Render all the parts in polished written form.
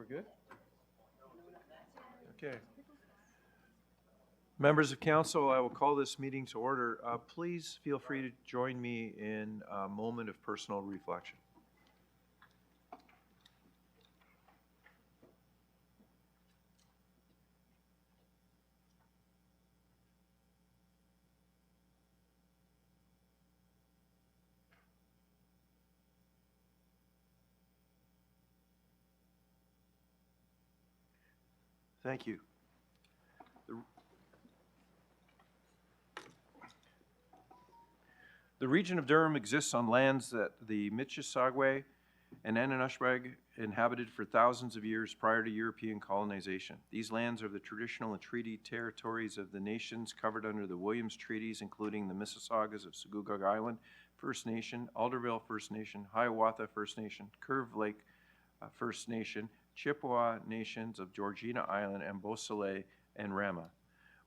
we're good? Okay. Members of council, I will call this meeting to order. Please feel free to join me in a moment of personal reflection. Thank you. The region of Durham exists on lands that the Mississauga and Anishinaabeg inhabited for thousands of years prior to European colonization. These lands are the traditional and treaty territories of the nations covered under the Williams Treaties, including the Mississaugas of Scugog Island First Nation, Alderville First Nation, Hiawatha First Nation, Curve Lake First Nation, Chippewa Nations of Georgina Island, and Beausoleil and Rama.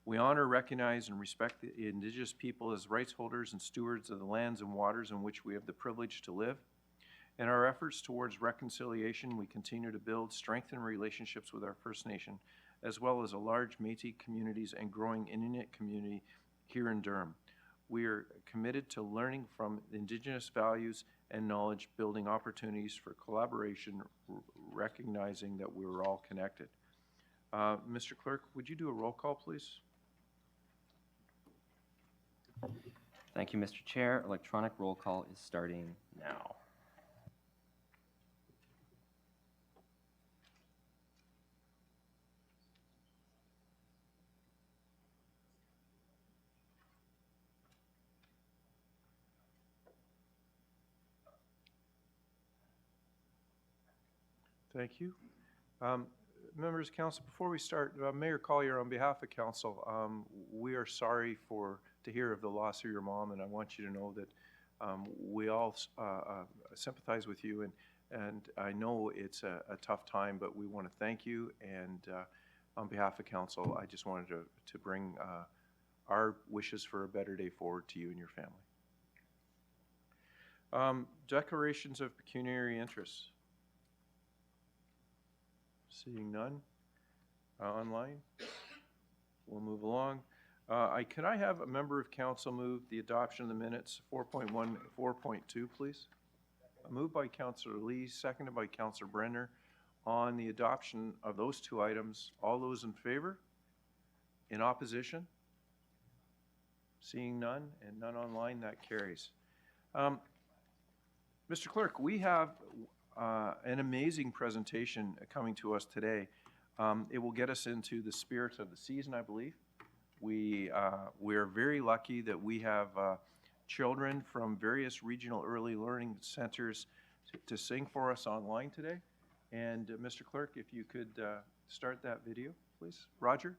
We honor, recognize, and respect the Indigenous people as rights holders and stewards of the lands and waters in which we have the privilege to live. In our efforts towards reconciliation, we continue to build, strengthen relationships with our First Nation, as well as a large Métis communities and growing Inuit community here in Durham. We are committed to learning from Indigenous values and knowledge, building opportunities for collaboration, recognizing that we're all connected. Mr. Clerk, would you do a roll call, please? Thank you, Mr. Chair. Electronic roll call is starting now. Thank you. Members of council, before we start, Mayor Collier, on behalf of council, we are sorry to hear of the loss of your mom, and I want you to know that we all sympathize with you, and I know it's a tough time, but we want to thank you, and on behalf of council, I just wanted to bring our wishes for a better day forward to you and your family. Declarations of pecuniary interests. Seeing none online, we'll move along. Could I have a member of council move the adoption of the minutes 4.1, 4.2, please? Moved by Councillor Lee, seconded by Councillor Brenner on the adoption of those two items. All those in favor? In opposition? Seeing none and none online, that carries. Mr. Clerk, we have an amazing presentation coming to us today. It will get us into the spirit of the season, I believe. We are very lucky that we have children from various regional early learning centers to sing for us online today. And Mr. Clerk, if you could start that video, please. Roger?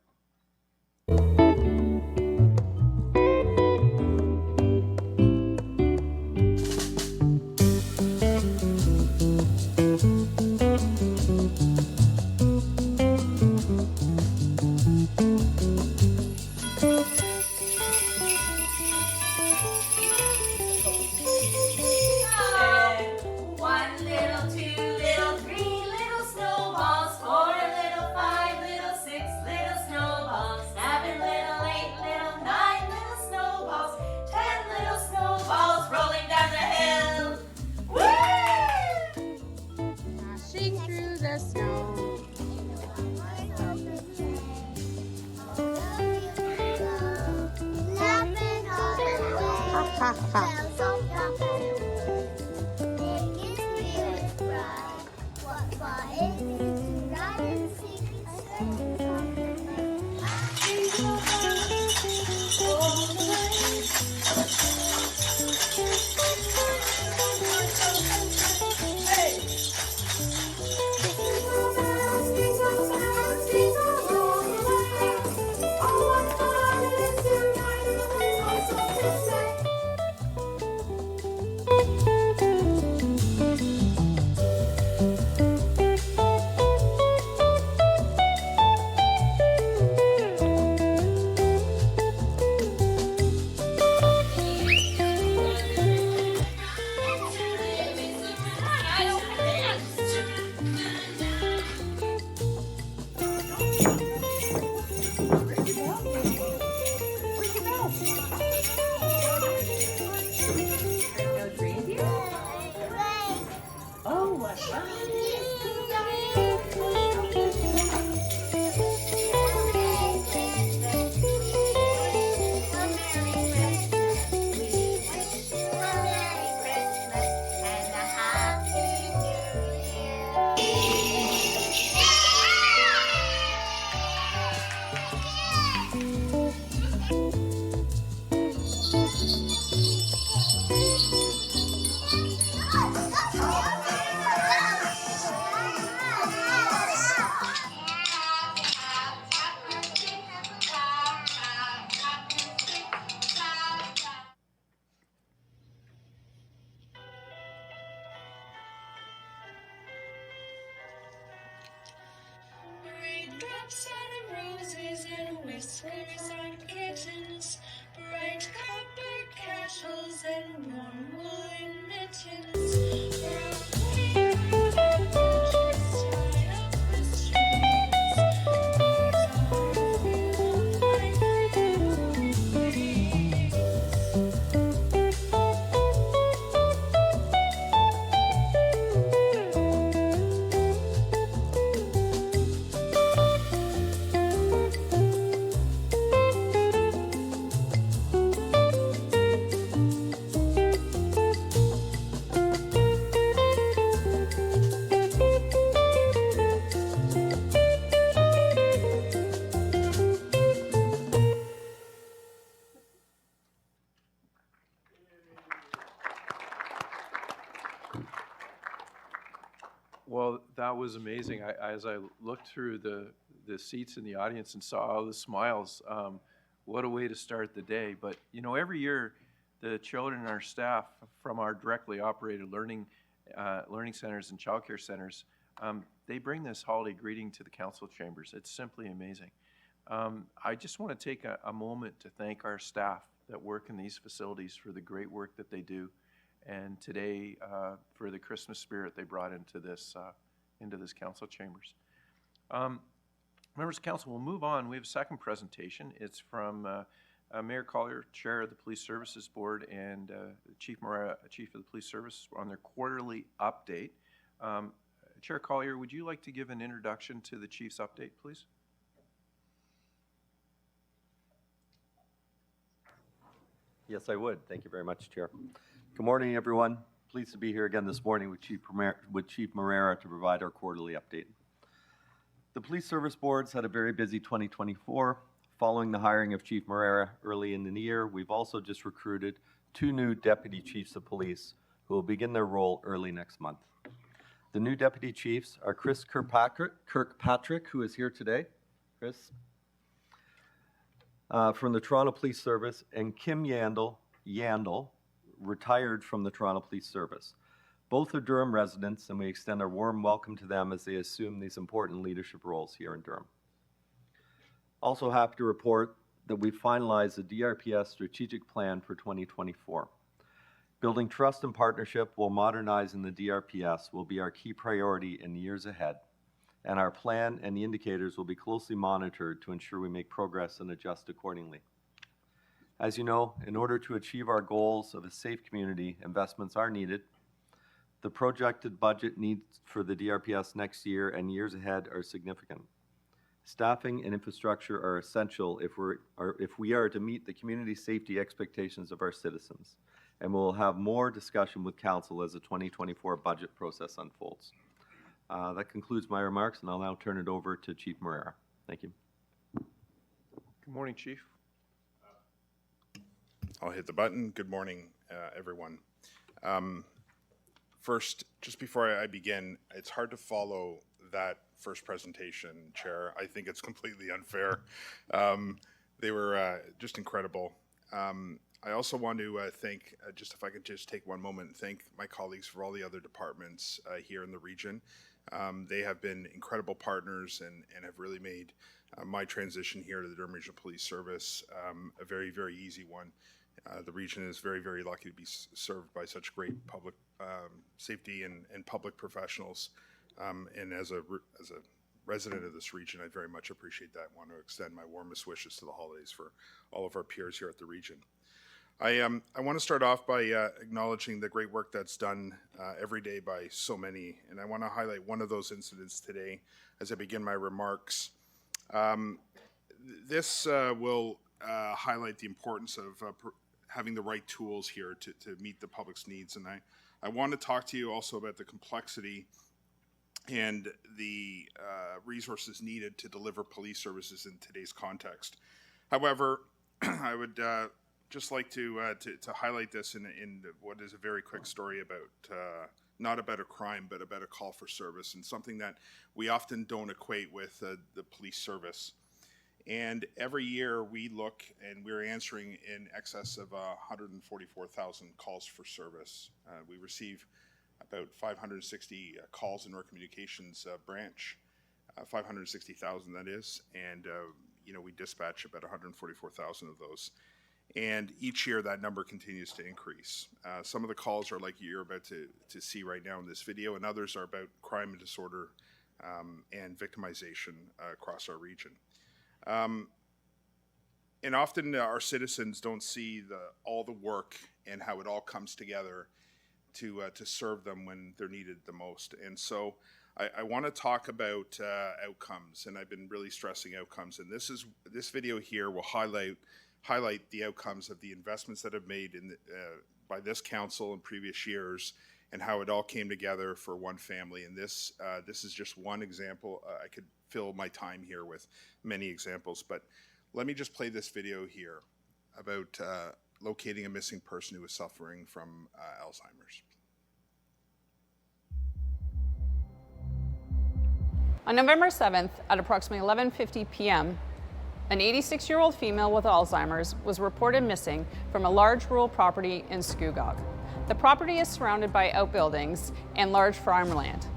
Snowballs, 4 little, 5 little, 6 little snowballs, 7 little. teacups and roses and whiskers on kittens, bright copper kettles and warm woolen mittens. Broccoli and orchards tied up with strings. These are a few of my favorite things. Well, that was amazing. As I looked through the seats in the audience and saw all the smiles, what a way to start the day. But, you know, every year, the children and our staff from our directly operated learning centers and childcare centers, they bring this holiday greeting to the council chambers. It's simply amazing. I just want to take a moment to thank our staff that work in these facilities for the great work that they do, and today for the Christmas spirit they brought into this council chambers. Members of council, we'll move on. We have a second presentation. It's from Mayor Collier, Chair of the Police Services Board, and Chief Morera, Chief of the Police Service, on their quarterly update. Chair Collier, would you like to give an introduction to the Chief's update, please? Yes, I would. Thank you very much, Chair. Good morning, everyone. Pleased to be here again this morning with Chief Morera to provide our quarterly update. The Police Service Board's had a very busy 2024. Following the hiring of Chief Morera early in the year, we've also just recruited 2 new Deputy Chiefs of Police who will begin their role early next month. The new Deputy Chiefs are Chris Kirkpatrick, who is here today. Chris. From the Toronto Police Service, and Kim Yandel, retired from the Toronto Police Service. Both are Durham residents, and we extend our warm welcome to them as they assume these important leadership roles here in Durham. Also happy to report that we've finalized the DRPS strategic plan for 2024. Building trust and partnership while modernizing the DRPS will be our key priority in the years ahead, and our plan and the indicators will be closely monitored to ensure we make progress and adjust accordingly. As you know, in order to achieve our goals of a safe community, investments are needed. The projected budget needs for the DRPS next year and years ahead are significant. Staffing and infrastructure are essential if we are to meet the community safety expectations of our citizens, and we'll have more discussion with Council as the 2024 budget process unfolds. That concludes my remarks, and I'll now turn it over to Chief Morera. Thank you. Good morning, Chief. I'll hit the button. Good morning, everyone. First, just before I begin, it's hard to follow that first presentation, Chair. I think it's completely unfair. They were just incredible. I also want to thank, just if I could just take one moment and thank my colleagues for all the other departments here in the region. They have been incredible partners and have really made my transition here to the Durham Regional Police Service a very, very easy one. The region is very, very lucky to be served by such great public safety and public professionals. And as a resident of this region, I very much appreciate that. I want to extend my warmest wishes to the holidays for all of our peers here at the region. I want to start off by acknowledging the great work that's done every day by so many, and I want to highlight one of those incidents today as I begin my remarks. This will highlight the importance of having the right tools here to meet the public's needs, and I want to talk to you also about the complexity and the resources needed to deliver police services in today's context. However, I would just like to highlight this in what is a very quick story about, not about a crime, but about a call for service, and something that we often don't equate with the police service. And every year we look and we're answering in excess of 144,000 calls for service. We receive about 560 calls in our communications branch. 560,000 that is, and we dispatch about 144,000 of those. And each year that number continues to increase. Some of the calls are like you're about to see right now in this video, and others are about crime and disorder and victimization across our region. And often our citizens don't see all the work and how it all comes together to serve them when they're needed the most. And so I want to talk about outcomes, and I've been really stressing outcomes. And this video here will highlight the outcomes of the investments that have made by this council in previous years, and how it all came together for one family. And this is just one example. I could fill my time here with many examples, but let me just play this video here about locating a missing person who is suffering from Alzheimer's. On November 7th, at approximately 11:50 p.m., an 86-year-old female with Alzheimer's was reported missing from a large rural property in Scugog. The property is surrounded by outbuildings and large farmland.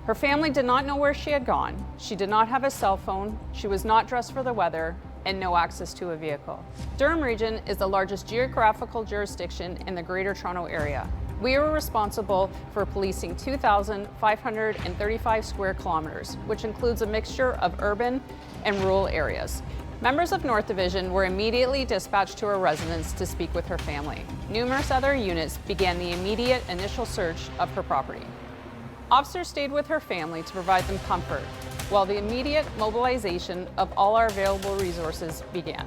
Her family did not know where she had gone. She did not have a cell phone, she was not dressed for the weather, and no access to a vehicle. Durham Region is the largest geographical jurisdiction in the Greater Toronto Area. We are responsible for policing 2,535 square kilometers, which includes a mixture of urban and rural areas. Members of North Division were immediately dispatched to her residence to speak with her family. Numerous other units began the immediate initial search of her property. Officers stayed with her family to provide them comfort, while the immediate mobilization of all our available resources began.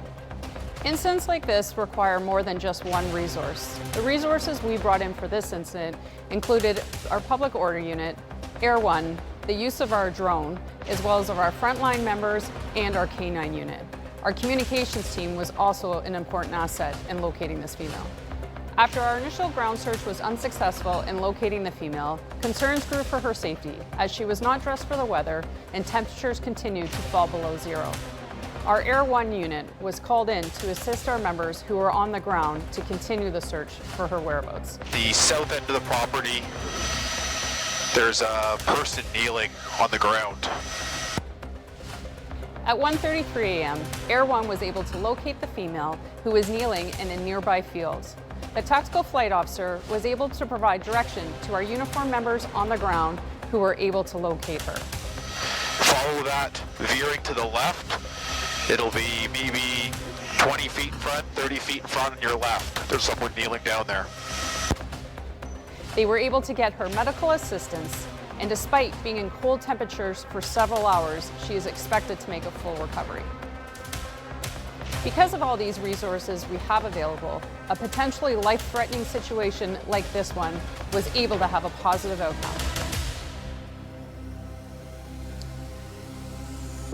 Incidents like this require more than just one resource. The resources we brought in for this incident included our public order unit, Air One, the use of our drone, as well as of our frontline members and our K9 unit. Our communications team was also an important asset in locating this female. After our initial ground search was unsuccessful in locating the female, concerns grew for her safety, as she was not dressed for the weather and temperatures continued to fall below zero. Our Air One unit was called in to assist our members who were on the ground to continue the search for her whereabouts. The south end of the property, there's a person kneeling on the ground. At 1:33 a.m., Air One was able to locate the female who was kneeling in a nearby field. The tactical flight officer was able to provide direction to our uniformed members on the ground who were able to locate her. Follow that, veering to the left. It'll be maybe 20 feet in front, 30 feet in front on your left. There's someone kneeling down there. They were able to get her medical assistance, and despite being in cold temperatures for several hours, she is expected to make a full recovery. Because of all these resources we have available, a potentially life-threatening situation like this one was able to have a positive outcome.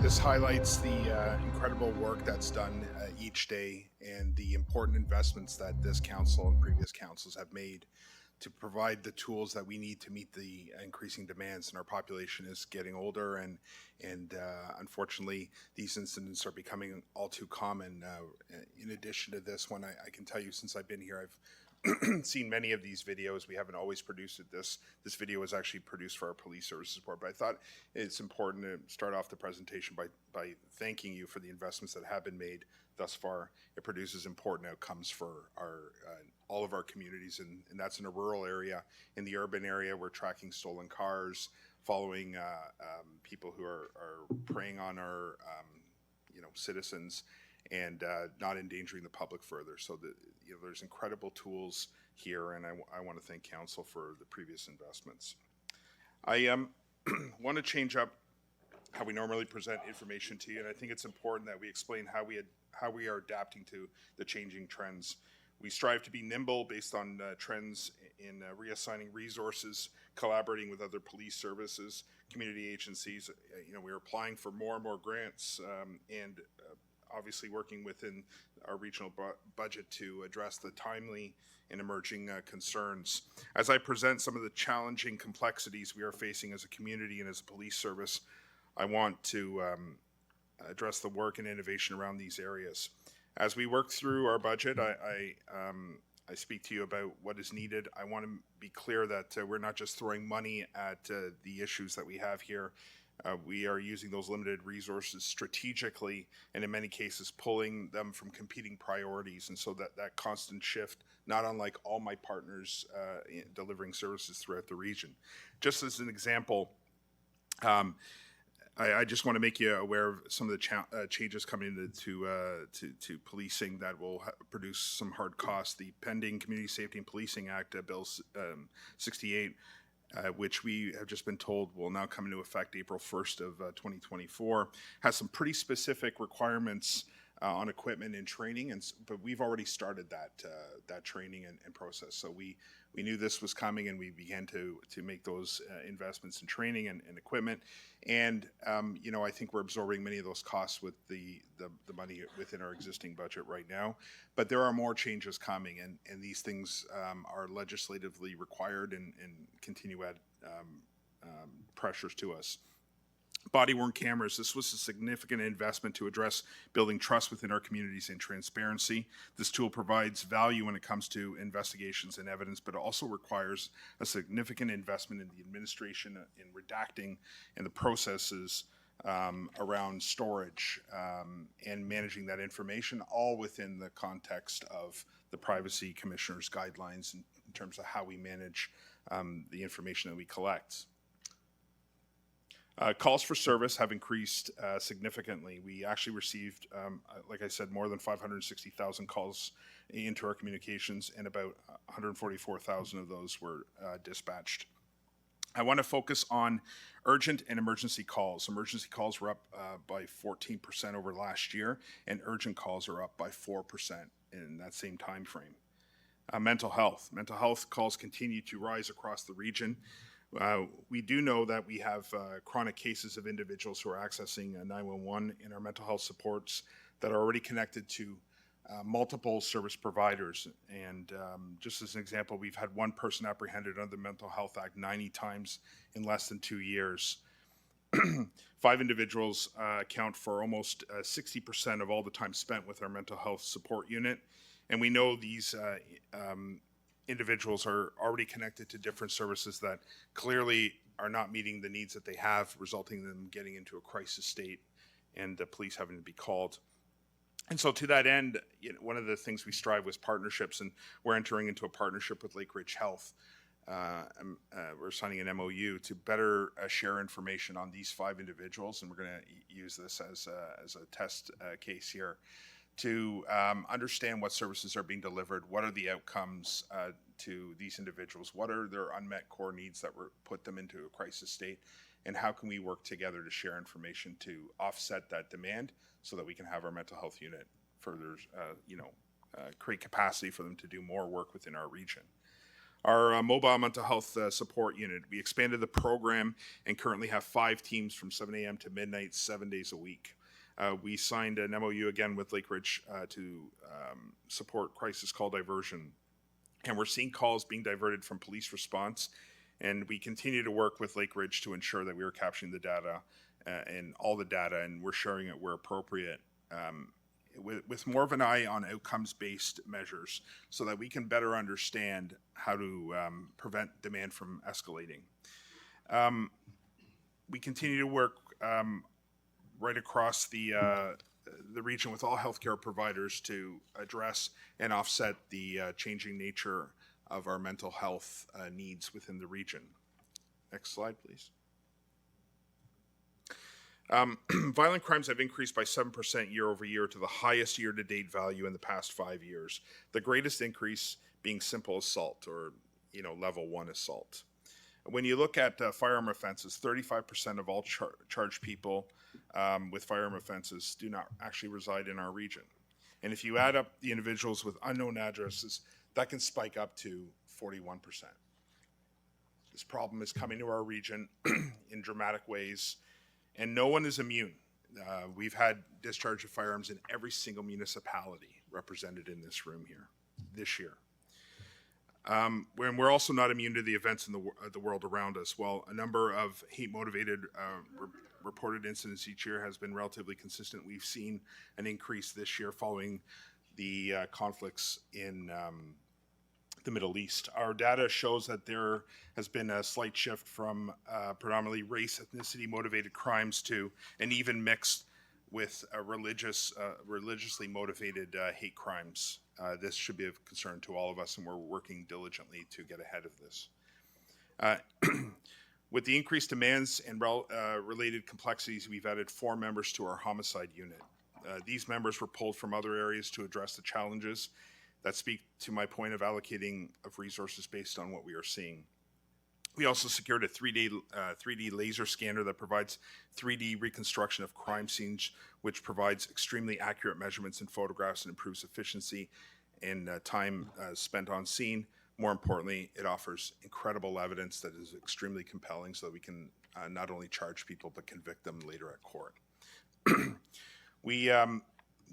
This highlights the incredible work that's done each day and the important investments that this council and previous councils have made to provide the tools that we need to meet the increasing demands. And our population is getting older, and unfortunately these incidents are becoming all too common. In addition to this one, I can tell you, since I've been here, I've seen many of these videos. We haven't always produced it. This video was actually produced for our police services board, but I thought it's important to start off the presentation by thanking you for the investments that have been made thus far. It produces important outcomes for all of our communities, and that's in a rural area. In the urban area, we're tracking stolen cars, following people who are preying on our citizens, and not endangering the public further. So there's incredible tools here, and I want to thank council for the previous investments. I want to change up how we normally present information to you, and I think it's important that we explain how we are adapting to the changing trends. We strive to be nimble based on trends in reassigning resources, collaborating with other police services, community agencies. We're applying for more and more grants, and obviously working within our regional budget to address the timely and emerging concerns. As I present some of the challenging complexities we are facing as a community and as a police service, I want to address the work and innovation around these areas. As we work through our budget, I speak to you about what is needed. I want to be clear that we're not just throwing money at the issues that we have here. We are using those limited resources strategically, and in many cases pulling them from competing priorities. And so that constant shift, not unlike all my partners in delivering services throughout the region. Just as an example, I just want to make you aware of some of the changes coming to policing that will produce some hard costs. The pending Community Safety and Policing Act, Bill 68, which we have just been told will now come into effect April 1st of 2024, has some pretty specific requirements on equipment and training, but we've already started that training and process. So we knew this was coming, and we began to make those investments in training and equipment. And I think we're absorbing many of those costs with the money within our existing budget right now. But there are more changes coming, and these things are legislatively required and continue to add pressures to us. Body-worn cameras, this was a significant investment to address building trust within our communities and transparency. This tool provides value when it comes to investigations and evidence, but it also requires a significant investment in the administration, in redacting, and the processes around storage and managing that information, all within the context of the Privacy Commissioner's guidelines in terms of how we manage the information that we collect. Calls for service have increased significantly. We actually received, like I said, more than 560,000 calls into our communications, and about 144,000 of those were dispatched. I want to focus on urgent and emergency calls. Emergency calls were up by 14% over last year, and urgent calls are up by 4% in that same time frame. Mental health calls continue to rise across the region. We do know that we have chronic cases of individuals who are accessing 911 in our mental health supports that are already connected to multiple service providers. And just as an example, we've had one person apprehended under the Mental Health Act 90 times in less than 2 years. 5 individuals account for almost 60% of all the time spent with our mental health support unit. And we know these individuals are already connected to different services that clearly are not meeting the needs that they have, resulting in them getting into a crisis state and the police having to be called. And so to that end, one of the things we strive with partnerships, and we're entering into a partnership with Lakeridge Health. We're signing an MOU to better share information on these 5 individuals, and we're going to use this as a test case here to understand what services are being delivered, what are the outcomes to these individuals, what are their unmet core needs that put them into a crisis state, and how can we work together to share information to offset that demand so that we can have our mental health unit further, create capacity for them to do more work within our region. Our mobile mental health support unit, we expanded the program and currently have 5 teams from 7 a.m. to midnight, 7 days a week. We signed an MOU again with Lakeridge to support crisis call diversion. And we're seeing calls being diverted from police response. And we continue to work with Lakeridge to ensure that we are capturing the data and all the data, and we're sharing it where appropriate, with more of an eye on outcomes-based measures so that we can better understand how to prevent demand from escalating. We continue to work right across the region with all healthcare providers to address and offset the changing nature of our mental health needs within the region. Next slide, please. Violent crimes have increased by 7% year over year to the highest year-to-date value in the past 5 years. The greatest increase being simple assault, or level 1 assault. When you look at firearm offenses, 35% of all charged people with firearm offenses do not actually reside in our region. And if you add up the individuals with unknown addresses, that can spike up to 41%. This problem is coming to our region in dramatic ways, and no one is immune. We've had discharge of firearms in every single municipality represented in this room here this year. And we're also not immune to the events in the world around us. While a number of hate-motivated reported incidents each year has been relatively consistent, we've seen an increase this year following the conflicts in the Middle East. Our data shows that there has been a slight shift from predominantly race, ethnicity motivated crimes to an even mix with religiously motivated hate crimes. This should be of concern to all of us, and we're working diligently to get ahead of this. With the increased demands and related complexities, we've added 4 members to our homicide unit. These members were pulled from other areas to address the challenges that speak to my point of allocating of resources based on what we are seeing. We also secured a 3D laser scanner that provides 3D reconstruction of crime scenes, which provides extremely accurate measurements and photographs and improves efficiency and time spent on scene. More importantly, it offers incredible evidence that is extremely compelling so that we can not only charge people but convict them later at court.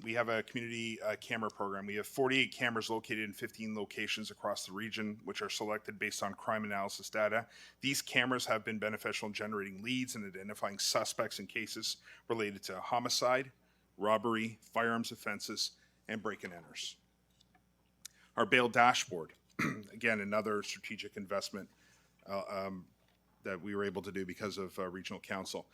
We have a community camera program. We have 48 cameras located in 15 locations across the region, which are selected based on crime analysis data. These cameras have been beneficial in generating leads and identifying suspects in cases related to homicide, robbery, firearms offenses, and break-and-enters. Our bail dashboard, again, another strategic investment that we were able to do because of regional council.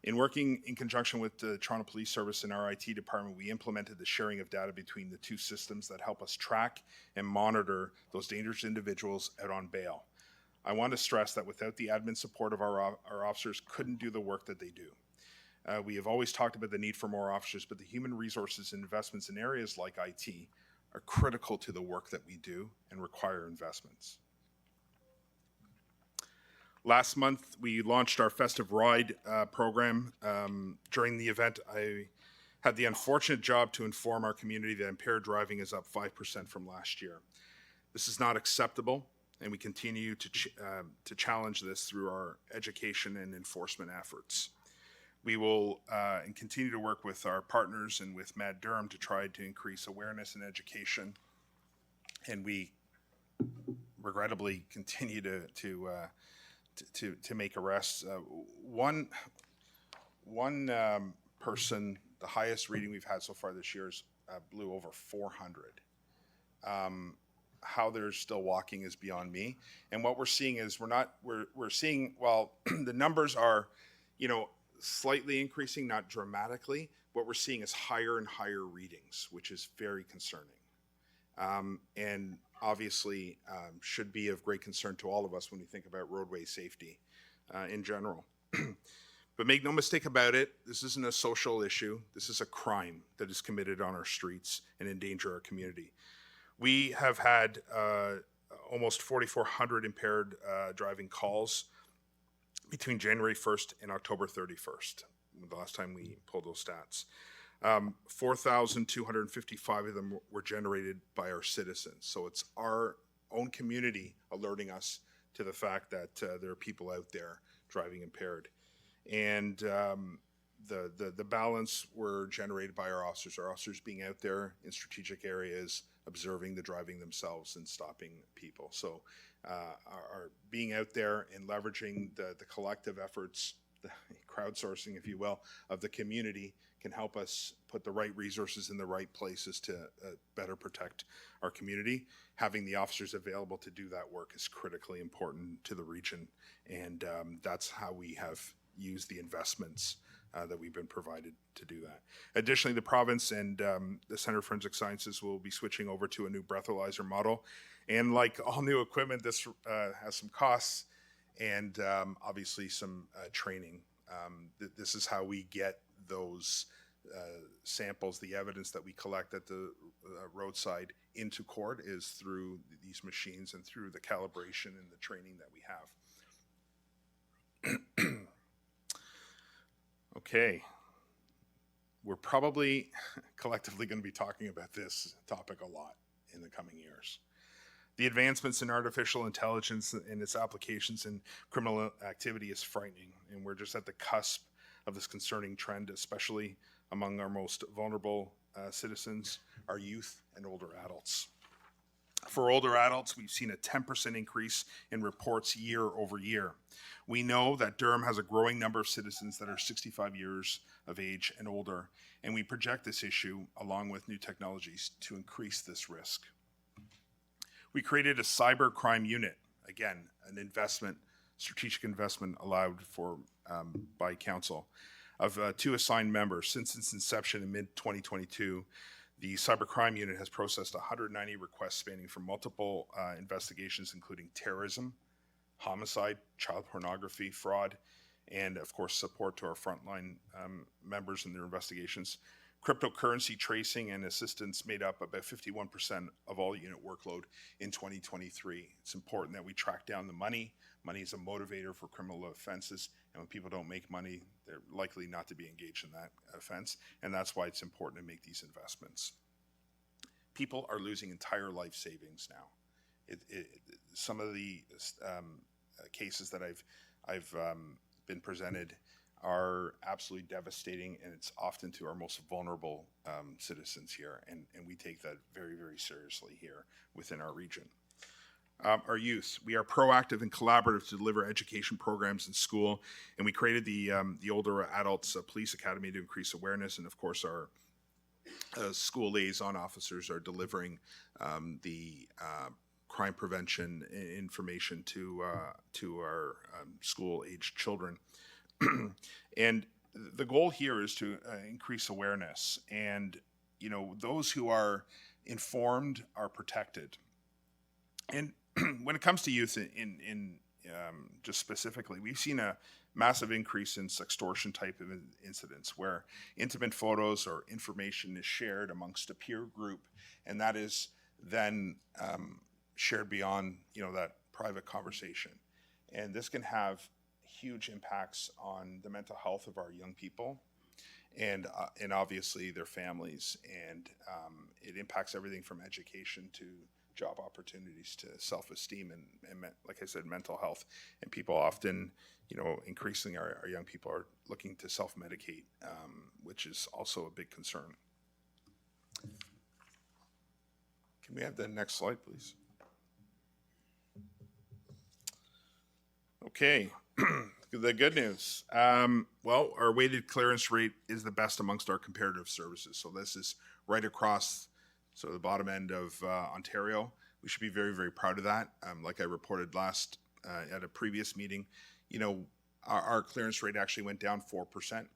In working in conjunction with the Toronto Police Service and our IT department, we implemented the sharing of data between the 2 systems that help us track and monitor those dangerous individuals out on bail. I want to stress that without the admin support of our officers couldn't do the work that they do. We have always talked about the need for more officers, but the human resources and investments in areas like IT are critical to the work that we do and require investments. Last month, we launched our Festive Ride program. During the event, I had the unfortunate job to inform our community that impaired driving is up 5% from last year. This is not acceptable, and we continue to challenge this through our education and enforcement efforts. We will and continue to work with our partners and with Mad Durham to try to increase awareness and education, and we regrettably continue to make arrests. One person, the highest reading we've had so far this year is blew over 400. How they're still walking is beyond me. And what we're seeing is we're seeing, while the numbers are, slightly increasing, not dramatically, what we're seeing is higher and higher readings, which is very concerning. And obviously should be of great concern to all of us when we think about roadway safety in general. But make no mistake about it, this isn't a social issue. This is a crime that is committed on our streets and endanger our community. We have had almost 4,400 impaired driving calls between January 1st and October 31st, the last time we pulled those stats. 4,255 of them were generated by our citizens. So it's our own community alerting us to the fact that there are people out there driving impaired. And the balance were generated by our officers being out there in strategic areas, observing the driving themselves and stopping people. So our being out there and leveraging the collective efforts, the crowdsourcing, if you will, of the community can help us put the right resources in the right places to better protect our community. Having the officers available to do that work is critically important to the region, and that's how we have used the investments that we've been provided to do that. Additionally, the province and the Centre of Forensic Sciences will be switching over to a new breathalyzer model. And like all new equipment, this has some costs and obviously some training. This is how we get those samples, the evidence that we collect at the roadside into court is through these machines and through the calibration and the training that we have. Okay, we're probably collectively going to be talking about this topic a lot in the coming years. The advancements in artificial intelligence and its applications in criminal activity is frightening, and we're just at the cusp of this concerning trend, especially among our most vulnerable citizens, our youth and older adults. For older adults, we've seen a 10% increase in reports year over year. We know that Durham has a growing number of citizens that are 65 years of age and older, and we project this issue, along with new technologies, to increase this risk. We created a cyber crime unit, again, an investment, strategic investment allowed for by council of 2 assigned members. Since its inception in mid-2022, the cybercrime unit has processed 190 requests spanning from multiple investigations, including terrorism, homicide, child pornography, fraud, and of course support to our frontline members in their investigations. Cryptocurrency tracing and assistance made up about 51% of all unit workload in 2023. It's important that we track down the money. Money is a motivator for criminal offenses, and when people don't make money, they're likely not to be engaged in that offense, and that's why it's important to make these investments. People are losing entire life savings now. Some of the cases that I've been presented are absolutely devastating, and it's often to our most vulnerable citizens here, and we take that very, very seriously here within our region. Our youth, we are proactive and collaborative to deliver education programs in school, and we created the Older Adults Police Academy to increase awareness, and of course our school liaison officers are delivering the crime prevention information to our school-aged children. And the goal here is to increase awareness, and those who are informed are protected. And when it comes to youth in just specifically, we've seen a massive increase in sextortion type of incidents where intimate photos or information is shared amongst a peer group, and that is then shared beyond that private conversation. And this can have huge impacts on the mental health of our young people and obviously their families, and it impacts everything from education to job opportunities to self-esteem and like I said, mental health. And people often, increasingly our young people are looking to self-medicate, which is also a big concern. Can we have the next slide, please? Okay, the good news. Well, our weighted clearance rate is the best amongst our comparative services. So this is right across the bottom end of Ontario. We should be very, very proud of that. Like I reported last at a previous meeting, our clearance rate actually went down 4%.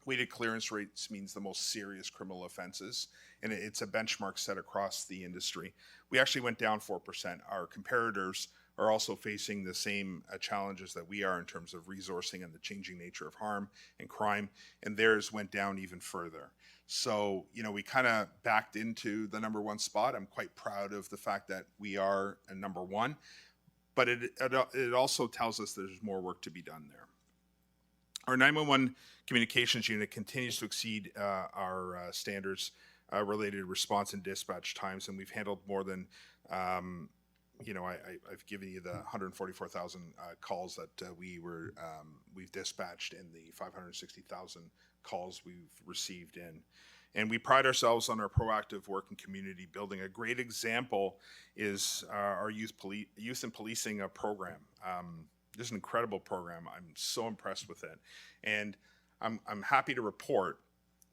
Weighted clearance rates means the most serious criminal offenses, and it's a benchmark set across the industry. We actually went down 4%. Our comparators are also facing the same challenges that we are in terms of resourcing and the changing nature of harm and crime, and theirs went down even further. So, we kind of backed into the number 1 spot. I'm quite proud of the fact that we are a number 1, but it also tells us there's more work to be done there. Our 911 communications unit continues to exceed our standards related response and dispatch times, and we've handled more than I've given you the 144,000 calls that we've dispatched and the 560,000 calls we've received in. And we pride ourselves on our proactive work in community building. A great example is our youth in policing program. This is an incredible program. I'm so impressed with it. And I'm happy to report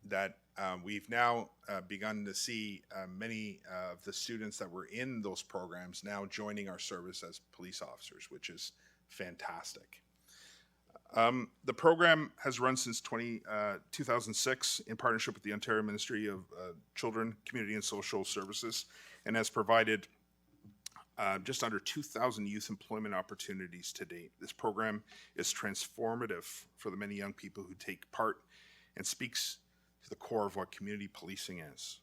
that we've now begun to see many of the students that were in those programs now joining our service as police officers, which is fantastic. The program has run since 2006 in partnership with the Ontario Ministry of Children, Community and Social Services, and has provided just under 2,000 youth employment opportunities to date. This program is transformative for the many young people who take part and speaks to the core of what community policing is.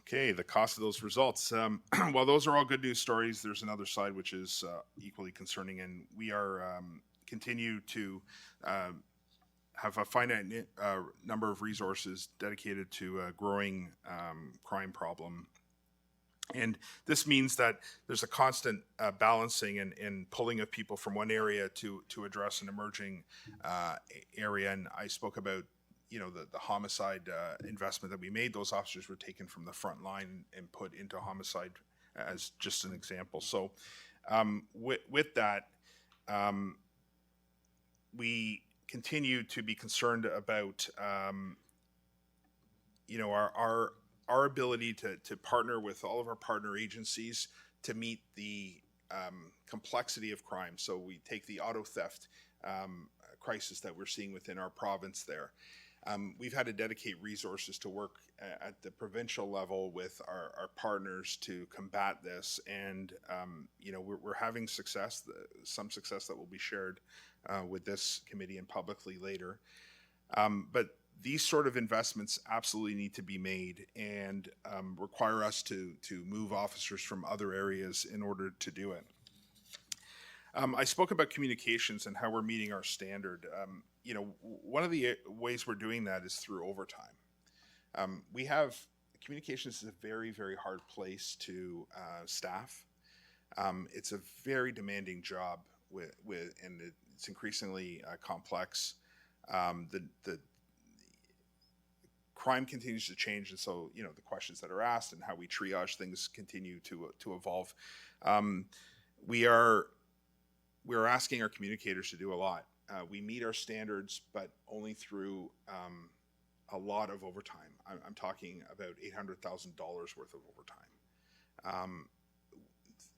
Okay, the cost of those results. While those are all good news stories, there's another side which is equally concerning, and we are continue to have a finite number of resources dedicated to a growing crime problem. And this means that there's a constant balancing and pulling of people from one area to address an emerging area. And I spoke about the homicide investment that we made. Those officers were taken from the front line and put into homicide as just an example. So with that, we continue to be concerned about you know, our ability to partner with all of our partner agencies to meet the complexity of crime. So we take the auto theft crisis that we're seeing within our province there. We've had to dedicate resources to work at the provincial level with our partners to combat this. And, you know, we're having success, some success that will be shared with this committee and publicly later. But these sort of investments absolutely need to be made and require us to move officers from other areas in order to do it. I spoke about communications and how we're meeting our standard. You know, one of the ways we're doing that is through overtime. Communications is a very, very hard place to staff. It's a very demanding job and it's increasingly complex. The crime continues to change, and so, you know, the questions that are asked and how we triage things continue to evolve. We're asking our communicators to do a lot. We meet our standards, but only through a lot of overtime. I'm talking about $800,000 worth of overtime.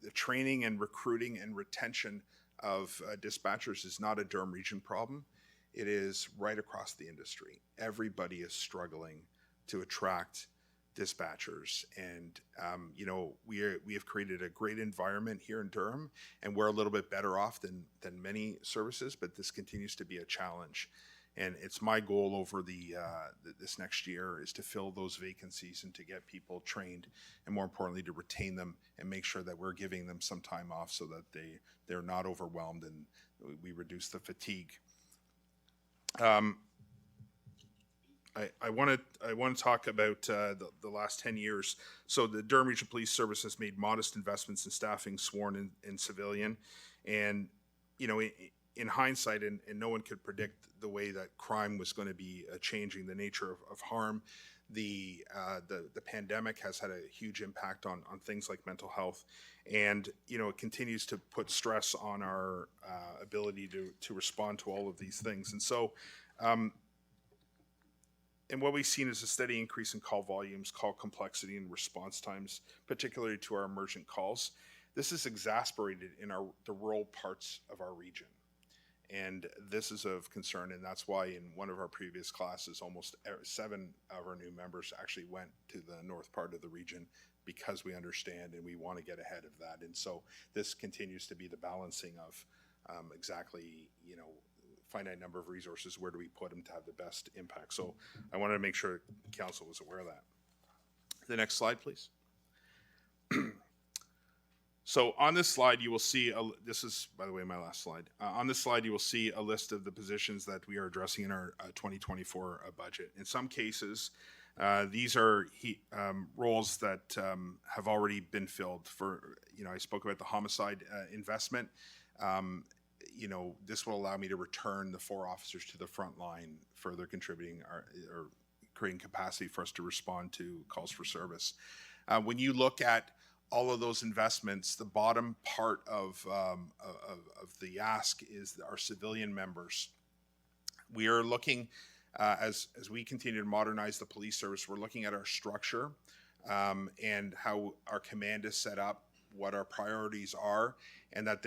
The training and recruiting and retention of dispatchers is not a Durham Region problem. It is right across the industry. Everybody is struggling to attract dispatchers, and you know, we have created a great environment here in Durham, and we're a little bit better off than many services, but this continues to be a challenge. And it's my goal over this next year is to fill those vacancies and to get people trained, and more importantly, to retain them and make sure that we're giving them some time off so that they're not overwhelmed and we reduce the fatigue. I want to talk about the last 10 years. So the Durham Regional Police Service has made modest investments in staffing, sworn and civilian, and you know, in hindsight, and no one could predict the way that crime was going to be changing, the nature of harm. The pandemic has had a huge impact on things like mental health, and you know, it continues to put stress on our ability to respond to all of these things. And so, and what we've seen is a steady increase in call volumes, call complexity, and response times, particularly to our emergent calls. This is exacerbated in the rural parts of our region. And this is of concern, and that's why in one of our previous classes, almost 7 of our new members actually went to the north part of the region, because we understand and we want to get ahead of that. And so this continues to be the balancing of exactly, you know, finite number of resources, where do we put them to have the best impact. So I wanted to make sure council was aware of that. The next slide, please. So on this slide, you will see, this is, by the way, my last slide. On this slide, you will see a list of the positions that we are addressing in our 2024 budget. In some cases, these are roles that have already been filled. For, you know, I spoke about the homicide investment. You know, this will allow me to return the 4 officers to the front line, further contributing or creating capacity for us to respond to calls for service. When you look at all of those investments, the bottom part of the ask is our civilian members. We are looking, as we continue to modernize the police service, we're looking at our structure and how our command is set up, what our priorities are, and that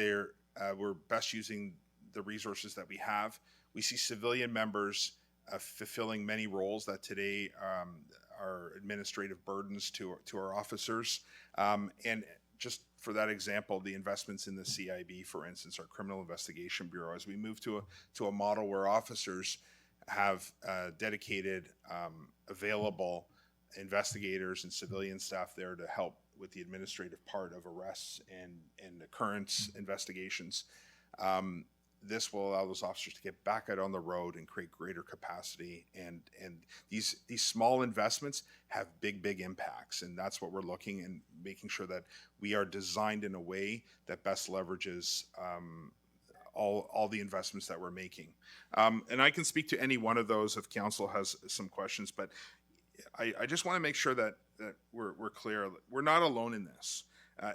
we're best using the resources that we have. We see civilian members fulfilling many roles that today are administrative burdens to our officers. And just for that example, the investments in the CIB, for instance, our Criminal Investigation Bureau, as we move to a model where officers have dedicated, available investigators and civilian staff there to help with the administrative part of arrests and occurrence investigations. This will allow those officers to get back out on the road and create greater capacity. And these small investments have big impacts. And that's what we're looking and making sure that we are designed in a way that best leverages all the investments that we're making. And I can speak to any one of those if council has some questions, but I just want to make sure that we're clear. We're not alone in this.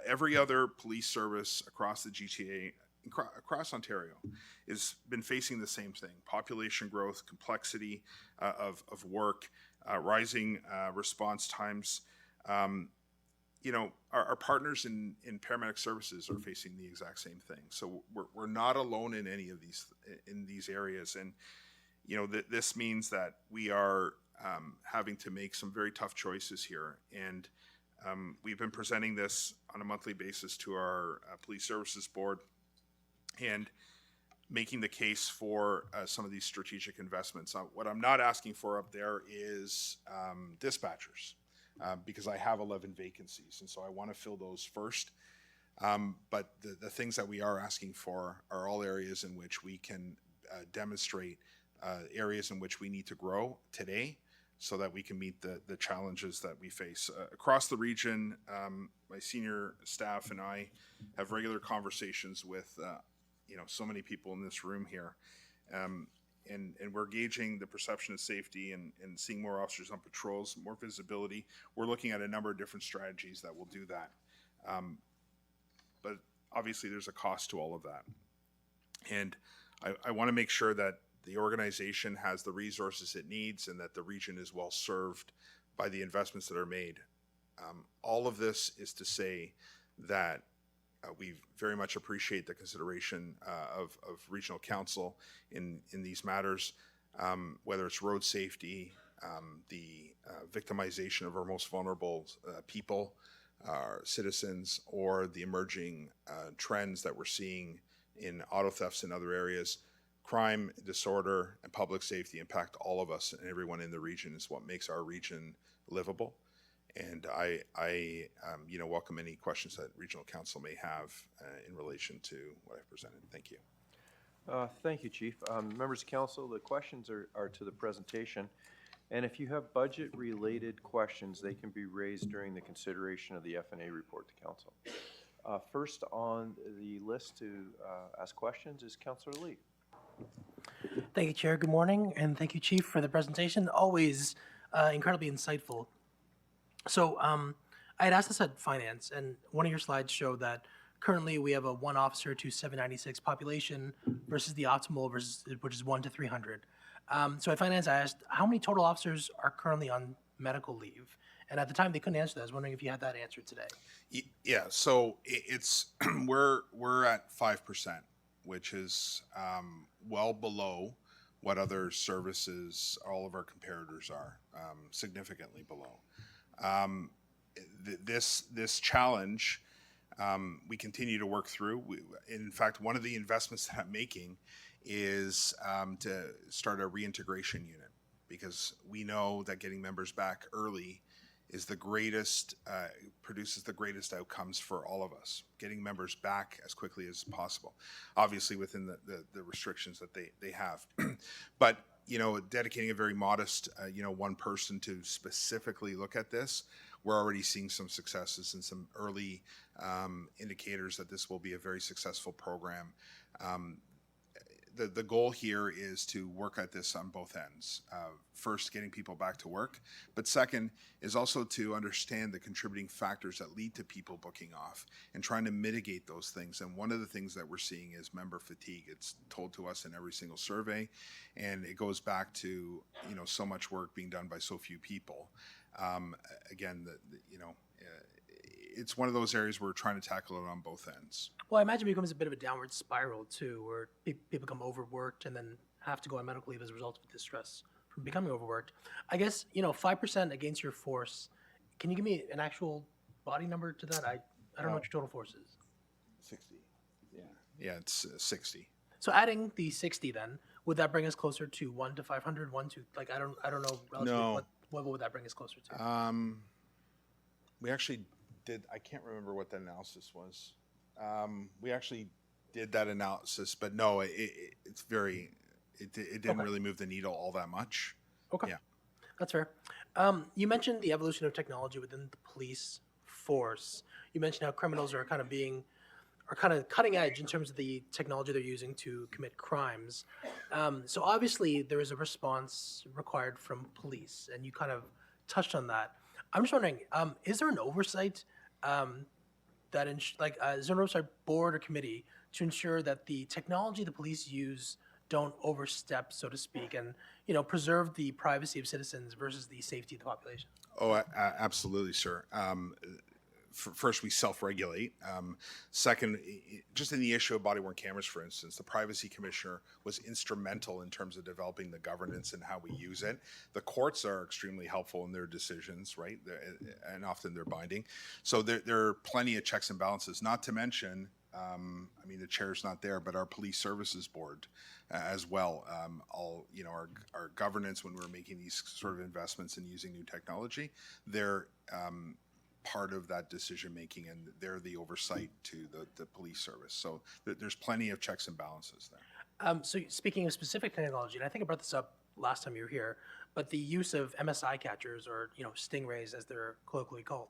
Every other police service across the GTA, across Ontario, has been facing the same thing: population growth, complexity of work, rising response times. Our partners in paramedic services are facing the exact same thing. So we're not alone in any of these areas. And, this means that we are having to make some very tough choices here. And we've been presenting this on a monthly basis to our police services board and making the case for some of these strategic investments. What I'm not asking for up there is dispatchers. Because I have 11 vacancies, and so I want to fill those first. But the things that we are asking for are all areas in which we can demonstrate areas in which we need to grow today so that we can meet the challenges that we face. Across the region, my senior staff and I have regular conversations with so many people in this room here. And we're gauging the perception of safety and seeing more officers on patrols, more visibility. We're looking at a number of different strategies that will do that. But obviously there's a cost to all of that. And I want to make sure that the organization has the resources it needs and that the region is well served by the investments that are made. All of this is to say that we very much appreciate the consideration of regional council in these matters, whether it's road safety, the victimization of our most vulnerable people, our citizens, or the emerging trends that we're seeing in auto thefts in other areas. Crime, disorder, and public safety impact all of us and everyone in the region is what makes our region livable. And I welcome any questions that regional council may have in relation to what I've presented. Thank you. Thank you, Chief. Members of council, the questions are to the presentation. And if you have budget-related questions, they can be raised during the consideration of the F&A report to council. First on the list to ask questions is Councillor Lee. Thank you, Chair. Good morning, and thank you, Chief, for the presentation. Always incredibly insightful. So I had asked this at Finance, and one of your slides showed that currently we have a 1 officer to 796 population versus the optimal, which is 1 to 300. So at Finance, I asked, how many total officers are currently on medical leave? And at the time, they couldn't answer that. I was wondering if you had that answer today. Yeah, so it's we're at 5%, which is well below what other services all of our comparators are, significantly below. This challenge we continue to work through. In fact, one of the investments that I'm making is to start a reintegration unit, because we know that getting members back early is the greatest, produces the greatest outcomes for all of us. Getting members back as quickly as possible, obviously within the restrictions that they have. But, dedicating a very modest, 1 person to specifically look at this, we're already seeing some successes and some early indicators that this will be a very successful program. The goal here is to work at this on both ends. First, getting people back to work, but second is also to understand the contributing factors that lead to people booking off and trying to mitigate those things. And one of the things that we're seeing is member fatigue. It's told to us in every single survey, and it goes back to so much work being done by so few people. Again, it's one of those areas where we're trying to tackle it on both ends. Well, I imagine it becomes a bit of a downward spiral, too, where people become overworked and then have to go on medical leave as a result of the stress from becoming overworked. I guess, 5% against your force. Can you give me an actual body number to that? I don't know what your total force is. 60. Yeah, it's 60. So adding the 60 then, would that bring us closer to 1 to 500, 1 to, I don't know relatively, No. what would that bring us closer to? We actually did, I can't remember what the analysis was. We actually did that analysis, but no, it didn't Okay. really move the needle all that much. Okay. Yeah. That's fair. You mentioned the evolution of technology within the police force. You mentioned how criminals are kind of cutting edge in terms of the technology they're using to commit crimes. So obviously there is a response required from police, and you kind of touched on that. I'm just wondering, is there an oversight is there an oversight board or committee to ensure that the technology the police use don't overstep, so to speak, and, you know, preserve the privacy of citizens versus the safety of the population? Oh, absolutely, sir. First, we self-regulate. Second, just in the issue of body-worn cameras, for instance, the privacy commissioner was instrumental in terms of developing the governance and how we use it. The courts are extremely helpful in their decisions, right? And often they're binding. So there are plenty of checks and balances, not to mention, I mean, the chair's not there, but our police services board as well. You know, our governance when we're making these sort of investments in using new technology, they're part of that decision making, and they're the oversight to the police service. So there's plenty of checks and balances there. So speaking of specific technology, and I think I brought this up last time you were here, but the use of MSI catchers, or, you know, stingrays as they're colloquially called,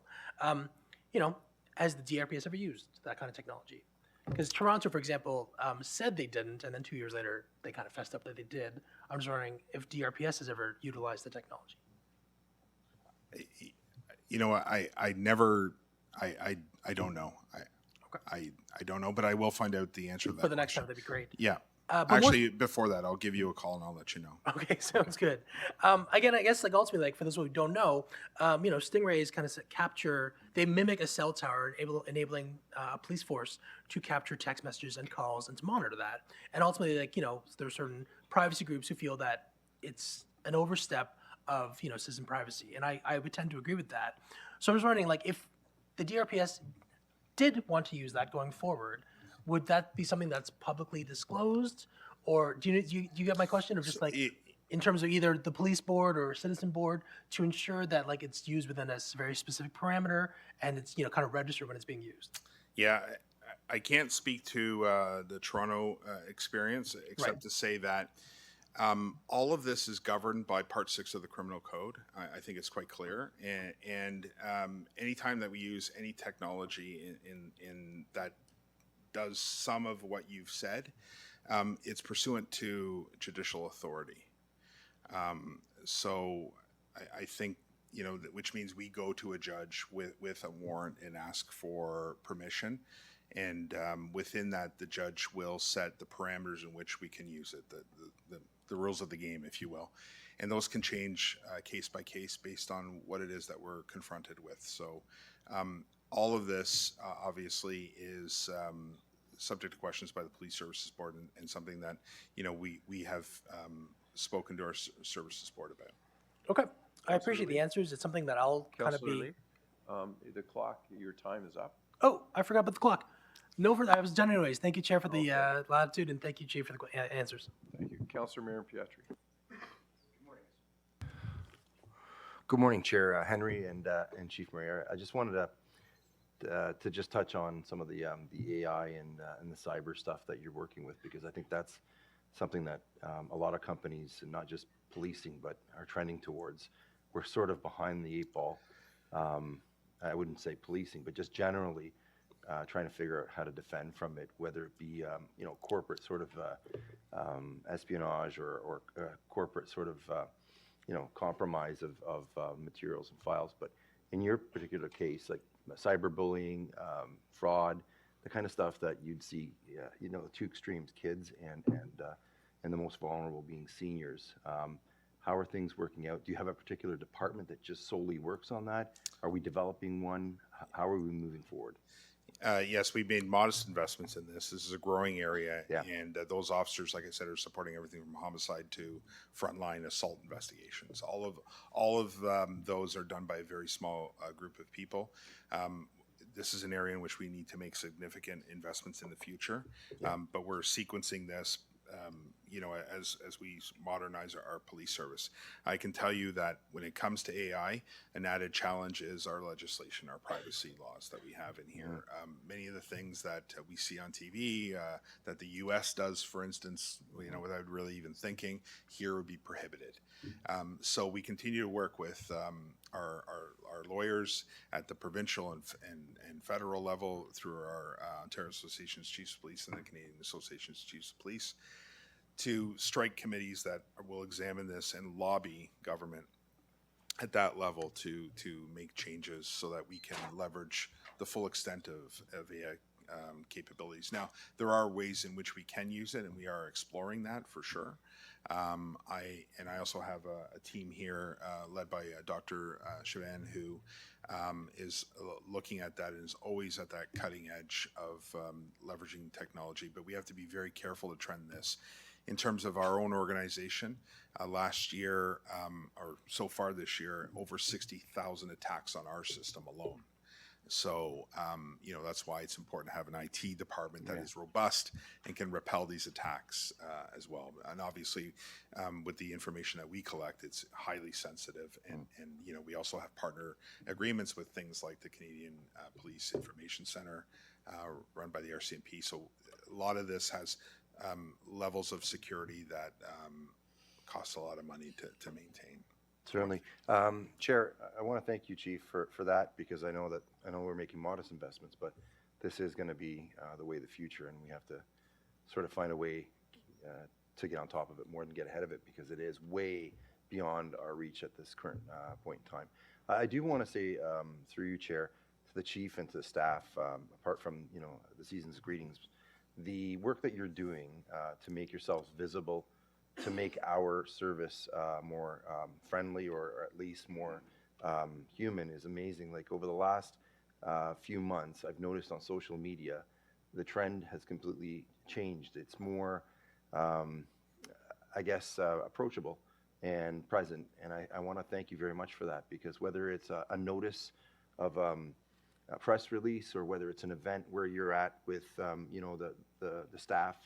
you know, has the DRPS ever used that kind of technology? Because Toronto, for example, said they didn't, and then 2 years later, they kind of fessed up that they did. I'm just wondering if DRPS has ever utilized the technology. You know, I don't know. I don't know, but I will find out the answer to that For the next time, question. that'd be great. Yeah. But more- Actually, before that, I'll give you a call and I'll let you know. Okay, sounds good. Again, I guess, like, ultimately, like, for those who don't know, you know, stingrays kind of capture, they mimic a cell tower, enabling a police force to capture text messages and calls and to monitor that. And ultimately, like, you know, there are certain privacy groups who feel that it's an overstep of, you know, citizen privacy. And I would tend to agree with that. So I was wondering, like, if the DRPS did want to use that going forward, would that be something that's publicly disclosed? Or do you get my question? Or just like in terms of either the police board or citizen board to ensure that, like, it's used within a very specific parameter and it's, you know, kind of registered when it's being used? Yeah, I can't speak to the Toronto experience except Right. to say that all of this is governed by Part 6 of the Criminal Code. I think it's quite clear. And anytime that we use any technology in that does some of what you've said, it's pursuant to judicial authority. So I think, you know, which means we go to a judge with a warrant and ask for permission. And within that, the judge will set the parameters in which we can use it, the rules of the game, if you will. And those can change case by case based on what it is that we're confronted with. So all of this obviously is subject to questions by the Police Services Board, and something that, you know, we have spoken to our services board about. Okay. I appreciate the answers. It's something that I'll kind of Councillor be. Lee, the clock, your time is up. Oh, I forgot about the clock. No, I was done anyways. Thank you, Chair, for the latitude, and thank you, Chief, for the answers. Thank you. Councillor Mayor Pietri. Good morning, Chair Henry and Chief Murray. I just wanted to just touch on some of the AI and the cyber stuff that you're working with, because I think that's something that a lot of companies, and not just policing, but are trending towards. We're sort of behind the eight ball. I wouldn't say policing, but just generally trying to figure out how to defend from it, whether it be you know, corporate sort of espionage or corporate sort of you know, compromise of materials and files. But in your particular case, like cyberbullying, fraud, the kind of stuff that you'd see, you know, two extremes, kids and the most vulnerable being seniors. How are things working out? Do you have a particular department that just solely works on that? Are we developing one? How are we moving forward? Yes, we've made modest investments in this. This is a growing area, Yeah. and those officers, like I said, are supporting everything from homicide to frontline assault investigations. All of those are done by a very small group of people. This is an area in which we need to make significant investments in the future, but we're sequencing this, you know, as we modernize our police service. I can tell you that when it comes to AI, an added challenge is our legislation, our privacy laws that we have in here. Many of the things that we see on TV, that the U.S. does, for instance, you know, without really even thinking, here would be prohibited. So we continue to work with our lawyers at the provincial and federal level through our Ontario Association of Chiefs of Police and the Canadian Association of Chiefs of Police, to strike committees that will examine this and lobby government at that level to make changes so that we can leverage the full extent of capabilities. Now, there are ways in which we can use it, and we are exploring that for sure. I also have a team here led by Dr. Chavan, who is looking at that and is always at that cutting edge of leveraging technology. But we have to be very careful to trend this. In terms of our own organization, last year, or so far this year, over 60,000 attacks on our system alone. So, that's why it's important to have an IT department that is robust and can repel these attacks as well. And obviously, with the information that we collect, it's highly sensitive. And we also have partner agreements with things like the Canadian Police Information Center run by the RCMP. So a lot of this has levels of security that costs a lot of money to maintain. Certainly. Chair, I want to thank you, Chief, for that, because I know we're making modest investments, but this is going to be the way of the future, and we have to sort of find a way to get on top of it more than get ahead of it, because it is way beyond our reach at this current point in time. I do want to say, through you, Chair, to the Chief and to the staff, apart from the season's greetings, the work that you're doing to make yourselves visible, to make our service more friendly, or at least more human, is amazing. Like, over the last few months, I've noticed on social media, the trend has completely changed. It's more, approachable and present. And I want to thank you very much for that, because whether it's a notice of a press release, or whether it's an event where you're at with the staff,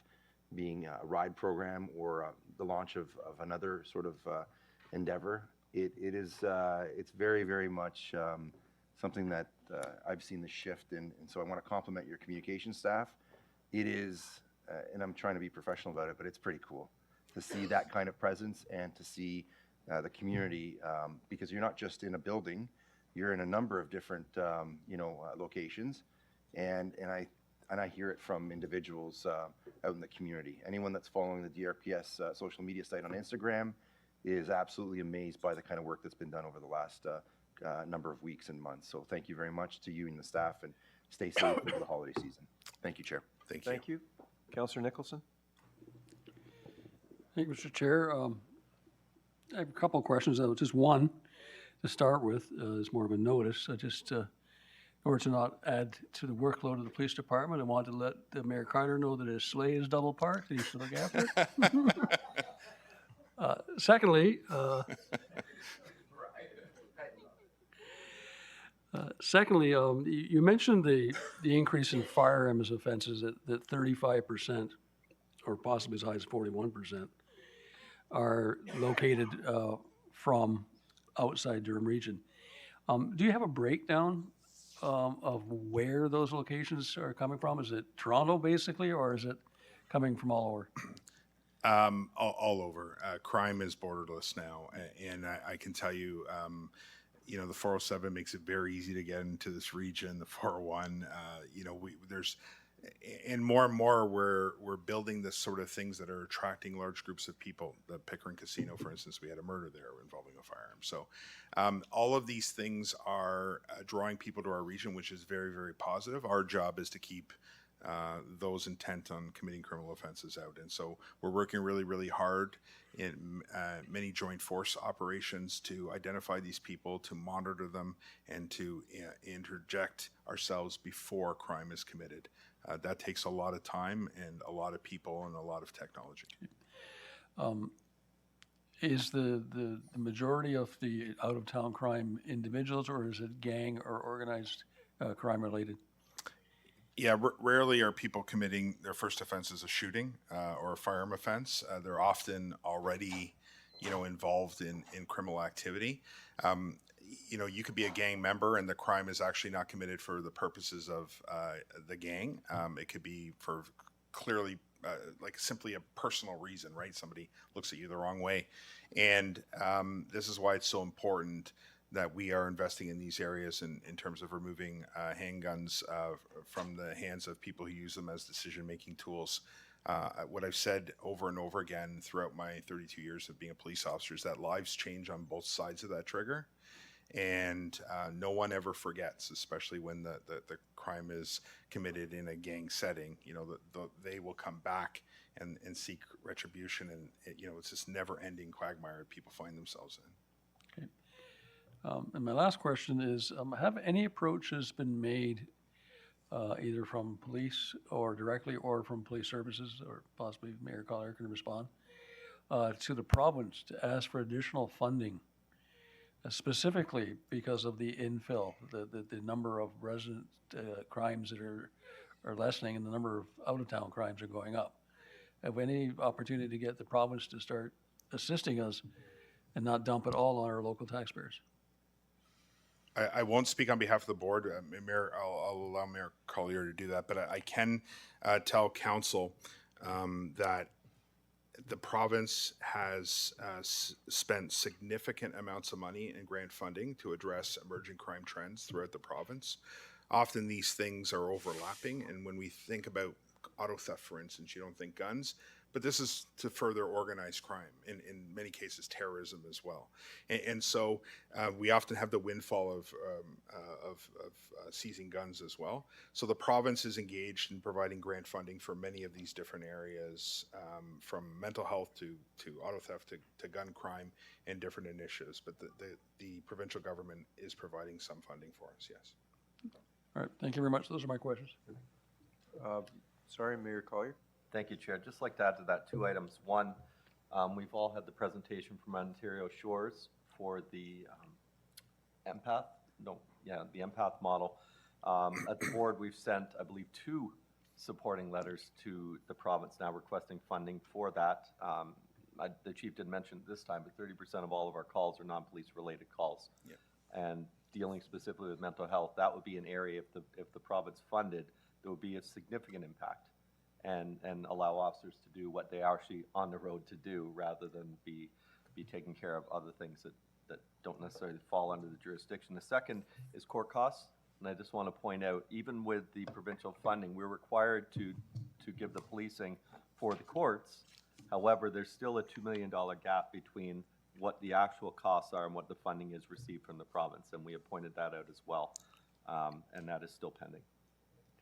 being a ride program, or the launch of another sort of endeavor, it's very, very much something that I've seen the shift in. And so I want to compliment your communication staff. It is, and I'm trying to be professional about it, but it's pretty cool to see that kind of presence, and to see the community, because you're not just in a building, you're in a number of different locations, and I hear it from individuals out in the community. Anyone that's following the DRPS social media site on Instagram is absolutely amazed by the kind of work that's been done over the last number of weeks and months. So thank you very much to you and the staff, and stay safe over the holiday season. Thank you, Chair. Thank you. Thank you. Councillor Nicholson? Thank you, Mr. Chair. I have a couple of questions. Just one to start with is more of a notice. I just, in order to not add to the workload of the police department, I wanted to let Mayor Carter know that his sleigh is double parked, and he should look after it. Secondly, you mentioned the increase in firearms offenses that 35%, or possibly as high as 41%, are located from outside Durham Region. Do you have a breakdown of where those locations are coming from? Is it Toronto, basically, or is it coming from all over? All over. Crime is borderless now, and I can tell you, the 407 makes it very easy to get into this region. The 401, there's, and more, we're building this sort of things that are attracting large groups of people. The Pickering Casino, for instance, we had a murder there involving a firearm. So all of these things are drawing people to our region, which is very, very positive. Our job is to keep those intent on committing criminal offenses out. And so we're working really, really hard in many joint force operations to identify these people, to monitor them, and to interject ourselves before crime is committed. That takes a lot of time and a lot of people and a lot of technology. Is the majority of the out-of-town crime individuals, or is it gang or organized crime related? Yeah, rarely are people committing their first offense as a shooting or a firearm offense. They're often already, involved in criminal activity. You could be a gang member and the crime is actually not committed for the purposes of the gang. It could be for clearly like simply a personal reason, right? Somebody looks at you the wrong way. And this is why it's so important that we are investing in these areas in terms of removing handguns from the hands of people who use them as decision-making tools. What I've said over and over again throughout my 32 years of being a police officer is that lives change on both sides of that trigger. And no one ever forgets, especially when the crime is committed in a gang setting. You know, they will come back and seek retribution, and it's this never-ending quagmire people find themselves in. And my last question is, have any approaches been made, either from police or directly or from police services, or possibly Mayor Collier can respond, to the province to ask for additional funding, specifically because of the infill, the number of resident crimes that are lessening and the number of out-of-town crimes are going up? Have any opportunity to get the province to start assisting us and not dump it all on our local taxpayers? I won't speak on behalf of the board. Mayor, I'll allow Mayor Collier to do that, but I can tell council that the province has spent significant amounts of money in grant funding to address emerging crime trends throughout the province. Often these things are overlapping, and when we think about auto theft, for instance, you don't think guns, but this is to further organized crime, in many cases terrorism as well. And so we often have the windfall of seizing guns as well. So the province is engaged in providing grant funding for many of these different areas, from mental health to auto theft to gun crime and different initiatives. But the provincial government is providing some funding for us, yes. All right, thank you very much. Those are my questions. Sorry, Mayor Collier. Thank you, Chair. Just like to add to that 2 items. One, we've all had the presentation from Ontario Shores for the empath, the empath model. At the board, we've sent, I believe, 2 supporting letters to the province now requesting funding for that. The chief did mention it this time, but 30% of all of our calls are non-police related calls. Yep. And dealing specifically with mental health, that would be an area, if the province funded, there would be a significant impact. And allow officers to do what they are actually on the road to do, rather than be taking care of other things that don't necessarily fall under the jurisdiction. The second is court costs, and I just want to point out, even with the provincial funding, we're required to give the policing for the courts. However, there's still a $2 million gap between what the actual costs are and what the funding is received from the province, and we have pointed that out as well, and that is still pending.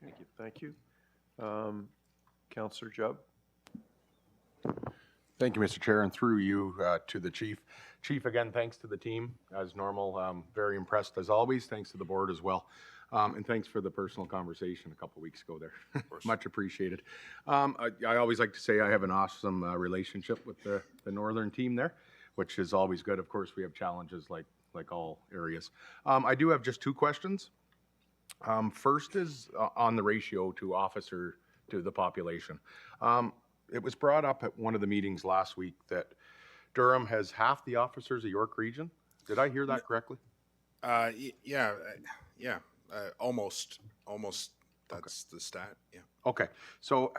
Thank you. Thank you. Councillor Jubb. Thank you, Mr. Chair, and through you to the chief. Chief, again, thanks to the team as normal. Very impressed as always. Thanks to the board as well. And thanks for the personal conversation a couple weeks ago there. Much appreciated. I always like to say I have an awesome relationship with the northern team there, which is always good. Of course, we have challenges like all areas. I do have just 2 questions. First is on the ratio to officer to the population. It was brought up at one of the meetings last week that Durham has half the officers of York Region. Did I hear that correctly? Yeah, almost. That's the stat. Yeah. Okay, so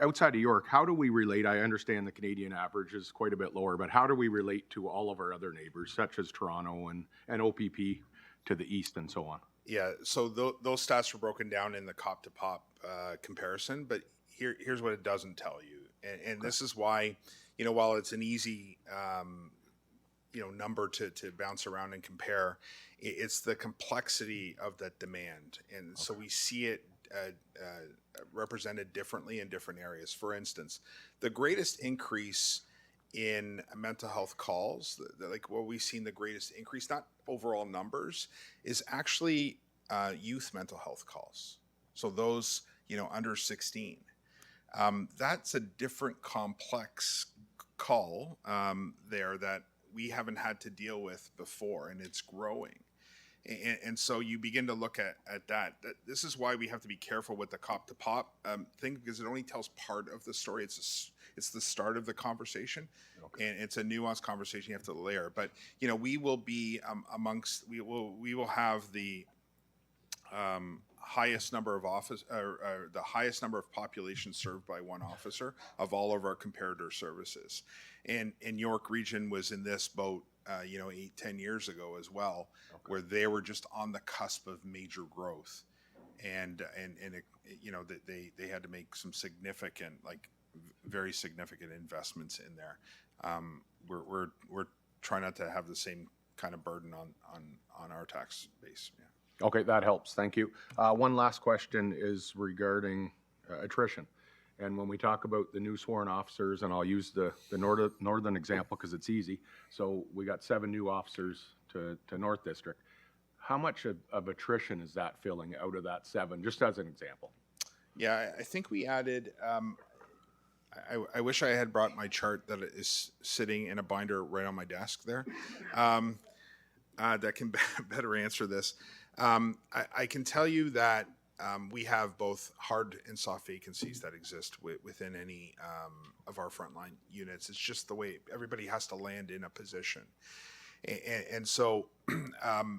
outside of York, how do we relate? I understand the Canadian average is quite a bit lower, but how do we relate to all of our other neighbors, such as Toronto and OPP to the east and so on? Yeah, so those stats were broken down in the cop to pop comparison, but here's what it doesn't tell you, and this is why, while it's an easy number to bounce around and compare, it's the complexity of the demand, and so we see it represented differently in different areas. For instance, the greatest increase in mental health calls, like what we've seen the greatest increase, not overall numbers, is actually youth mental health calls. So those, under 16. That's a different complex call there that we haven't had to deal with before, and it's growing. And so you begin to look at that. This is why we have to be careful with the cop to pop thing, because it only tells part of the story. It's the start of the conversation, okay. And it's a nuanced conversation you have to layer. But we will be we will have the highest number of the highest number of populations served by one officer of all of our comparator services, and York Region was in this boat 8-10 years ago as well, okay. Where they were just on the cusp of major growth, and they had to make some significant, very significant investments in there. We're trying not to have the same kind of burden on our tax base. Yeah. Okay, that helps. Thank you. One last question is regarding attrition. And when we talk about the new sworn officers, and I'll use the northern example because it's easy. So we got 7 new officers to North District. How much of attrition is that filling out of that 7, just as an example? Yeah, I think we added. I wish I had brought my chart that is sitting in a binder right on my desk there. That can better answer this. I can tell you that we have both hard and soft vacancies that exist within any of our frontline units. It's just the way everybody has to land in a position. And so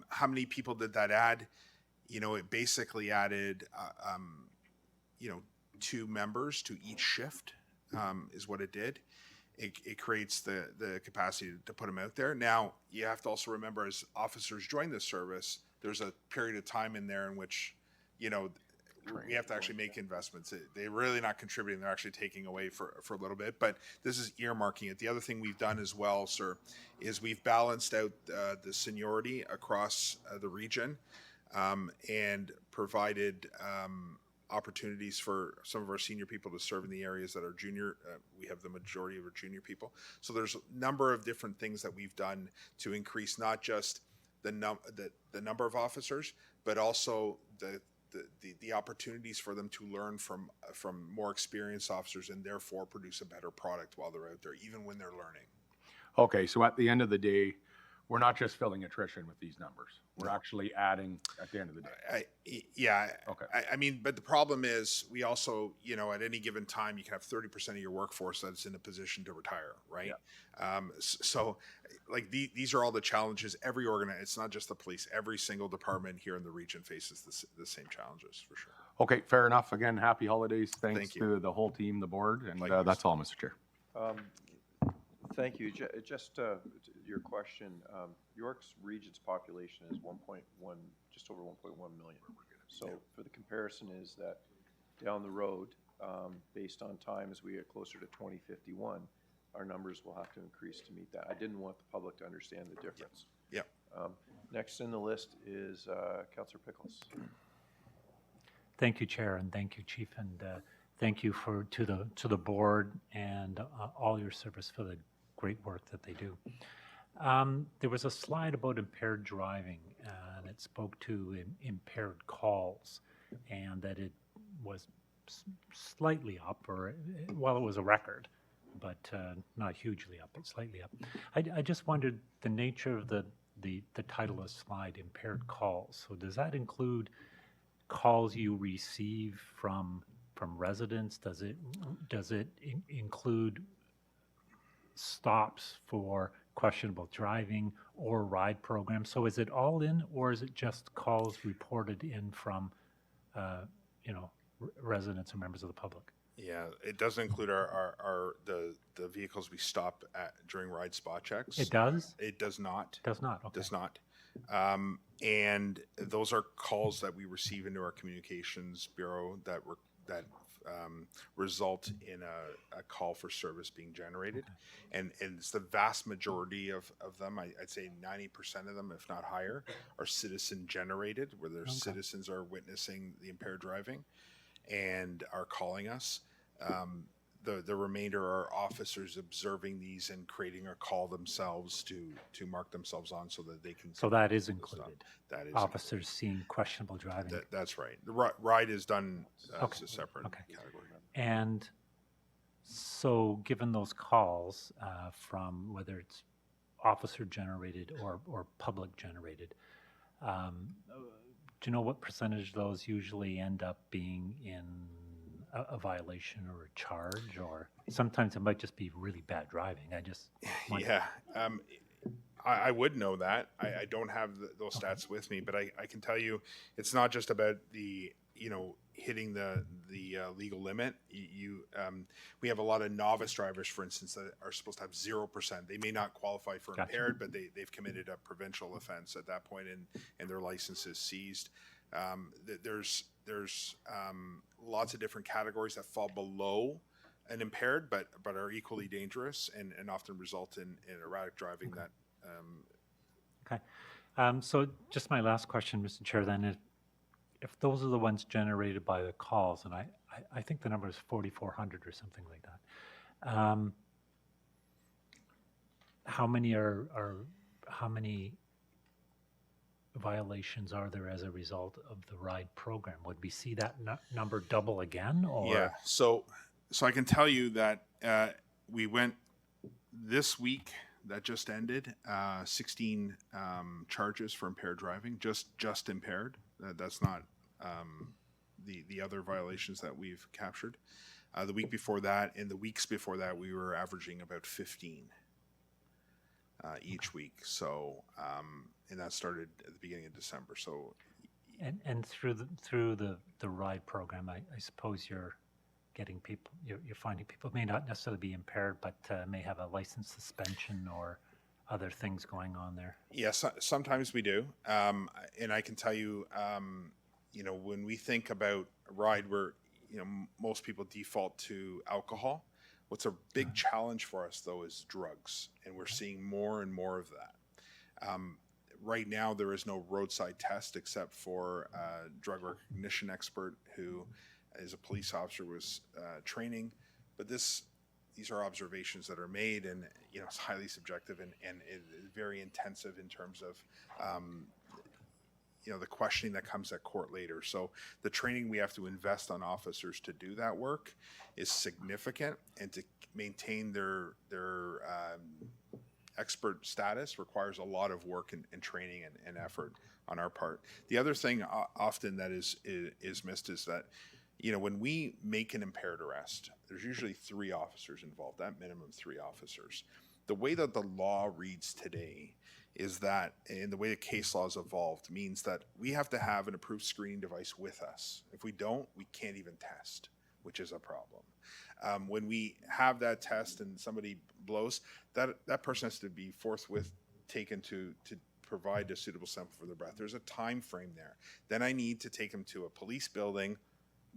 how many people did that add? You know, it basically added, 2 members to each shift is what it did. It creates the capacity to put them out there. Now, you have to also remember, as officers join the service, there's a period of time in there in which, we have to actually make investments. They're really not contributing. They're actually taking away for a little bit. But this is earmarking it. The other thing we've done as well, sir, is we've balanced out the seniority across the region and provided opportunities for some of our senior people to serve in the areas that are junior. We have the majority of our junior people. So there's a number of different things that we've done to increase not just the number of officers, but also the opportunities for them to learn from more experienced officers and therefore produce a better product while they're out there, even when they're learning. Okay, so at the end of the day, we're not just filling attrition with these numbers. We're actually adding at the end of the day. Okay. I mean, but the problem is we also, at any given time, you can have 30% of your workforce that's in a position to retire, right? Yeah. So like these are all the challenges it's not just the police, every single department here in the region faces the same challenges for sure. Okay, fair enough. Again, happy holidays. Thanks Thank you. to the whole team, the board, and Likewise. that's all, Mr. Chair. Thank you. Just your question, York's region's population is 1.1, just over 1.1 million. So for the comparison is that down the road, based on time as we get closer to 2051, our numbers will have to increase to meet that. I didn't want the public to understand the difference. Yeah. Next in the list is Councillor Pickles. Thank you, Chair, and thank you, Chief, and thank you to the board and all your service for the great work that they do. There was a slide about impaired driving, and it spoke to impaired calls, and that it was slightly up, or it was a record, but not hugely up, but slightly up. I just wondered the nature of the title of the slide, impaired calls. So does that include calls you receive from residents? Does it include stops for questionable driving or ride programs? So is it all in, or is it just calls reported in from residents or members of the public? Yeah, it doesn't include the vehicles we stop at during ride spot checks. It does? It does not. Does not, okay. Does not. And those are calls that we receive into our communications bureau that result in a call for service being generated. Okay. And it's the vast majority of them, I'd say 90% of them, if not higher, are citizen generated, where their citizens are witnessing the impaired driving and are calling us. The remainder are officers observing these and creating a call themselves to mark themselves on so that they can. So that is included. That is officers included. Seeing questionable driving. That's right. The ride is done as a separate category. And so, given those calls from whether it's officer generated or public generated, do you know what percentage of those usually end up being in a violation or a charge, or sometimes it might just be really bad driving? I just I would know that. I don't have those stats with me, but I can tell you it's not just about the hitting the legal limit. We have a lot of novice drivers, for instance, that are supposed to have 0%. They may not qualify for impaired, but they've committed a provincial offense at that point, and their license is seized. There's lots of different categories that fall below an impaired, but are equally dangerous and often result in erratic driving that Okay. So just my last question, Mr. Chair, then, if those are the ones generated by the calls, and I think the number is 4,400 or something like that. How many how many violations are there as a result of the RIDE program? Would we see that number double again, or? Yeah. So I can tell you that we went this week that just ended, 16 charges for impaired driving, just impaired. That's not the other violations that we've captured. The week before that and the weeks before that, we were averaging about 15 each week. So, and that started at the beginning of December. So, And through the RIDE program, I suppose you're getting people, you're finding people may not necessarily be impaired, but may have a license suspension or other things going on there. yes, sometimes we do. And I can tell you, when we think about RIDE, most people default to alcohol. What's a big challenge for us, though, is drugs, and we're seeing more and more of that. Right now, there is no roadside test except for a drug recognition expert who is a police officer, was training. But these are observations that are made, and it's highly subjective and it is very intensive in terms of the questioning that comes at court later. So the training we have to invest on officers to do that work is significant, and to maintain their expert status requires a lot of work and training and effort on our part. The other thing often that is missed is that when we make an impaired arrest, there's usually 3 officers involved, at minimum 3 officers. The way that the law reads today is that, and the way the case law has evolved, means that we have to have an approved screening device with us. If we don't, we can't even test, which is a problem. When we have that test and somebody blows, that person has to be forthwith taken to provide a suitable sample for their breath. There's a time frame there. Then I need to take them to a police building,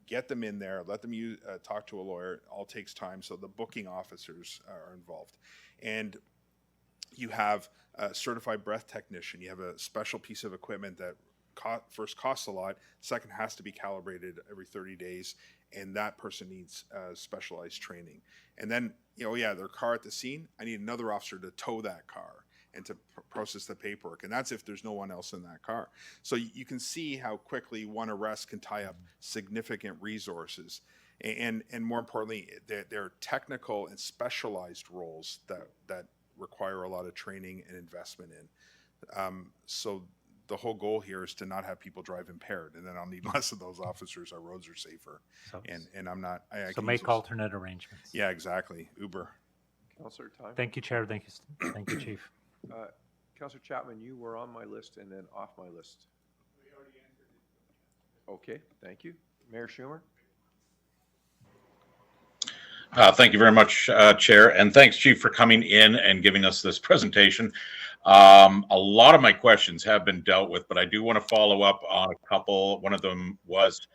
get them in there, let them talk to a lawyer. It all takes time, so the booking officers are involved. And you have a certified breath technician. You have a special piece of equipment that first costs a lot, second has to be calibrated every 30 days, and that person needs specialized training. And then, their car at the scene, I need another officer to tow that car and to process the paperwork. And that's if there's no one else in that car. So you can see how quickly one arrest can tie up significant resources. And more importantly, they're technical and specialized roles that require a lot of training and investment in. So the whole goal here is to not have people drive impaired, and then I'll need less of those officers. Our roads are safer. So, and I'm not. So make alternate arrangements. Yeah, exactly. Uber. Councillor Time? Thank you, Chair. Thank you, Chief. Councillor Chapman, you were on my list and then off my list. We already answered it. Okay, thank you. Mayor Schumer? Thank you very much, Chair, and thanks, Chief, for coming in and giving us this presentation. A lot of my questions have been dealt with, but I do want to follow up on a couple. One of them was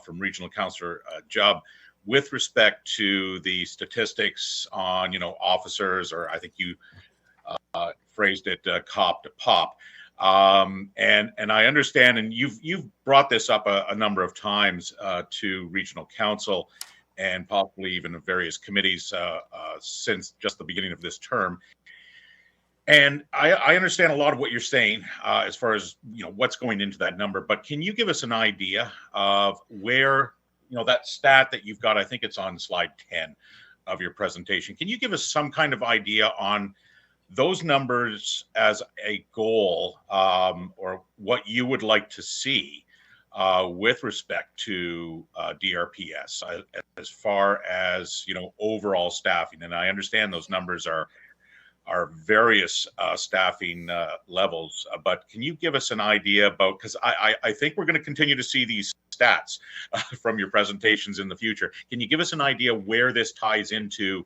from Regional Councillor Jubb, with respect to the statistics on, officers, or I think you phrased it, cop to pop. And I understand, and you've brought this up a number of times to Regional Council, and possibly even various committees since just the beginning of this term. And I understand a lot of what you're saying as far as what's going into that number, but can you give us an idea of where that stat that you've got? I think it's on slide 10 of your presentation. Can you give us some kind of idea on those numbers as a goal, or what you would like to see with respect to DRPS as far as overall staffing? And I understand those numbers are various staffing levels, but can you give us an idea about, because I think we're going to continue to see these stats from your presentations in the future. Can you give us an idea where this ties into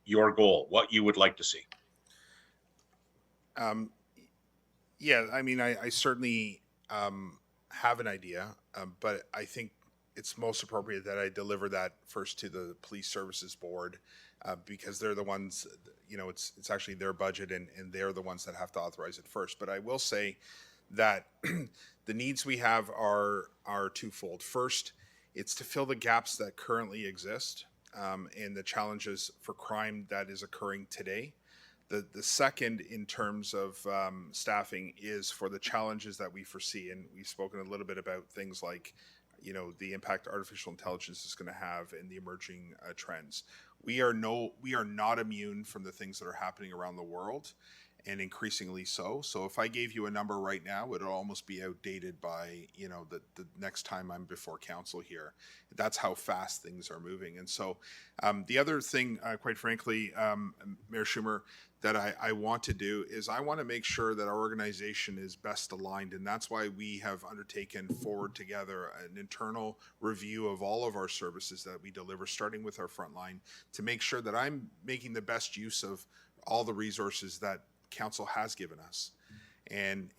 your goal, what you would like to see? Yeah, I mean, I certainly have an idea, but I think it's most appropriate that I deliver that first to the Police Services Board, because they're the ones, it's actually their budget, and they're the ones that have to authorize it first. But I will say that the needs we have are twofold. First, it's to fill the gaps that currently exist, and the challenges for crime that is occurring today. The second, in terms of staffing, is for the challenges that we foresee. And we've spoken a little bit about things like, the impact artificial intelligence is going to have in the emerging trends. We are not immune from the things that are happening around the world, and increasingly so. So if I gave you a number right now, it would almost be outdated by, the next time I'm before council here. That's how fast things are moving. And so the other thing, quite frankly, Mayor Schumer, that I want to do is I want to make sure that our organization is best aligned. And that's why we have undertaken Forward Together, an internal review of all of our services that we deliver, starting with our frontline, to make sure that I'm making the best use of all the resources that council has given us, and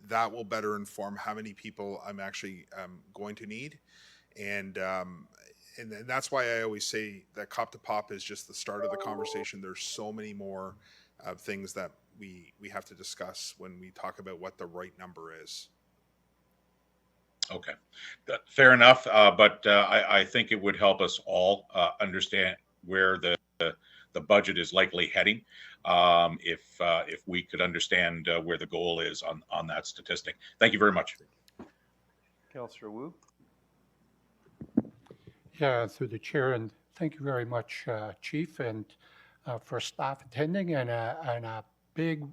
that will better inform how many people I'm actually going to need, and that's why I always say that Cop to Pop is just the start of the conversation. There's so many more things that we have to discuss when we talk about what the right number is. Okay, fair enough. But I think it would help us all understand where the budget is likely heading, if we could understand where the goal is on that statistic. Thank you very much. Councillor Wu. Yeah, through the chair, and thank you very much, Chief, and for staff attending, and a big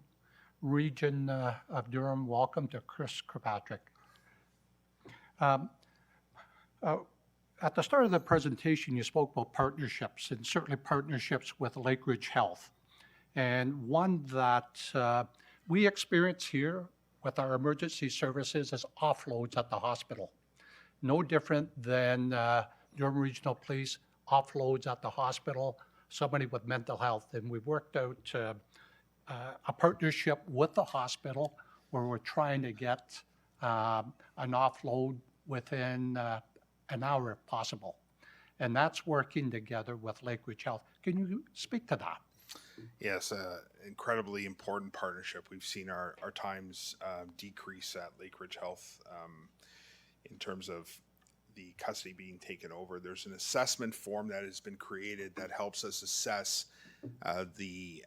region of Durham welcome to Chris Kirkpatrick. At the start of the presentation, you spoke about partnerships, and certainly partnerships with Lakeridge Health. And one that we experience here with our emergency services is offloads at the hospital. No different than Durham Regional Police offloads at the hospital, somebody with mental health. And we've worked out a partnership with the hospital where we're trying to get an offload within an hour if possible. And that's working together with Lakeridge Health. Can you speak to that? Yes, incredibly important partnership. We've seen our times decrease at Lakeridge Health in terms of the custody being taken over. There's an assessment form that has been created that helps us assess the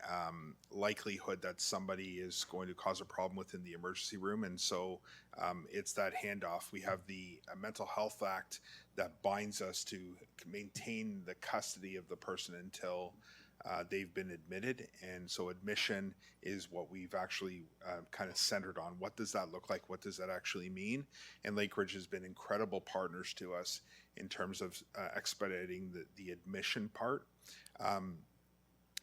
likelihood that somebody is going to cause a problem within the emergency room. And so it's that handoff. We have the Mental Health Act that binds us to maintain the custody of the person until they've been admitted. And so admission is what we've actually kind of centered on. What does that look like? What does that actually mean? And Lakeridge has been incredible partners to us in terms of expediting the admission part.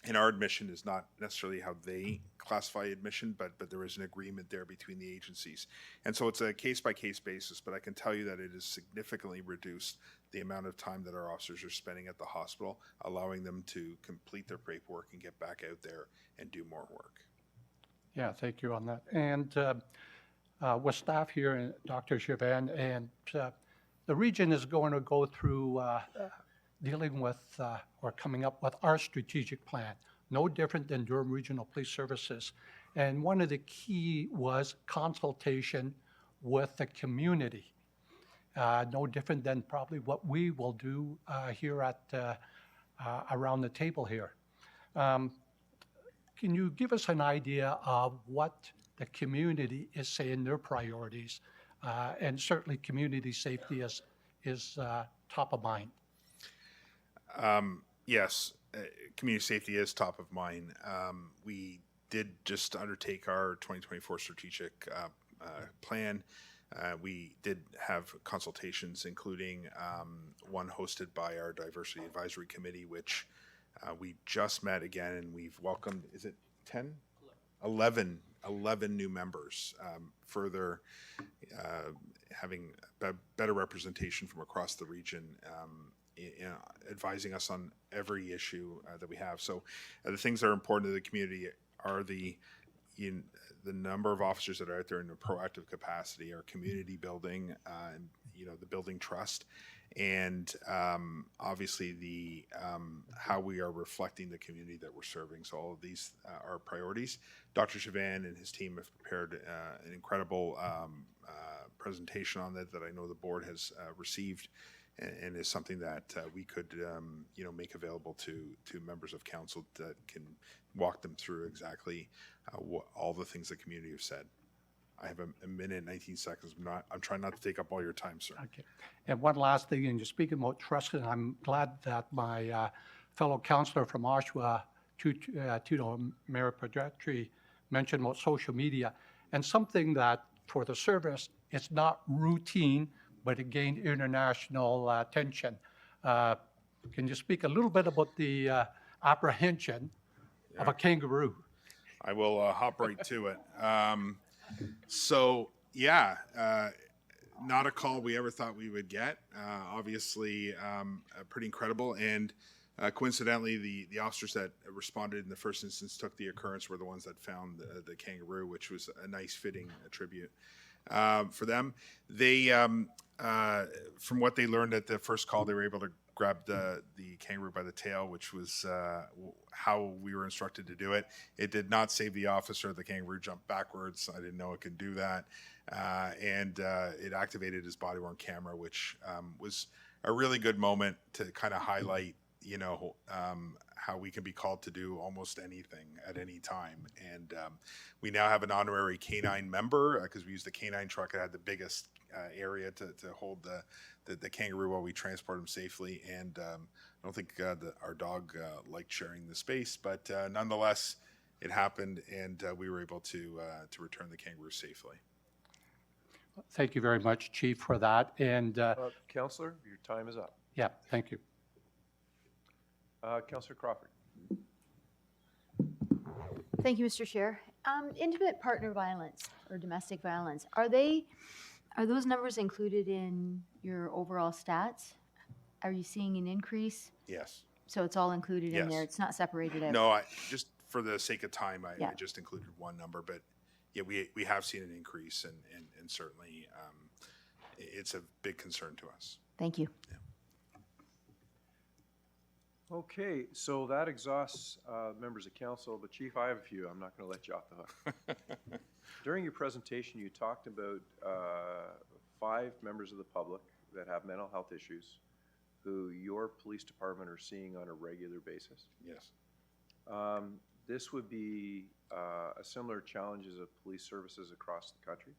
And our admission is not necessarily how they classify admission, but there is an agreement there between the agencies. And so it's a case-by-case basis, but I can tell you that it has significantly reduced the amount of time that our officers are spending at the hospital, allowing them to complete their paperwork and get back out there and do more work. Yeah, thank you on that. And with staff here, Dr. Chauvin, and the region is going to go through dealing with or coming up with our strategic plan, no different than Durham Regional Police Services. And one of the key was consultation with the community, no different than probably what we will do here at around the table here. Can you give us an idea of what the community is saying their priorities? And certainly community safety is top of mind. Yes, community safety is top of mind. We did just undertake our 2024 strategic plan. We did have consultations, including one hosted by our Diversity Advisory Committee, which we just met again, and we've welcomed, is it 10? 11 new members, further having better representation from across the region, advising us on every issue that we have. So the things that are important to the community are the number of officers that are out there in a proactive capacity, our community building, and the building trust, and obviously the how we are reflecting the community that we're serving. So all of these are priorities. Dr. Chavan and his team have prepared an incredible presentation on that I know the board has received, and is something that we could make available to members of council that can walk them through exactly all the things the community have said. I have a minute and 19 seconds. I'm trying not to take up all your time, sir. Okay. And one last thing, and you're speaking about trust, and I'm glad that my fellow councillor from Oshawa, Tudo Mayor Pedretri, mentioned about social media, and something that for the service, it's not routine, but it gained international attention. Can you speak a little bit about the apprehension of a kangaroo? I will hop right to it. So yeah, not a call we ever thought we would get. Obviously, pretty incredible. And coincidentally, the officers that responded in the first instance took the occurrence were the ones that found the kangaroo, which was a nice fitting tribute for them. They, from what they learned at the first call, they were able to grab the kangaroo by the tail, which was how we were instructed to do it. It did not save the officer. The kangaroo jumped backwards. I didn't know it could do that. And it activated his body-worn camera, which was a really good moment to kind of highlight, how we can be called to do almost anything at any time. And we now have an honorary canine member because we used the canine truck. It had the biggest area to hold the kangaroo while we transport him safely. And I don't think our dog liked sharing the space, but nonetheless, it happened, and we were able to return the kangaroo safely. Thank you very much, Chief, for that. And Councillor, your time is up. yeah, thank you. Councillor Crawford. Thank you, Mr. Chair. Intimate partner violence or domestic violence, are those numbers included in your overall stats? Are you seeing an increase? Yes. So it's all included in there? Yes. It's not separated out? No, just for the sake of time, I Yeah. just included one number, but yeah, we have seen an increase, and certainly it's a big concern to us. Thank you. Okay, so that exhausts members of council, but Chief, I have a few. I'm not going to let you off the hook. During your presentation, you talked about 5 members of the public that have mental health issues who your police department are seeing on a regular basis. Yes. This would be a similar challenge as police services across the country.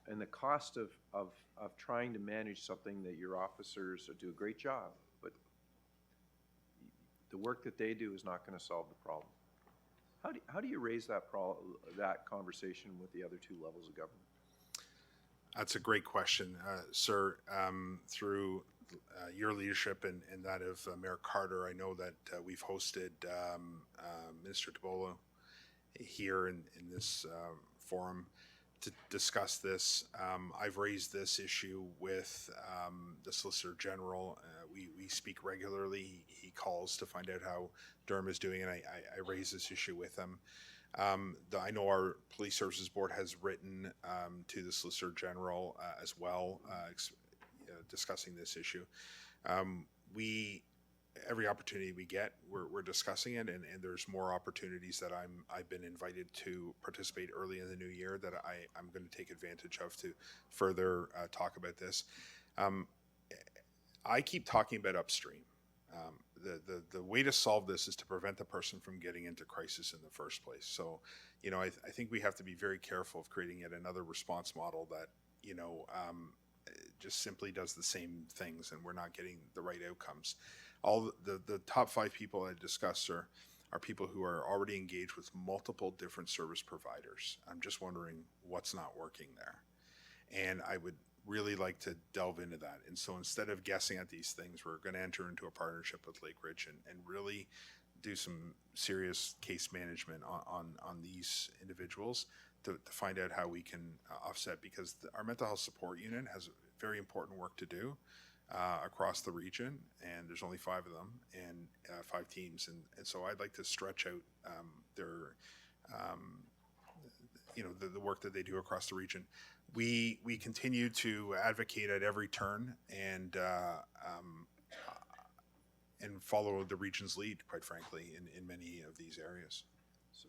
And the cost of trying to manage something that your officers do a great job, but the work that they do is not going to solve the problem. How do you raise that conversation with the other 2 levels of government? That's a great question, sir. Through your leadership and that of Mayor Carter, I know that we've hosted Minister Tebola here in this forum to discuss this. I've raised this issue with the Solicitor General. We speak regularly. He calls to find out how Durham is doing, and I raise this issue with him. I know our Police Services Board has written to the Solicitor General as well, discussing this issue. Every opportunity we get, we're discussing it, and there's more opportunities that I've been invited to participate early in the new year that I'm going to take advantage of to further talk about this. I keep talking about upstream. The way to solve this is to prevent the person from getting into crisis in the first place. So, I think we have to be very careful of creating yet another response model that, just simply does the same things, and we're not getting the right outcomes. All the top 5 people I discussed are people who are already engaged with multiple different service providers. I'm just wondering what's not working there. And I would really like to delve into that. And so instead of guessing at these things, we're going to enter into a partnership with Lake Ridge and really do some serious case management on these individuals to find out how we can offset, because our mental health support unit has very important work to do across the region, and there's only 5 of them and 5 teams. And so I'd like to stretch out the work that they do across the region. We continue to advocate at every turn and follow the region's lead, quite frankly, in many of these areas.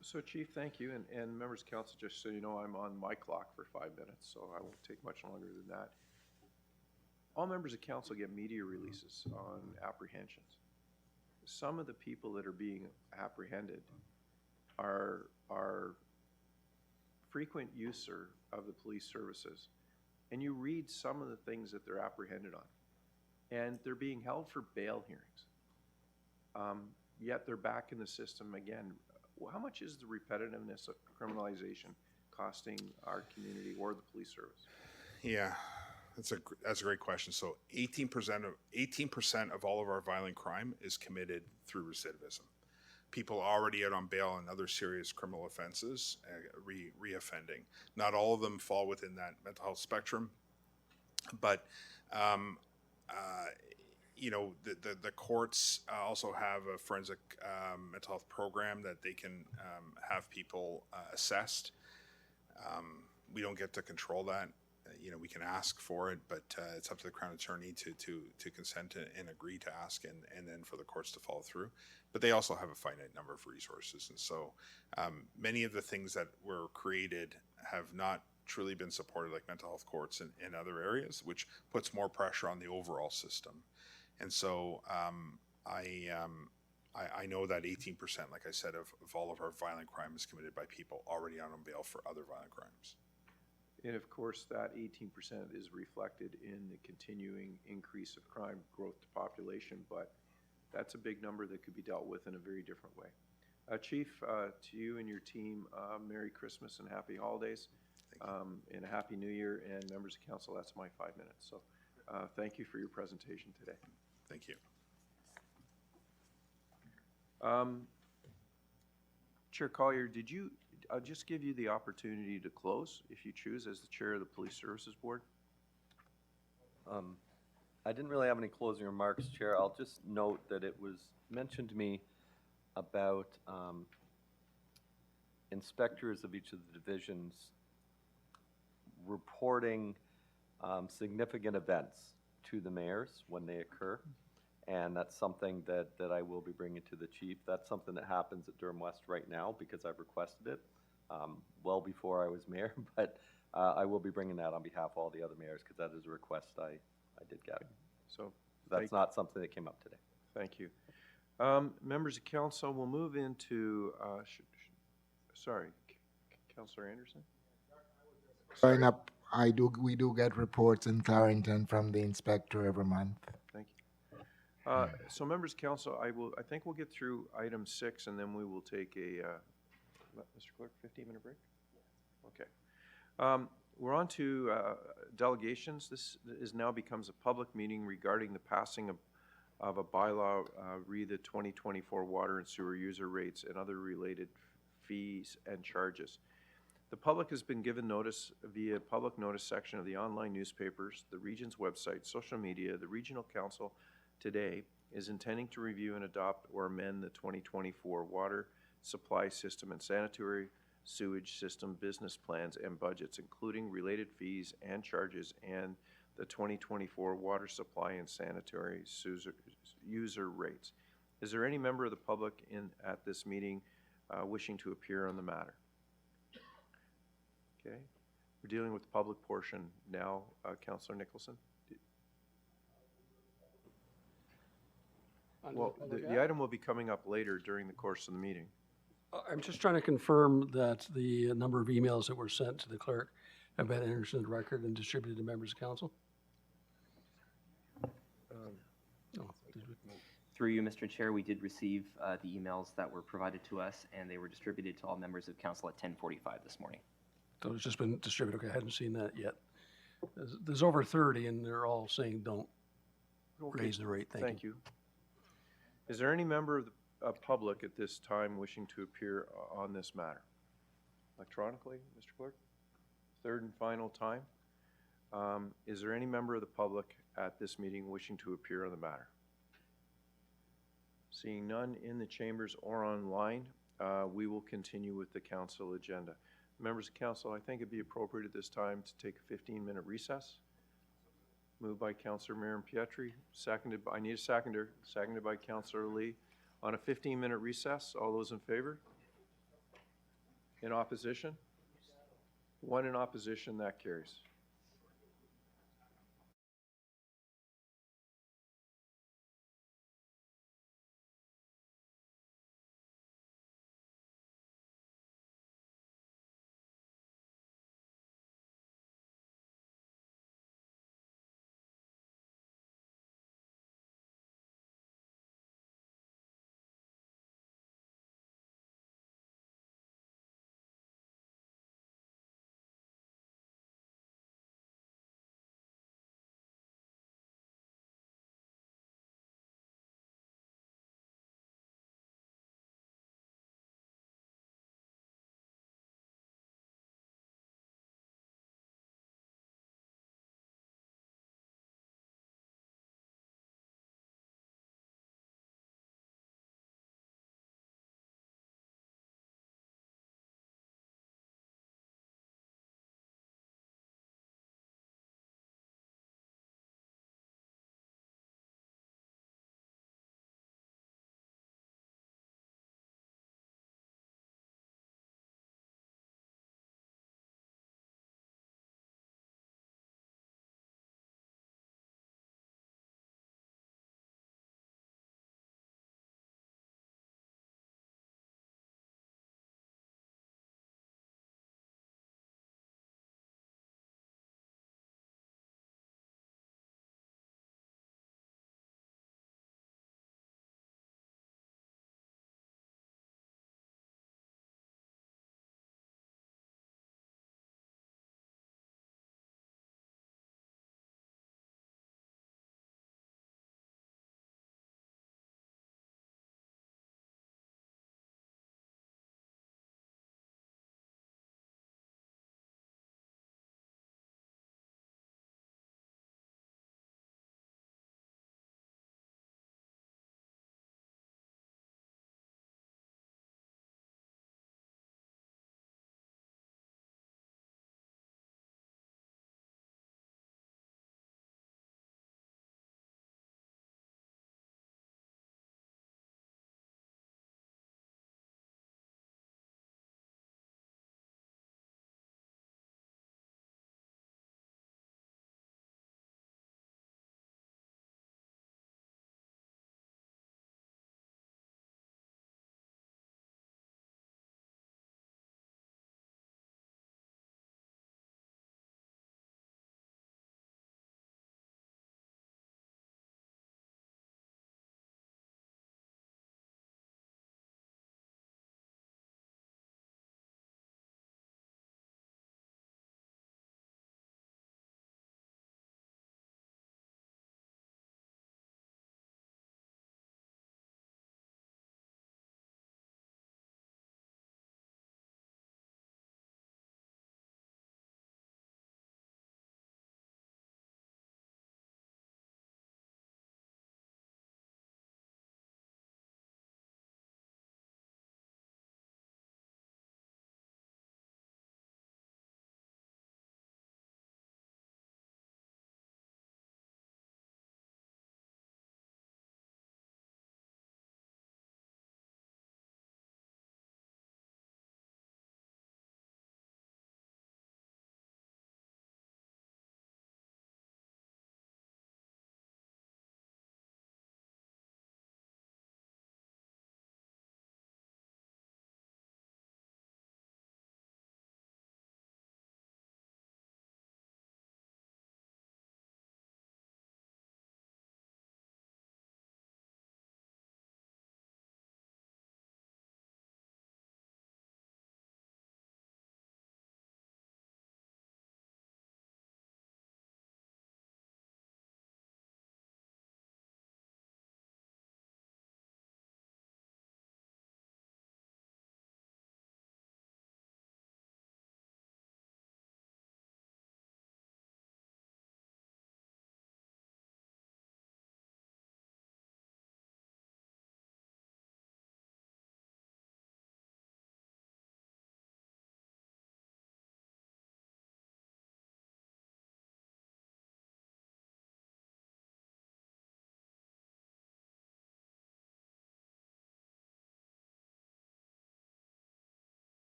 So Chief, thank you, and members of council, just so you know, I'm on my clock for 5 minutes, so I won't take much longer than that. All members of council get media releases on apprehensions. Some of the people that are being apprehended are frequent user of the police services, and you read some of the things that they're apprehended on, and they're being held for bail hearings. Yet they're back in the system again. How much is the repetitiveness of criminalization costing our community or the police service? Yeah, that's a great question. So 18% of all of our violent crime is committed through recidivism. People already out on bail and other serious criminal offenses, reoffending. Not all of them fall within that mental health spectrum, but the courts also have a forensic mental health program that they can have people assessed. We don't get to control that. We can ask for it, but it's up to the Crown Attorney to consent and agree to ask, and then for the courts to follow through. But they also have a finite number of resources, and so many of the things that were created have not truly been supported, like mental health courts in other areas, which puts more pressure on the overall system. And so I know that 18%, like I said, of all of our violent crime is committed by people already out on bail for other violent crimes. And of course, that 18% is reflected in the continuing increase of crime growth to population, but that's a big number that could be dealt with in a very different way. Chief, to you and your team, Merry Christmas and Happy Holidays, and a Happy New Year, and members of council, that's my 5 minutes. So thank you for your presentation today. Thank you. Chair Collier, I'll just give you the opportunity to close if you choose as the chair of the Police Services Board. I didn't really have any closing remarks, Chair. I'll just note that it was mentioned to me about inspectors of each of the divisions reporting significant events to the mayors when they occur. And that's something that I will be bringing to the chief. That's something that happens at Durham West right now because I've requested it well before I was mayor. But I will be bringing that on behalf of all the other mayors because that is a request I did get. So that's not something that came up today. Thank you. Members of council, we'll move into, sorry, Councillor Anderson? Growing up, we do get reports in Clarington from the inspector every month. Thank you. So members of council, I think we'll get through item 6 and then we will take a, Mr. Clerk, 15-minute break? Okay. We're on to delegations. This now becomes a public meeting regarding the passing of a bylaw re the 2024 water and sewer user rates and other related fees and charges. The public has been given notice via public notice section of the online newspapers, the region's website, social media. The regional council today is intending to review and adopt or amend the 2024 water supply system and sanitary sewage system business plans and budgets, including related fees and charges, and the 2024 water supply and sanitary user rates. Is there any member of the public at this meeting wishing to appear on the matter? Okay, we're dealing with the public portion now. Councillor Nicholson. Well, the item will be coming up later during the course of the meeting. I'm just trying to confirm that the number of emails that were sent to the clerk have been entered into the record and distributed to members of council. Through you, Mr. Chair, we did receive the emails that were provided to us, and they were distributed to all members of council at 10:45 this morning. So it's just been distributed. Okay, I hadn't seen that yet. There's over 30, and they're all saying don't raise the rate. Thank you. Is there any member of the public at this time wishing to appear on this matter? Electronically, Mr. Clerk? Third and final time. Is there any member of the public at this meeting wishing to appear on the matter? Seeing none in the chambers or online, we will continue with the council agenda. Members of council, I think it'd be appropriate at this time to take a 15-minute recess. Moved by Councillor Miriam Pietri, seconded by, I need a seconder, seconded by Councillor Lee. On a 15-minute recess, all those in favor? In opposition? One in opposition, that carries.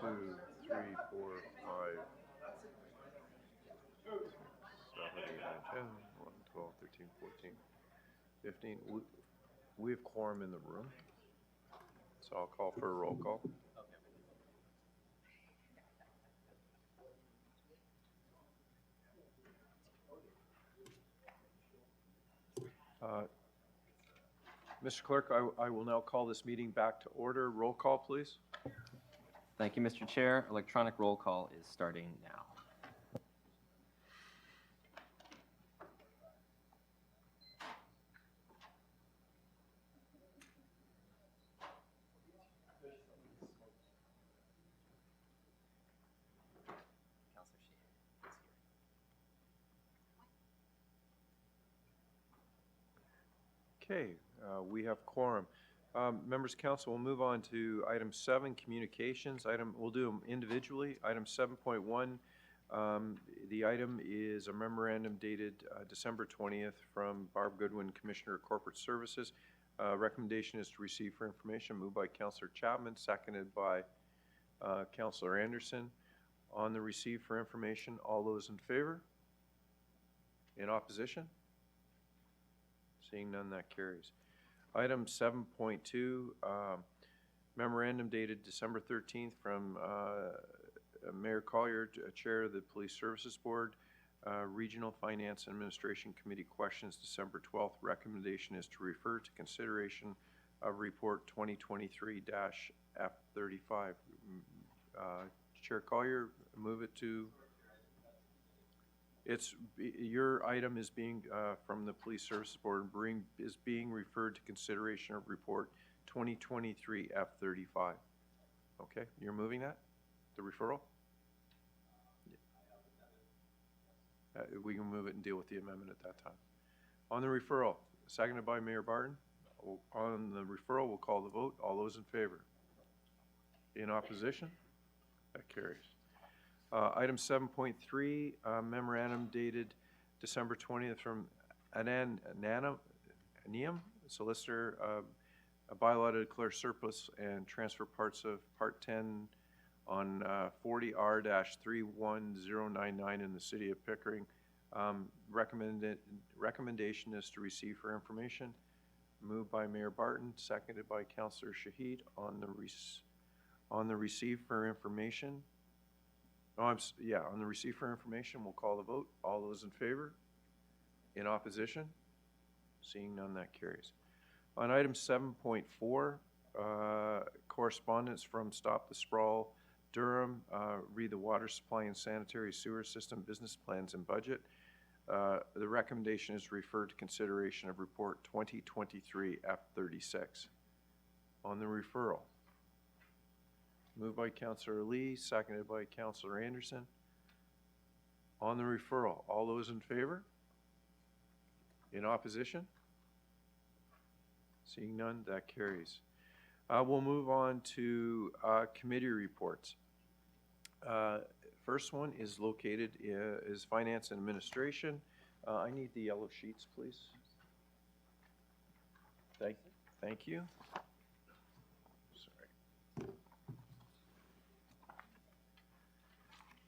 2, 3, 4, 5, 7, 8, 9, 10, 11, 12, 13, 14, 15. We have quorum in the room, so I'll call for a roll call. Mr. Clerk, I will now call this meeting back to order. Roll call, please. Thank you, Mr. Chair. Electronic roll call is starting now. Okay, we have quorum. Members of council, we'll move on to item 7, communications. We'll do them individually. Item 7.1, the item is a memorandum dated December 20th from Barb Goodwin, Commissioner of Corporate Services. Recommendation is to receive for information, moved by Councillor Chapman, seconded by Councillor Anderson. On the receive for information, all those in favor? In opposition? Seeing none, that carries. Item 7.2, memorandum dated December 13th from Mayor Collier, Chair of the Police Services Board, Regional Finance and Administration Committee questions December 12th. Recommendation is to refer to consideration of Report 2023-F35. Chair Collier, move it to... your item is being, from the Police Services Board, is being referred to consideration of Report 2023 F35. Okay, you're moving that? The referral? We can move it and deal with the amendment at that time. On the referral, seconded by Mayor Barton. On the referral, we'll call the vote. All those in favor? In opposition? That carries. Item 7.3, memorandum dated December 20th from Anand Niyam, solicitor, a bylaw to declare surplus and transfer parts of Part 10 on 40R-31099 in the city of Pickering. Recommendation is to receive for information. Moved by Mayor Barton, seconded by Councillor Shahid. On the receive for information. On the receive for information, we'll call the vote. All those in favor? In opposition? Seeing none, that carries. On item 7.4, correspondence from Stop the Sprawl, Durham, read the water supply and sanitary sewer system business plans and budget. The recommendation is referred to consideration of Report 2023 F36. On the referral. Moved by Councillor Lee, seconded by Councillor Anderson. On the referral, all those in favor? In opposition? Seeing none, that carries. We'll move on to committee reports. First one is located is Finance and Administration. I need the yellow sheets, please. Thank you.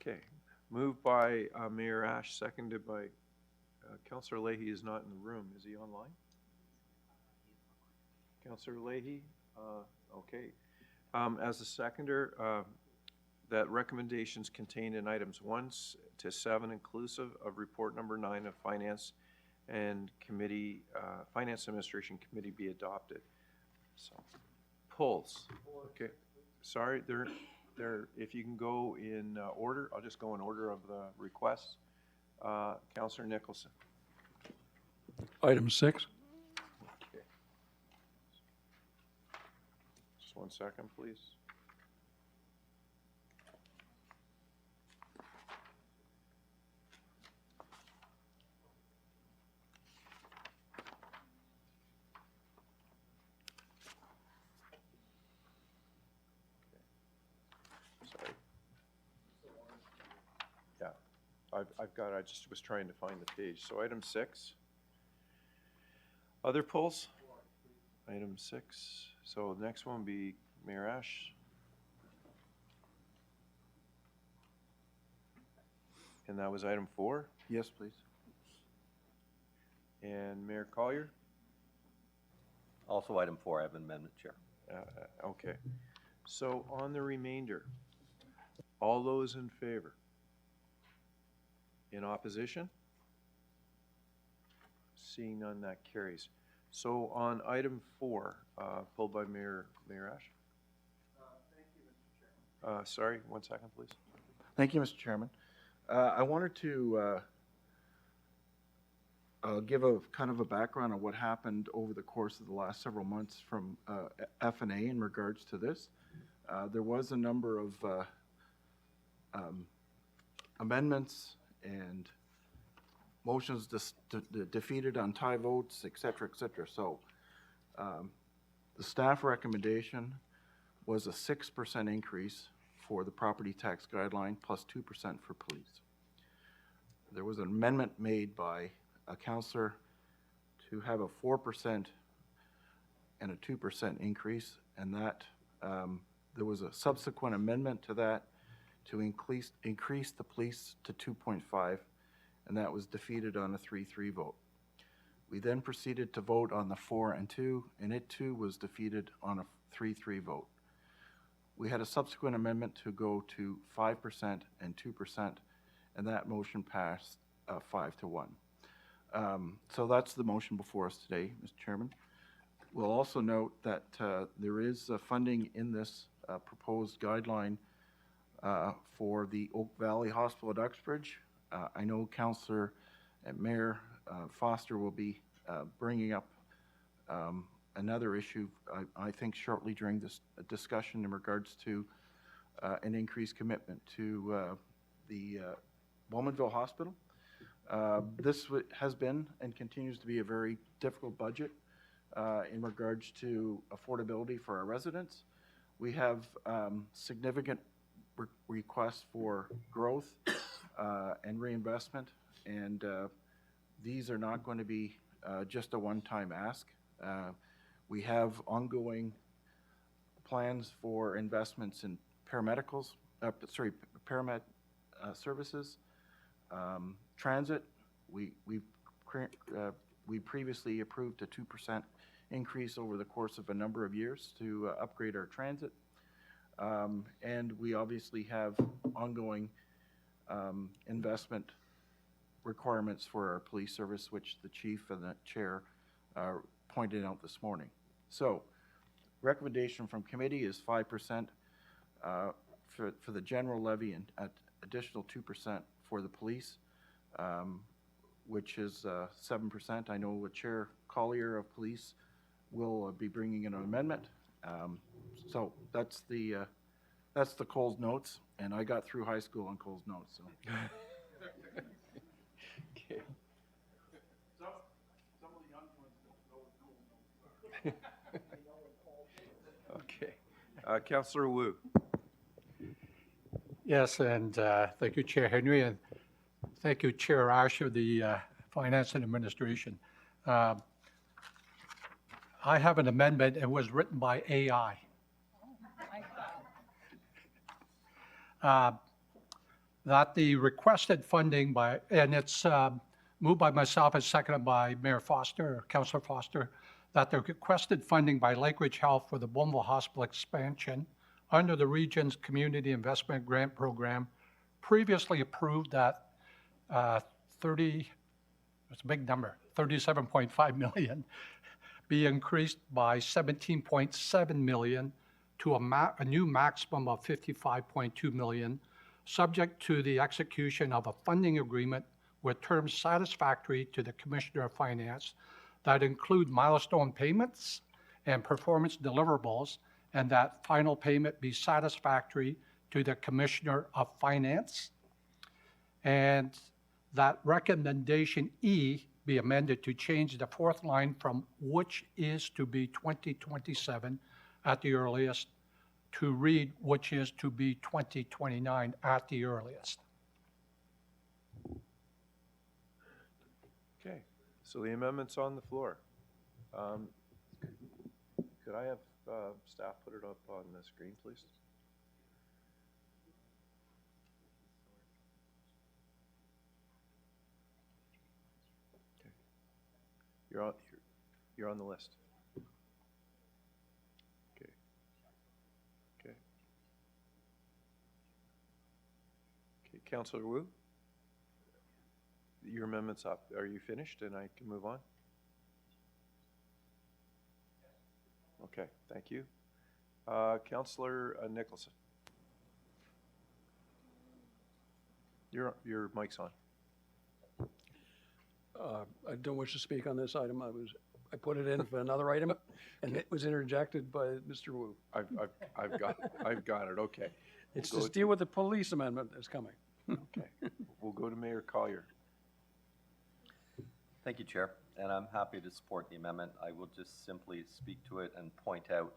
Okay, moved by Mayor Ash, seconded by Councillor Leahy is not in the room. Is he online? Councillor Leahy, okay. As a seconder, that recommendations contained in items 1 to 7 inclusive of report number 9 of Finance and Administration Committee be adopted. So, pulls. Okay, sorry, if you can go in order, I'll just go in order of the requests. Councillor Nicholson. Item 6. Okay. Just 1 second, please. I just was trying to find the page. So item 6. Other pulls? Item 6. So the next one will be Mayor Ash. And that was item 4. Yes, please. And Mayor Collier? Also, item 4, I have an amendment, Chair. Okay. So on the remainder, all those in favor? In opposition? Seeing none, that carries. So on item 4, pulled by Mayor Ash? Thank you, Mr. Chair. Sorry, 1 second, please. Thank you, Mr. Chairman. I wanted to give a kind of a background on what happened over the course of the last several months from F&A in regards to this. There was a number of amendments and motions defeated on tie votes, et cetera, et cetera. So the staff recommendation was a 6% increase for the property tax guideline plus 2% for police. There was an amendment made by a councillor to have a 4% and a 2% increase, and that there was a subsequent amendment to that to increase the police to 2.5, and that was defeated on a 3-3 vote. We then proceeded to vote on the 4 and 2, and it too was defeated on a 3-3 vote. We had a subsequent amendment to go to 5% and 2%, and that motion passed 5-1. So that's the motion before us today, Mr. Chairman. We'll also note that there is funding in this proposed guideline for the Oak Valley Hospital at Uxbridge. I know Councillor and Mayor Foster will be bringing up another issue, I think, shortly during this discussion in regards to an increased commitment to the Bowmanville Hospital. This has been and continues to be a very difficult budget in regards to affordability for our residents. We have significant requests for growth and reinvestment, and these are not going to be just a one-time ask. We have ongoing plans for investments in paramedicals, paramed services, transit. We previously approved a 2% increase over the course of a number of years to upgrade our transit. And we obviously have ongoing investment requirements for our police service, which the chief and the chair pointed out this morning. So recommendation from committee is 5% for the general levy and additional 2% for the police, which is 7%. I know Chair Collier of Police will be bringing in an amendment. So that's the Coles notes, and I got through high school on Coles notes. So. Okay. Some of the young ones don't know what Okay. Councillor Wu. Yes, and thank you, Chair Henry, and thank you, Chair Ash of the Finance and Administration. I have an amendment. It was written by AI. That the requested funding by, and it's moved by myself and seconded by Mayor Foster, or Councillor Foster, that the requested funding by Lakeridge Health for the Bowmanville Hospital expansion under the region's Community Investment Grant Program, previously approved at 30, it's a big number, 37.5 million, be increased by 17.7 million to a new maximum of 55.2 million, subject to the execution of a funding agreement with terms satisfactory to the Commissioner of Finance that include milestone payments and performance deliverables, and that final payment be satisfactory to the Commissioner of Finance, and that recommendation E be amended to change the fourth line from which is to be 2027 at the earliest to read which is to be 2029 at the earliest. Okay, so the amendment's on the floor. Could I have staff put it up on the screen, please? You're on the list. Okay. Okay. Okay, Councillor Wu? Your amendment's up. Are you finished and I can move on? Okay, thank you. Councillor Nicholson. Your mic's on. I don't wish to speak on this item. I put it in for another item, and it was interjected by Mr. Wu. I've got it, okay. It's We'll to go deal with the police amendment that's coming. Okay, we'll go to Mayor Collier. Thank you, Chair, and I'm happy to support the amendment. I will just simply speak to it and point out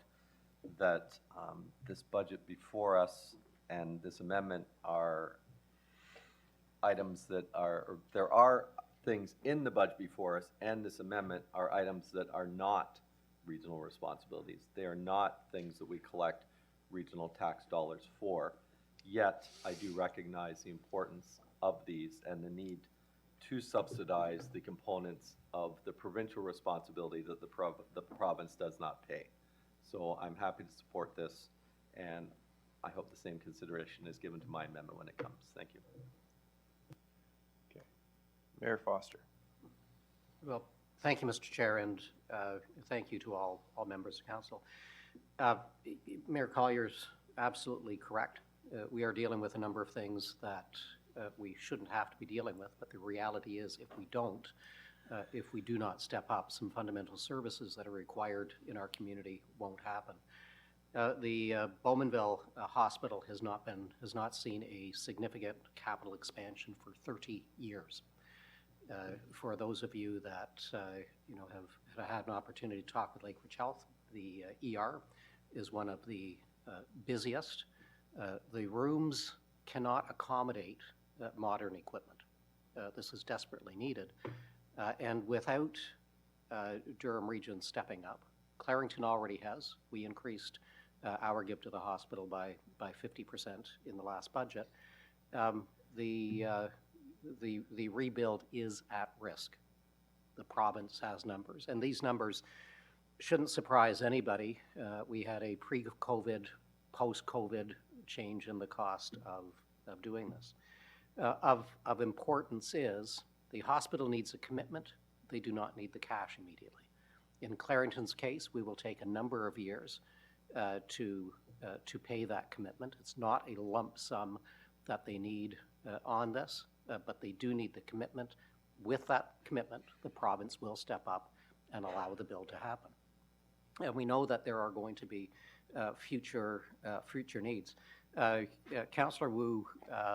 that this budget before us and this amendment are items that are, or there are things in the budget before us, and this amendment are items that are not regional responsibilities. They are not things that we collect regional tax dollars for. Yet, I do recognize the importance of these and the need to subsidize the components of the provincial responsibility that the province does not pay. So I'm happy to support this, and I hope the same consideration is given to my amendment when it comes. Thank you. Okay. Mayor Foster. Well, thank you, Mr. Chair, and thank you to all members of council. Mayor Collier's absolutely correct. We are dealing with a number of things that we shouldn't have to be dealing with, but the reality is if we do not step up, some fundamental services that are required in our community won't happen. The Bowmanville Hospital has not seen a significant capital expansion for 30 years. For those of you that have had an opportunity to talk with Lake Ridge Health, the ER is one of the busiest. The rooms cannot accommodate modern equipment. This is desperately needed. And without Durham Region stepping up, Clarington already has. We increased our give to the hospital by 50% in the last budget. The rebuild is at risk. The province has numbers, and these numbers shouldn't surprise anybody. We had a pre-COVID, post-COVID change in the cost of doing this. Of importance is the hospital needs a commitment. They do not need the cash immediately. In Clarington's case, we will take a number of years to pay that commitment. It's not a lump sum that they need on this, but they do need the commitment. With that commitment, the province will step up and allow the build to happen. And we know that there are going to be future needs. Councillor Wu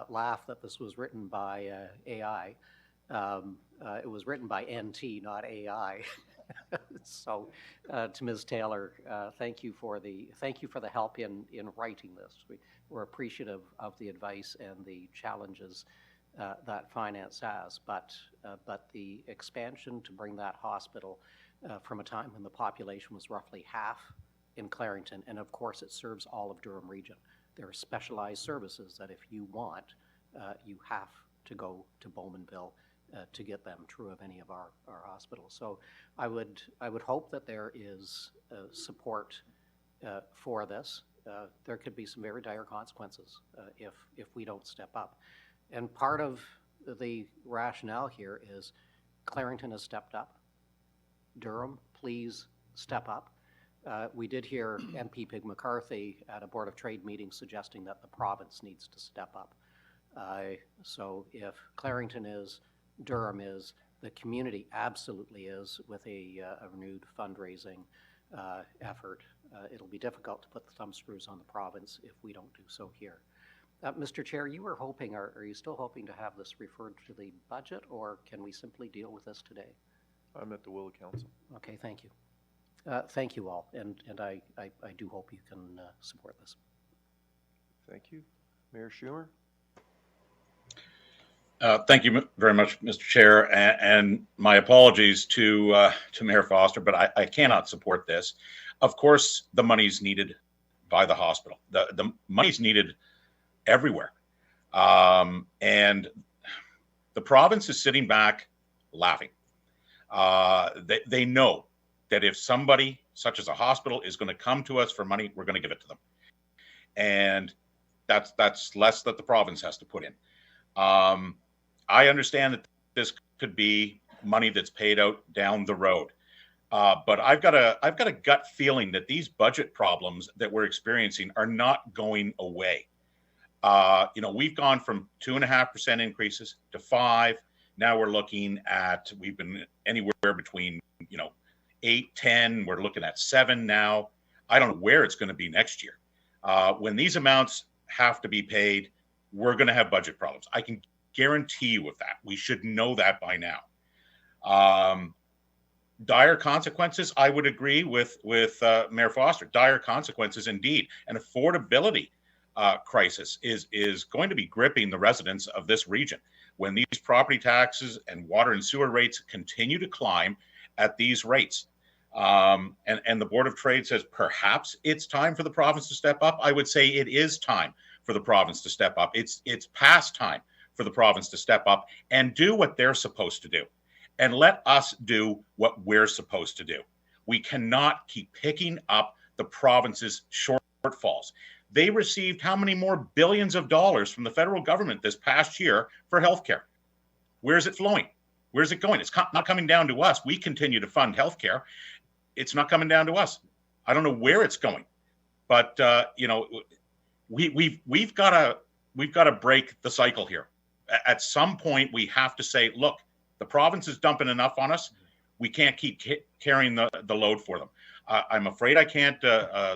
laughed that this was written by AI. It was written by NT, not AI. So, to Ms. Taylor, thank you for the help in writing this. We're appreciative of the advice and the challenges that finance has, but the expansion to bring that hospital from a time when the population was roughly half in Clarington, and of course it serves all of Durham Region. There are specialized services that if you want, you have to go to Bowmanville to get them, true of any of our hospitals. So I would hope that there is support for this. There could be some very dire consequences if we don't step up. And part of the rationale here is Clarington has stepped up. Durham, please step up. We did hear MP Pig McCarthy at a Board of Trade meeting suggesting that the province needs to step up. So if Clarington is, Durham is, the community absolutely is with a renewed fundraising effort. It'll be difficult to put the thumb screws on the province if we don't do so here. Mr. Chair, you were hoping, are you still hoping to have this referred to the budget, or can we simply deal with this today? I'm at the will of council. Okay, thank you. Thank you all, and I do hope you can support this. Thank you. Mayor Schumer? Thank you very much, Mr. Chair, and my apologies to Mayor Foster, but I cannot support this. Of course, the money's needed by the hospital. The money's needed everywhere. And the province is sitting back laughing. They know that if somebody, such as a hospital, is going to come to us for money, we're going to give it to them. And that's less that the province has to put in. I understand that this could be money that's paid out down the road. But I've got a gut feeling that these budget problems that we're experiencing are not going away. We've gone from 2.5% increases to 5%. Now we're looking at, we've been anywhere between, 8, 10. We're looking at 7 now. I don't know where it's going to be next year. When these amounts have to be paid, we're going to have budget problems. I can guarantee you of that. We should know that by now. Dire consequences, I would agree with Mayor Foster. Dire consequences indeed. An affordability crisis is going to be gripping the residents of this region when these property taxes and water and sewer rates continue to climb at these rates. And the Board of Trade says perhaps it's time for the province to step up. I would say it is time for the province to step up. It's past time for the province to step up and do what they're supposed to do. And let us do what we're supposed to do. We cannot keep picking up the province's shortfalls. They received how many more billions of dollars from the federal government this past year for healthcare? Where is it flowing? Where's it going? It's not coming down to us. We continue to fund healthcare. It's not coming down to us. I don't know where it's going, but we've got to break the cycle here. At some point, we have to say, look, the province is dumping enough on us. We can't keep carrying the load for them. I'm afraid I can't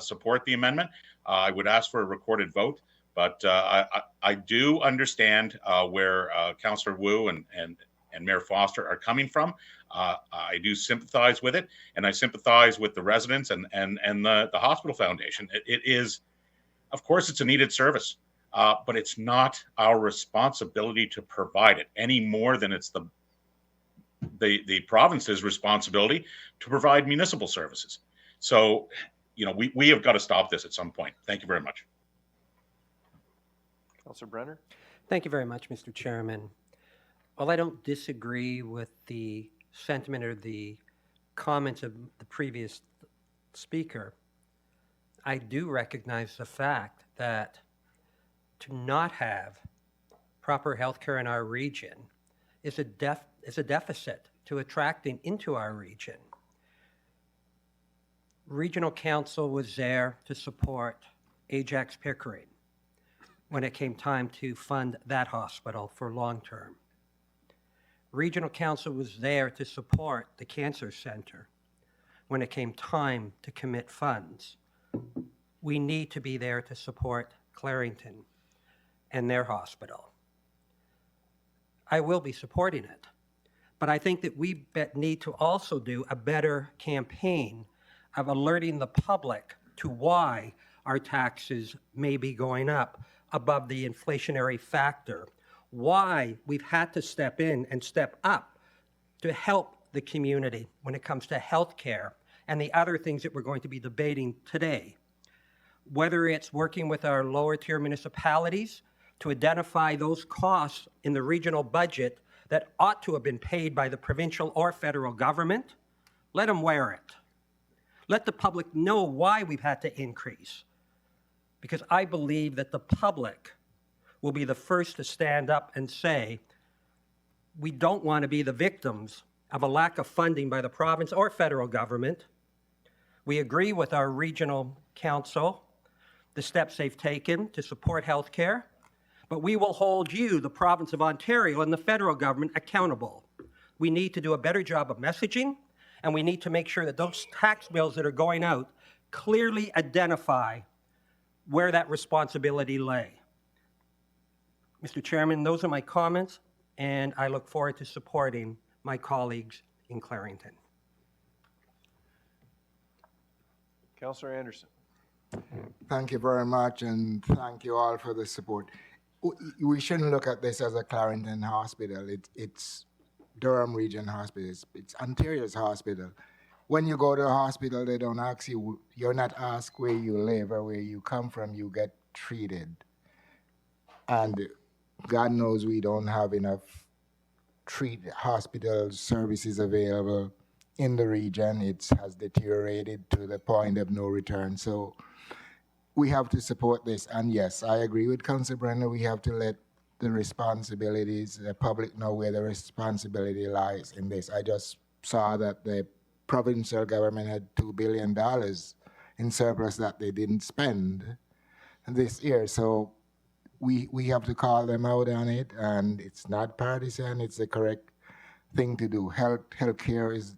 support the amendment. I would ask for a recorded vote, but I do understand where Councillor Wu and Mayor Foster are coming from. I do sympathize with it, and I sympathize with the residents and the Hospital Foundation. It is, of course, it's a needed service, but it's not our responsibility to provide it any more than it's the province's responsibility to provide municipal services. So, we have got to stop this at some point. Thank you very much. Councillor Brenner? Thank you very much, Mr. Chairman. While I don't disagree with the sentiment or the comments of the previous speaker, I do recognize the fact that to not have proper health care in our region is a deficit to attracting into our region. Regional Council was there to support Ajax Pickering when it came time to fund that hospital for long-term. Regional Council was there to support the Cancer Center when it came time to commit funds. We need to be there to support Clarington and their hospital. I will be supporting it, but I think that we need to also do a better campaign of alerting the public to why our taxes may be going up above the inflationary factor, why we've had to step in and step up to help the community when it comes to health care and the other things that we're going to be debating today. Whether it's working with our lower tier municipalities to identify those costs in the regional budget that ought to have been paid by the provincial or federal government, let them wear it. Let the public know why we've had to increase. Because I believe that the public will be the first to stand up and say, we don't want to be the victims of a lack of funding by the province or federal government. We agree with our regional council, the steps they've taken to support healthcare, but we will hold you, the province of Ontario, and the federal government accountable. We need to do a better job of messaging, and we need to make sure that those tax bills that are going out clearly identify where that responsibility lay. Mr. Chairman, those are my comments, and I look forward to supporting my colleagues in Clarington. Councillor Anderson. Thank you very much, and thank you all for the support. We shouldn't look at this as a Clarington hospital. It's Durham Region Hospital. It's Ontario's hospital. When you go to a hospital, they don't ask you, you're not asked where you live or where you come from, you get treated. And God knows we don't have enough treat hospital services available in the region. It has deteriorated to the point of no return. So we have to support this. And yes, I agree with Council Brenda. We have to let the responsibilities, the public know where the responsibility lies in this. I just saw that the provincial government had $2 billion in surplus that they didn't spend this year. So we have to call them out on it, and it's not partisan, it's the correct thing to do. Healthcare is,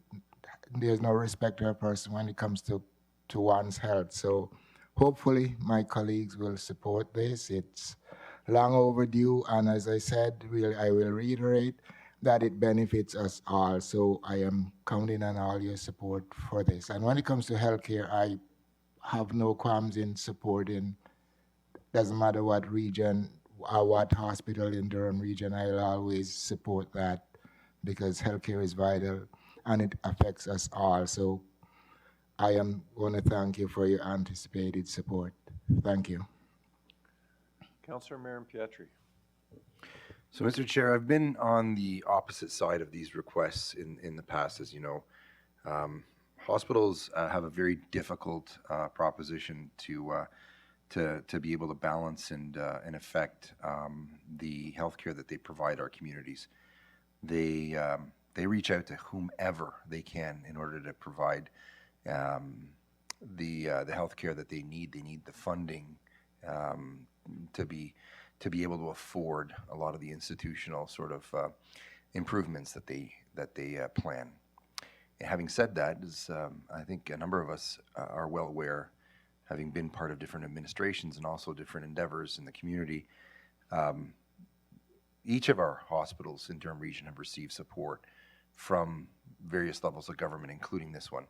there's no respect to a person when it comes to one's health. So hopefully my colleagues will support this. It's long overdue, and as I said, I will reiterate that it benefits us all. So I am counting on all your support for this. And when it comes to healthcare, I have no qualms in supporting, doesn't matter what region or what hospital in Durham region, I'll always support that because healthcare is vital and it affects us all. So I am going to thank you for your anticipated support. Thank you. Councillor Marin Pietri. So, Mr. Chair, I've been on the opposite side of these requests in the past, as you know. Hospitals have a very difficult proposition to be able to balance and affect the healthcare that they provide our communities. They reach out to whomever they can in order to provide the healthcare that they need. They need the funding to be able to afford a lot of the institutional sort of improvements that they plan. And having said that, I think a number of us are well aware, having been part of different administrations and also different endeavors in the community, each of our hospitals in Durham Region have received support from various levels of government, including this one.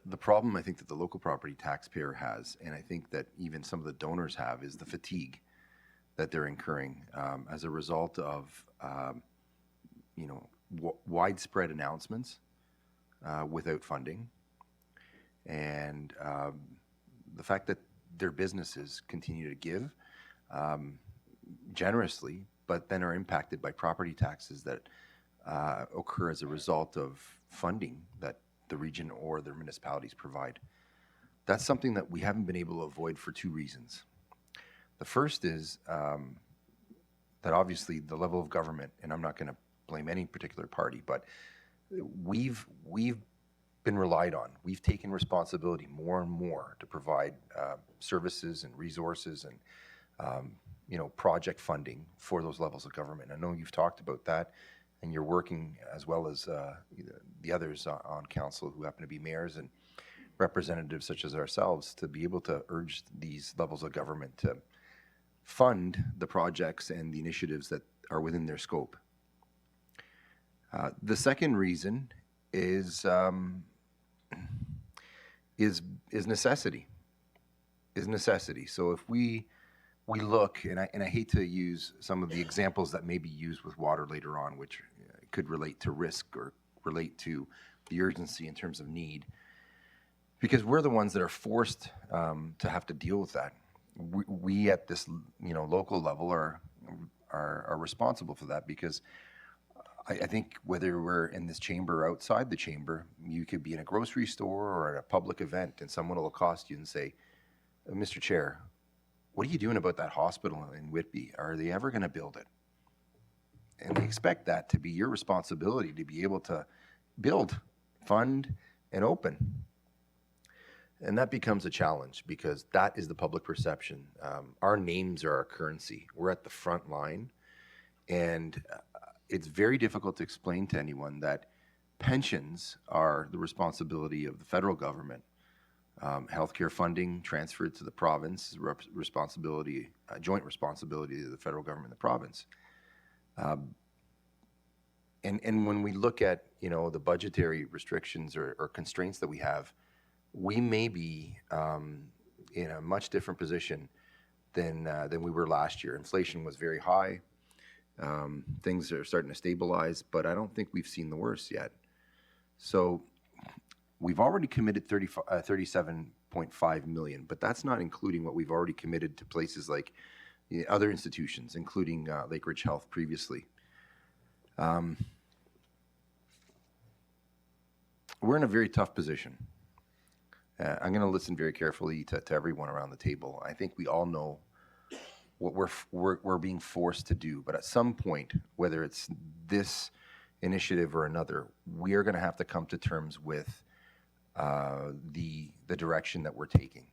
The problem I think that the local property taxpayer has, and I think that even some of the donors have, is the fatigue that they're incurring as a result of widespread announcements without funding, and the fact that their businesses continue to give generously, but then are impacted by property taxes that occur as a result of funding that the region or their municipalities provide. That's something that we haven't been able to avoid for two reasons. The first is that obviously the level of government, and I'm not going to blame any particular party, but we've been relied on. We've taken responsibility more and more to provide services and resources and project funding for those levels of government. I know you've talked about that, and you're working as well as the others on council who happen to be mayors and representatives such as ourselves to be able to urge these levels of government to fund the projects and the initiatives that are within their scope. The second reason is necessity. So if we look, and I hate to use some of the examples that may be used with water later on, which could relate to risk or relate to the urgency in terms of need, because we're the ones that are forced to have to deal with that. We at this local level are responsible for that, because I think whether we're in this chamber or outside the chamber, you could be in a grocery store or at a public event and someone will accost you and say, Mr. Chair, what are you doing about that hospital in Whitby? Are they ever going to build it? And they expect that to be your responsibility to be able to build, fund, and open. And that becomes a challenge because that is the public perception. Our names are our currency. We're at the front line. And it's very difficult to explain to anyone that pensions are the responsibility of the federal government. Healthcare funding transferred to the province is responsibility, joint responsibility of the federal government and the province. And when we look at the budgetary restrictions or constraints that we have, we may be in a much different position than we were last year. Inflation was very high. Things are starting to stabilize, but I don't think we've seen the worst yet. So we've already committed $37.5 million, but that's not including what we've already committed to places like other institutions, including Lakeridge Health previously. We're in a very tough position. I'm going to listen very carefully to everyone around the table. I think we all know what we're being forced to do, but at some point, whether it's this initiative or another, we are going to have to come to terms with the direction that we're taking.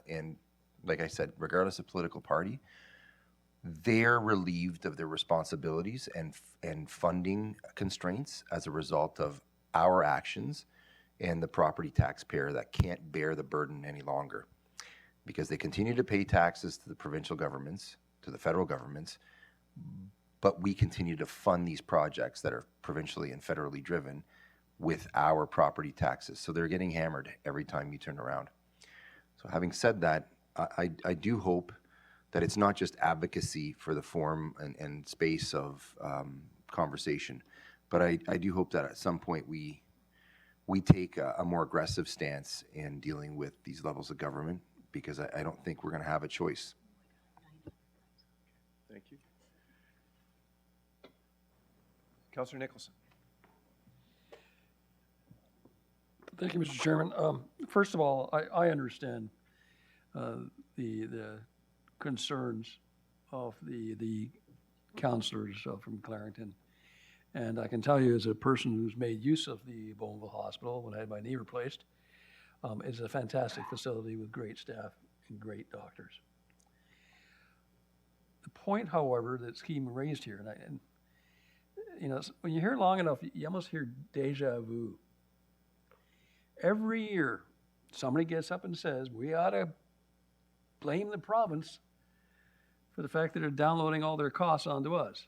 And like I said, regardless of political party, they're relieved of their responsibilities and funding constraints as a result of our actions and the property taxpayer that can't bear the burden any longer, because they continue to pay taxes to the provincial governments, to the federal governments, but we continue to fund these projects that are provincially and federally driven with our property taxes. So they're getting hammered every time you turn around. So having said that, I do hope that it's not just advocacy for the forum and space of conversation, but I do hope that at some point we take a more aggressive stance in dealing with these levels of government, because I don't think we're going to have a choice. Thank you. Councillor Nicholson. Thank you, Mr. Chairman. First of all, I understand the concerns of the councillors from Clarington. And I can tell you, as a person who's made use of the Bowmanville Hospital when I had my knee replaced, it's a fantastic facility with great staff and great doctors. The point, however, that's being raised here, and you know, when you hear it long enough, you almost hear deja vu. Every year, somebody gets up and says, we ought to blame the province for the fact that they're downloading all their costs onto us.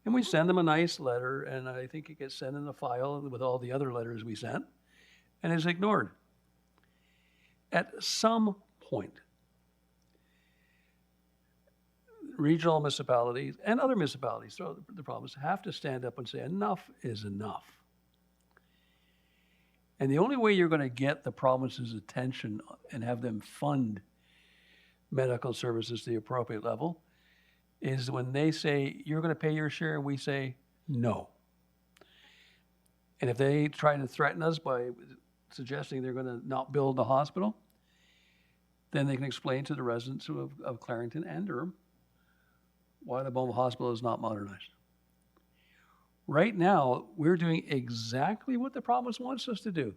And we send them a nice letter, and I think it gets sent in the file with all the other letters we sent, and it's ignored. At some point, regional municipalities and other municipalities throughout the province have to stand up and say enough is enough. And the only way you're going to get the province's attention and have them fund medical services to the appropriate level is when they say, you're going to pay your share, and we say, no. And if they try to threaten us by suggesting they're going to not build the hospital, then they can explain to the residents of Clarington and Durham why the Bowmanville Hospital is not modernized. Right now, we're doing exactly what the province wants us to do.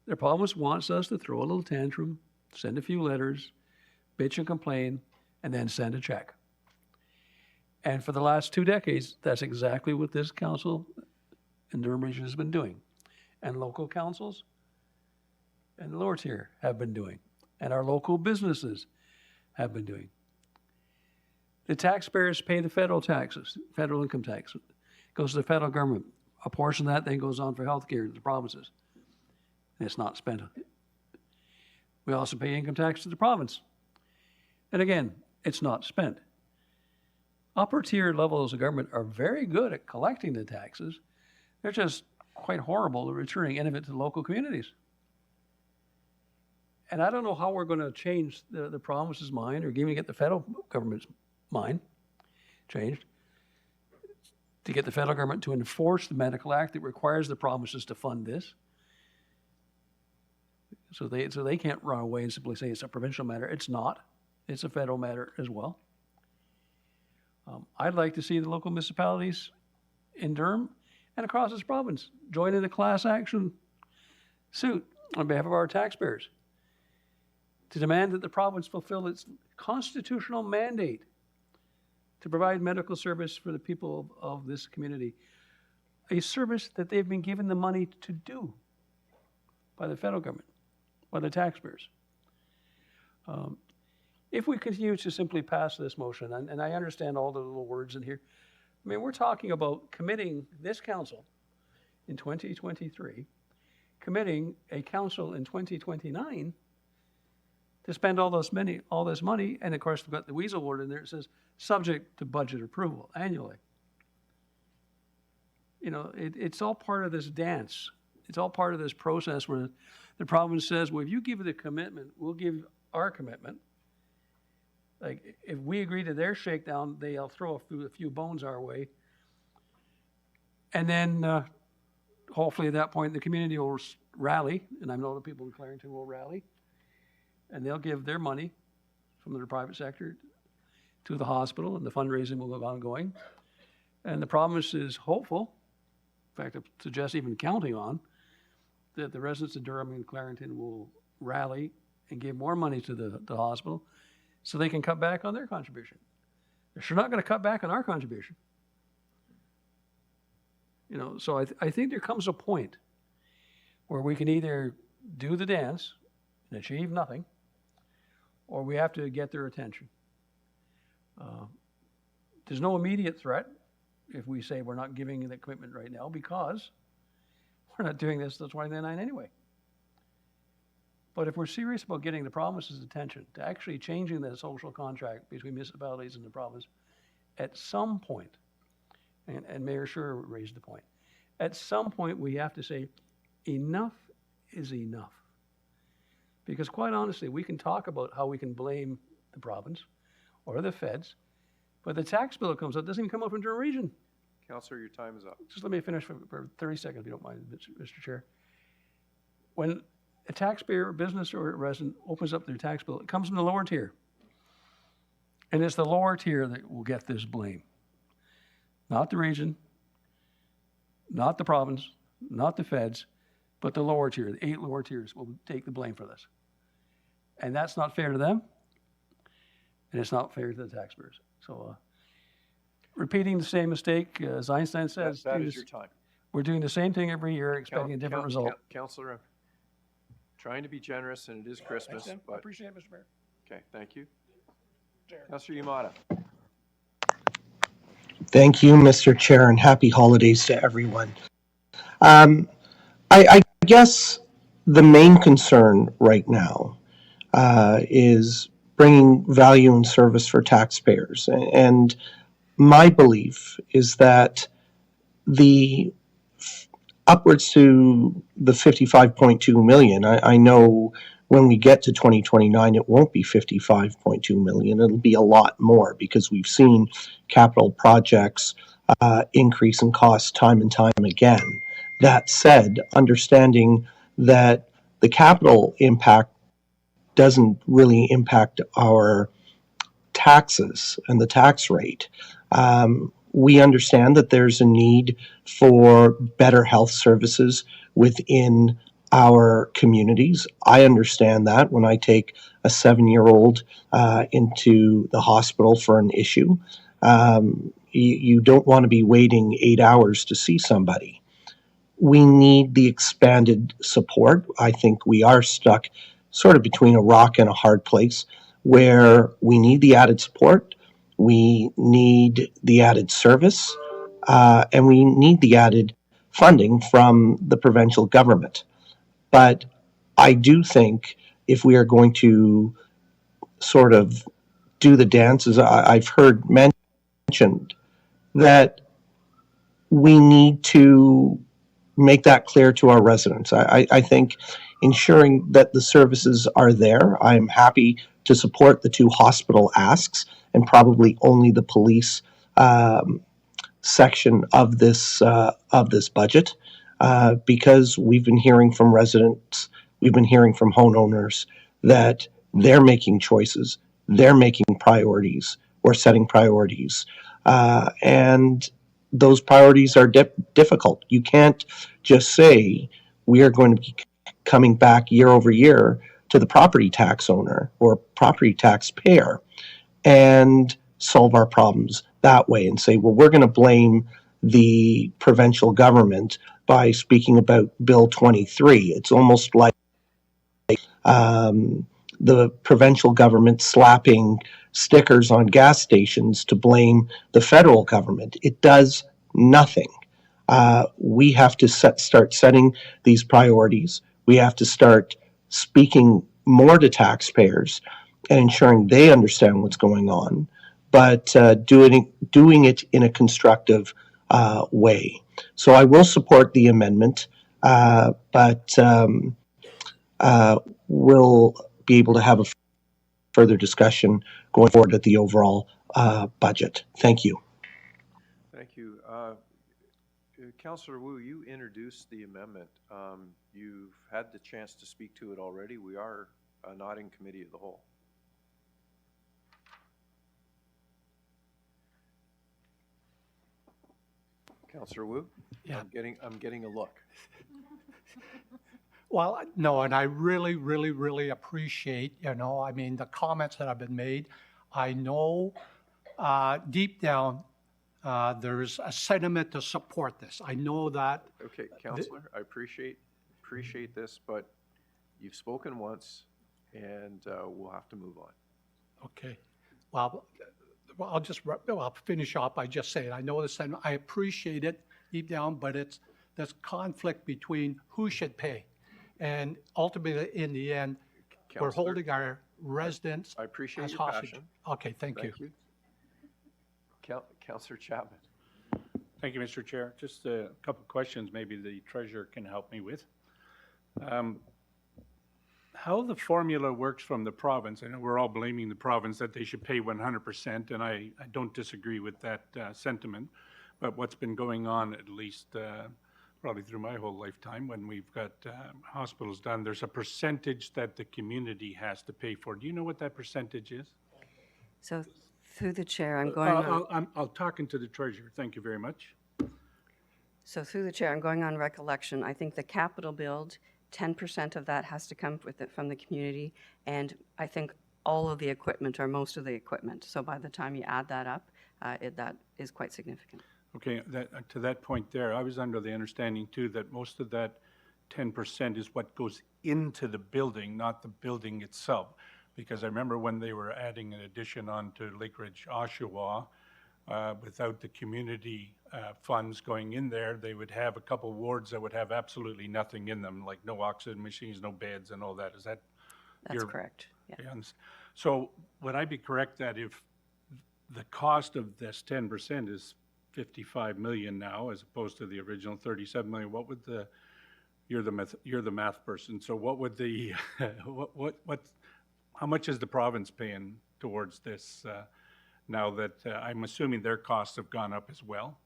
The province wants us to throw a little tantrum, send a few letters, bitch and complain, and then send a check. And for the last 2 decades, that's exactly what this council in Durham Region has been doing. And local councils and the lower tier have been doing. And our local businesses have been doing. The taxpayers pay the federal taxes, federal income tax. It goes to the federal government. A portion of that then goes on for health care to the provinces. And it's not spent. We also pay income tax to the province. And again, it's not spent. Upper tier levels of government are very good at collecting the taxes. They're just quite horrible at returning any of it to the local communities. And I don't know how we're going to change the province's mind or even get the federal government's mind changed to get the federal government to enforce the Medical Act that requires the provinces to fund this. So they can't run away and simply say it's a provincial matter. It's not. It's a federal matter as well. I'd like to see the local municipalities in Durham and across this province join in a class action suit on behalf of our taxpayers to demand that the province fulfill its constitutional mandate to provide medical service for the people of this community, a service that they've been given the money to do by the federal government, by the taxpayers. If we continue to simply pass this motion, and I understand all the little words in here, I mean, we're talking about committing this council in 2023, committing a council in 2029 to spend all this money, and of course, we've got the weasel word in there. It says, subject to budget approval annually. You know, it's all part of this dance. It's all part of this process where the province says, well, if you give it a commitment, we'll give our commitment. Like, if we agree to their shakedown, they'll throw a few bones our way And then hopefully at that point, the community will rally, and I know the people in Clarington will rally, and they'll give their money from the private sector to the hospital, and the fundraising will go ongoing. And the promise is hopeful, in fact, I suggest even counting on, that the residents of Durham and Clarington will rally and give more money to the hospital so they can cut back on their contribution. They're sure not going to cut back on our contribution. You know, so I think there comes a point where we can either do the dance and achieve nothing, or we have to get their attention. There's no immediate threat if we say we're not giving the commitment right now, because we're not doing this till 2029 anyway. But if we're serious about getting the province's attention to actually changing the social contract between municipalities and the province, at some point, and Mayor Scher raised the point, at some point we have to say enough is enough. Because quite honestly, we can talk about how we can blame the province or the feds, but the tax bill that comes out doesn't even come out from Durham Region. Councillor, your time is up. Just let me finish for 30 seconds, if you don't mind, Mr. Chair. When a taxpayer, business, or resident opens up their tax bill, it comes from the lower tier. And it's the lower tier that will get this blame. Not the region, not the province, not the feds, but the lower tier. The 8 lower tiers will take the blame for this. And that's not fair to them, and it's not fair to the taxpayers. So repeating the same mistake, as Einstein says, That is your time. we're doing the same thing every year, expecting a different result. Councillor, I'm trying to be generous, and it is Christmas, I but, appreciate it, Mr. Mayor. okay, thank you. Councillor Yamada. Thank you, Mr. Chair, and happy holidays to everyone. I guess the main concern right now is bringing value and service for taxpayers. And my belief is that the upwards to the 55.2 million, I know when we get to 2029, it won't be 55.2 million. It'll be a lot more, because we've seen capital projects increase in cost time and time again. That said, understanding that the capital impact doesn't really impact our taxes and the tax rate. We understand that there's a need for better health services within our communities. I understand that when I take a 7-year-old into the hospital for an issue. You don't want to be waiting 8 hours to see somebody. We need the expanded support. I think we are stuck sort of between a rock and a hard place, where we need the added support, we need the added service, and we need the added funding from the provincial government. But I do think if we are going to sort of do the dances, I've heard mentioned that we need to make that clear to our residents. I think ensuring that the services are there. I'm happy to support the 2 hospital asks, and probably only the police section of this budget, because we've been hearing from residents, we've been hearing from homeowners that they're making choices, they're making priorities, or setting priorities, and those priorities are difficult. You can't just say we are going to be coming back year over year to the property tax owner or property taxpayer and solve our problems that way and say, well, we're going to blame the provincial government by speaking about Bill 23. It's almost like the provincial government slapping stickers on gas stations to blame the federal government. It does nothing. We have to start setting these priorities. We have to start speaking more to taxpayers and ensuring they understand what's going on, but doing it in a constructive way. So I will support the amendment, but we'll be able to have a further discussion going forward at the overall budget. Thank you. Thank you. Councillor Wu, you introduced the amendment. You've had the chance to speak to it already. We are not in committee of the whole. Councillor Wu? Yeah. I'm getting a look. Well, no, and I really, really, really appreciate, I mean, the comments that have been made. I know deep down, there's a sentiment to support this. I know that. Okay, Councillor, I appreciate this, but you've spoken once, and we'll have to move on. Okay. Well, I'll finish up by just saying, I know the sentiment, I appreciate it deep down, but it's this conflict between who should pay. And ultimately, in the end, we're Councillor, holding our residents I appreciate as your hostage. passion. Okay, thank you. Councillor Chapman. Thank you, Mr. Chair. Just a couple of questions maybe the treasurer can help me with. How the formula works from the province, I know we're all blaming the province that they should pay 100%, and I don't disagree with that sentiment, but what's been going on, at least probably through my whole lifetime, when we've got hospitals done, there's a percentage that the community has to pay for. Do you know what that percentage is? So through the chair, I'm going on. I'll talk into the treasurer. Thank you very much. So through the chair, I'm going on recollection. I think the capital build, 10% of that has to come from the community, and I think all of the equipment or most of the equipment. So by the time you add that up, that is quite significant. Okay, to that point there, I was under the understanding too that most of that 10% is what goes into the building, not the building itself. Because I remember when they were adding an addition onto Lakeridge Oshawa, without the community funds going in there, they would have a couple wards that would have absolutely nothing in them, like no oxygen machines, no beds and all that. Is that? That's correct, yeah. So would I be correct that if the cost of this 10% is 55 million now, as opposed to the original 37 million, what would you're the math person, so what would the, how much is the province paying towards this now that I'm assuming their costs have gone up as well?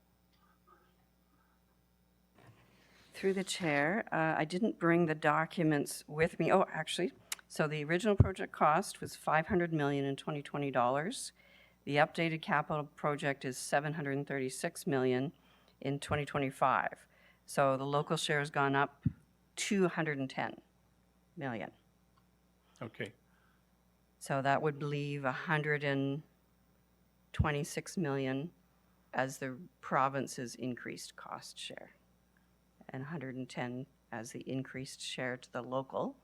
Through the chair, I didn't bring the documents with me. Oh, actually, so the original project cost was $500 million in 2020 dollars. The updated capital project is $736 million in 2025. So the local share has gone up $210 million. Okay. So that would leave $126 million as the province's increased cost share, and 110 as the increased share to the local.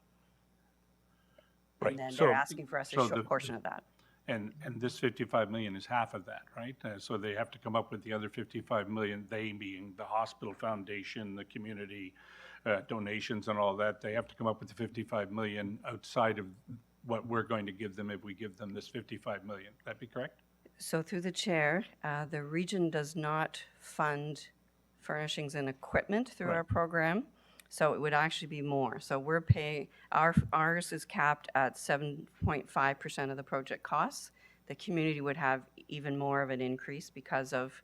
Right. And then So- they're asking for us to so show a the- portion of that. And this 55 million is half of that, right? So they have to come up with the other 55 million, they being the hospital foundation, the community donations and all that. They have to come up with the 55 million outside of what we're going to give them if we give them this 55 million. Would that be correct? So through the chair, the region does not fund furnishings and equipment through Right. our program. So it would actually be more. So we're paying, ours is capped at 7.5% of the project costs. The community would have even more of an increase because of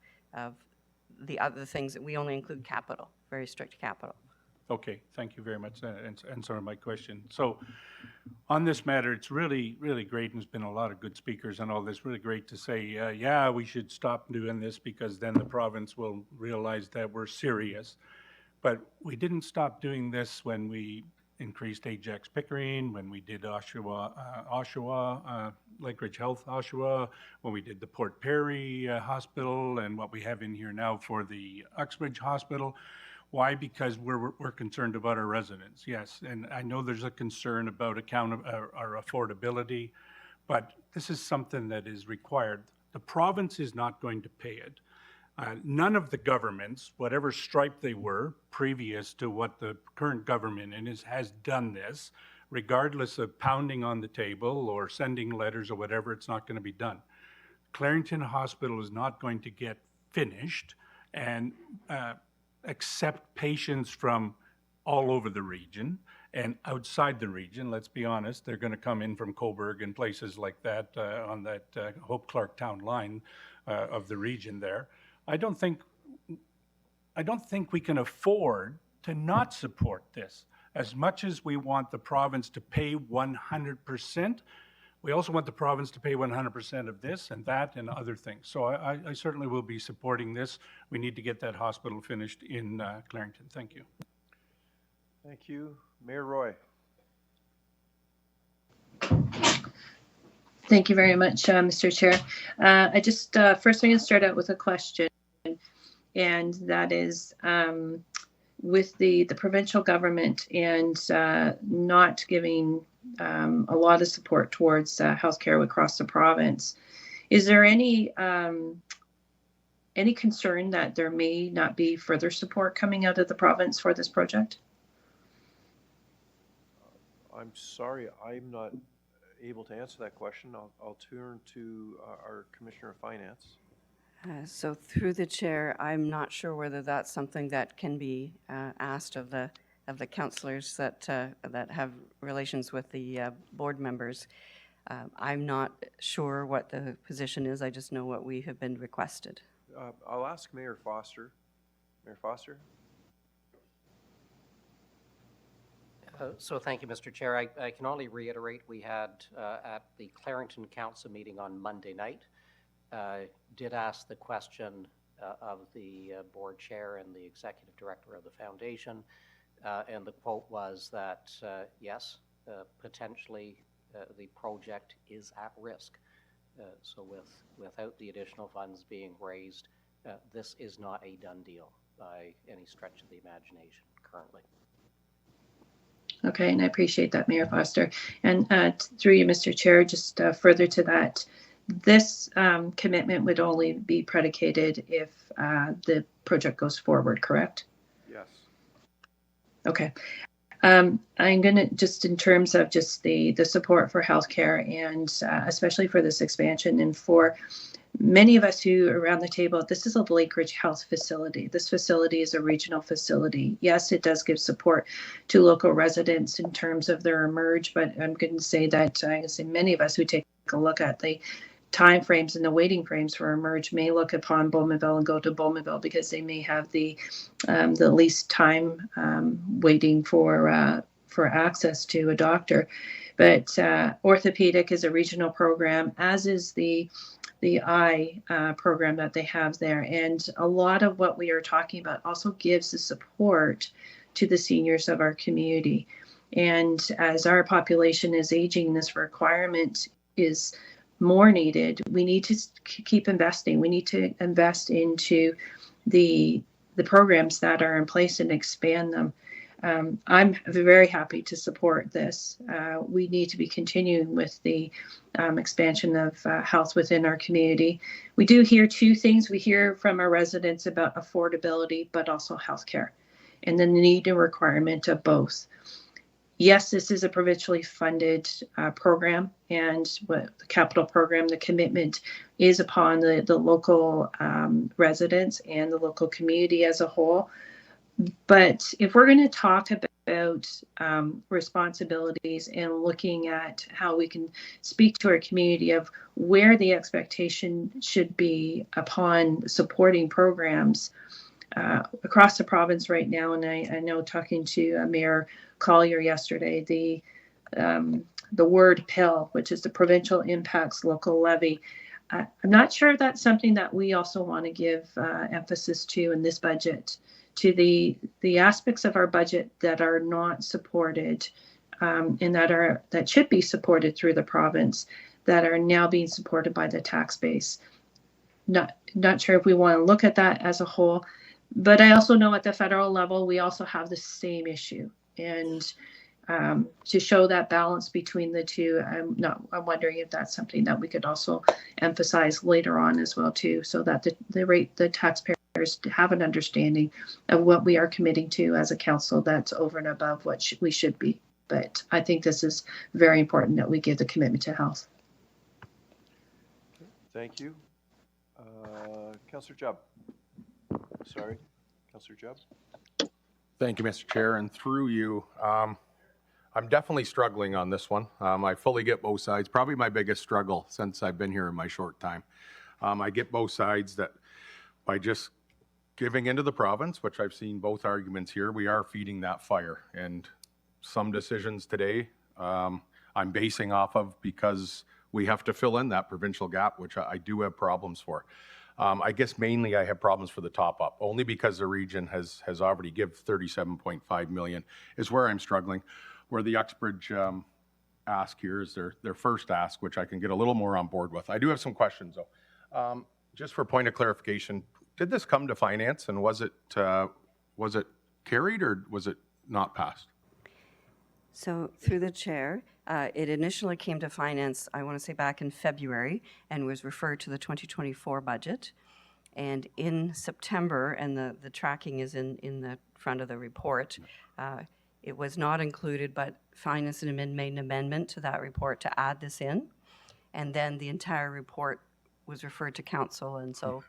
the other things that we only include capital, very strict capital. Okay, thank you very much. That answered my question. So on this matter, it's really, really great, and there's been a lot of good speakers and all this, really great to say, yeah, we should stop doing this because then the province will realize that we're serious. But we didn't stop doing this when we increased Ajax Pickering, when we did Oshawa, Lakeridge Health Oshawa, when we did the Port Perry Hospital, and what we have in here now for the Uxbridge Hospital. Why? Because we're concerned about our residents, yes. And I know there's a concern about our affordability, but this is something that is required. The province is not going to pay it. None of the governments, whatever stripe they were, previous to what the current government has done this, regardless of pounding on the table or sending letters or whatever, it's not going to be done. Clarington Hospital is not going to get finished and accept patients from all over the region and outside the region. Let's be honest, they're going to come in from Cobourg and places like that on that Hope Clark Town line of the region there. I don't think I don't think we can afford to not support this. As much as we want the province to pay 100%, we also want the province to pay 100% of this and that and other things. So I certainly will be supporting this. We need to get that hospital finished in Clarington. Thank you. Thank you. Mayor Roy. Thank you very much, Mr. Chair. I just, first I'm going to start out with a question, and that is with the provincial government and not giving a lot of support towards healthcare across the province, is there any concern that there may not be further support coming out of the province for this project? I'm sorry, I'm not able to answer that question. I'll turn to our Commissioner of Finance. So through the chair, I'm not sure whether that's something that can be asked of the councillors that have relations with the board members. I'm not sure what the position is. I just know what we have been requested. I'll ask Mayor Foster. Mayor Foster? So thank you, Mr. Chair. I can only reiterate, we had at the Clarington Council meeting on Monday night, did ask the question of the board chair and the executive director of the foundation, and the quote was that, yes, potentially the project is at risk. So without the additional funds being raised, this is not a done deal by any stretch of the imagination currently. Okay, and I appreciate that, Mayor Foster. And through you, Mr. Chair, just further to that, this commitment would only be predicated if the project goes forward, correct? Yes. Okay. I'm going to, just in terms of just the support for healthcare and especially for this expansion, and for many of us who are around the table, this is a Lake Ridge Health facility. This facility is a regional facility. Yes, it does give support to local residents in terms of their emerge, but I'm going to say that many of us who take a look at the time frames and the waiting frames for emerge may look upon Bowmanville and go to Bowmanville because they may have the least time waiting for access to a doctor. But orthopedic is a regional program, as is the eye program that they have there. And a lot of what we are talking about also gives the support to the seniors of our community. And as our population is aging, this requirement is more needed. We need to keep investing. We need to invest into the programs that are in place and expand them. I'm very happy to support this. We need to be continuing with the expansion of health within our community. We do hear two things. We hear from our residents about affordability, but also healthcare, and the need and requirement of both. Yes, this is a provincially funded program, and with the capital program, the commitment is upon the local residents and the local community as a whole. But if we're going to talk about responsibilities and looking at how we can speak to our community of where the expectation should be upon supporting programs across the province right now, and I know talking to Mayor Collier yesterday, the word PIL, which is the Provincial Impacts Local Levy, I'm not sure if that's something that we also want to give emphasis to in this budget, to the aspects of our budget that are not supported and that should be supported through the province, that are now being supported by the tax base. Not sure if we want to look at that as a whole, but I also know at the federal level we also have the same issue, and to show that balance between the two, I'm wondering if that's something that we could also emphasize later on as well too, so that the taxpayers have an understanding of what we are committing to as a council that's over and above what we should be. But I think this is very important that we give the commitment to health. Thank you. Councillor Jubb. Sorry, Councillor Jubb. Thank you, Mr. Chair, and through you, I'm definitely struggling on this one. I fully get both sides. Probably my biggest struggle since I've been here in my short time. I get both sides that by just giving into the province, which I've seen both arguments here, we are feeding that fire. And some decisions today, I'm basing off of because we have to fill in that provincial gap, which I do have problems for. I guess mainly I have problems for the top up, only because the region has already give 37.5 million is where I'm struggling. Where the Uxbridge ask here is their first ask, which I can get a little more on board with. I do have some questions though. Just for point of clarification, did this come to finance and was it carried or was it not passed? So through the chair, it initially came to finance, I want to say back in February, and was referred to the 2024 budget. And in September, and the tracking is in the front of the report, it was not included, but finance and admin made an amendment to that report to add this in. And then the entire report was referred to council, and so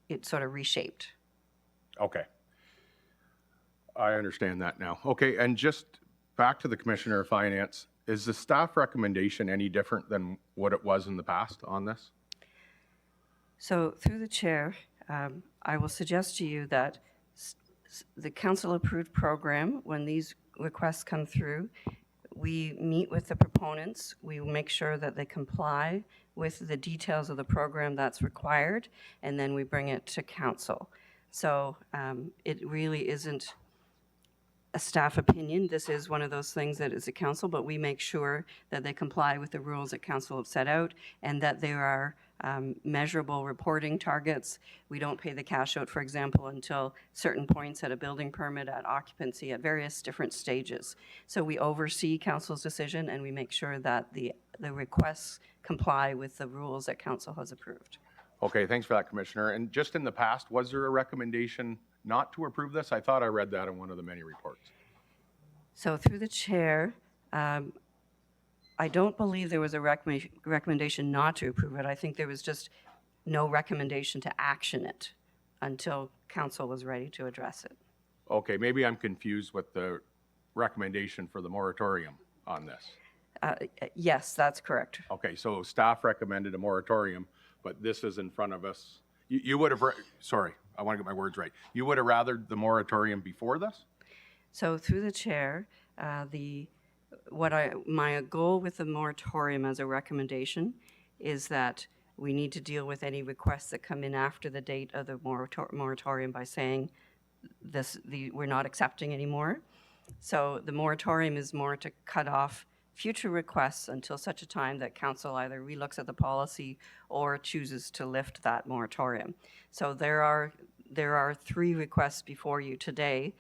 it sort of reshaped. Okay. I understand that now. Okay, and just back to the Commissioner of Finance, is the staff recommendation any different than what it was in the past on this? So through the chair, I will suggest to you that the council-approved program, when these requests come through, we meet with the proponents. We make sure that they comply with the details of the program that's required, and then we bring it to council. So it really isn't a staff opinion. This is one of those things that is a council, but we make sure that they comply with the rules that council have set out and that there are measurable reporting targets. We don't pay the cash out, for example, until certain points at a building permit, at occupancy, at various different stages. So we oversee council's decision and we make sure that the requests comply with the rules that council has approved. Okay, thanks for that, Commissioner. And just in the past, was there a recommendation not to approve this? I thought I read that in one of the many reports. So through the chair, I don't believe there was a recommendation not to approve it. I think there was just no recommendation to action it until council was ready to address it. Okay, maybe I'm confused with the recommendation for the moratorium on this. Yes, that's correct. Okay, so staff recommended a moratorium, but this is in front of us. You would have, sorry, I want to get my words right. You would have rathered the moratorium before this? So through the chair, my goal with the moratorium as a recommendation is that we need to deal with any requests that come in after the date of the moratorium by saying we're not accepting anymore. So the moratorium is more to cut off future requests until such a time that council either relooks at the policy or chooses to lift that moratorium. So there are 3 requests before you today.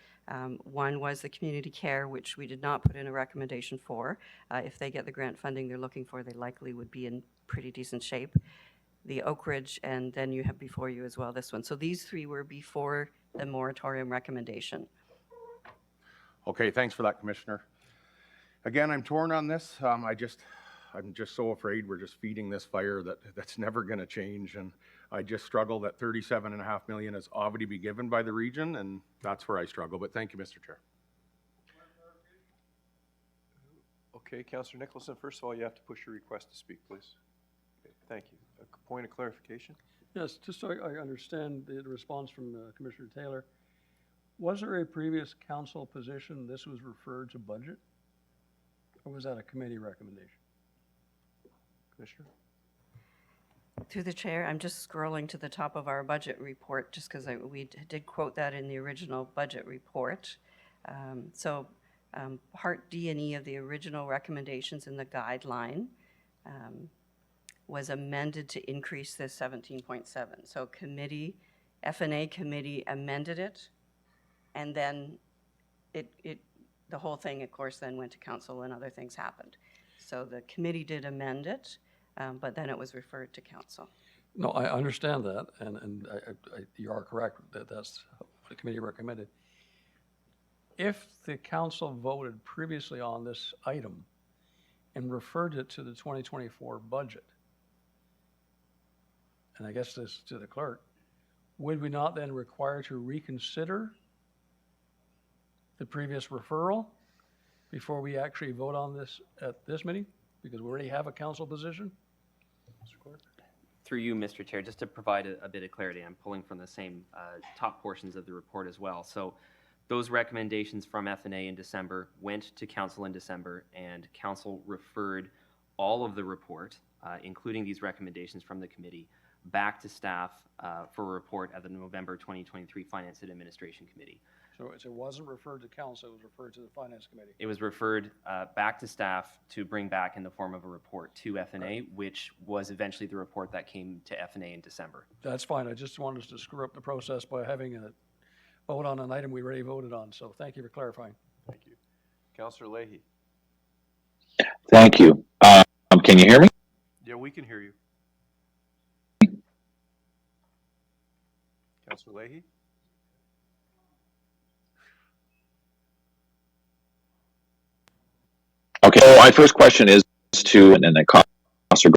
One was the community care, which we did not put in a recommendation for. If they get the grant funding they're looking for, they likely would be in pretty decent shape. The Oak Ridge, and then you have before you as well this one. So these 3 were before the moratorium recommendation. Okay, thanks for that, Commissioner. Again, I'm torn on this. I'm just so afraid we're just feeding this fire that's never going to change. And I just struggle that 37.5 million has already been given by the region, and that's where I struggle. But thank you, Mr. Chair. Okay, Councillor Nicholson, first of all, you have to push your request to speak, please. Okay, thank you. A point of clarification? Yes, just so I understand the response from Commissioner Taylor. Was there a previous council position this was referred to budget? Or was that a committee recommendation? Commissioner? Through the chair, I'm just scrolling to the top of our budget report just because we did quote that in the original budget report. Part D and E of the original recommendations in the guideline was amended to increase this 17.7. So F&A committee amended it, and then the whole thing, of course, then went to council and other things happened. So the committee did amend it, but then it was referred to council. No, I understand that, and you are correct that that's what the committee recommended. If the council voted previously on this item and referred it to the 2024 budget, and I guess this to the clerk, would we not then require to reconsider the previous referral before we actually vote on this at this meeting? Because we already have a council position? Mr. Clerk? Through you, Mr. Chair, just to provide a bit of clarity, I'm pulling from the same top portions of the report as well. So those recommendations from FNA in December went to Council in December, and Council referred all of the report, including these recommendations from the committee, back to staff for a report at the November 2023 Finance and Administration Committee. So it wasn't referred to council, it was referred to the finance committee. It was referred back to staff to bring back in the form of a report to FNA, which was eventually the report that came to FNA in December. That's fine. I just wanted us to screw up the process by having a vote on an item we already voted on. So thank you for clarifying. Thank you. Councillor Leahy. Thank you. Can you hear me? Yeah, we can hear you. Councillor Leahy? Okay, so my first question is to, and then the costs are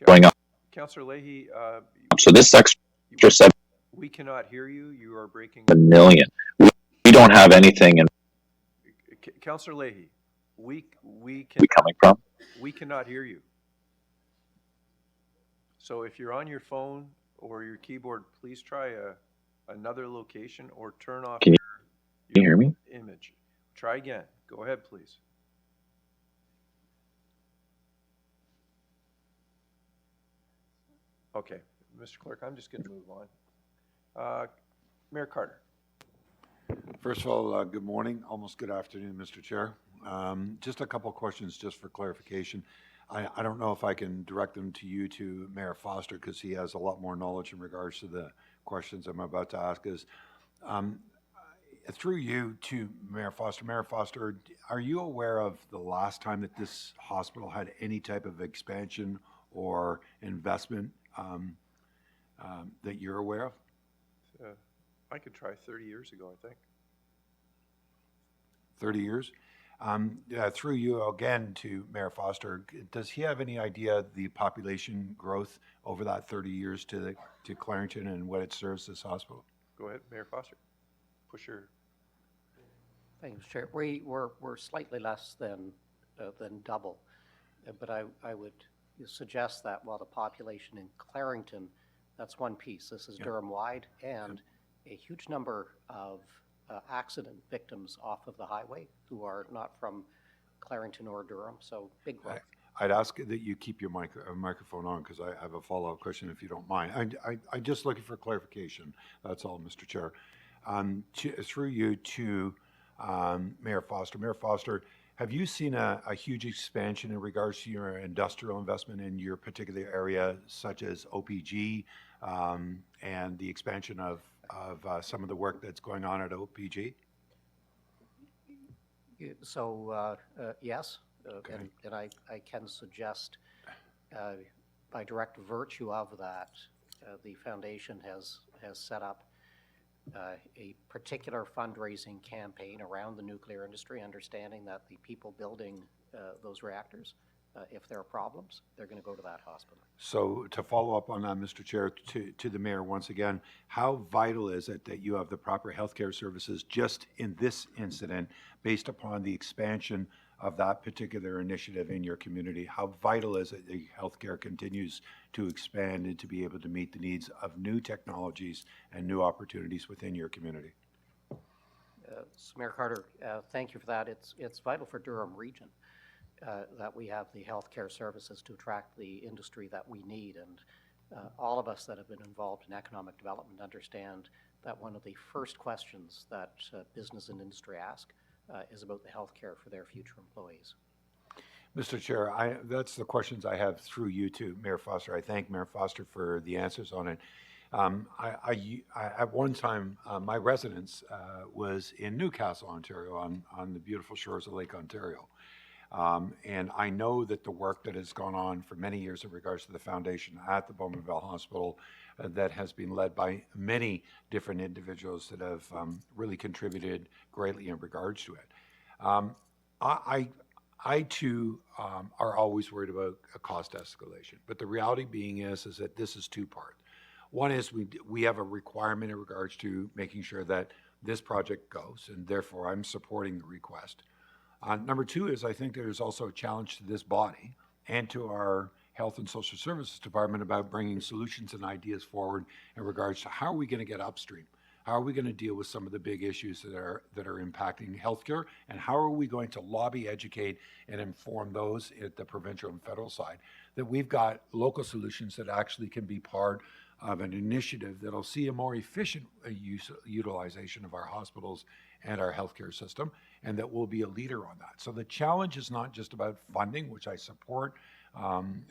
going up. Councillor Leahy, So this extra $7 we cannot hear you. You are breaking. million. We don't have anything in Councillor Leahy, we coming from. we cannot hear you. So if you're on your phone or your keyboard, please try another location or turn off Can you hear me? image. Try again. Go ahead, please. Okay, Mr. Clerk, I'm just going to move on. Mayor Carter. First of all, good morning, almost good afternoon, Mr. Chair. Just a couple of questions just for clarification. I don't know if I can direct them to you, to Mayor Foster, because he has a lot more knowledge in regards to the questions I'm about to ask. Through you to Mayor Foster. Mayor Foster, are you aware of the last time that this hospital had any type of expansion or investment that you're aware of? I could try 30 years ago, I think. 30 years? Through you again to Mayor Foster, does he have any idea the population growth over that 30 years to Clarington and what it serves this hospital? Go ahead, Mayor Foster. Push your. Thank you, Mr. Chair. We're slightly less than double, but I would suggest that while the population in Clarington, that's one piece. This is Durham-wide, and a huge number of accident victims off of the highway who are not from Clarington or Durham, so big growth. I'd ask that you keep your microphone on because I have a follow-up question if you don't mind. I'm just looking for clarification. That's all, Mr. Chair. Through you to Mayor Foster. Mayor Foster, have you seen a huge expansion in regards to your industrial investment in your particular area, such as OPG and the expansion of some of the work that's going on at OPG? So, yes, Okay. and I can suggest by direct virtue of that, the foundation has set up a particular fundraising campaign around the nuclear industry, understanding that the people building those reactors, if there are problems, they're going to go to that hospital. So to follow up on that, Mr. Chair, to the mayor once again, how vital is it that you have the proper healthcare services just in this incident based upon the expansion of that particular initiative in your community? How vital is it that healthcare continues to expand and to be able to meet the needs of new technologies and new opportunities within your community? So Mayor Carter, thank you for that. It's vital for Durham Region that we have the healthcare services to attract the industry that we need. And all of us that have been involved in economic development understand that one of the first questions that business and industry ask is about the healthcare for their future employees. Mr. Chair, that's the questions I have through you to Mayor Foster. I thank Mayor Foster for the answers on it. At one time, my residence was in Newcastle, Ontario, on the beautiful shores of Lake Ontario. And I know that the work that has gone on for many years in regards to the foundation at the Bowmanville Hospital that has been led by many different individuals that have really contributed greatly in regards to it. I too are always worried about a cost escalation, but the reality being is that this is two-part. One is we have a requirement in regards to making sure that this project goes, and therefore I'm supporting the request. Number two is I think there's also a challenge to this body and to our Health and Social Services Department about bringing solutions and ideas forward in regards to how are we going to get upstream? How are we going to deal with some of the big issues that are impacting healthcare? And how are we going to lobby, educate, and inform those at the provincial and federal side that we've got local solutions that actually can be part of an initiative that'll see a more efficient utilization of our hospitals and our healthcare system, and that will be a leader on that. So the challenge is not just about funding, which I support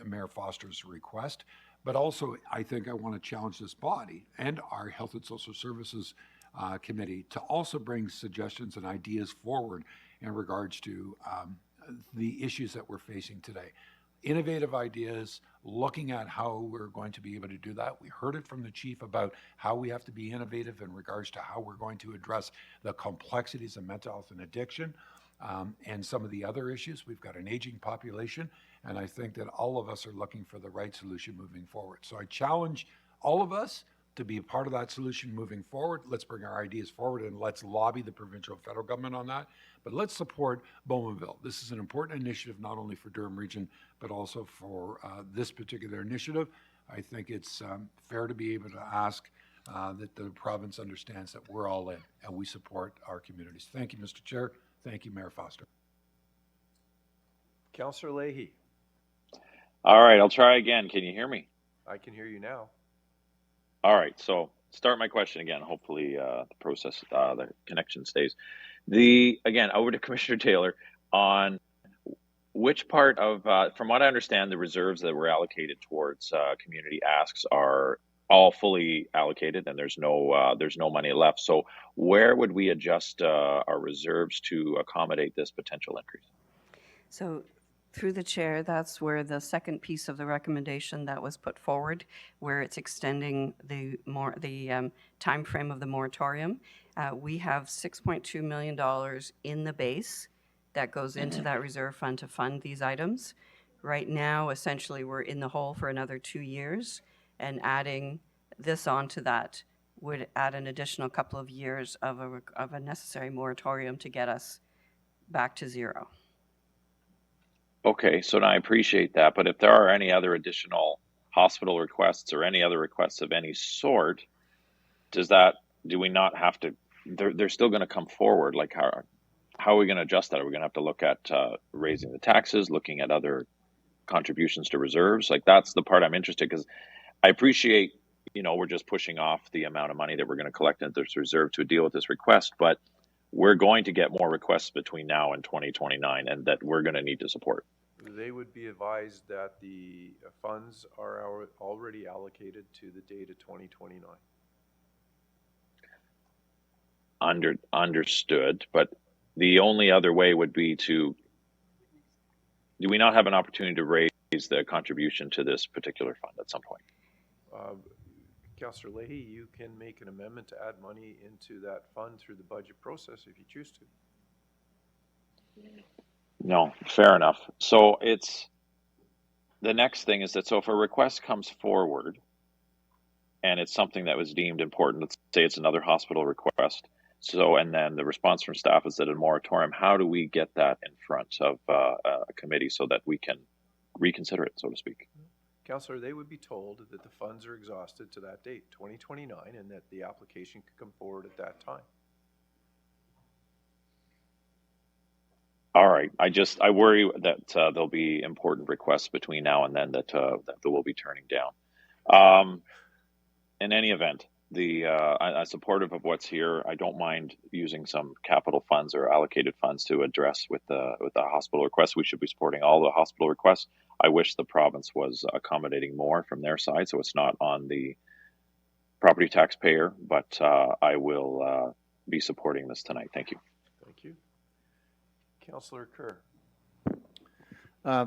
Mayor Foster's request, but also I think I want to challenge this body and our Health and Social Services Committee to also bring suggestions and ideas forward in regards to the issues that we're facing today. Innovative ideas, looking at how we're going to be able to do that. We heard it from the chief about how we have to be innovative in regards to how we're going to address the complexities of mental health and addiction and some of the other issues. We've got an aging population, and I think that all of us are looking for the right solution moving forward. So I challenge all of us to be a part of that solution moving forward. Let's bring our ideas forward and let's lobby the provincial and federal government on that. But let's support Bowmanville. This is an important initiative, not only for Durham Region, but also for this particular initiative. I think it's fair to be able to ask that the province understands that we're all in and we support our communities. Thank you, Mr. Chair. Thank you, Mayor Foster. Councillor Leahy, All right, I'll try again. Can you hear me? I can hear you now. All right, so start my question again. Hopefully the connection stays. Again, over to Commissioner Taylor on which part of, from what I understand, the reserves that were allocated towards community asks are all fully allocated and there's no money left. So where would we adjust our reserves to accommodate this potential increase? So through the chair, that's where the second piece of the recommendation that was put forward, where it's extending the time frame of the moratorium. We have $6.2 million in the base that goes into that reserve fund to fund these items. Right now, essentially, we're in the hole for another 2 years, and adding this onto that would add an additional couple of years of a necessary moratorium to get us back to zero. Okay, so now I appreciate that, but if there are any other additional hospital requests or any other requests of any sort, do we not have to, they're still going to come forward? Like how are we going to adjust that? Are we going to have to look at raising the taxes, looking at other contributions to reserves? Like that's the part I'm interested, because I appreciate, we're just pushing off the amount of money that we're going to collect in this reserve to deal with this request, but we're going to get more requests between now and 2029 and that we're going to need to support. They would be advised that the funds are already allocated to the date of 2029. Understood, but the only other way would be do we not have an opportunity to raise the contribution to this particular fund at some point? Councillor Leahy, you can make an amendment to add money into that fund through the budget process if you choose to. No, fair enough. So the next thing is that, so if a request comes forward and it's something that was deemed important, let's say it's another hospital request, and then the response from staff is that a moratorium, how do we get that in front of a committee so that we can reconsider it, so to speak? Councillor, they would be told that the funds are exhausted to that date, 2029, and that the application could come forward at that time. All right. I worry that there'll be important requests between now and then that we'll be turning down. In any event, I'm supportive of what's here. I don't mind using some capital funds or allocated funds to address with the hospital requests. We should be supporting all the hospital requests. I wish the province was accommodating more from their side, so it's not on the property taxpayer, but I will be supporting this tonight. Thank you. Thank you. Councillor Kerr.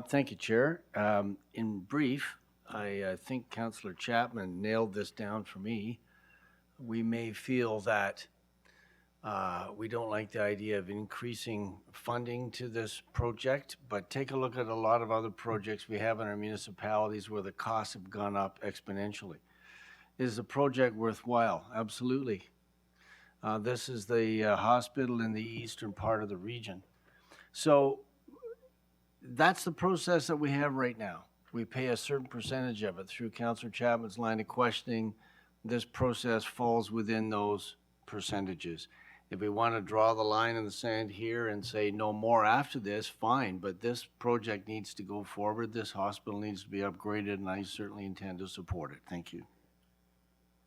Thank you, Chair. In brief, I think Councillor Chapman nailed this down for me. We may feel that we don't like the idea of increasing funding to this project, but take a look at a lot of other projects we have in our municipalities where the costs have gone up exponentially. Is the project worthwhile? Absolutely. This is the hospital in the eastern part of the region. So that's the process that we have right now. we pay a certain percentage of it. Through Councillor Chapman's line of questioning, this process falls within those percentages. If we want to draw the line in the sand here and say no more after this, fine, but this project needs to go forward. This hospital needs to be upgraded, and I certainly intend to support it. Thank you.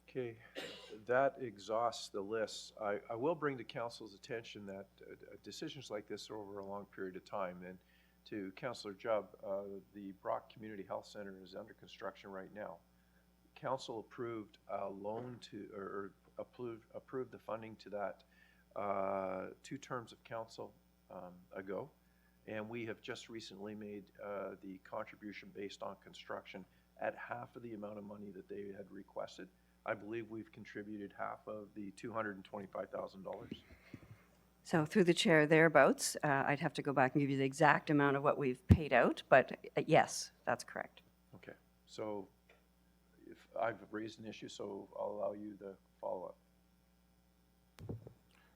Okay, that exhausts the list. I will bring to council's attention that decisions like this are over a long period of time. And to Councillor Jubb, the Brock Community Health Center is under construction right now. Council approved a loan to, or approved the funding to that 2 terms of council ago. And we have just recently made the contribution based on construction at half of the amount of money that they had requested. I believe we've contributed half of the $225,000. So through the chair, thereabouts. I'd have to go back and give you the exact amount of what we've paid out, but yes, that's correct. Okay, so if I've raised an issue, so I'll allow you the follow-up.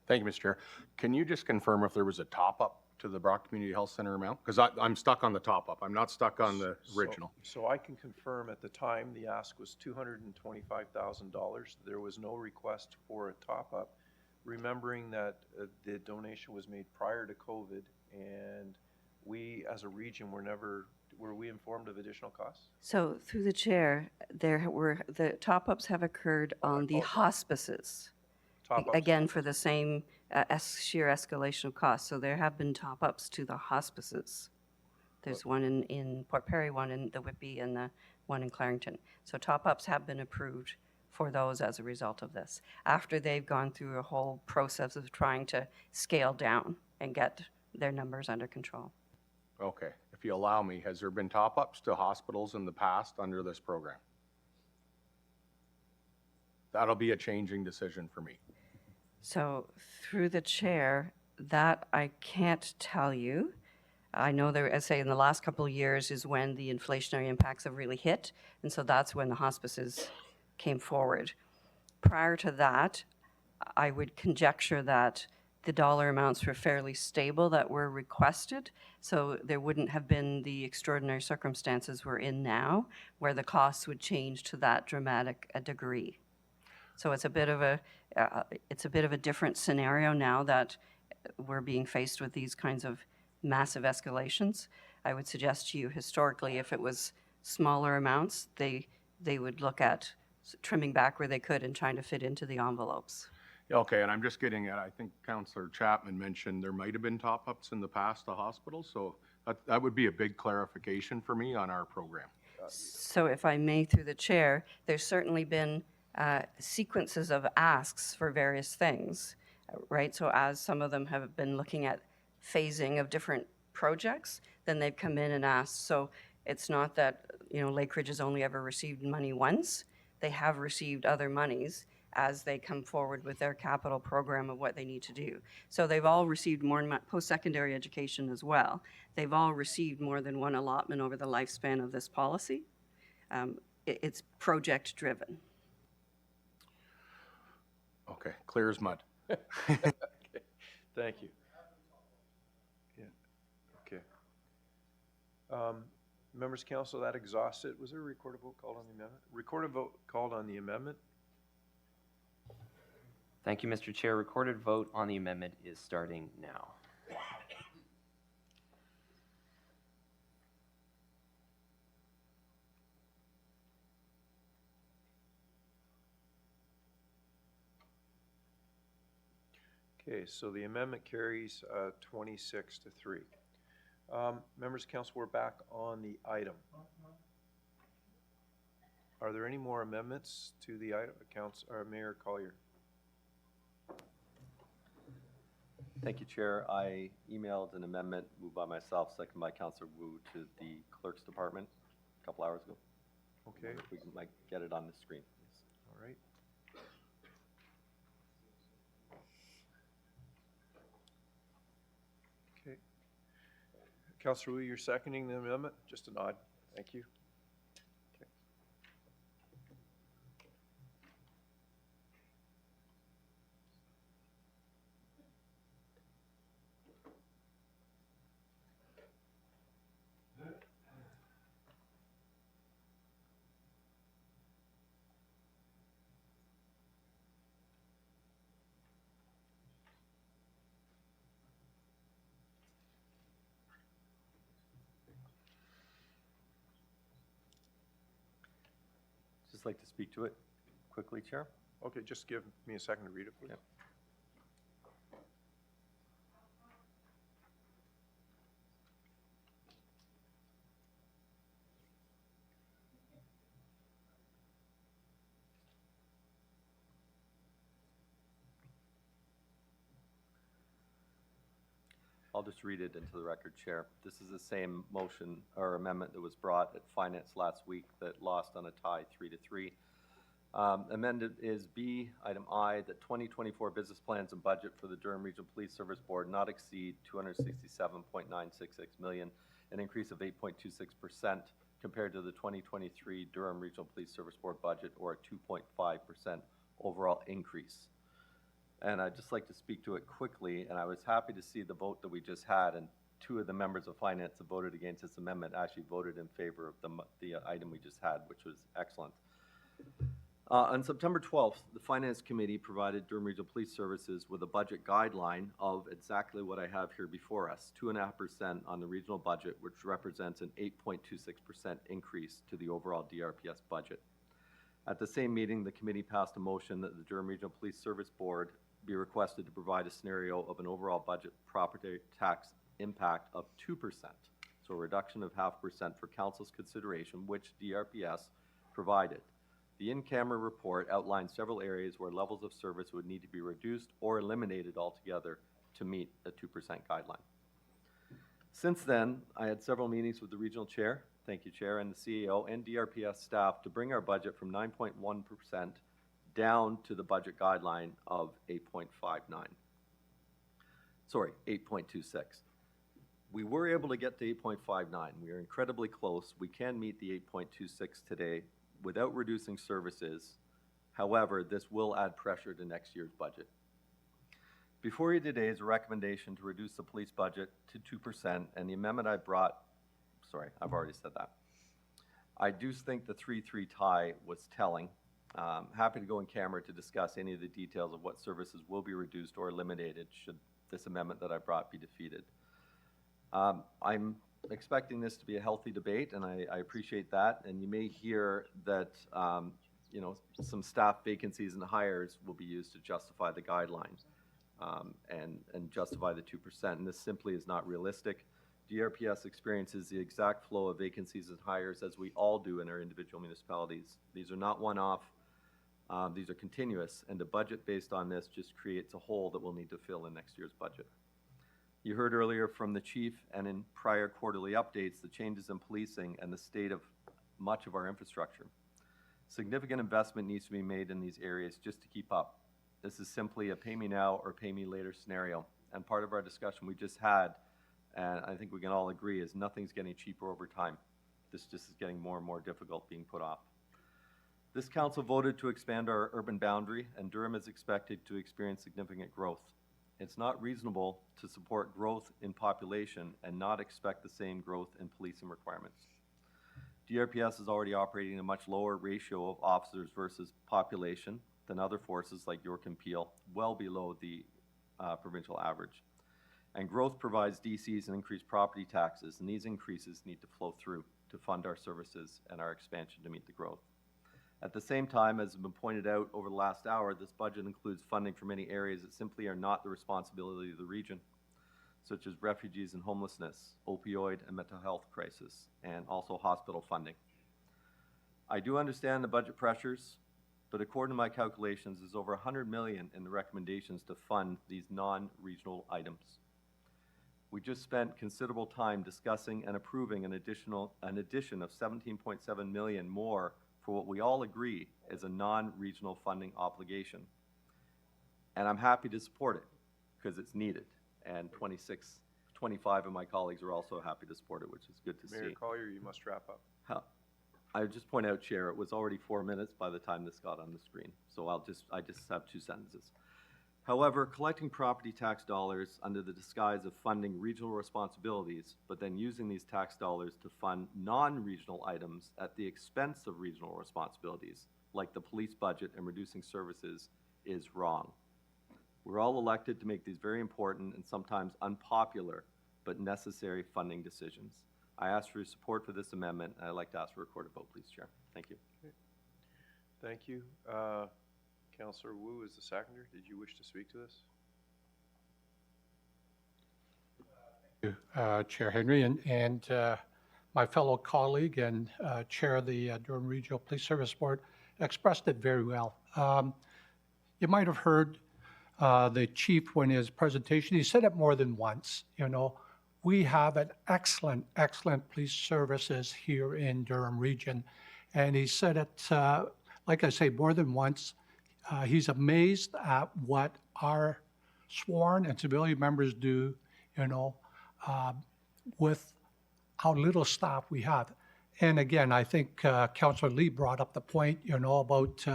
Thank you, Mr. Chair. Can you just confirm if there was a top-up to the Brock Community Health Center amount? Because I'm stuck on the top-up. I'm not stuck on the original. So I can confirm at the time, the ask was $225,000. There was no request for a top-up, remembering that the donation was made prior to COVID, and we, as a region, were we informed of additional costs? So through the chair, the top-ups have occurred on the hospices. Top-ups. Again, for the same sheer escalation of costs. So there have been top-ups to the hospices. There's one in Port Perry, one in the Whitby, and the one in Clarington. So top-ups have been approved for those as a result of this, after they've gone through a whole process of trying to scale down and get their numbers under control. Okay. If you allow me, has there been top-ups to hospitals in the past under this program? That'll be a changing decision for me. So through the chair, that I can't tell you. I know there, as I say, in the last couple of years is when the inflationary impacts have really hit, and so that's when the hospices came forward. Prior to that, I would conjecture that the dollar amounts were fairly stable that were requested, so there wouldn't have been the extraordinary circumstances we're in now, where the costs would change to that dramatic a degree. So it's a bit of a different scenario now that we're being faced with these kinds of massive escalations. I would suggest to you, historically, if it was smaller amounts, they would look at trimming back where they could and trying to fit into the envelopes. Okay, and I'm just getting at, I think Councillor Chapman mentioned there might have been top-ups in the past to hospitals, so that would be a big clarification for me on our program. So if I may, through the chair, there's certainly been sequences of asks for various things, right? So as some of them have been looking at phasing of different projects, then they've come in and asked. So it's not that, Lake Ridge has only ever received money once. They have received other monies as they come forward with their capital program of what they need to do. So they've all received more in post-secondary education as well. They've all received more than one allotment over the lifespan of this policy. It's project-driven. Okay, clear as mud. Okay, thank you. Yeah, okay. Members of council, that exhausts it. Was there a recorded vote called on the amendment? Recorded vote called on the amendment? Thank you, Mr. Chair. Recorded vote on the amendment is starting now. Okay, so the amendment carries 26-3. Members of council, we're back on the item. Are there any more amendments to the item? Mayor Collier. Thank you, Chair. I emailed an amendment moved by myself, second by Councillor Wu, to the Clerk's Department a couple hours ago. Okay. If we might get it on the screen, please. All right. Okay. Councillor Wu, you're seconding the amendment? Just a nod. Thank you. Okay. like to speak to it quickly, Chair. Okay, just give me a second to read it, please. Yep. I'll just read it into the record, Chair. This is the same motion or amendment that was brought at Finance last week that lost on a tie 3-3. Amended is B, item I, that 2024 business plans and budget for the Durham Regional Police Service Board not exceed $267.966 million, an increase of 8.26% compared to the 2023 Durham Regional Police Service Board budget, or a 2.5% overall increase. And I'd just like to speak to it quickly, and I was happy to see the vote that we just had, and two of the members of Finance that voted against this amendment actually voted in favor of the item we just had, which was excellent. On September 12th, the Finance Committee provided Durham Regional Police Services with a budget guideline of exactly what I have here before us, 2.5% on the regional budget, which represents an 8.26% increase to the overall DRPS budget. At the same meeting, the committee passed a motion that the Durham Regional Police Service Board be requested to provide a scenario of an overall budget property tax impact of 2%, so a reduction of 0.5% for council's consideration, which DRPS provided. The in-camera report outlined several areas where levels of service would need to be reduced or eliminated altogether to meet the 2% guideline. Since then, I had several meetings with the regional chair, thank you, Chair, and the CEO and DRPS staff to bring our budget from 9.1% down to the budget guideline of 8.59. Sorry, 8.26. We were able to get to 8.59. We are incredibly close. We can meet the 8.26 today without reducing services. However, this will add pressure to next year's budget. Before you today is a recommendation to reduce the police budget to 2%, and the amendment I brought, sorry, I've already said that. I do think the 3-3 tie was telling. Happy to go in camera to discuss any of the details of what services will be reduced or eliminated should this amendment that I brought be defeated. I'm expecting this to be a healthy debate, and I appreciate that. And you may hear that you know, some staff vacancies and hires will be used to justify the guidelines and justify the 2%. And this simply is not realistic. DRPS experiences the exact flow of vacancies and hires as we all do in our individual municipalities. These are not one-off. These are continuous, and the budget based on this just creates a hole that we'll need to fill in next year's budget. You heard earlier from the chief and in prior quarterly updates the changes in policing and the state of much of our infrastructure. Significant investment needs to be made in these areas just to keep up. This is simply a pay me now or pay me later scenario, and part of our discussion we just had, and I think we can all agree, is nothing's getting cheaper over time. This just is getting more and more difficult being put off. This council voted to expand our urban boundary, and Durham is expected to experience significant growth. It's not reasonable to support growth in population and not expect the same growth in policing requirements. DRPS is already operating a much lower ratio of officers versus population than other forces like York and Peel, well below the provincial average. And growth provides DCs and increased property taxes, and these increases need to flow through to fund our services and our expansion to meet the growth. At the same time, as has been pointed out over the last hour, this budget includes funding for many areas that simply are not the responsibility of the region, such as refugees and homelessness, opioid and mental health crisis, and also hospital funding. I do understand the budget pressures, but according to my calculations, there's over $100 million in the recommendations to fund these non-regional items. We just spent considerable time discussing and approving an addition of $17.7 million more for what we all agree is a non-regional funding obligation. And I'm happy to support it because it's needed. And 25 of my colleagues are also happy to support it, which is good to see. Mayor Collier, you must wrap up. I would just point out, Chair, it was already 4 minutes by the time this got on the screen. So I just have 2 sentences. However, collecting property tax dollars under the disguise of funding regional responsibilities, but then using these tax dollars to fund non-regional items at the expense of regional responsibilities, like the police budget and reducing services, is wrong. We're all elected to make these very important and sometimes unpopular, but necessary funding decisions. I ask for your support for this amendment, and I'd like to ask for a recorded vote, please, Chair. Thank you. Thank you. Councillor Wu is the seconder. Did you wish to speak to this? Chair Henry, and my fellow colleague and Chair of the Durham Regional Police Service Board expressed it very well. You might have heard the chief when his presentation, he said it more than once, you know, we have an excellent police services here in Durham Region. And he said it, like I say, more than once. He's amazed at what our sworn and civilian members do, you know, with how little staff we have. And again, I think Councillor Lee brought up the point, you know, about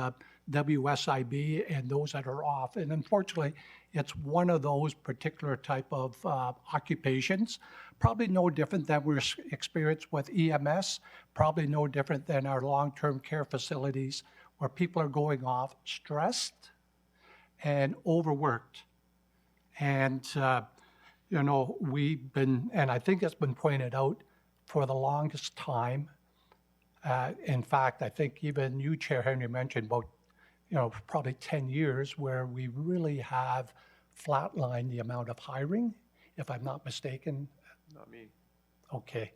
WSIB and those that are off. And unfortunately, it's one of those particular type of occupations, probably no different than we're experienced with EMS, probably no different than our long-term care facilities where people are going off stressed and overworked. And, you know, we've been, and I think it's been pointed out for the longest time. In fact, I think even you, Chair Henry, mentioned about, you know, probably 10 years where we really have flatlined the amount of hiring, if I'm not mistaken. Not me. Okay.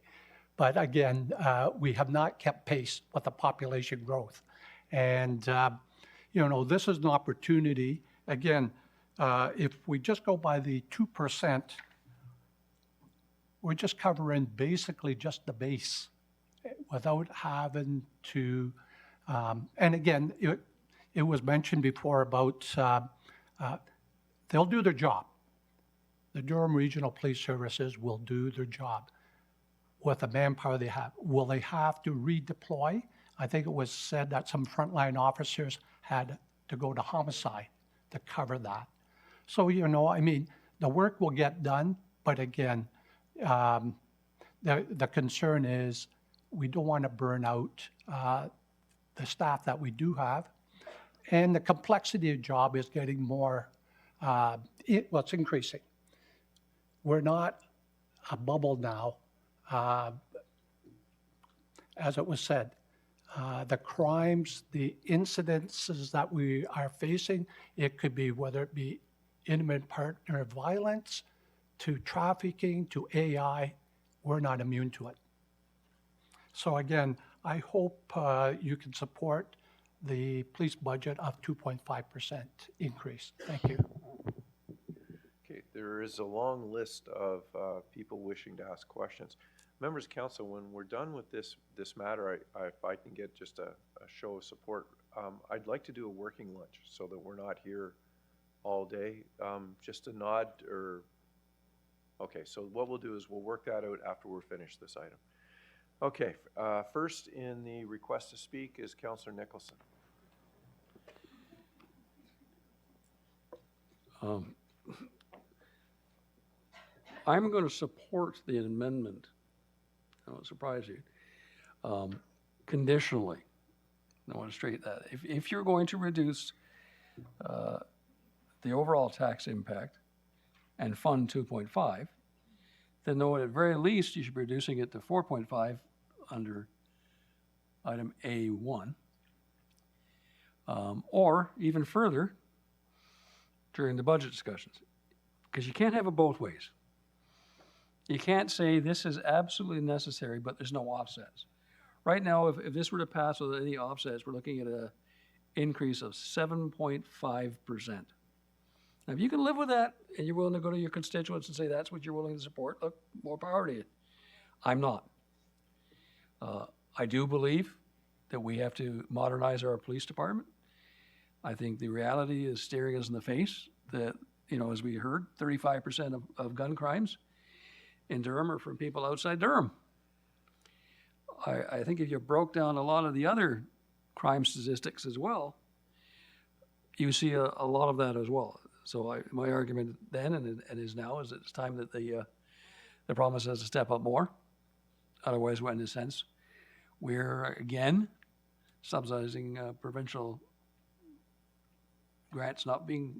But again, we have not kept pace with the population growth. And, you know, this is an opportunity. Again, if we just go by the 2%, we're just covering basically just the base without having to, and again, it was mentioned before about they'll do their job. The Durham Regional Police Services will do their job with the manpower they have. Will they have to redeploy? I think it was said that some frontline officers had to go to homicide to cover that. So, you know, I mean, the work will get done, but again, the concern is we don't want to burn out the staff that we do have. And the complexity of the job is getting more, well, it's increasing. We're not a bubble now. As it was said, the crimes, the incidences that we are facing, it could be whether it be intimate partner violence, to trafficking, to AI, we're not immune to it. So again, I hope you can support the police budget of 2.5% increase. Thank you. Okay, there is a long list of people wishing to ask questions. Members of council, when we're done with this matter, if I can get just a show of support, I'd like to do a working lunch so that we're not here all day. Just a nod or, okay, so what we'll do is we'll work that out after we're finished this item. Okay, first in the request to speak is Councillor Nicholson. I'm going to support the amendment. I won't surprise you. Conditionally. I want to straighten that. If you're going to reduce the overall tax impact and fund 2.5, then though at the very least you should be reducing it to 4.5 under item A1, or even further during the budget discussions, because you can't have it both ways. You can't say this is absolutely necessary, but there's no offsets. Right now, if this were to pass with any offsets, we're looking at an increase of 7.5%. Now, if you can live with that and you're willing to go to your constituents and say that's what you're willing to support, look, more power to you. I'm not. I do believe that we have to modernize our police department. I think the reality is staring us in the face that, you know, as we heard, 35% of gun crimes in Durham are from people outside Durham. I think if you broke down a lot of the other crime statistics as well, you see a lot of that as well. So my argument then and is now is that it's time that the promise has to step up more. Otherwise, in a sense, we're again subsidizing provincial grants not being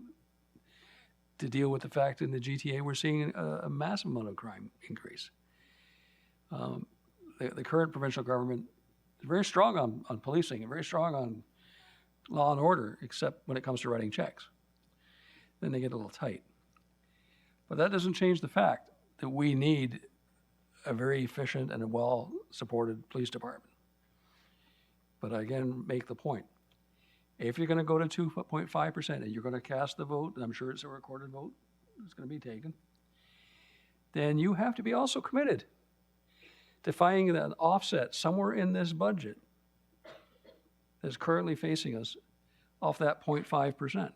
to deal with the fact in the GTA we're seeing a massive amount of crime increase. The current provincial government is very strong on policing and very strong on law and order, except when it comes to writing checks. Then they get a little tight. But that doesn't change the fact that we need a very efficient and a well-supported police department. But I again make the point. If you're going to go to 2.5% and you're going to cast the vote, and I'm sure it's a recorded vote, it's going to be taken, then you have to be also committed to finding an offset somewhere in this budget that's currently facing us off that 0.5%.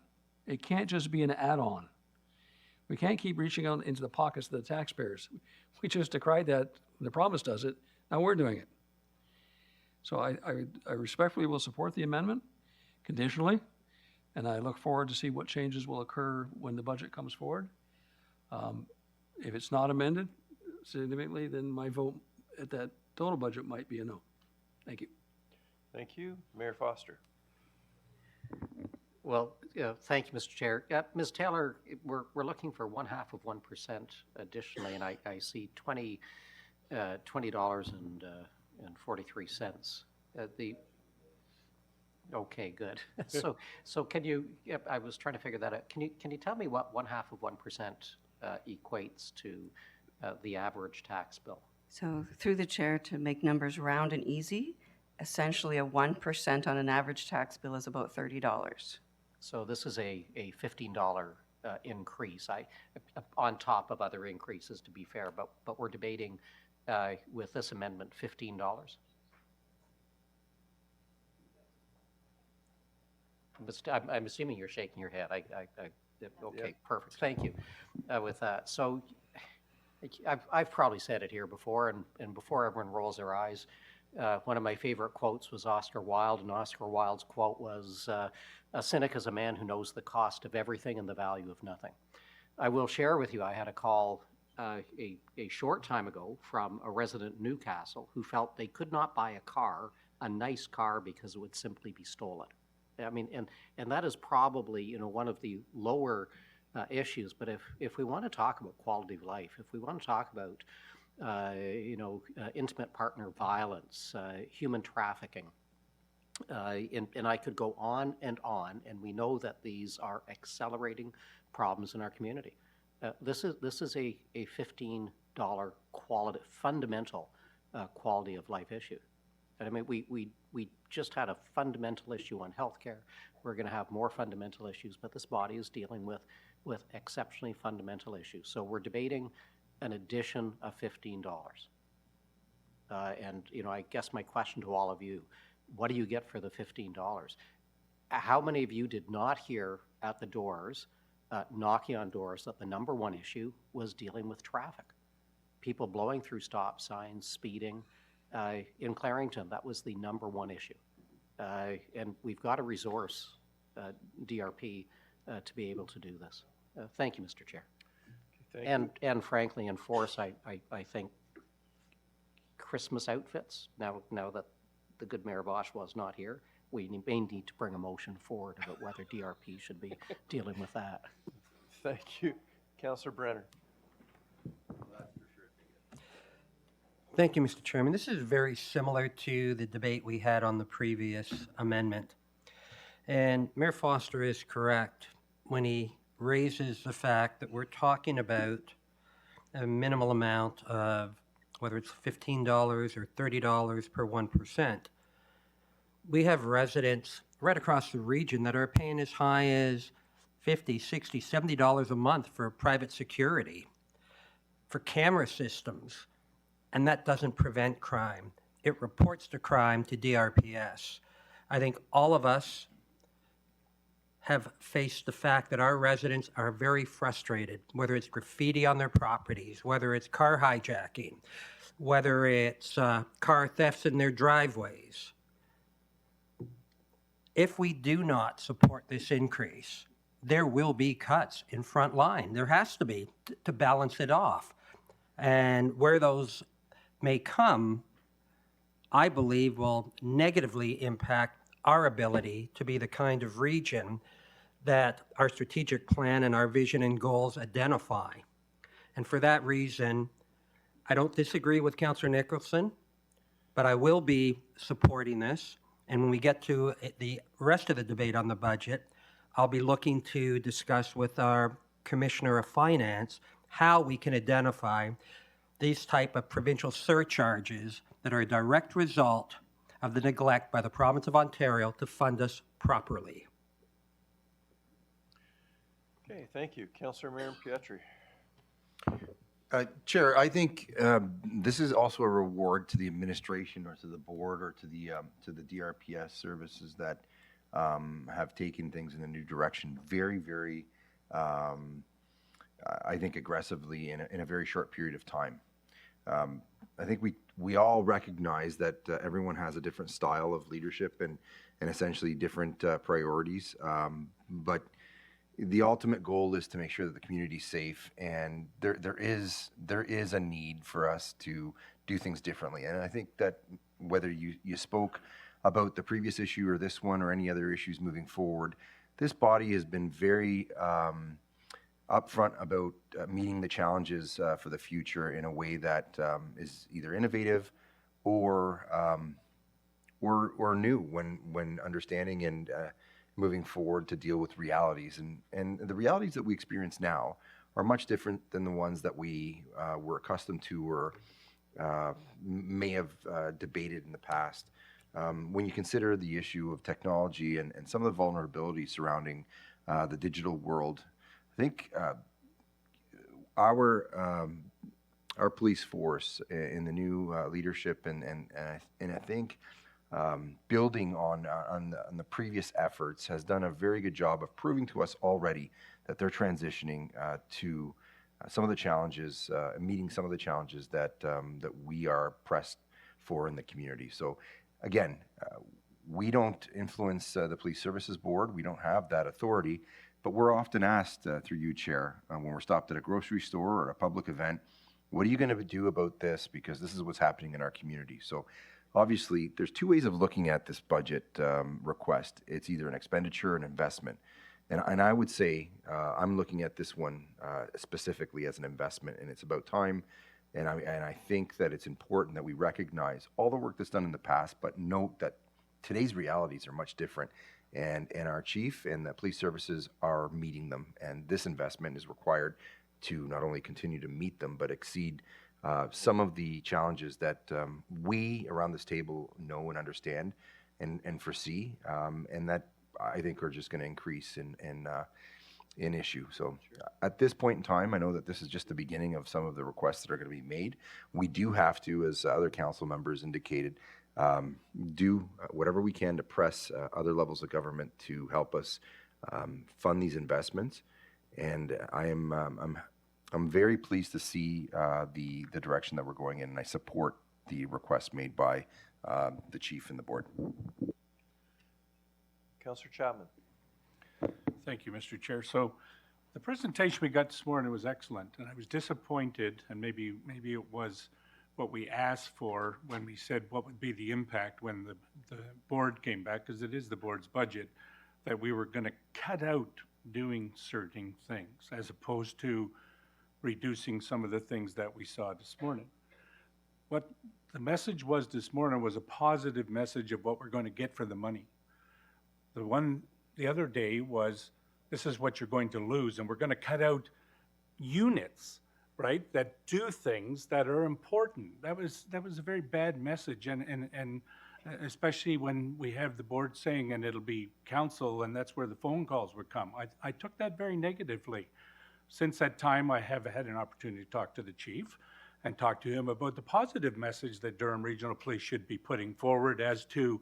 It can't just be an add-on. We can't keep reaching out into the pockets of the taxpayers. We just decried that. The promise does it. Now we're doing it. So I respectfully will support the amendment conditionally, and I look forward to see what changes will occur when the budget comes forward. If it's not amended significantly, then my vote at that total budget might be a no. Thank you. Thank you. Mayor Foster. Well, thank you, Mr. Chair. Ms. Taylor, we're looking for 0.5% additionally, and I see $20.43. Okay, good. So can you? I was trying to figure that out. Can you tell me what 0.5% equates to the average tax bill? So through the chair, to make numbers round and easy, essentially a 1% on an average tax bill is about $30. So this is a $15 increase, on top of other increases, to be fair, but we're debating with this amendment $15. I'm assuming you're shaking your head. Okay, perfect. Thank you with that. So I've probably said it here before, and before everyone rolls their eyes, one of my favorite quotes was Oscar Wilde, and Oscar Wilde's quote was, "A cynic is a man who knows the cost of everything and the value of nothing." I will share with you, I had a call a short time ago from a resident in Newcastle who felt they could not buy a nice car, because it would simply be stolen. I mean, and that is probably, one of the lower issues. But if we want to talk about quality of life, if we want to talk about intimate partner violence, human trafficking, and I could go on, and we know that these are accelerating problems in our community. This is a $15 fundamental quality of life issue. And I mean, we just had a fundamental issue on healthcare. We're going to have more fundamental issues, but this body is dealing with exceptionally fundamental issues. So we're debating an addition of $15. And I guess my question to all of you, what do you get for the $15? How many of you did not hear at the doors, knocking on doors, that the number one issue was dealing with traffic? People blowing through stop signs, speeding. In Clarington, that was the number one issue. And we've got to resource DRP to be able to do this. Thank you, Mr. Chair. And frankly, in foresight, I think Christmas outfits, now that the good Mayor Bosch was not here, we may need to bring a motion forward about whether DRP should be dealing with that. Thank you. Councillor Brenner. Thank you, Mr. Chairman. This is very similar to the debate we had on the previous amendment. And Mayor Foster is correct when he raises the fact that we're talking about a minimal amount of, whether it's $15 or $30 per 1%. We have residents right across the region that are paying as high as $50, $60, $70 a month for private security, for camera systems. And that doesn't prevent crime. It reports the crime to DRPS. I think all of us have faced the fact that our residents are very frustrated, whether it's graffiti on their properties, whether it's car hijacking, whether it's car thefts in their driveways. If we do not support this increase, there will be cuts in front line. There has to be to balance it off. And where those may come, I believe will negatively impact our ability to be the kind of region that our strategic plan and our vision and goals identify. And for that reason, I don't disagree with Councillor Nicholson, but I will be supporting this. And when we get to the rest of the debate on the budget, I'll be looking to discuss with our Commissioner of Finance how we can identify these type of provincial surcharges that are a direct result of the neglect by the province of Ontario to fund us properly. Okay, thank you. Councillor Miriam Pietri. Chair, I think this is also a reward to the administration or to the board or to the DRPS services that have taken things in a new direction very, very, I think, aggressively in a very short period of time. I think we all recognize that everyone has a different style of leadership and essentially different priorities, but the ultimate goal is to make sure that the community's safe, and there is a need for us to do things differently. And I think that whether you spoke about the previous issue or this one or any other issues moving forward, this body has been very upfront about meeting the challenges for the future in a way that is either innovative or new when understanding and moving forward to deal with realities. And the realities that we experience now are much different than the ones that we were accustomed to or may have debated in the past. When you consider the issue of technology and some of the vulnerabilities surrounding the digital world, I think our police force in the new leadership and I think building on the previous efforts has done a very good job of proving to us already that they're transitioning to some of the challenges, meeting some of the challenges that we are pressed for in the community. So again, we don't influence the Police Services Board. We don't have that authority, but we're often asked through you, Chair, when we're stopped at a grocery store or a public event, what are you going to do about this? Because this is what's happening in our community. So obviously, there's two ways of looking at this budget request. It's either an expenditure or an investment. And I would say I'm looking at this one specifically as an investment, and it's about time. And I think that it's important that we recognize all the work that's done in the past, but note that today's realities are much different. And our chief and the police services are meeting them. And this investment is required to not only continue to meet them, but exceed some of the challenges that we around this table know and understand and foresee, and that I think are just going to increase in issue. So at this point in time, I know that this is just the beginning of some of the requests that are going to be made. We do have to, as other council members indicated, do whatever we can to press other levels of government to help us fund these investments. And I'm very pleased to see the direction that we're going in, and I support the request made by the chief and the board. Councillor Chapman. Thank you, Mr. Chair. So the presentation we got this morning was excellent, and I was disappointed, and maybe it was what we asked for when we said what would be the impact when the board came back, because it is the board's budget, that we were going to cut out doing certain things as opposed to reducing some of the things that we saw this morning. What the message was this morning was a positive message of what we're going to get for the money. The one the other day was, this is what you're going to lose, and we're going to cut out units, right, that do things that are important. That was a very bad message, and especially when we have the board saying, and it'll be council, and that's where the phone calls would come. I took that very negatively. Since that time, I have had an opportunity to talk to the chief and talk to him about the positive message that Durham Regional Police should be putting forward as to,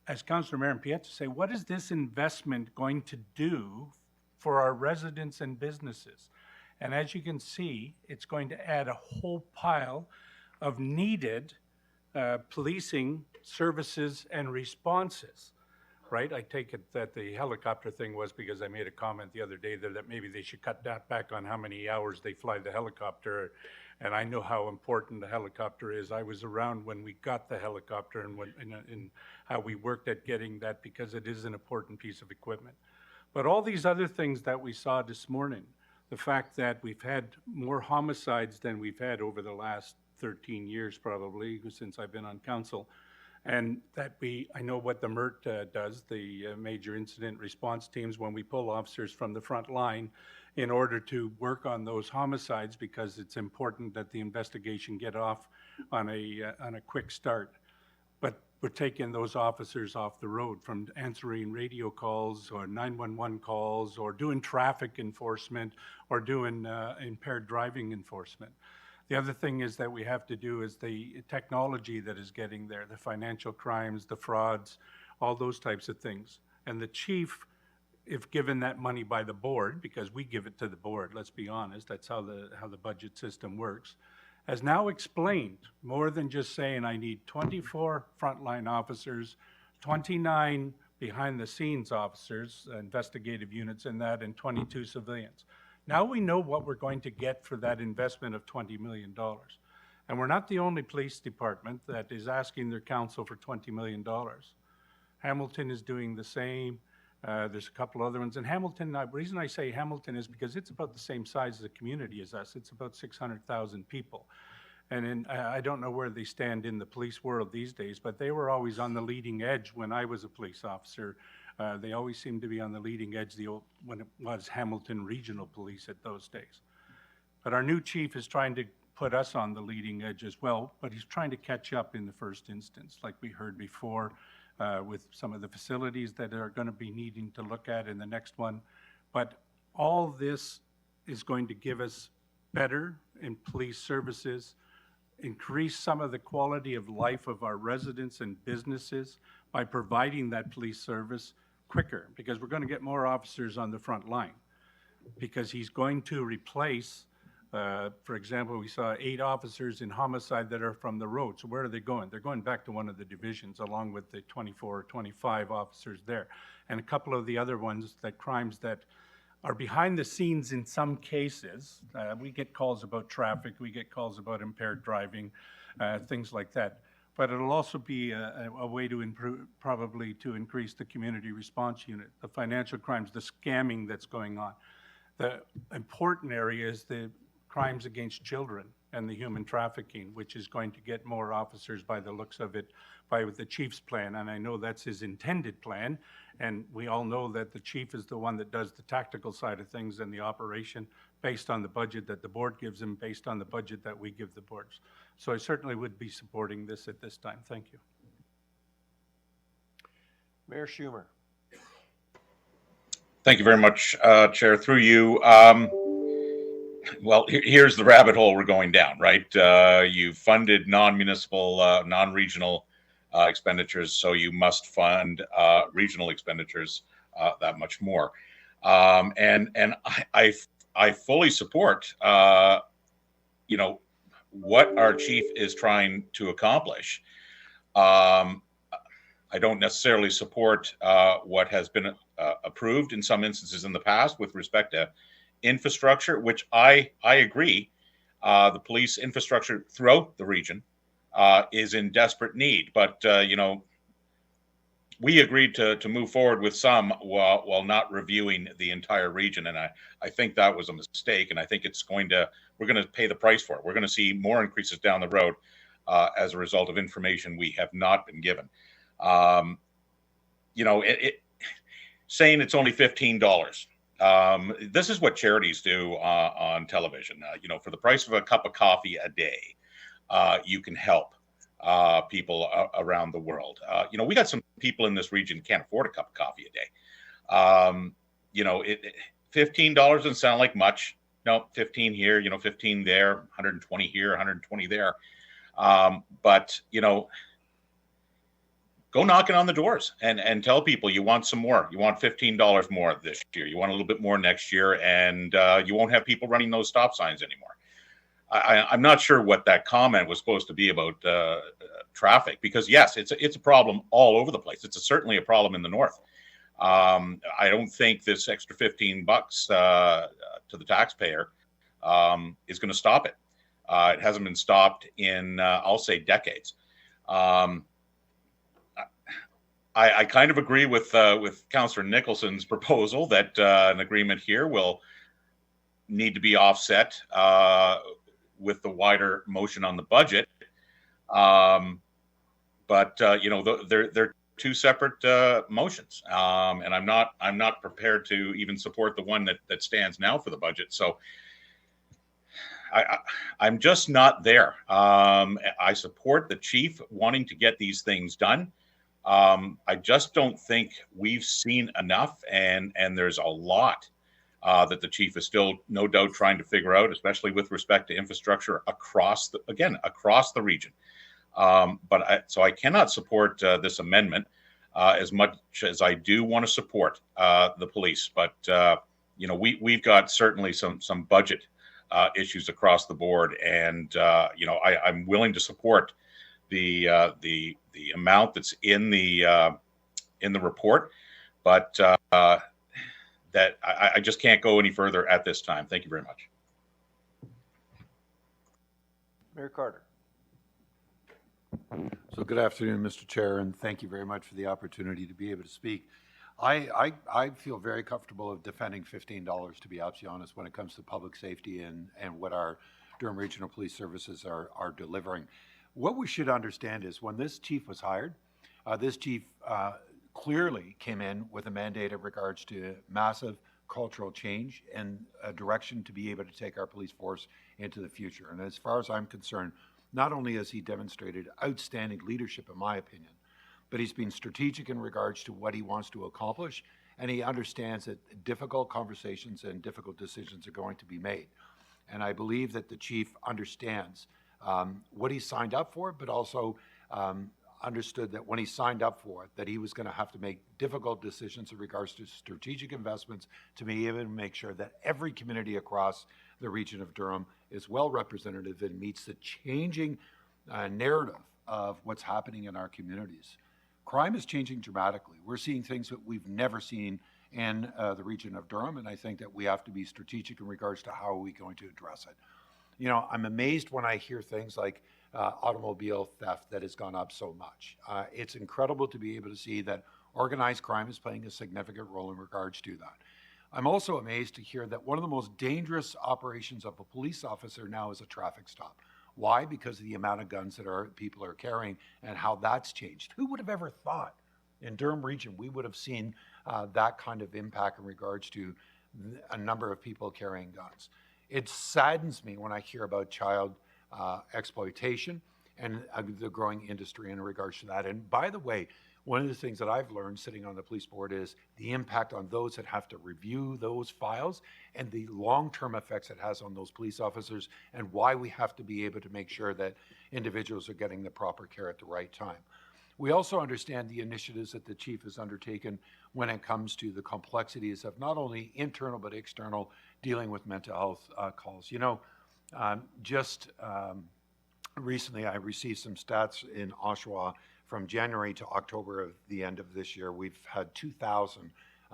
as Councillor Miriam Pietri say, what is this investment going to do for our residents and businesses? And as you can see, it's going to add a whole pile of needed policing services and responses, right? I take it that the helicopter thing was because I made a comment the other day that maybe they should cut that back on how many hours they fly the helicopter. And I know how important the helicopter is. I was around when we got the helicopter and how we worked at getting that, because it is an important piece of equipment. But all these other things that we saw this morning, the fact that we've had more homicides than we've had over the last 13 years probably since I've been on council, And I know what the MIRT does, the Major Incident Response Teams, when we pull officers from the front line in order to work on those homicides, because it's important that the investigation get off on a quick start. But we're taking those officers off the road from answering radio calls or 911 calls or doing traffic enforcement or doing impaired driving enforcement. The other thing is that we have to do is the technology that is getting there, the financial crimes, the frauds, all those types of things. And the chief, if given that money by the board, because we give it to the board, let's be honest, that's how the budget system works, has now explained more than just saying I need 24 frontline officers, 29 behind the scenes officers, investigative units in that, and 22 civilians. Now we know what we're going to get for that investment of $20 million. And we're not the only police department that is asking their council for $20 million. Hamilton is doing the same. There's a couple other ones. And Hamilton, the reason I say Hamilton is because it's about the same size as a community as us. It's about 600,000 people. And I don't know where they stand in the police world these days, but they were always on the leading edge when I was a police officer. They always seemed to be on the leading edge when it was Hamilton Regional Police at those days. But our new chief is trying to put us on the leading edge as well, but he's trying to catch up in the first instance, like we heard before, with some of the facilities that are going to be needing to look at in the next one. But all this is going to give us better in police services, increase some of the quality of life of our residents and businesses by providing that police service quicker, because we're going to get more officers on the front line, because he's going to replace, for example, we saw 8 officers in homicide that are from the road. So where are they going? They're going back to one of the divisions along with the 24 or 25 officers there. And a couple of the other ones, that crimes that are behind the scenes in some cases. We get calls about traffic, we get calls about impaired driving, things like that. But it'll also be a way to improve, probably to increase the community response unit, the financial crimes, the scamming that's going on. The important area is the crimes against children and the human trafficking, which is going to get more officers by the looks of it, by the chief's plan. And I know that's his intended plan. And we all know that the chief is the one that does the tactical side of things and the operation based on the budget that the board gives him, based on the budget that we give the boards. So I certainly would be supporting this at this time. Thank you. Mayor Schumer. Thank you very much, Chair. Through you. Well, here's the rabbit hole we're going down, right? You funded non-municipal, non-regional expenditures, so you must fund regional expenditures that much more. And I fully support, you know, what our chief is trying to accomplish. I don't necessarily support what has been approved in some instances in the past with respect to infrastructure, which I agree, the police infrastructure throughout the region is in desperate need. But you know, we agreed to move forward with some while not reviewing the entire region, and I think that was a mistake. And I think we're going to pay the price for it. We're going to see more increases down the road as a result of information we have not been given. You know, saying it's only $15. This is what charities do on television. You know, for the price of a cup of coffee a day, you can help people around the world. You know, we got some people in this region can't afford a cup of coffee a day. You know, $15 doesn't sound like much. No, 15 here, you know, 15 there, 120 here, 120 there. But, you know, go knocking on the doors and tell people you want some more. You want $15 more this year. You want a little bit more next year, and you won't have people running those stop signs anymore. I'm not sure what that comment was supposed to be about traffic, because yes, it's a problem all over the place. It's certainly a problem in the north. I don't think this extra $15 to the taxpayer is going to stop it. It hasn't been stopped in, I'll say, decades. I kind of agree with Councillor Nicholson's proposal that an agreement here will need to be offset with the wider motion on the budget. But but they're two separate motions, and I'm not prepared to even support the one that stands now for the budget. So I'm just not there. I support the chief wanting to get these things done. I just don't think we've seen enough, and there's a lot that the chief is still no doubt trying to figure out, especially with respect to infrastructure across the region. So I cannot support this amendment as much as I do want to support the police. But we've got certainly some budget issues across the board, and I'm willing to support the amount that's in the report, but that I just can't go any further at this time. Thank you very much. Mayor Carter. So good afternoon, Mr. Chair, and thank you very much for the opportunity to be able to speak. I feel very comfortable of defending $15, to be absolutely honest, when it comes to public safety and what our Durham Regional Police Services are delivering. What we should understand is when this chief was hired, this chief clearly came in with a mandate in regards to massive cultural change and a direction to be able to take our police force into the future. And as far as I'm concerned, not only has he demonstrated outstanding leadership, in my opinion, but he's been strategic in regards to what he wants to accomplish, and he understands that difficult conversations and difficult decisions are going to be made. And I believe that the chief understands what he signed up for, but also understood that when he signed up for it, that he was going to have to make difficult decisions in regards to strategic investments to be able to make sure that every community across the region of Durham is well represented and meets the changing narrative of what's happening in our communities. Crime is changing dramatically. We're seeing things that we've never seen in the region of Durham, and I think that we have to be strategic in regards to how are we going to address it. You know, I'm amazed when I hear things like automobile theft that has gone up so much. It's incredible to be able to see that organized crime is playing a significant role in regards to that. I'm also amazed to hear that one of the most dangerous operations of a police officer now is a traffic stop. Why? Because of the amount of guns that people are carrying and how that's changed. Who would have ever thought in Durham region we would have seen that kind of impact in regards to a number of people carrying guns? It saddens me when I hear about child exploitation and the growing industry in regards to that. And by the way, one of the things that I've learned sitting on the police board is the impact on those that have to review those files and the long-term effects it has on those police officers, and why we have to be able to make sure that individuals are getting the proper care at the right time. We also understand the initiatives that the chief has undertaken when it comes to the complexities of not only internal but external dealing with mental health calls. You know, recently I received some stats in Oshawa. From January to October of the end of this year, we've had 2,000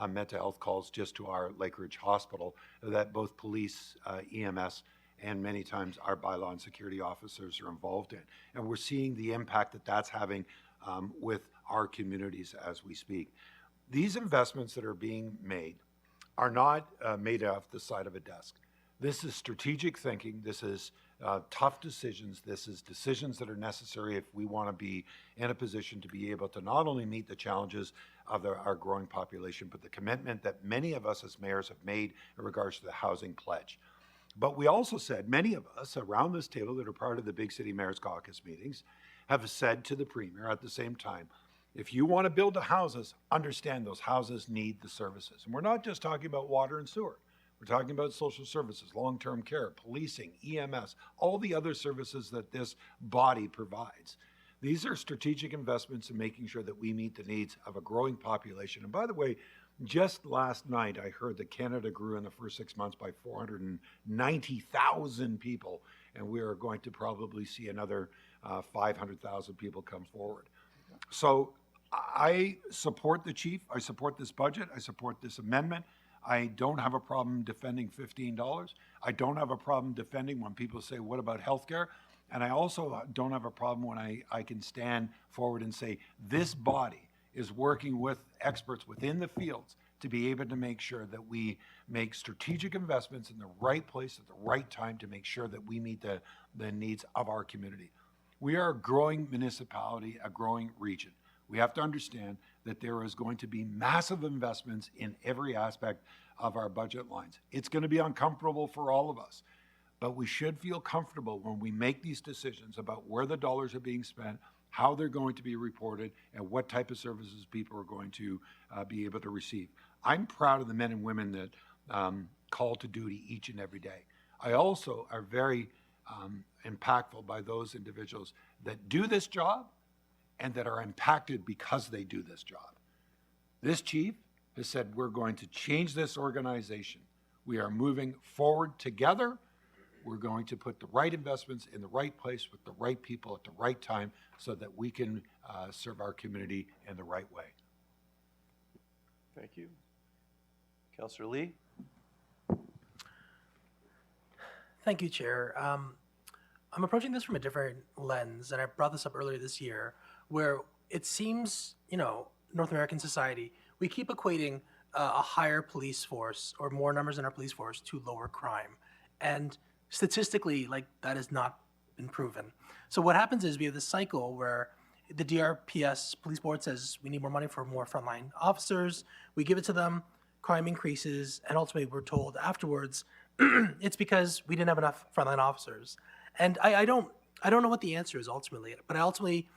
mental health calls just to our Lakeridge Hospital that both police, EMS, and many times our bylaw and security officers are involved in. And we're seeing the impact that that's having with our communities as we speak. These investments that are being made are not made off the side of a desk. This is strategic thinking. This is tough decisions. This is decisions that are necessary if we want to be in a position to be able to not only meet the challenges of our growing population, but the commitment that many of us as mayors have made in regards to the housing pledge. But we also said, many of us around this table that are part of the Big City Mayors Caucus meetings have said to the Premier at the same time, if you want to build the houses, understand those houses need the services. And we're not just talking about water and sewer. We're talking about social services, long-term care, policing, EMS, all the other services that this body provides. These are strategic investments in making sure that we meet the needs of a growing population. And by the way, just last night, I heard that Canada grew in the first 6 months by 490,000 people, and we are going to probably see another 500,000 people come forward. So I support the chief. I support this budget. I support this amendment. I don't have a problem defending $15. I don't have a problem defending when people say, what about healthcare? And I also don't have a problem when I can stand forward and say, this body is working with experts within the fields to be able to make sure that we make strategic investments in the right place at the right time to make sure that we meet the needs of our community. We are a growing municipality, a growing region. We have to understand that there is going to be massive investments in every aspect of our budget lines. It's going to be uncomfortable for all of us, but we should feel comfortable when we make these decisions about where the dollars are being spent, how they're going to be reported, and what type of services people are going to be able to receive. I'm proud of the men and women that call to duty each and every day. I also are very impactful by those individuals that do this job and that are impacted because they do this job. This chief has said, we're going to change this organization. We are moving forward together. We're going to put the right investments in the right place with the right people at the right time so that we can serve our community in the right way. Thank you. Councillor Lee? Thank you, Chair. I'm approaching this from a different lens, and I brought this up earlier this year, where it seems, North American society, we keep equating a higher police force or more numbers in our police force to lower crime. And statistically, that has not been proven. So what happens is we have this cycle where the DRPS police board says we need more money for more frontline officers. We give it to them, crime increases, and ultimately we're told afterwards it's because we didn't have enough frontline officers. And I don't know what the answer is ultimately, but I ultimately,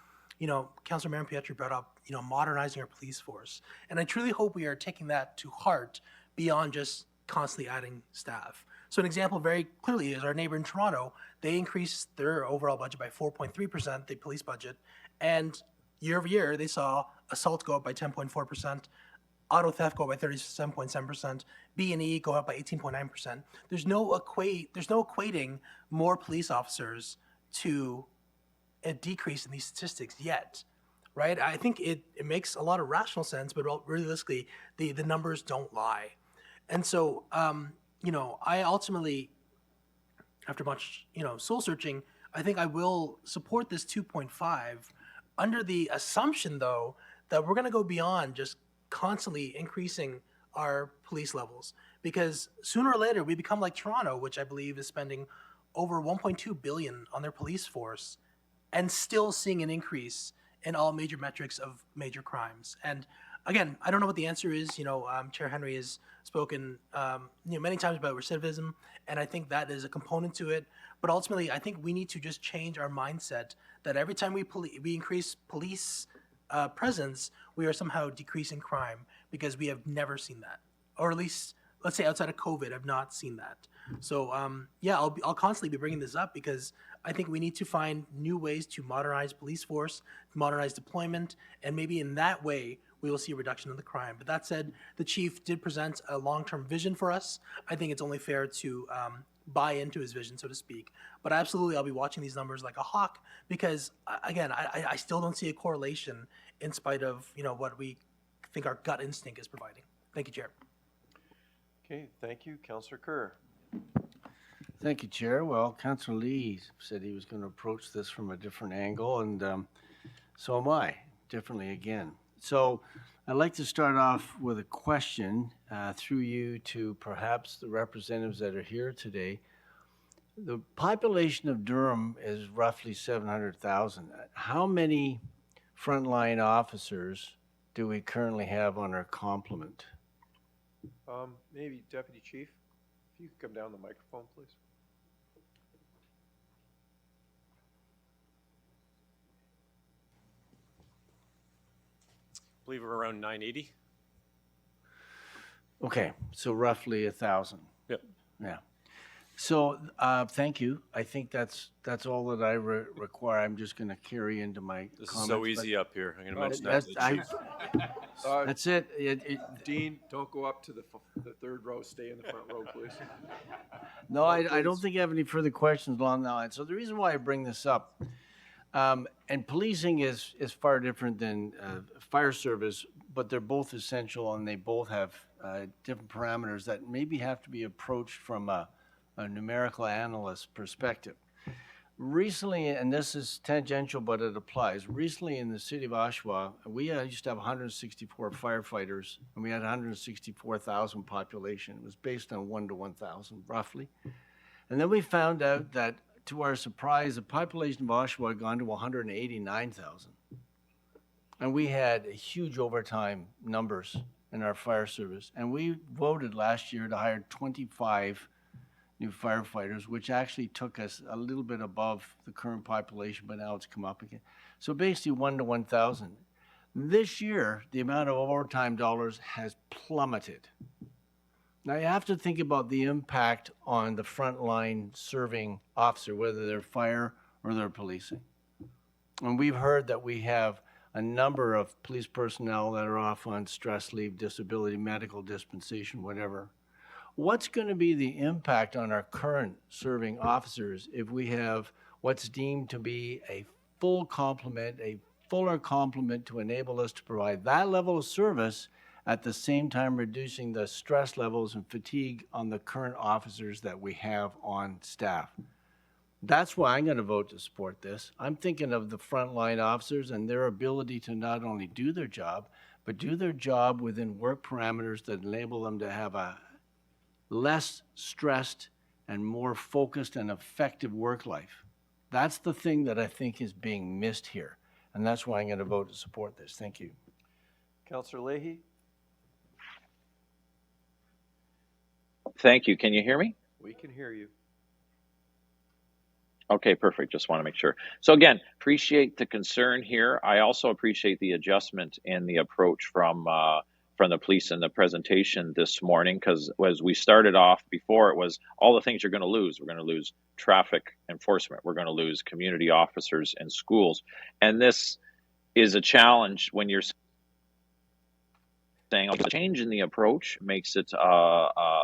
Councilor Marion Pietri brought up, modernizing our police force. And I truly hope we are taking that to heart beyond just constantly adding staff. So an example very clearly is our neighbor in Toronto. They increased their overall budget by 4.3%, the police budget, and year over year they saw assault go up by 10.4%, auto theft go up by 37.7%, B&E go up by 18.9%. There's no equating more police officers to a decrease in these statistics yet, right? I think it makes a lot of rational sense, but realistically, the numbers don't lie. And so, I ultimately, after much, soul searching, I think I will support this 2.5 under the assumption, though, that we're going to go beyond just constantly increasing our police levels, because sooner or later we become like Toronto, which I believe is spending over 1.2 billion on their police force and still seeing an increase in all major metrics of major crimes. And again, I don't know what the answer is. Chair Henry has spoken many times about recidivism, and I think that is a component to it. But ultimately, I think we need to just change our mindset that every time we increase police presence, we are somehow decreasing crime, because we have never seen that, or at least, let's say outside of COVID, I've not seen that. So I'll constantly be bringing this up, because I think we need to find new ways to modernize police force, modernize deployment, and maybe in that way we will see a reduction in the crime. But that said, the chief did present a long-term vision for us. I think it's only fair to buy into his vision, so to speak. But absolutely, I'll be watching these numbers like a hawk, because again, I still don't see a correlation in spite of what we think our gut instinct is providing. Thank you, Chair. Okay, thank you. Councillor Kerr. Thank you, Chair. Well, Councillor Lee said he was going to approach this from a different angle, and so am I, differently again. So I'd like to start off with a question through you to perhaps the representatives that are here today. The population of Durham is roughly 700,000. How many frontline officers do we currently have on our complement? Maybe Deputy Chief, if you could come down the microphone, please. I believe we're around 980. Okay, so roughly 1,000. Yep. Yeah. So thank you. I think that's all that I require. I'm just going to carry into my This comments. is so easy up here. I'm going to mention that to the chief. That's it. Dean, don't go up to the third row. Stay in the front row, please. No, I don't think I have any further questions along that line. So the reason why I bring this up, and policing is far different than fire service, but they're both essential and they both have different parameters that maybe have to be approached from a numerical analyst perspective. Recently, and this is tangential, but it applies. Recently in the city of Oshawa, we used to have 164 firefighters, and we had 164,000 population. It was based on 1 to 1,000, roughly. And then we found out that to our surprise, the population of Oshawa had gone to 189,000. And we had huge overtime numbers in our fire service. And we voted last year to hire 25 new firefighters, which actually took us a little bit above the current population, but now it's come up again. So basically 1 to 1,000. This year, the amount of overtime dollars has plummeted. Now you have to think about the impact on the frontline serving officer, whether they're fire or they're policing. And we've heard that we have a number of police personnel that are off on stress leave, disability, medical dispensation, whatever. What's going to be the impact on our current serving officers if we have what's deemed to be a full complement, a fuller complement to enable us to provide that level of service at the same time reducing the stress levels and fatigue on the current officers that we have on staff? That's why I'm going to vote to support this. I'm thinking of the frontline officers and their ability to not only do their job, but do their job within work parameters that enable them to have a less stressed and more focused and effective work life. That's the thing that I think is being missed here. And that's why I'm going to vote to support this. Thank you. Councillor Leahy? Thank you. Can you hear me? We can hear you. Okay, perfect. Just want to make sure. So again, appreciate the concern here. I also appreciate the adjustment in the approach from the police in the presentation this morning, because as we started off before, it was all the things you're going to lose. We're going to lose traffic enforcement. We're going to lose community officers in schools. And this is a challenge when you're saying a change in the approach makes it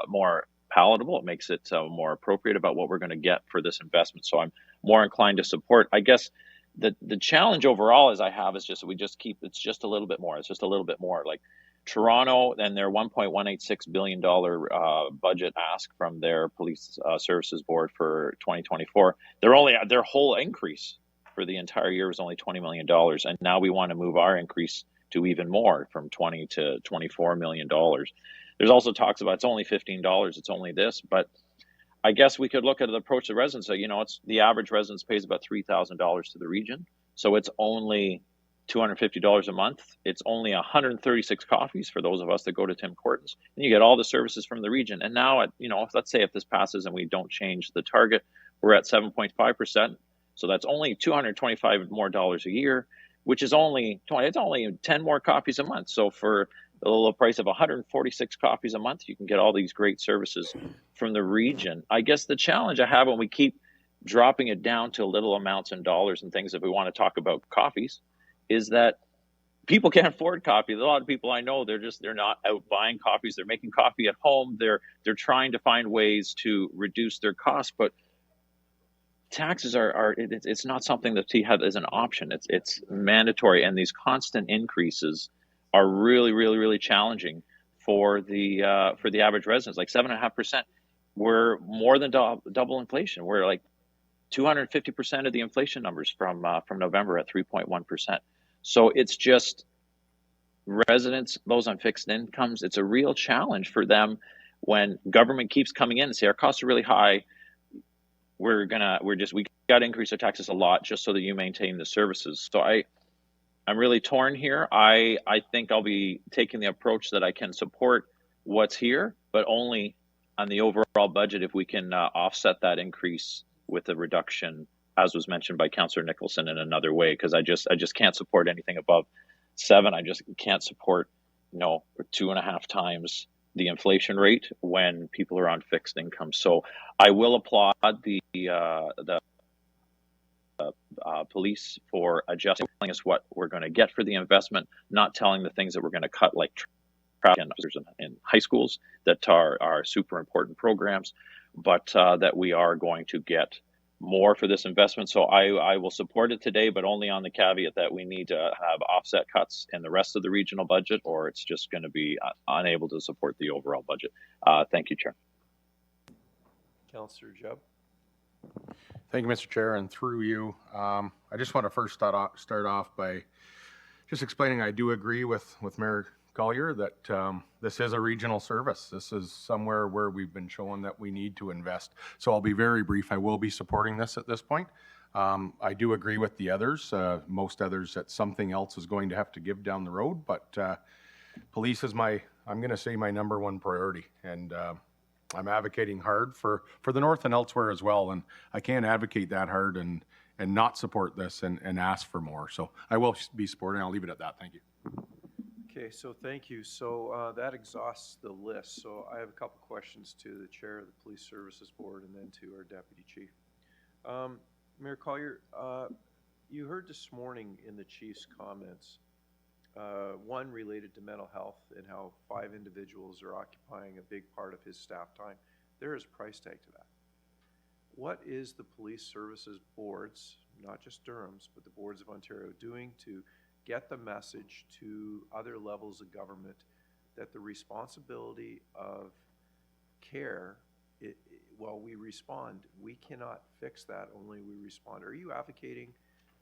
more palatable. It makes it more appropriate about what we're going to get for this investment. So I'm more inclined to support. I guess the challenge overall is it's just a little bit more. It's just a little bit more. Like Toronto and their $1.186 billion budget ask from their police services board for 2024. Their whole increase for the entire year was only $20 million. And now we want to move our increase to even more, from $20 to $24 million. There's also talks about it's only $15, it's only this, but I guess we could look at the approach to residents. So, it's the average residence pays about $3,000 to the region. So it's only $250 a month. It's only 136 coffees for those of us that go to Tim Hortons. And you get all the services from the region. And now, let's say if this passes and we don't change the target, we're at 7.5%. So that's only $225 more dollars a year, which is only 10 more coffees a month. So for the low price of 146 coffees a month, you can get all these great services from the region. I guess the challenge I have when we keep dropping it down to little amounts in dollars and things, if we want to talk about coffees, is that people can't afford coffee. A lot of people I know, they're not out buying coffees. They're making coffee at home. They're trying to find ways to reduce their costs, but taxes it's not something that T has as an option. It's mandatory, and these constant increases are really, really, really challenging for the average residents. Like 7.5%, we're more than double inflation. We're like 250% of the inflation numbers from November at 3.1%. So it's just residents, those on fixed incomes. It's a real challenge for them when government keeps coming in and say our costs are really high. We got to increase our taxes a lot just so that you maintain the services. So I'm really torn here. I think I'll be taking the approach that I can support what's here, but only on the overall budget if we can offset that increase with a reduction, as was mentioned by Councillor Nicholson, in another way, because I just can't support anything above 7. I just can't support 2.5 times the inflation rate when people are on fixed income. So I will applaud the police for adjusting, telling us what we're going to get for the investment, not telling the things that we're going to cut, like traffic in high schools that are super important programs, but that we are going to get more for this investment. So I will support it today, but only on the caveat that we need to have offset cuts in the rest of the regional budget, or it's just going to be unable to support the overall budget. Thank you, Chair. Councillor Jubb. Thank you, Mr. Chair, and through you, I just want to first start off by just explaining I do agree with Mayor Collier, that this is a regional service. This is somewhere where we've been showing that we need to invest. So I'll be very brief. I will be supporting this at this point. I do agree with the others, most others, that something else is going to have to give down the road, but police is I'm going to say my number one priority. And I'm advocating hard for the North and elsewhere as well. And I can't advocate that hard and not support this and ask for more. So I will be supporting. I'll leave it at that. Thank you. Okay, so thank you. So that exhausts the list. So I have a couple questions to the chair of the Police Services Board and then to our deputy chief. Mayor Collier, you heard this morning in the chief's comments, one related to mental health and how 5 individuals are occupying a big part of his staff time. There is a price tag to that. What is the Police Services Boards, not just Durham's, but the boards of Ontario, doing to get the message to other levels of government that the responsibility of care, while we respond, we cannot fix that, only we respond? Are you advocating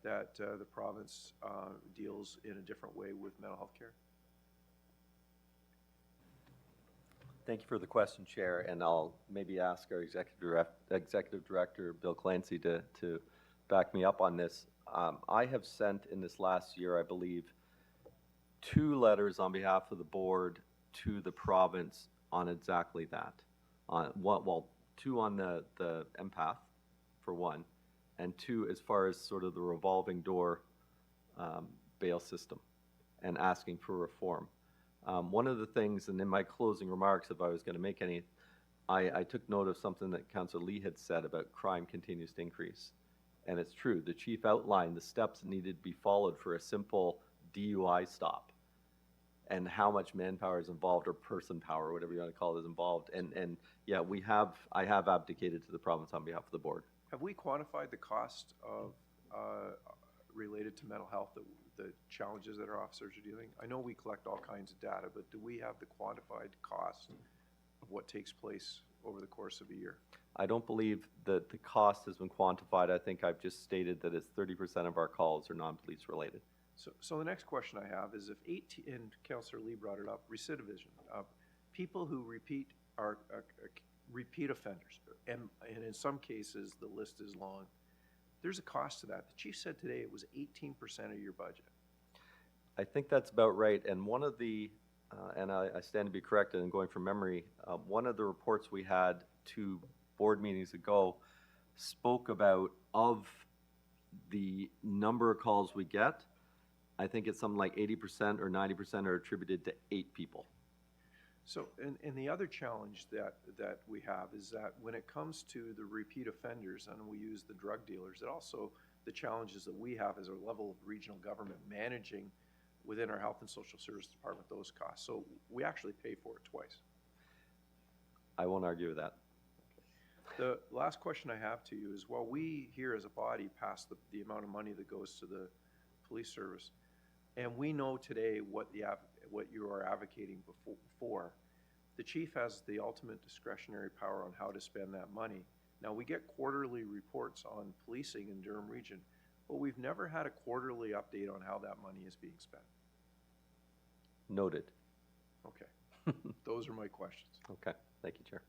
that the province deals in a different way with mental health care? Thank you for the question, Chair, and I'll maybe ask our Executive Director, Bill Clancy, to back me up on this. I have sent in this last year, I believe, 2 letters on behalf of the board to the province on exactly that. Well, 2 on the empath, for one, and 2 as far as sort of the revolving door bail system and asking for reform. One of the things, and in my closing remarks, if I was going to make any, I took note of something that Councillor Lee had said about crime continues to increase. And it's true. The chief outlined the steps that needed to be followed for a simple DUI stop and how much manpower is involved, or person power, whatever you want to call it, is involved. And yeah, I have abdicated to the province on behalf of the board. Have we quantified the cost of related to mental health, the challenges that our officers are dealing? I know we collect all kinds of data, but do we have the quantified cost of what takes place over the course of a year? I don't believe that the cost has been quantified. I think I've just stated that it's 30% of our calls are non-police related. So the next question I have is, if 18, and Councillor Lee brought it up, recidivism, people who are repeat offenders, and in some cases the list is long. There's a cost to that. The chief said today it was 18% of your budget. I think that's about right. And one of the, and I stand to be corrected and going from memory, one of the reports we had 2 board meetings ago spoke about, of the number of calls we get, I think it's something like 80% or 90% are attributed to 8 people. So, and the other challenge that we have is that when it comes to the repeat offenders, and we use the drug dealers, it also, the challenges that we have as a level of regional government managing within our Health and Social Service Department those costs. So we actually pay for it twice. I won't argue with that. The last question I have to you is, while we here as a body pass the amount of money that goes to the police service, and we know today what you are advocating for, the chief has the ultimate discretionary power on how to spend that money. Now, we get quarterly reports on policing in Durham Region, but we've never had a quarterly update on how that money is being spent. Noted. Okay. Those are my questions. Okay. Thank you, Chair.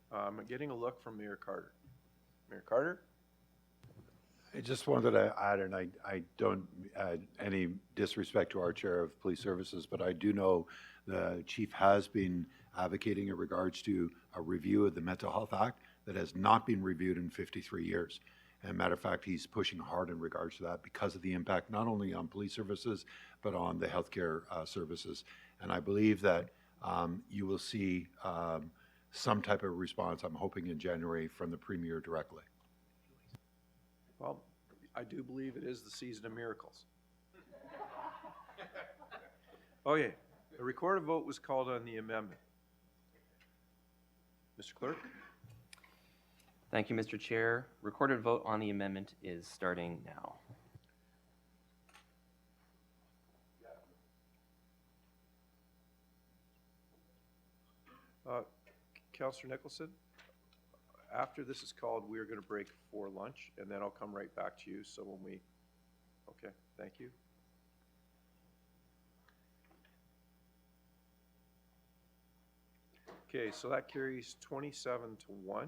I'm getting a look from Mayor Carter. Mayor Carter? I just wanted to add, and I don't add any disrespect to our chair of police services, but I do know the chief has been advocating in regards to a review of the Mental Health Act that has not been reviewed in 53 years. And matter of fact, he's pushing hard in regards to that because of the impact not only on police services, but on the healthcare services. And I believe that you will see some type of response, I'm hoping in January, from the Premier directly. Well, I do believe it is the season of miracles. Okay, a recorded vote was called on the amendment. Mr. Clerk? Thank you, Mr. Chair. Recorded vote on the amendment is starting now. Councillor Nicholson, after this is called, we are going to break for lunch, and then I'll come right back to you. So when we, okay, thank you. Okay, so that carries 27-1.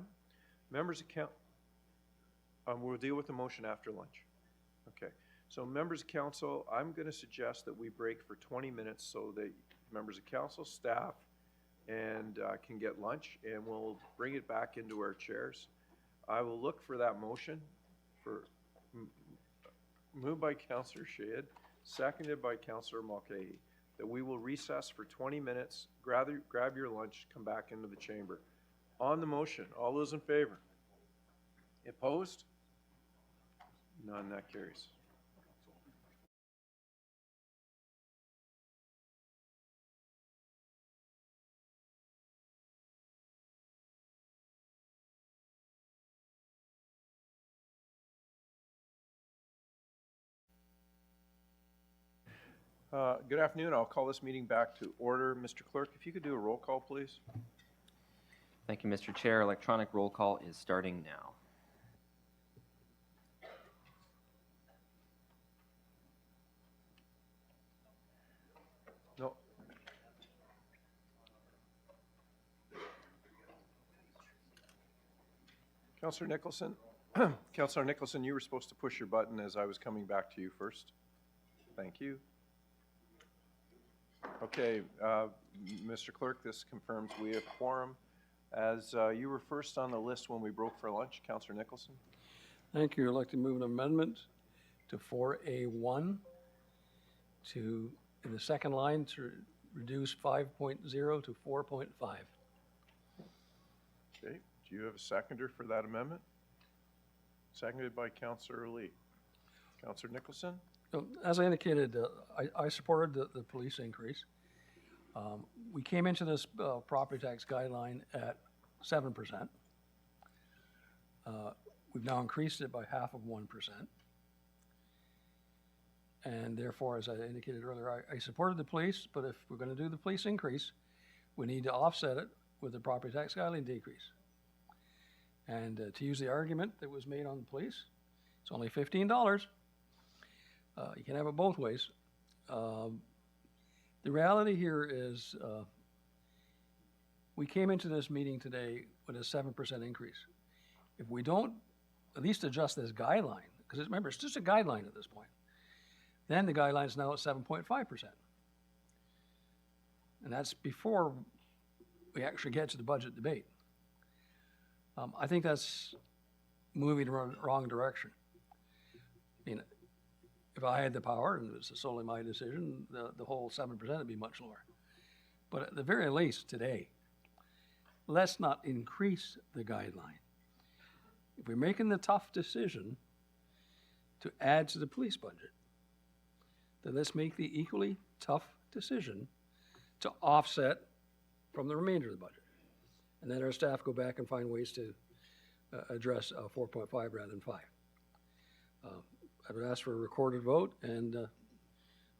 Members of we'll deal with the motion after lunch. Okay, so members of council, I'm going to suggest that we break for 20 minutes so that members of council, staff, and can get lunch, and we'll bring it back into our chairs. I will look for that motion for moved by Councillor Shahid, seconded by Councillor Mulcahy, that we will recess for 20 minutes, grab your lunch, come back into the chamber. On the motion, all those in favor? Opposed? None, that carries. Good afternoon. I'll call this meeting back to order. Mr. Clerk, if you could do a roll call, please. Thank you, Mr. Chair. Electronic roll call is starting now. No. Councillor Nicholson, Councillor Nicholson, you were supposed to push your button as I was coming back to you first. Thank you. Okay, Mr. Clerk, this confirms we have quorum. As you were first on the list when we broke for lunch, Councillor Nicholson. Thank you. I'd like to move an amendment to 4A1 to, in the second line, to reduce 5.0 to 4.5. Okay, do you have a seconder for that amendment? Seconded by Councillor Lee. Councillor Nicholson? As I indicated, I supported the police increase. We came into this property tax guideline at 7%. We've now increased it by 0.5%. And therefore, as I indicated earlier, I supported the police, but if we're going to do the police increase, we need to offset it with the property tax guideline decrease. And to use the argument that was made on the police, it's only $15. You can have it both ways. The reality here is we came into this meeting today with a 7% increase. If we don't at least adjust this guideline, because remember, it's just a guideline at this point, then the guideline is now at 7.5%. And that's before we actually get to the budget debate. I think that's moving in the wrong direction. I mean, if I had the power and it was solely my decision, the whole 7% would be much lower. But at the very least today, let's not increase the guideline. If we're making the tough decision to add to the police budget, then let's make the equally tough decision to offset from the remainder of the budget. And then our staff go back and find ways to address 4.5 rather than 5. I would ask for a recorded vote, and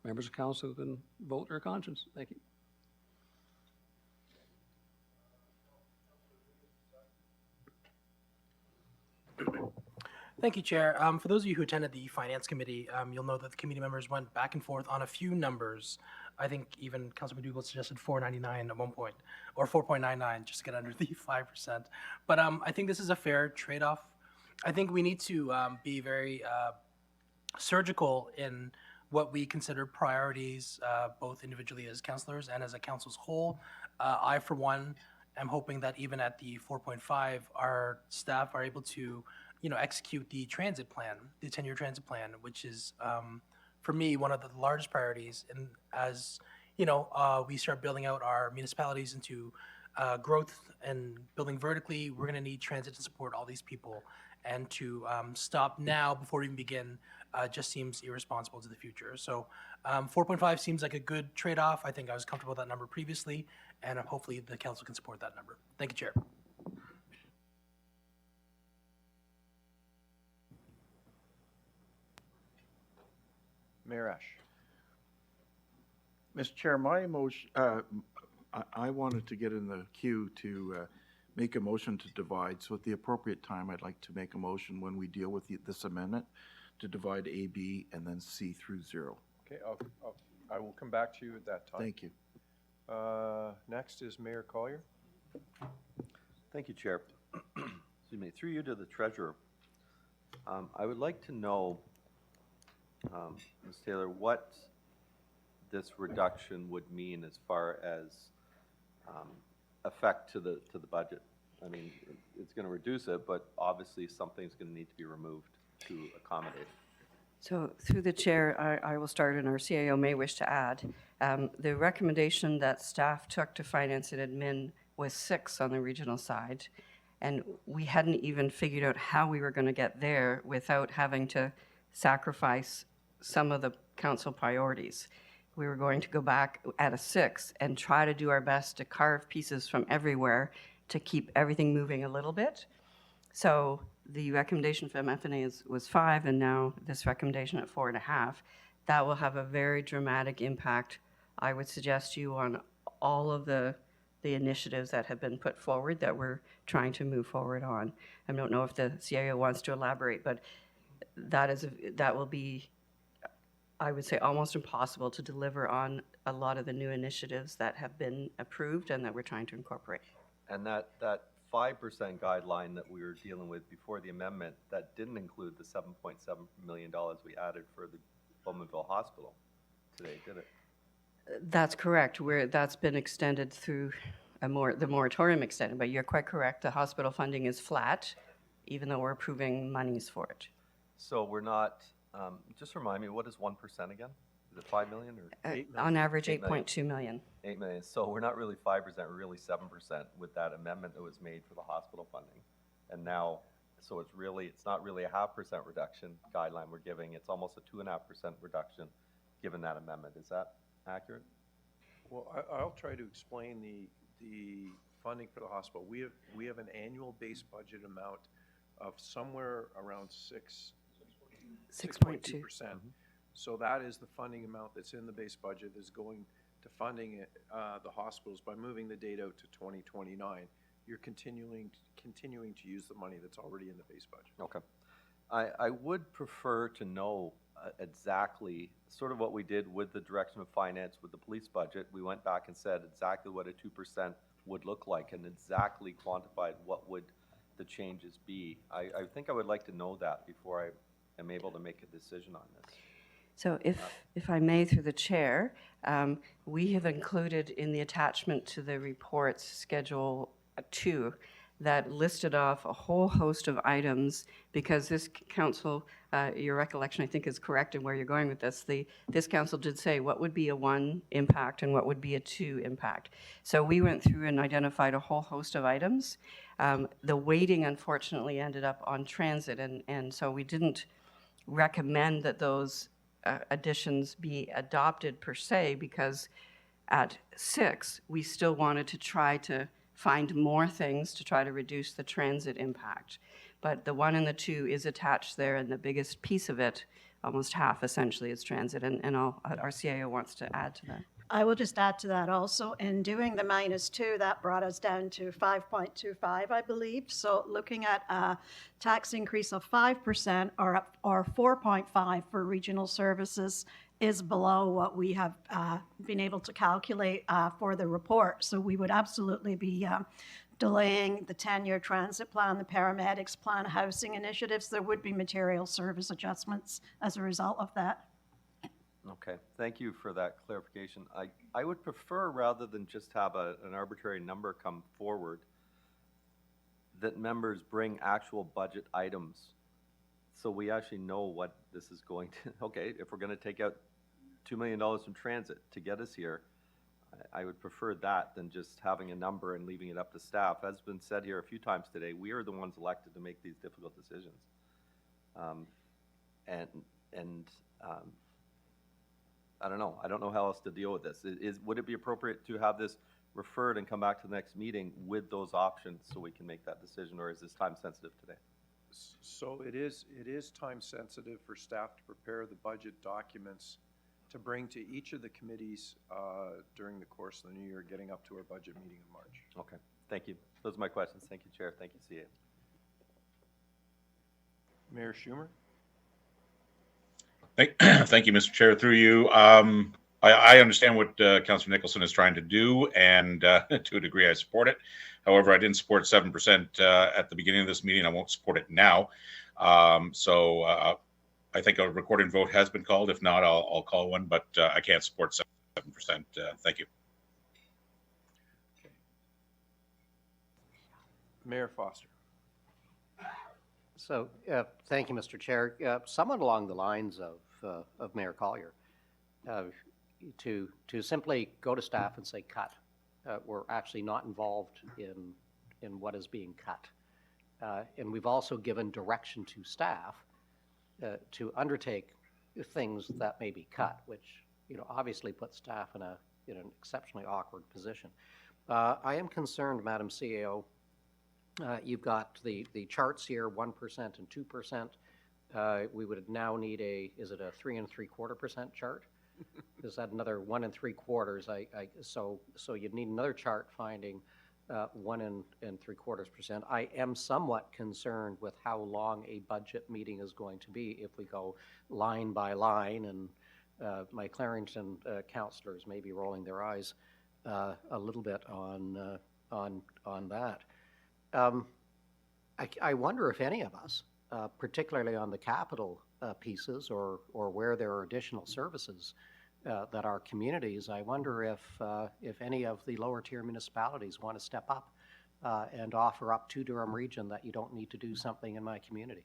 members of council can vote their conscience. Thank you. Thank you, Chair. For those of you who attended the Finance Committee, you'll know that the committee members went back and forth on a few numbers. I think even Councilman McDougall suggested 4.99 at one point, or 4.99, just to get under the 5%. But I think this is a fair trade-off. I think we need to be very surgical in what we consider priorities, both individually as councillors and as a council's whole. I, for one, am hoping that even at the 4.5, our staff are able to execute the transit plan, the 10-year transit plan, which is, for me, one of the largest priorities. And as we start building out our municipalities into growth and building vertically, we're going to need transit to support all these people. And to stop now before we even begin just seems irresponsible to the future. So 4.5 seems like a good trade-off. I think I was comfortable with that number previously, and hopefully the council can support that number. Thank you, Chair. Mayor Ash. Mr. Chair, my motion, I wanted to get in the queue to make a motion to divide. So at the appropriate time, I'd like to make a motion when we deal with this amendment to divide A, B, and then C through 0. Okay, I will come back to you at that time. Thank you. Next is Mayor Collier. Thank you, Chair. Excuse me, through you to the treasurer. I would like to know, Ms. Taylor, what this reduction would mean as far as effect to the budget. I mean, it's going to reduce it, but obviously something's going to need to be removed to accommodate it. So through the chair, I will start, and our CAO may wish to add. The recommendation that staff took to finance and admin was 6 on the regional side, and we hadn't even figured out how we were going to get there without having to sacrifice some of the council priorities. We were going to go back at a 6 and try to do our best to carve pieces from everywhere to keep everything moving a little bit. So the recommendation from FNA was 5, and now this recommendation at 4.5. That will have a very dramatic impact, I would suggest to you, on all of the initiatives that have been put forward that we're trying to move forward on. I don't know if the CIO wants to elaborate, but that will be, I would say, almost impossible to deliver on a lot of the new initiatives that have been approved and that we're trying to incorporate. And that 5% guideline that we were dealing with before the amendment, that didn't include the $7.7 million we added for the Bowmanville Hospital today, did it? That's correct. That's been extended through the moratorium extended, but you're quite correct. The hospital funding is flat, even though we're approving monies for it. So we're not, just remind me, what is 1% again? Is it 5 million or? On average, 8.2 million. 8 million. So we're not really 5%, we're really 7% with that amendment that was made for the hospital funding. And now, so it's not really a 0.5% reduction guideline we're giving. It's almost a 2.5% reduction given that amendment. Is that accurate? Well, I'll try to explain the funding for the hospital. We have an annual base budget amount of somewhere around 6.2%. So that is the funding amount that's in the base budget is going to funding the hospitals. By moving the date out to 2029, you're continuing to use the money that's already in the base budget. Okay. I would prefer to know exactly sort of what we did with the direction of finance with the police budget. We went back and said exactly what a 2% would look like and exactly quantified what would the changes be. I think I would like to know that before I am able to make a decision on this. So if I may, through the chair, we have included in the attachment to the reports Schedule 2 that listed off a whole host of items because this council, your recollection I think is correct in where you're going with this. This council did say what would be a 1 impact and what would be a 2 impact. So we went through and identified a whole host of items. The weighting unfortunately ended up on transit, and so we didn't recommend that those additions be adopted per se, because at 6 we still wanted to try to find more things to try to reduce the transit impact. But the 1 and the 2 is attached there, and the biggest piece of it, almost half essentially, is transit, and our CIO wants to add to that. I will just add to that also. In doing the -2, that brought us down to 5.25, I believe. So looking at a tax increase of 5% or 4.5 for regional services is below what we have been able to calculate for the report. So we would absolutely be delaying the 10-year transit plan, the paramedics plan, housing initiatives. There would be material service adjustments as a result of that. Okay, thank you for that clarification. I would prefer, rather than just have an arbitrary number come forward, that members bring actual budget items so we actually know what this is going to, okay, if we're going to take out $2 million from transit to get us here, I would prefer that than just having a number and leaving it up to staff. As has been said here a few times today, we are the ones elected to make these difficult decisions. I don't know. I don't know how else to deal with this. Would it be appropriate to have this referred and come back to the next meeting with those options so we can make that decision, or is this time sensitive today? So it is time sensitive for staff to prepare the budget documents to bring to each of the committees during the course of the new year, getting up to our budget meeting in March. Okay, thank you. Those are my questions. Thank you, Chair. Thank you, CA. Mayor Schumer? Thank you, Mr. Chair. Through you, I understand what Councillor Nicholson is trying to do, and to a degree, I support it. However, I didn't support 7% at the beginning of this meeting. I won't support it now. So I think a recorded vote has been called. If not, I'll call one, but I can't support 7%. Thank you. Mayor Foster. So, thank you, Mr. Chair. Somewhat along the lines of Mayor Collier, to simply go to staff and say cut. We're actually not involved in what is being cut. And we've also given direction to staff to undertake things that may be cut, which, you know, obviously puts staff in an exceptionally awkward position. I am concerned, Madam CEO, you've got the charts here, 1% and 2%. We would now need is it a 3 3/4% chart? Is that another 1 3/4? So you'd need another chart finding 1 3/4%. I am somewhat concerned with how long a budget meeting is going to be if we go line by line, and my Clarington councillors may be rolling their eyes a little bit on that. I wonder if any of us, particularly on the capital pieces or where there are additional services that are communities, I wonder if any of the lower tier municipalities want to step up and offer up to Durham Region that you don't need to do something in my community,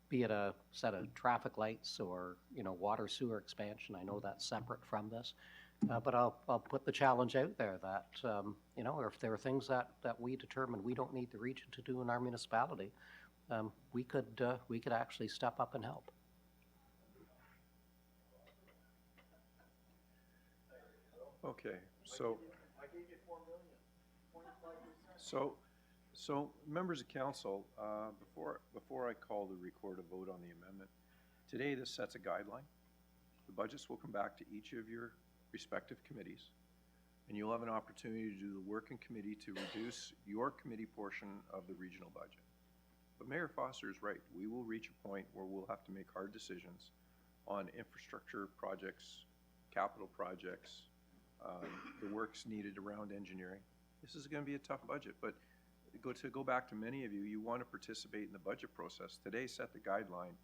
be it a set of traffic lights or, you know, water sewer expansion. I know that's separate from this. But I'll put the challenge out there that, you know, if there are things that we determine we don't need the region to do in our municipality, we could actually step up and help. Okay, so members of council, before I call the record a vote on the amendment, today this sets a guideline. The budgets will come back to each of your respective committees, and you'll have an opportunity to do the work in committee to reduce your committee portion of the regional budget. But Mayor Foster is right. We will reach a point where we'll have to make hard decisions on infrastructure projects, capital projects, the works needed around engineering. This is going to be a tough budget, but to go back to many of you, you want to participate in the budget process. Today, set the guideline.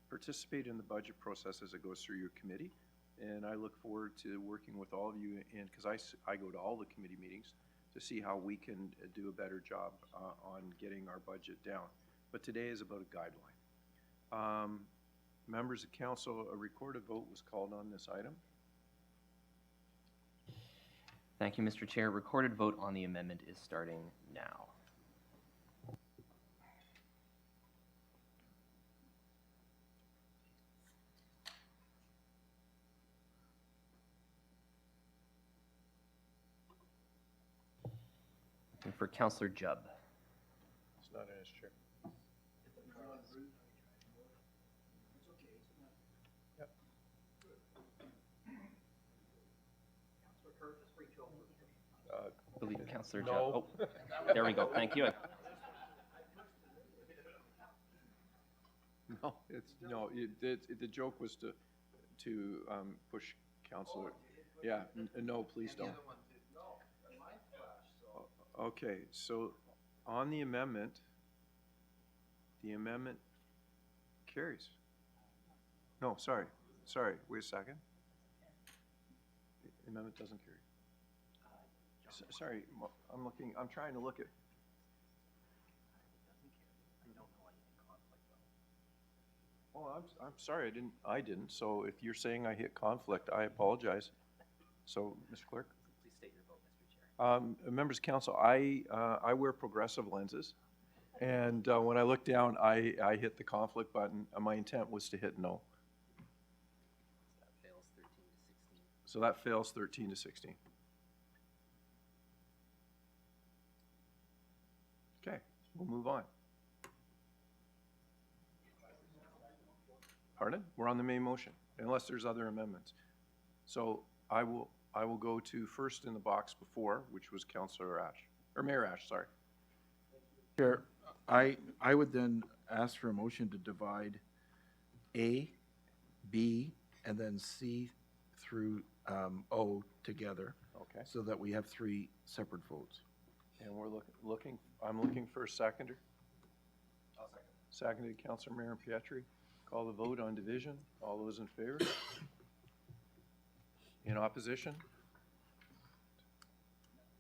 Participate in the budget process as it goes through your committee. And I look forward to working with all of you, and because I go to all the committee meetings to see how we can do a better job on getting our budget down. But today is about a guideline. Members of council, a recorded vote was called on this item. Thank you, Mr. Chair. Recorded vote on the amendment is starting now. And for Councillor Jubb. It's not in his chair. I believe Councillor Jubb. No. Oh, there we go. Thank you. No, the joke was to push Councillor. Yeah, no, please don't. Okay, so on the amendment carries. No, sorry, wait a second. The amendment doesn't carry. Sorry, I'm trying to look at. Oh, I'm sorry, I didn't. So if you're saying I hit conflict, I apologize. So, Mr. Clerk? Please state your vote, Mr. Chair. Members of council, I wear progressive lenses, and when I look down, I hit the conflict button. My intent was to hit no. That fails 13 to 16. So that fails 13 to 16. Okay, we'll move on. Pardon? We're on the main motion, unless there's other amendments. So I will go to first in the box before, which was Councillor Ash, or Mayor Ash, sorry. Chair, I would then ask for a motion to divide A, B, and then C through O together. Okay. So that we have 3 separate votes. And we're I'm looking for a seconder. Seconded, Councilor Mayor Pietri. Call the vote on division. All those in favor? In opposition?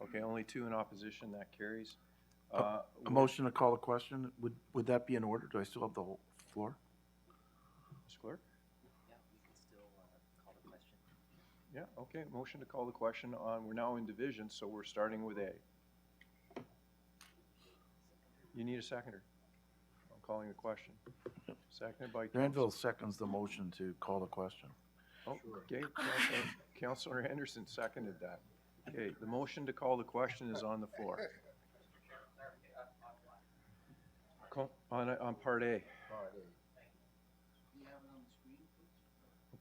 Okay, only 2 in opposition, that carries. A motion to call a question, would that be in order? Do I still have the whole floor? Mr. Clerk? Yeah, okay, motion to call the question on, we're now in division, so we're starting with A. You need a seconder. I'm calling the question. Seconded by Granville seconds the motion to call the question. Oh, okay, Councilor Anderson seconded that. Okay, the motion to call the question is on the floor. On part A.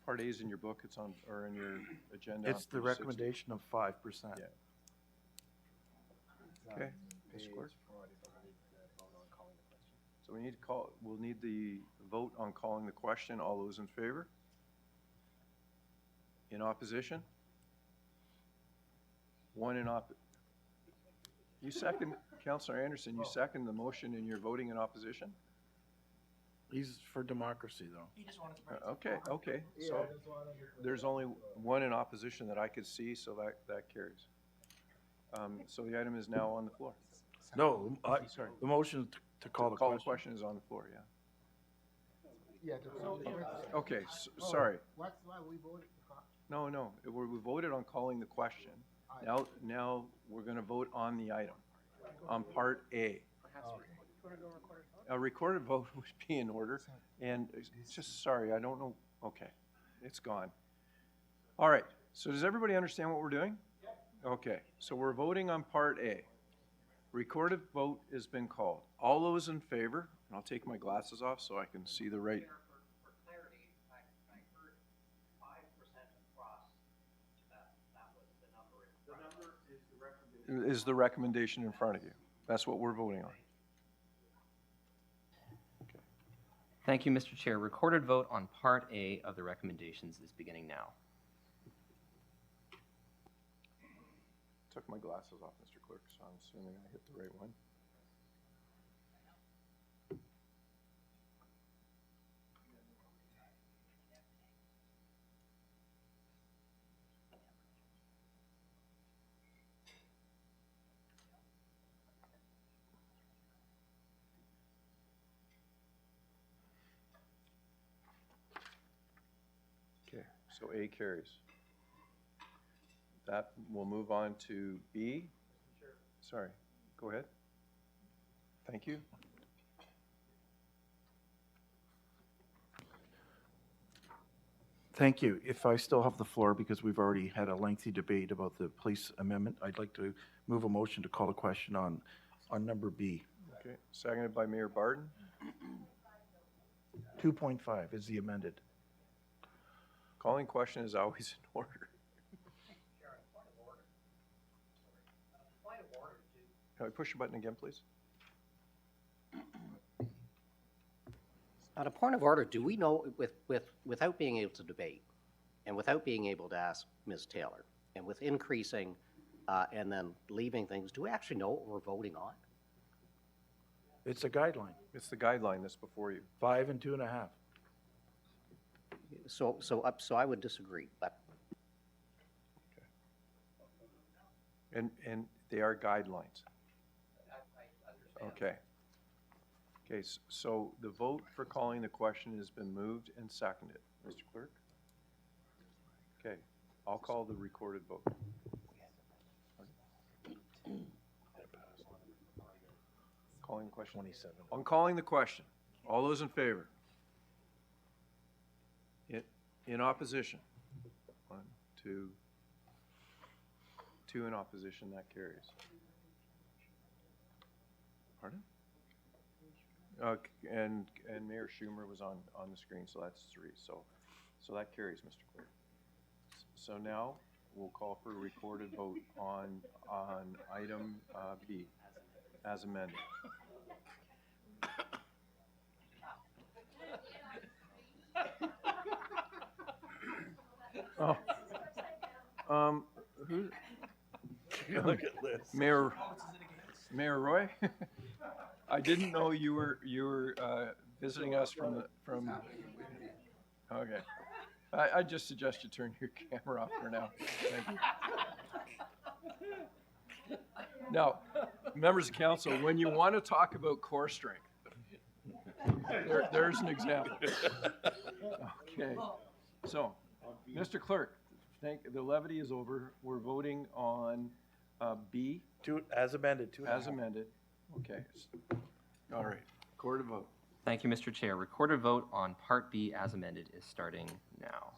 Part A is in your book, it's on, or in your agenda. It's the recommendation of 5%. Yeah. Okay, Mr. Clerk. So we need to we'll need the vote on calling the question. All those in favor? In opposition? 1 in You second, Councilor Anderson, you second the motion and you're voting in opposition? He's for democracy, though. He just wanted to bring Okay. So there's only 1 in opposition that I could see, so that carries. So the item is now on the floor. No, Sorry. the motion to call the question. Question is on the floor, yeah. Yeah. Okay, sorry. That's why we voted. No, we voted on calling the question. Now we're going to vote on the item, on part A. A recorded vote would be in order, and it's just, sorry, I don't know, okay, it's gone. All right, so does everybody understand what we're doing? Okay, so we're voting on part A. Recorded vote has been called. All those in favor, and I'll take my glasses off so I can see the right. For clarity, I heard 5% across, that was the number in front of us. The number is the recommendation in front of you. That's what we're voting on. Thank you, Mr. Chair. Recorded vote on Part A of the recommendations is beginning now. Took my glasses off, Mr. Clerk, so I'm assuming I hit the right one. Okay, so A carries. That will move on to B. Sorry, go ahead. Thank you. Thank you. If I still have the floor, because we've already had a lengthy debate about the police amendment, I'd like to move a motion to call a question on number B. Okay, seconded by Mayor Barton. 2.5 is the amended. Calling question is always in order. Can I push your button again, please? On a point of order, do we know, without being able to debate, and without being able to ask Ms. Taylor, and with increasing and then leaving things, do we actually know what we're voting on? It's a guideline. It's the guideline that's before you. 5 and 2.5. So I would disagree, but. And they are guidelines. Okay. Okay, so the vote for calling the question has been moved and seconded. Mr. Clerk? Okay, I'll call the recorded vote. Calling the question. 27. I'm calling the question. All those in favor? In opposition? 1, 2. 2 in opposition, that carries. Pardon? And Mayor Schumer was on the screen, so that's 3. So that carries, Mr. Clerk. So now we'll call for a recorded vote on item B as amended. Oh, Who? Look at this. Mayor Roy? I didn't know you were visiting us from. Okay. I just suggest you turn your camera off for now. Thank you. Now, members of council, when you want to talk about core strength, there's an example. Okay. So, Mr. Clerk, the levity is over. We're voting on B. As amended. As amended. Okay. All right. Recorded vote. Thank you, Mr. Chair. Recorded vote on Part B as amended is starting now.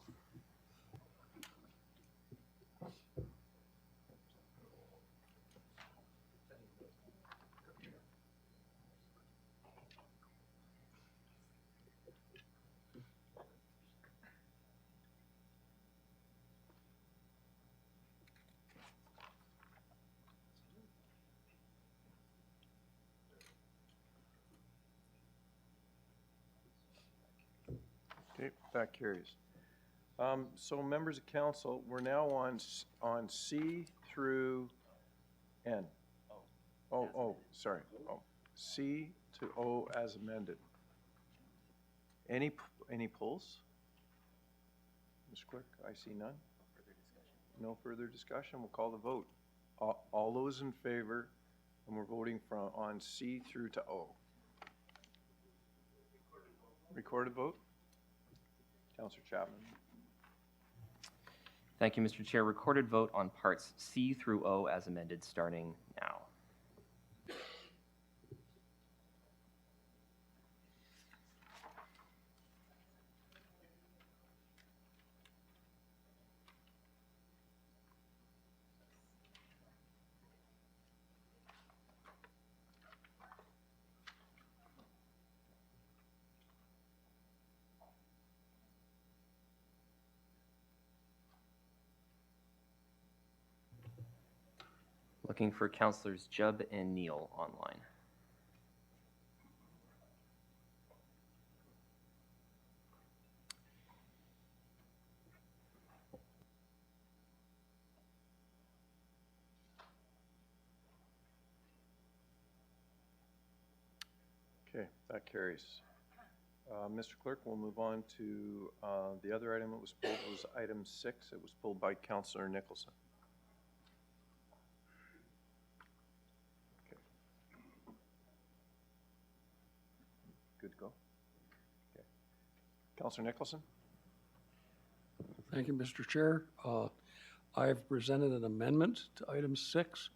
Okay, that carries. So members of council, we're now on C through N. Sorry. C to O as amended. Any polls? Mr. Clerk, I see none. No further discussion. We'll call the vote. All those in favor, and we're voting on C through to O. Recorded vote. Councillor Chapman. Thank you, Mr. Chair. Recorded vote on parts C through O as amended starting now. Looking for Councillors Jubb and Neal online. Okay, that carries. Mr. Clerk, we'll move on to the other item that was pulled was item 6. It was pulled by Councillor Nicholson. Okay. Good to go? Okay. Councillor Nicholson? Thank you, Mr. Chair. I've presented an amendment to item 6.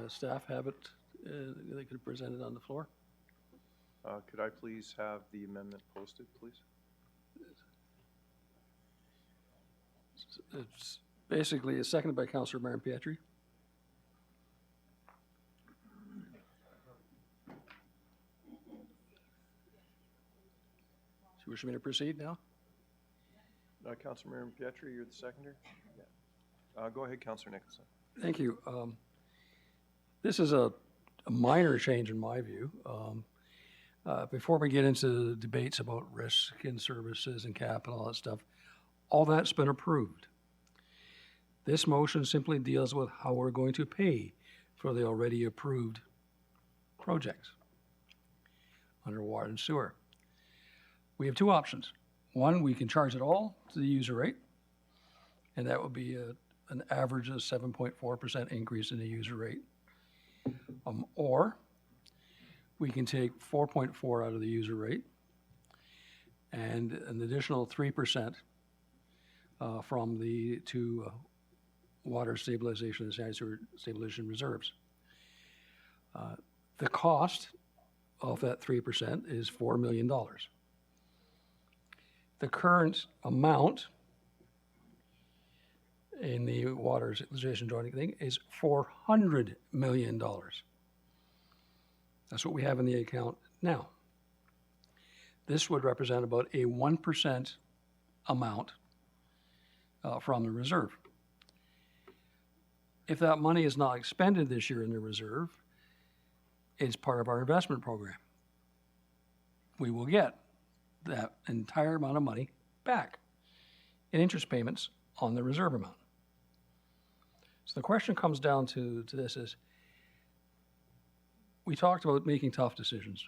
Staff have it. They could present it on the floor. Could I please have the amendment posted, please? It's basically seconded by Councillor Marion Pietri. Do you wish me to proceed now? Councillor Marion Pietri, you're the seconder? Yeah. Go ahead, Councillor Nicholson. Thank you. This is a minor change in my view. Before we get into the debates about risk and services and capital, all that stuff, all that's been approved. This motion simply deals with how we're going to pay for the already approved projects under water and sewer. We have two options. One, we can charge it all to the user rate, and that would be an average of 7.4% increase in the user rate. Or we can take 4.4 out of the user rate and an additional 3% from the two water stabilization and sanitary sewer stabilization reserves. The cost of that 3% is $4 million. The current amount in the water stabilization joining thing is $400 million. That's what we have in the account now. This would represent about a 1% amount from the reserve. If that money is not expended this year in the reserve, it's part of our investment program. We will get that entire amount of money back in interest payments on the reserve amount. So the question comes down to this is, we talked about making tough decisions,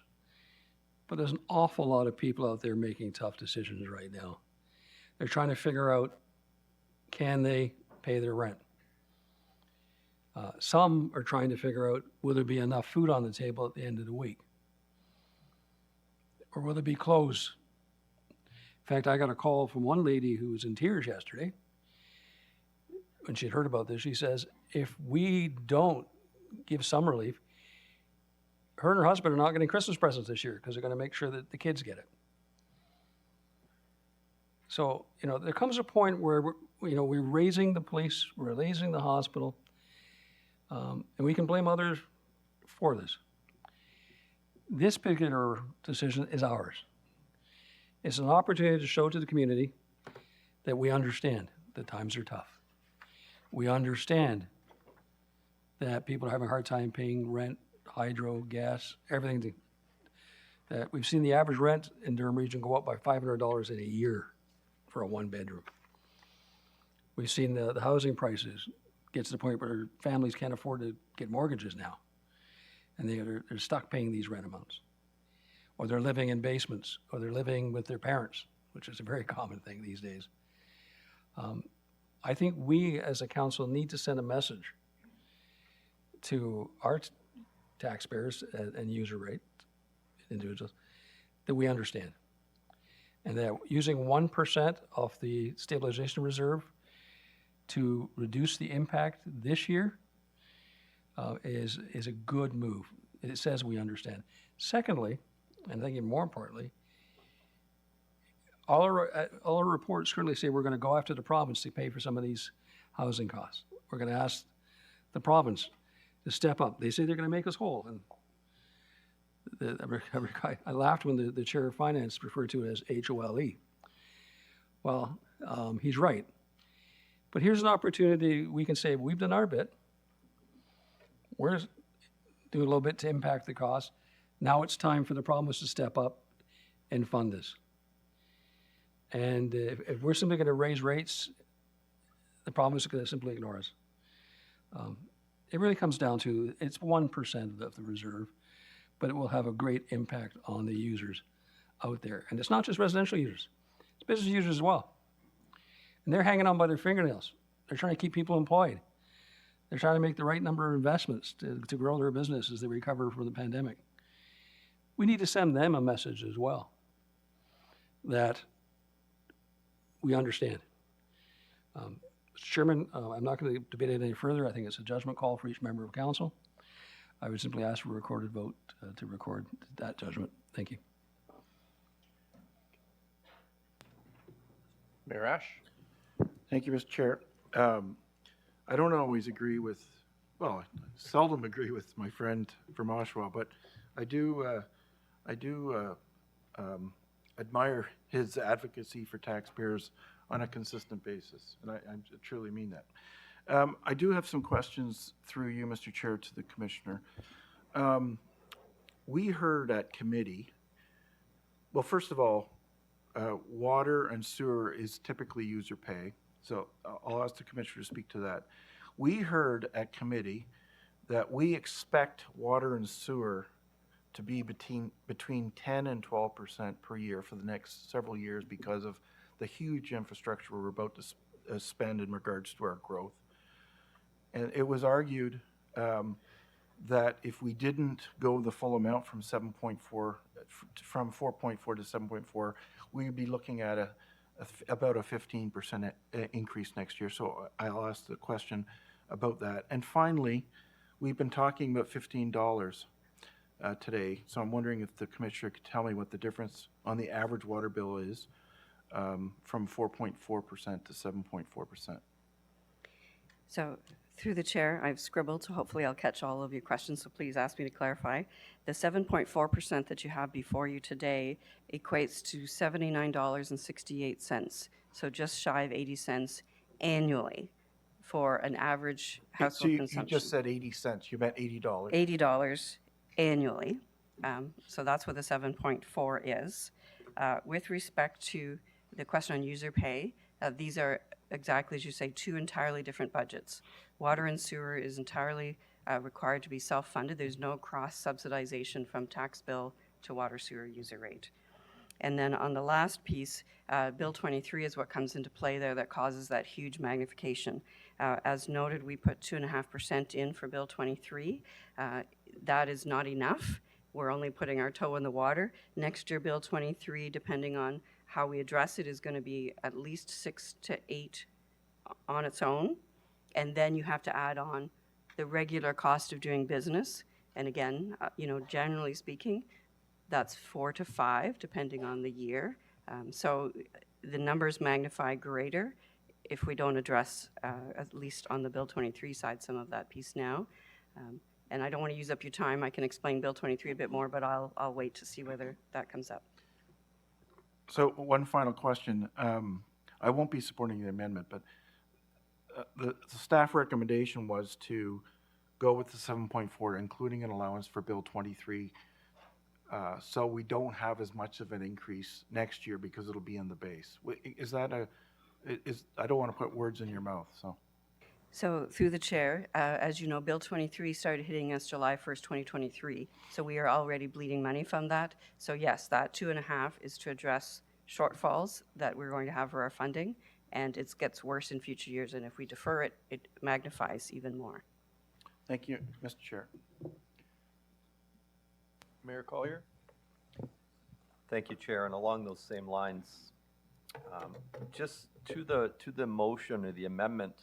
but there's an awful lot of people out there making tough decisions right now. They're trying to figure out, can they pay their rent? Some are trying to figure out, will there be enough food on the table at the end of the week? Or will there be clothes? In fact, I got a call from one lady who was in tears yesterday. When she'd heard about this, she says, if we don't give some relief, her and her husband are not getting Christmas presents this year because they're going to make sure that the kids get it. So, there comes a point where we're raising the police, we're raising the hospital, and we can blame others for this. This particular decision is ours. It's an opportunity to show to the community that we understand that times are tough. We understand that people are having a hard time paying rent, hydro, gas, everything. That we've seen the average rent in Durham Region go up by $500 in a year for a one-bedroom. We've seen the housing prices get to the point where families can't afford to get mortgages now. And they're stuck paying these rent amounts. Or they're living in basements, or they're living with their parents, which is a very common thing these days. I think we as a council need to send a message to our taxpayers and user rate individuals that we understand. And that using 1% of the stabilization reserve to reduce the impact this year is a good move. It says we understand. Secondly, and I think even more importantly, all our reports currently say we're going to go after the province to pay for some of these housing costs. We're going to ask the province to step up. They say they're going to make us whole. And I laughed when the chair of finance referred to it as HOLE. Well, he's right. But here's an opportunity we can say, we've done our bit. We're doing a little bit to impact the cost. Now it's time for the province to step up and fund this. And if we're simply going to raise rates, the province is going to simply ignore us. It really comes down to, it's 1% of the reserve, but it will have a great impact on the users out there. And it's not just residential users, it's business users as well. And they're hanging on by their fingernails. They're trying to keep people employed. They're trying to make the right number of investments to grow their business as they recover from the pandemic. We need to send them a message as well, that we understand. Mr. Chairman, I'm not going to debate it any further. I think it's a judgment call for each member of council. I would simply ask for a recorded vote to record that judgment. Thank you. Mayor Ash? Thank you, Mr. Chair. I don't always agree with, well, I seldom agree with my friend from Oshawa, but I do admire his advocacy for taxpayers on a consistent basis, and I truly mean that. I do have some questions through you, Mr. Chair, to the Commissioner. We heard at committee, well, first of all, water and sewer is typically user pay, so I'll ask the Commissioner to speak to that. We heard at committee that we expect water and sewer to be between 10 and 12% per year for the next several years because of the huge infrastructure we're about to spend in regards to our growth. And it was argued that if we didn't go the full amount from 4.4 to 7.4, we'd be looking at about a 15% increase next year. So I'll ask the question about that. And finally, we've been talking about $15 today. So I'm wondering if the Commissioner could tell me what the difference on the average water bill is from 4.4% to 7.4%. So through the chair, I've scribbled, so hopefully I'll catch all of your questions, so please ask me to clarify. The 7.4% that you have before you today equates to $79.68, so just shy of 80 cents annually for an average household consumption. You just said 80 cents, you meant $80. $80 annually, so that's what the 7.4 is. With respect to the question on user pay, These are exactly as you say, two entirely different budgets. Water and sewer is entirely required to be self-funded. There's no cross-subsidization from tax bill to water sewer user rate. And then on the last piece, Bill 23 is what comes into play there that causes that huge magnification. As noted, we put 2.5% in for Bill 23. That is not enough. We're only putting our toe in the water. Next year, Bill 23, depending on how we address it, is going to be at least 6 to 8 on its own. And then you have to add on the regular cost of doing business. And again, generally speaking, that's 4 to 5, depending on the year. So the numbers magnify greater if we don't address, at least on the Bill 23 side, some of that piece now. And I don't want to use up your time. I can explain Bill 23 a bit more, but I'll wait to see whether that comes up. So one final question. I won't be supporting the amendment, but the staff recommendation was to go with the 7.4, including an allowance for Bill 23. So we don't have as much of an increase next year because it'll be in the base. Is that I don't want to put words in your mouth, so. So through the chair, as you know, Bill 23 started hitting us July 1st, 2023. So we are already bleeding money from that. So yes, that 2.5 is to address shortfalls that we're going to have for our funding, and it gets worse in future years. And if we defer it, it magnifies even more. Thank you, Mr. Chair. Mayor Collier? Thank you, Chair. And along those same lines, just to the motion or the amendment,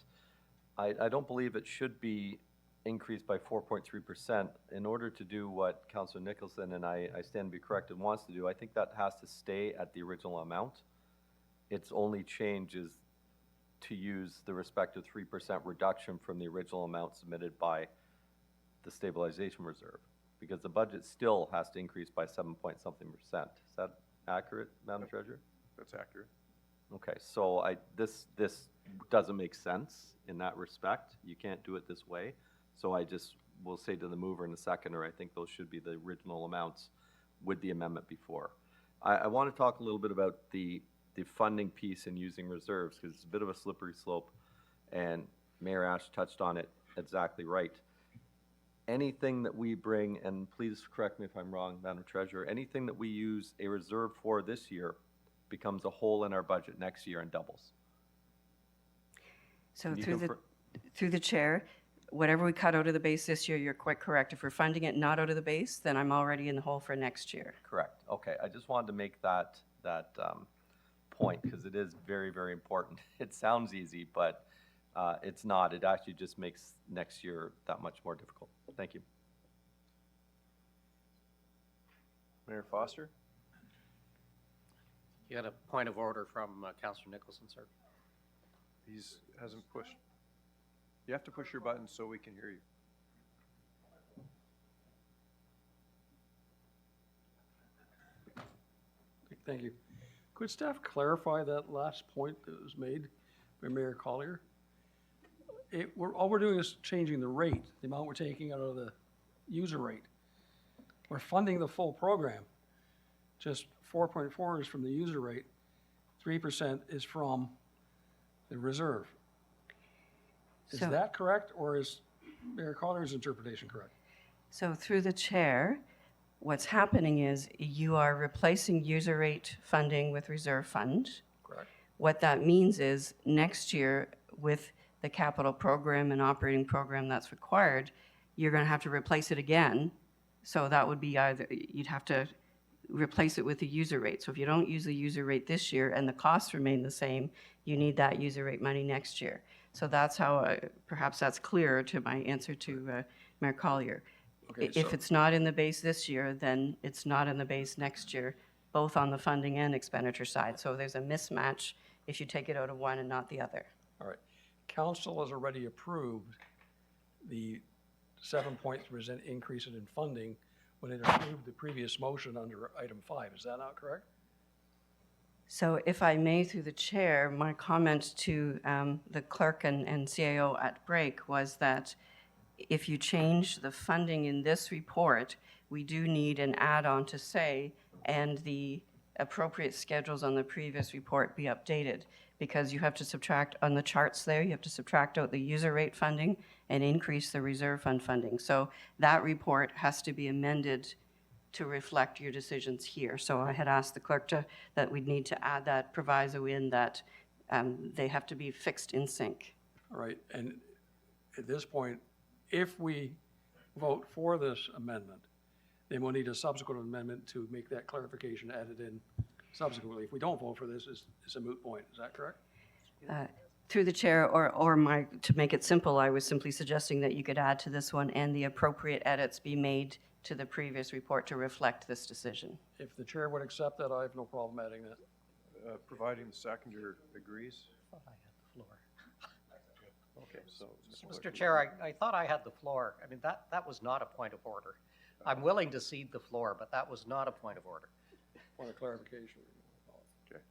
I don't believe it should be increased by 4.3%. In order to do what Councillor Nicholson, and I stand to be corrected, wants to do, I think that has to stay at the original amount. Its only change is to use the respective 3% reduction from the original amount submitted by the stabilization reserve, because the budget still has to increase by 7-point-something%. Is that accurate, Madam Treasurer? That's accurate. Okay, so this doesn't make sense in that respect. You can't do it this way. So I just will say to the mover and the seconder, I think those should be the original amounts with the amendment before. I want to talk a little bit about the funding piece and using reserves, because it's a bit of a slippery slope, and Mayor Ash touched on it exactly right. Anything that we bring, and please correct me if I'm wrong, Madam Treasurer, anything that we use a reserve for this year becomes a hole in our budget next year and doubles. So through the chair, whatever we cut out of the base this year, you're quite correct. If we're funding it not out of the base, then I'm already in the hole for next year. Correct. Okay, I just wanted to make that point, because it is very, very important. It sounds easy, but it's not. It actually just makes next year that much more difficult. Thank you. Mayor Foster? You had a point of order from Councillor Nicholson, sir. Hasn't pushed. You have to push your button so we can hear you. Thank you. Could staff clarify that last point that was made by Mayor Collier? All we're doing is changing the rate, the amount we're taking out of the user rate. We're funding the full program. Just 4.4 is from the user rate. 3% is from the reserve. Is that correct, or is Mayor Collier's interpretation correct? So through the chair, what's happening is you are replacing user rate funding with reserve fund. Correct. What that means is next year, with the capital program and operating program that's required, you're going to have to replace it again. So that would be either, you'd have to replace it with the user rate. So if you don't use the user rate this year and the costs remain the same, you need that user rate money next year. So that's how, perhaps that's clearer to my answer to Mayor Collier. Okay, If it's not in the base this year, then it's not in the base next year, both on the funding and expenditure side. So there's a mismatch if you take it out of one and not the other. All right. Council has already approved the 7.3% increase in funding when it approved the previous motion under item 5. Is that not correct? So if I may, through the chair, my comment to the clerk and CAO at break was that if you change the funding in this report, we do need an add-on to say, and the appropriate schedules on the previous report be updated. because you have to subtract, on the charts there, you have to subtract out the user rate funding and increase the reserve fund funding. So that report has to be amended to reflect your decisions here. So I had asked the clerk that we'd need to add that proviso in that they have to be fixed in sync. All right, and at this point, if we vote for this amendment, then we'll need a subsequent amendment to make that clarification added in subsequently. If we don't vote for this, it's a moot point. Is that correct? Through the chair, to make it simple, I was simply suggesting that you could add to this one and the appropriate edits be made to the previous report to reflect this decision. If the chair would accept that, I have no problem adding that. Providing the seconder agrees. I had the floor. Okay, so. Mr. Chair, I thought I had the floor. I mean, that was not a point of order. I'm willing to cede the floor, but that was not a point of order. Point of clarification. Okay.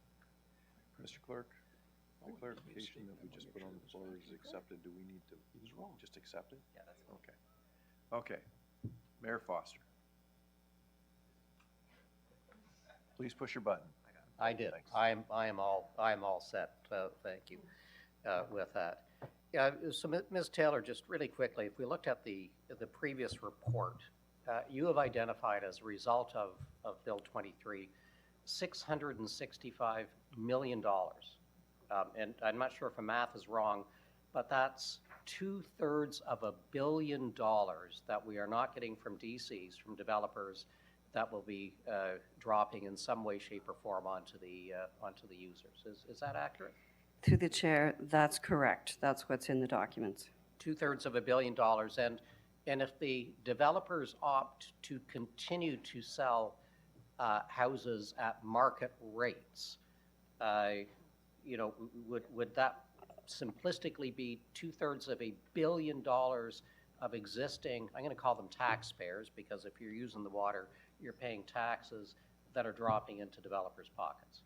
Mr. Clerk, the clarification that we just put on the floor is accepted. Do we need to just accept it? Yeah, that's Okay. Okay. Mayor Foster. Please push your button. I did. I am all set. Thank you with that. Yeah. So Ms. Taylor, just really quickly, if we looked at the previous report, you have identified as a result of Bill 23, $665 million. And I'm not sure if the math is wrong, but that's 2/3 of $1 billion that we are not getting from DCs, from developers, that will be dropping in some way, shape, or form onto the users. Is that accurate? Through the chair, that's correct. That's what's in the documents. 2/3 of $1 billion. And if the developers opt to continue to sell houses at market rates, you know, would that simplistically be 2/3 of $1 billion of existing, I'm going to call them taxpayers, because if you're using the water, you're paying taxes that are dropping into developers' pockets?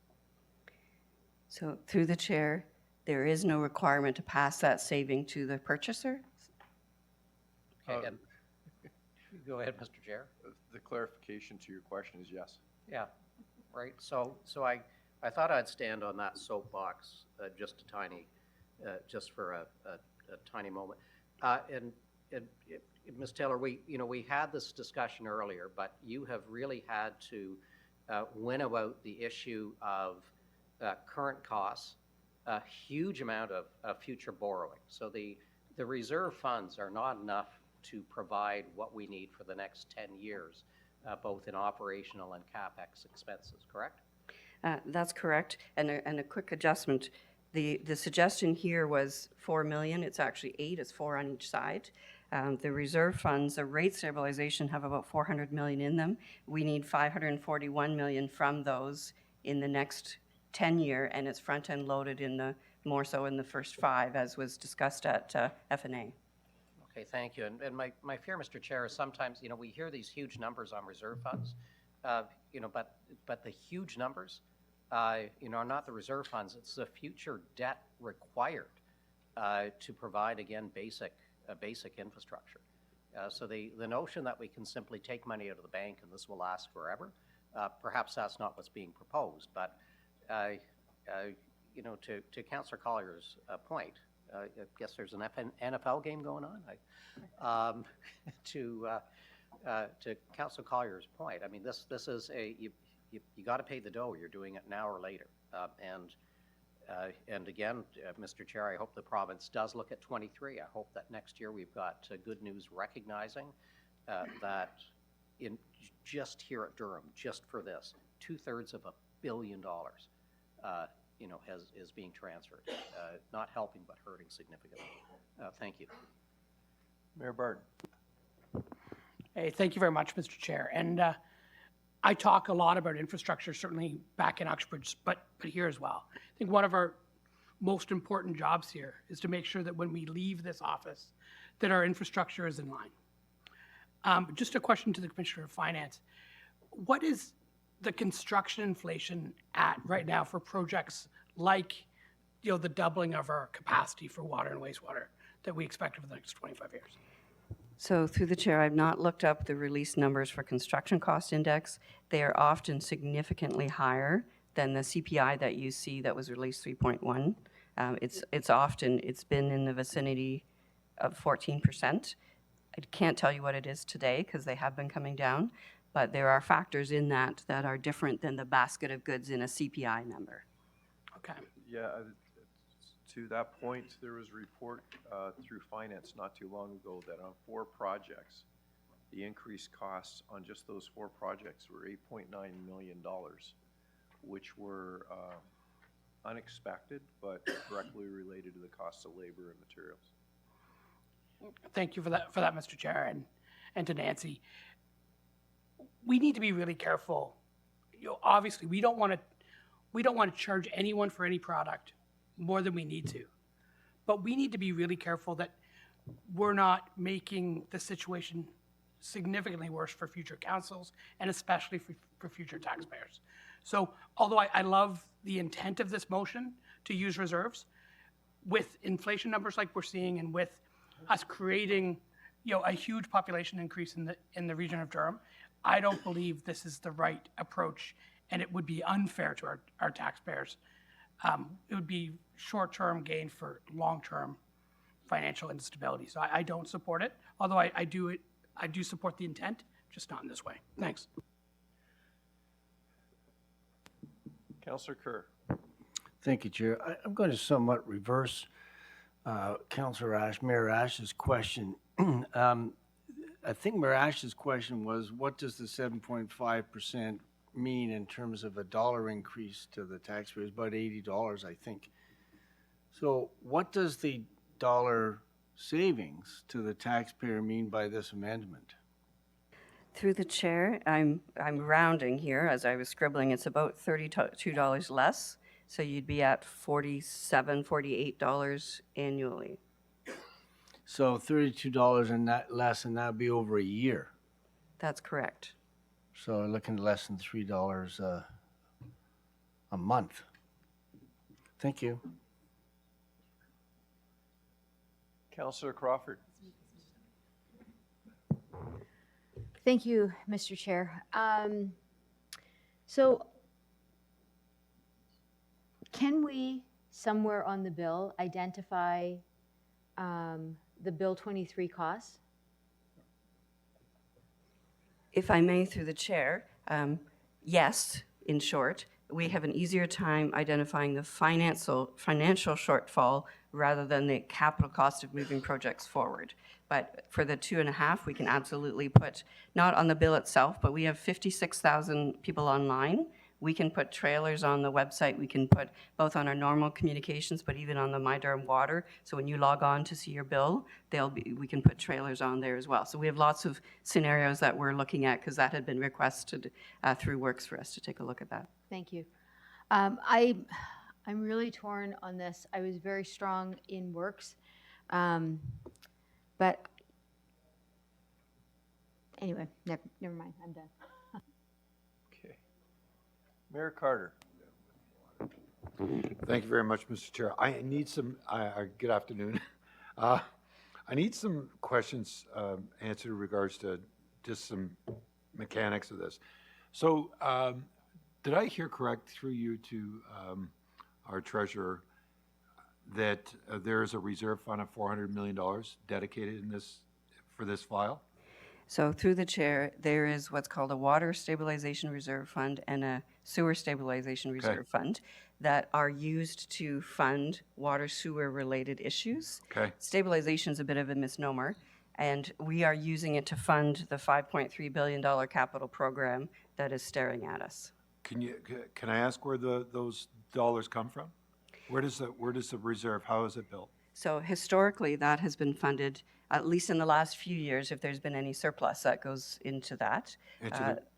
So through the chair, there is no requirement to pass that saving to the purchaser. Okay, and go ahead, Mr. Chair. The clarification to your question is yes. Yeah, right. So I thought I'd stand on that soapbox just a tiny, just for a tiny moment. And Ms. Taylor, we had this discussion earlier, but you have really had to winnow out the issue of current costs, a huge amount of future borrowing. So the reserve funds are not enough to provide what we need for the next 10 years, both in operational and CapEx expenses, correct? That's correct. And a quick adjustment. The suggestion here was 4 million. It's actually 8. It's 4 on each side. The reserve funds, the rate stabilization, have about 400 million in them. We need 541 million from those in the next 10 year, and it's front end loaded more so in the first 5, as was discussed at F&A. Okay, thank you. And my fear, Mr. Chair, is sometimes, we hear these huge numbers on reserve funds, but the huge numbers, are not the reserve funds. It's the future debt required to provide, again, basic infrastructure. So the notion that we can simply take money out of the bank and this will last forever, perhaps that's not what's being proposed. But, to Councillor Collier's point, I guess there's an NFL game going on. To Councillor Collier's point, I mean, this is you got to pay the dough. You're doing it now or later. And again, Mr. Chair, I hope the province does look at 23. I hope that next year we've got good news recognizing that just here at Durham, just for this, 2/3 of $1 billion, is being transferred, not helping but hurting significantly. Thank you. Mayor Barton. Hey, thank you very much, Mr. Chair. And I talk a lot about infrastructure, certainly back in Uxbridge, but here as well. I think one of our most important jobs here is to make sure that when we leave this office, that our infrastructure is in line. Just a question to the Commissioner of Finance. What is the construction inflation at right now for projects like, the doubling of our capacity for water and wastewater that we expect over the next 25 years? So through the chair, I've not looked up the release numbers for construction cost index. They are often significantly higher than the CPI that you see that was released 3.1. It's been in the vicinity of 14%. I can't tell you what it is today because they have been coming down, but there are factors in that that are different than the basket of goods in a CPI number. Okay. Yeah, to that point, there was a report through finance not too long ago that on 4 projects, the increased costs on just those 4 projects were $8.9 million, which were unexpected, but directly related to the cost of labor and materials. Thank you for that, Mr. Chair, and to Nancy. We need to be really careful. Obviously, we don't want to charge anyone for any product more than we need to. But we need to be really careful that we're not making the situation significantly worse for future councils and especially for future taxpayers. So although I love the intent of this motion to use reserves, with inflation numbers like we're seeing and with us creating a huge population increase in the region of Durham, I don't believe this is the right approach, and it would be unfair to our taxpayers. It would be short-term gain for long-term financial instability. So I don't support it, although I do support the intent, just not in this way. Thanks. Councillor Kerr. Thank you, Chair. I'm going to somewhat reverse Mayor Ash's question. I think Mayor Ash's question was, what does the 7.5% mean in terms of a dollar increase to the taxpayers? About $80, I think. So what does the dollar savings to the taxpayer mean by this amendment? Through the chair, I'm rounding here as I was scribbling. It's about $32 less. So you'd be at $47, $48 annually. So $32 and that less, and that'd be over a year. That's correct. So we're looking at less than $3 a month. Thank you. Councillor Crawford. Thank you, Mr. Chair. So can we, somewhere on the bill, identify the Bill 23 costs? If I may, through the chair, yes, in short. We have an easier time identifying the financial shortfall rather than the capital cost of moving projects forward. But for the 2.5, we can absolutely put, not on the bill itself, but we have 56,000 people online. We can put trailers on the website. We can put both on our normal communications, but even on the My Durham Water. So when you log on to see your bill, we can put trailers on there as well. So we have lots of scenarios that we're looking at because that had been requested through Works for us to take a look at that. Thank you. I'm really torn on this. I was very strong in Works. But anyway, never mind. I'm done. Okay. Mayor Carter. Thank you very much, Mr. Chair. I need some, good afternoon. I need some questions answered in regards to just some mechanics of this. So did I hear correct through you to our treasurer that there is a reserve fund of $400 million dedicated in this for this file? So through the chair, there is what's called a water stabilization reserve fund and a sewer stabilization reserve fund that are used to fund water sewer related issues. Okay. Stabilization is a bit of a misnomer, and we are using it to fund the $5.3 billion capital program that is staring at us. Can I ask where those dollars come from? Where does the reserve, how is it built? So historically, that has been funded, at least in the last few years, if there's been any surplus, that goes into that.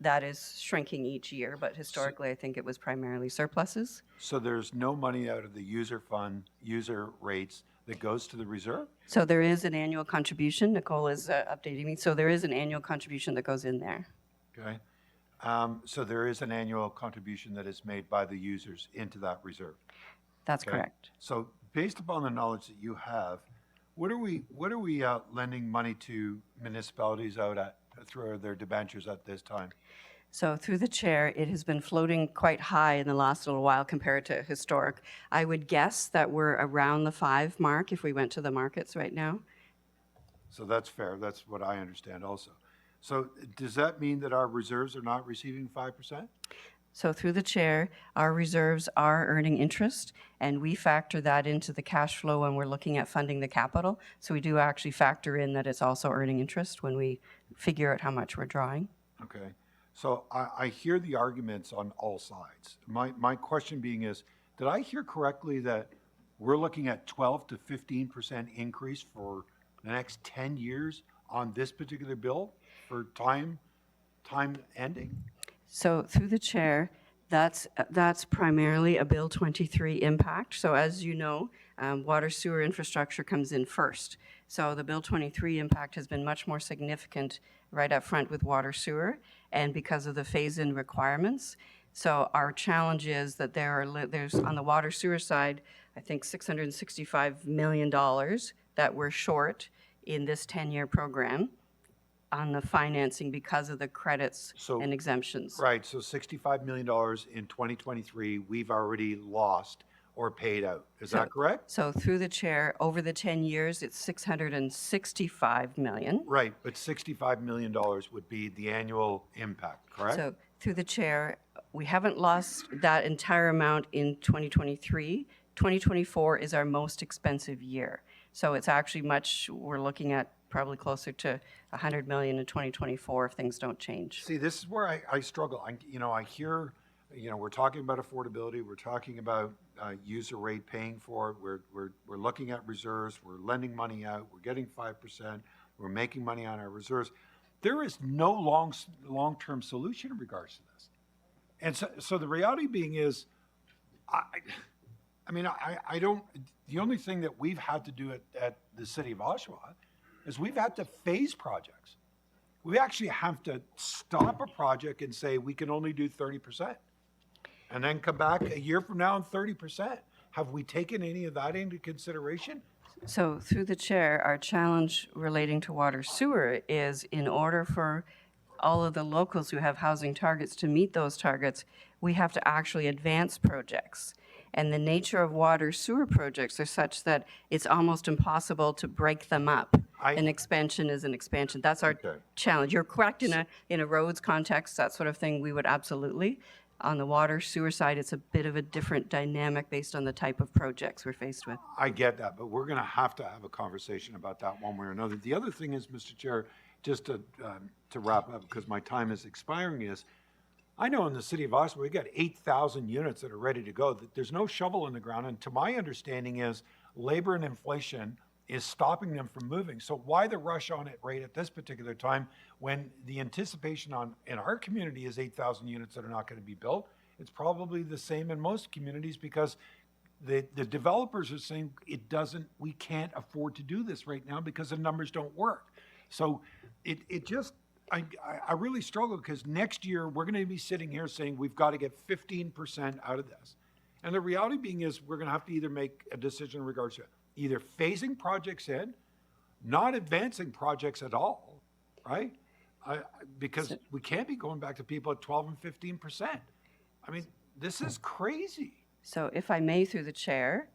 That is shrinking each year, but historically, I think it was primarily surpluses. So there's no money out of the user fund, user rates, that goes to the reserve? So there is an annual contribution. Nicole is updating me. So there is an annual contribution that goes in there. Okay. So there is an annual contribution that is made by the users into that reserve? That's correct. So based upon the knowledge that you have, what are we lending money to municipalities out at through their debentures at this time? So through the chair, it has been floating quite high in the last little while compared to historic. I would guess that we're around the 5 mark if we went to the markets right now. So that's fair. That's what I understand also. So does that mean that our reserves are not receiving 5%? So through the chair, our reserves are earning interest, and we factor that into the cash flow when we're looking at funding the capital. So we do actually factor in that it's also earning interest when we figure out how much we're drawing. Okay. So I hear the arguments on all sides. My question being is, did I hear correctly that we're looking at 12 to 15% increase for the next 10 years on this particular bill for time ending? So through the chair, that's primarily a Bill 23 impact. So as you know, water sewer infrastructure comes in first. So the Bill 23 impact has been much more significant right up front with water sewer, and because of the phase-in requirements. So our challenge is that there's on the water sewer side, I think $665 million that we're short in this 10-year program on the financing because of the credits and exemptions. Right, so $65 million in 2023, we've already lost or paid out. Is that correct? So through the chair, over the 10 years, it's $665 million. Right, but $65 million would be the annual impact, correct? So through the chair, we haven't lost that entire amount in 2023. 2024 is our most expensive year. So it's actually we're looking at probably closer to $100 million in 2024 if things don't change. See, this is where I struggle. I hear, we're talking about affordability, we're talking about user rate paying for it, we're looking at reserves, we're lending money out, we're getting 5%, we're making money on our reserves. There is no long-term solution in regards to this. And so the reality being is, I don't, the only thing that we've had to do at the city of Oshawa is we've had to phase projects. We actually have to stop a project and say we can only do 30%. And then come back a year from now and 30%. Have we taken any of that into consideration? So through the chair, our challenge relating to water sewer is in order for all of the locals who have housing targets to meet those targets, we have to actually advance projects. And the nature of water sewer projects are such that it's almost impossible to break them up. An expansion is an expansion. That's our challenge. You're correct in a roads context, that sort of thing, we would absolutely. On the water sewer side, it's a bit of a different dynamic based on the type of projects we're faced with. I get that, but we're going to have a conversation about that one way or another. The other thing is, Mr. Chair, just to wrap up, because my time is expiring, is I know in the city of Oshawa, we got 8,000 units that are ready to go. There's no shovel in the ground, and to my understanding is labor and inflation is stopping them from moving. So why the rush on it right at this particular time when the anticipation in our community is 8,000 units that are not going to be built? It's probably the same in most communities because the developers are saying we can't afford to do this right now because the numbers don't work. So I really struggle because next year we're going to be sitting here saying we've got to get 15% out of this. And the reality being is we're going to have to either make a decision in regards to either phasing projects in, not advancing projects at all, right? Because we can't be going back to people at 12 and 15%. I mean, this is crazy. So if I may, through the chair,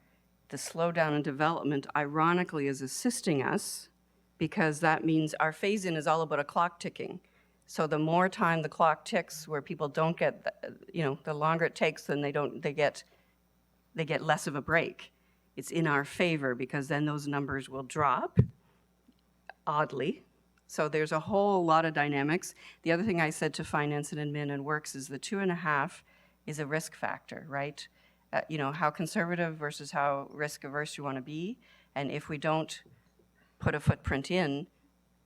the slowdown in development ironically is assisting us because that means our phase-in is all about a clock ticking. So the more time the clock ticks where people don't get, the longer it takes, then they get less of a break. It's in our favor because then those numbers will drop, oddly. So there's a whole lot of dynamics. The other thing I said to Finance and Admin and Works is the 2.5 is a risk factor, right? How conservative versus how risk averse you want to be. And if we don't put a footprint in,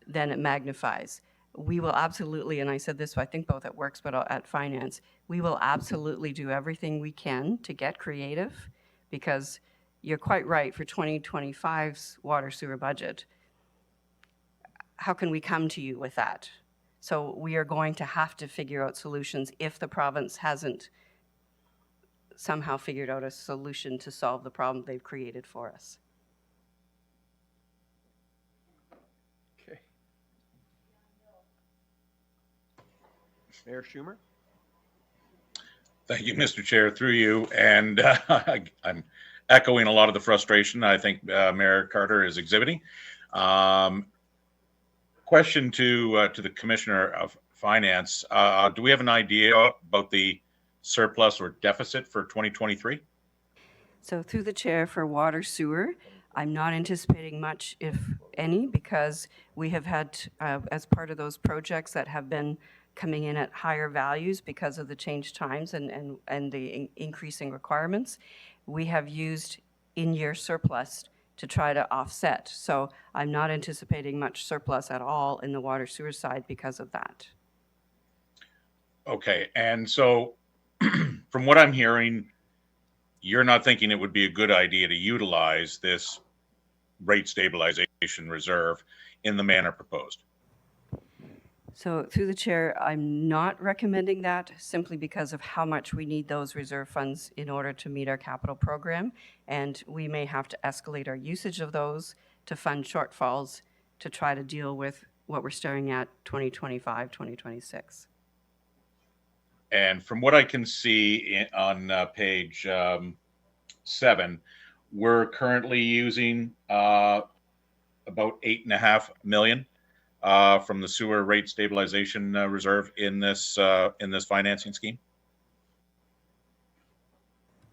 then it magnifies. We will absolutely, and I said this, I think both at Works, but at Finance, we will absolutely do everything we can to get creative because you're quite right, for 2025's water sewer budget, how can we come to you with that? So we are going to have to figure out solutions if the province hasn't somehow figured out a solution to solve the problem they've created for us. Mayor Schumer? Thank you, Mr. Chair, through you. And I'm echoing a lot of the frustration I think Mayor Carter is exhibiting. Question to the Commissioner of Finance. Do we have an idea about the surplus or deficit for 2023? So through the chair for water sewer, I'm not anticipating much, if any, because we have had, as part of those projects that have been coming in at higher values because of the changed times and the increasing requirements, we have used in-year surplus to try to offset. So I'm not anticipating much surplus at all in the water sewer side because of that. Okay, and so from what I'm hearing, you're not thinking it would be a good idea to utilize this rate stabilization reserve in the manner proposed? So through the chair, I'm not recommending that simply because of how much we need those reserve funds in order to meet our capital program. And we may have to escalate our usage of those to fund shortfalls to try to deal with what we're staring at 2025, 2026. And from what I can see on page 7, we're currently using about $8.5 million from the sewer rate stabilization reserve in this financing scheme.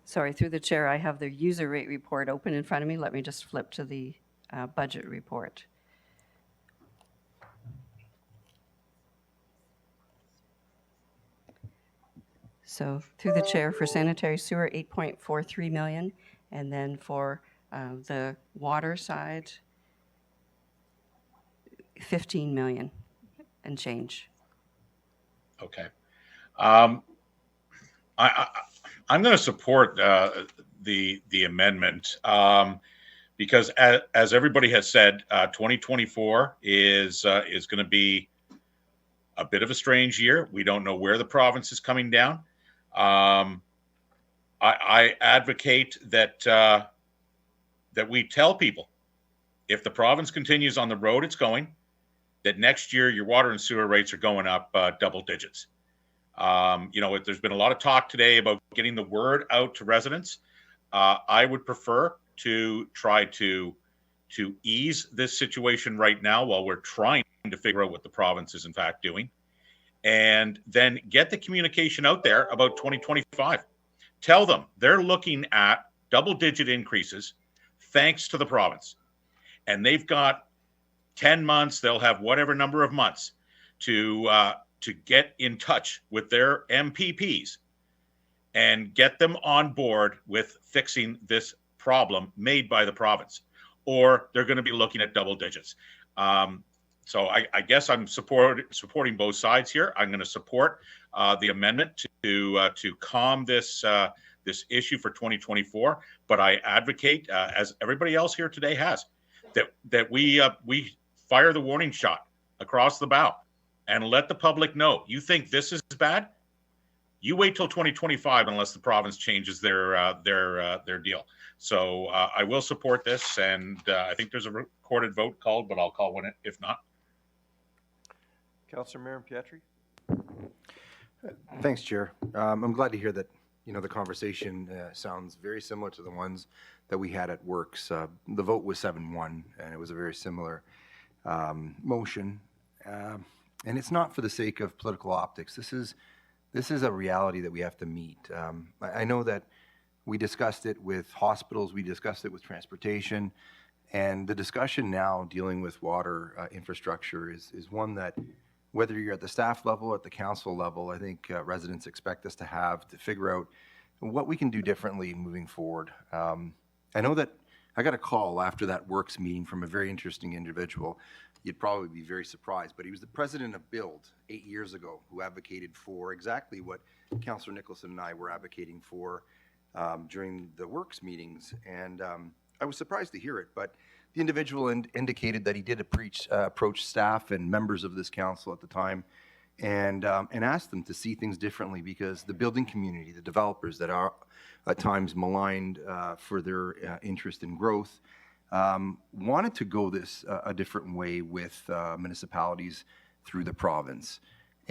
Sorry, through the chair, I have the user rate report open in front of me. Let me just flip to the budget report. So through the chair for sanitary sewer, 8.43 million. And then for the water side, 15 million and change. Okay. I'm going to support the amendment because as everybody has said, 2024 is going to be a bit of a strange year. We don't know where the province is coming down. I advocate that that we tell people if the province continues on the road it's going, that next year your water and sewer rates are going up double digits. There's been a lot of talk today about getting the word out to residents. I would prefer to try to ease this situation right now while we're trying to figure out what the province is in fact doing, and then get the communication out there about 2025. Tell them they're looking at double-digit increases thanks to the province. And they've got 10 months, they'll have whatever number of months to get in touch with their MPPs and get them on board with fixing this problem made by the province, or they're going to be looking at double digits. So I guess I'm supporting both sides here. I'm going to support the amendment to calm this issue for 2024, but I advocate, as everybody else here today has, that we fire the warning shot across the bow and let the public know. You think this is bad? You wait till 2025 unless the province changes their deal. So I will support this, and I think there's a recorded vote called, but I'll call one if not. Councillor Marin Pietri? Thanks, Chair. I'm glad to hear that, the conversation sounds very similar to the ones that we had at Works. The vote was 7-1, and it was a very similar motion. And it's not for the sake of political optics. This is a reality that we have to meet. I know that we discussed it with hospitals, we discussed it with transportation, and the discussion now dealing with water infrastructure is one that, whether you're at the staff level or at the council level, I think residents expect us to have to figure out what we can do differently moving forward. I know that I got a call after that Works meeting from a very interesting individual. You'd probably be very surprised, but he was the president of Build 8 years ago, who advocated for exactly what Councillor Nicholson and I were advocating for during the Works meetings. And I was surprised to hear it, but the individual indicated that he did approach staff and members of this council at the time and asked them to see things differently, because the building community, the developers that are at times maligned for their interest in growth, wanted to go a different way with municipalities through the province.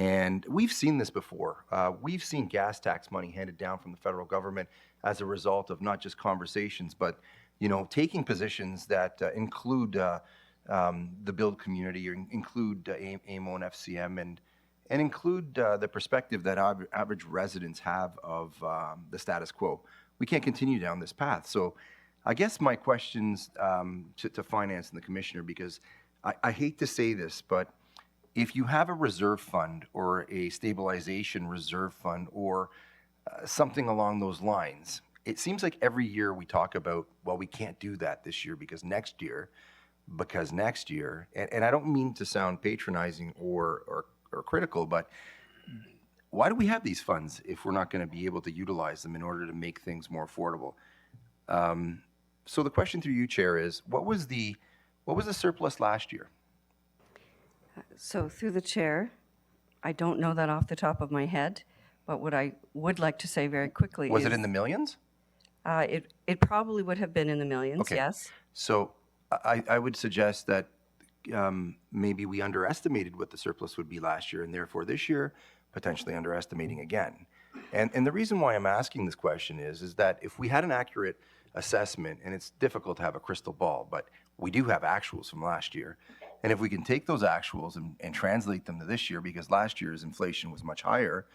And we've seen this before. We've seen gas tax money handed down from the federal government as a result of not just conversations, but taking positions that include the build community, or include AMO and FCM, and include the perspective that average residents have of the status quo. We can't continue down this path. So I guess my questions to finance and the commissioner, because I hate to say this, but if you have a reserve fund or a stabilization reserve fund or something along those lines, it seems like every year we talk about, well, we can't do that this year because next year, and I don't mean to sound patronizing or critical, but why do we have these funds if we're not going to be able to utilize them in order to make things more affordable? So the question through you, Chair, is what was the surplus last year? So through the chair, I don't know that off the top of my head, but what I would like to say very quickly Was is... it in the millions? It probably would have been in the millions, Okay. yes. So I would suggest that maybe we underestimated what the surplus would be last year, and therefore this year, potentially underestimating again. And the reason why I'm asking this question is that if we had an accurate assessment, and it's difficult to have a crystal ball, but we do have actuals from last year, and if we can take those actuals and translate them to this year, because last year's inflation was much higher,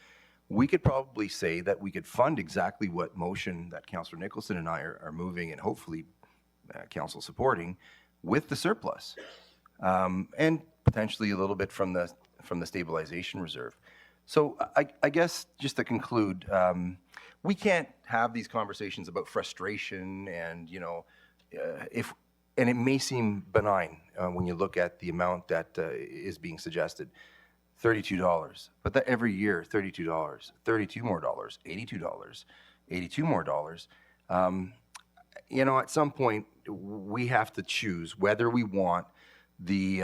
we could probably say that we could fund exactly what motion that Councillor Nicholson and I are moving, and hopefully Council supporting, with the surplus, and potentially a little bit from the stabilization reserve. So I guess just to conclude, we can't have these conversations about frustration and and it may seem benign when you look at the amount that is being suggested, $32, but that every year, $32, $32 more dollars, $82, $82 more dollars. At some point, we have to choose whether we want the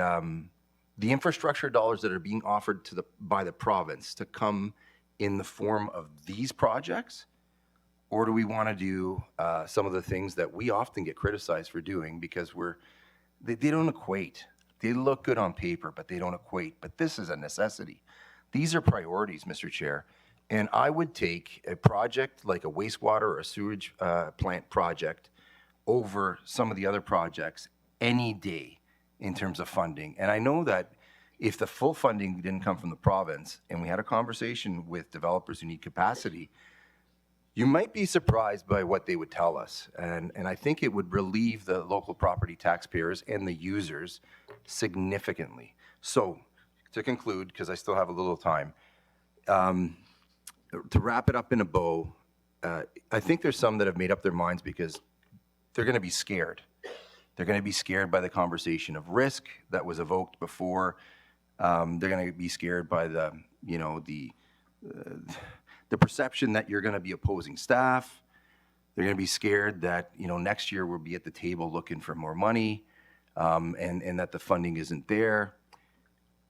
infrastructure dollars that are being offered by the province to come in the form of these projects, or do we want to do some of the things that we often get criticized for doing because they don't equate. They look good on paper, but they don't equate. But this is a necessity. These are priorities, Mr. Chair. And I would take a project like a wastewater or a sewage plant project over some of the other projects any day in terms of funding. And I know that if the full funding didn't come from the province, and we had a conversation with developers who need capacity, you might be surprised by what they would tell us. And I think it would relieve the local property taxpayers and the users significantly. So to conclude, because I still have a little time, to wrap it up in a bow, I think there's some that have made up their minds because they're going to be scared. They're going to be scared by the conversation of risk that was evoked before. They're going to be scared by the perception that you're going to be opposing staff. They're going to be scared that next year we'll be at the table looking for more money, and that the funding isn't there.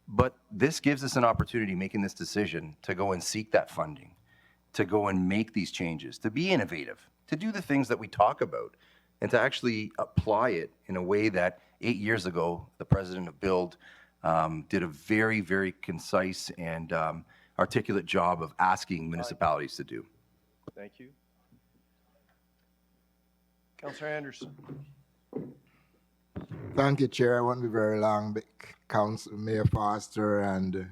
But this gives us an opportunity, making this decision, to go and seek that funding, to go and make these changes, to be innovative, to do the things that we talk about, and to actually apply it in a way that 8 years ago, the president of Build did a very, very concise and articulate job of asking municipalities to do. Thank you. Councillor Anderson. Thank you, Chair. I won't be very long, but Mayor Foster and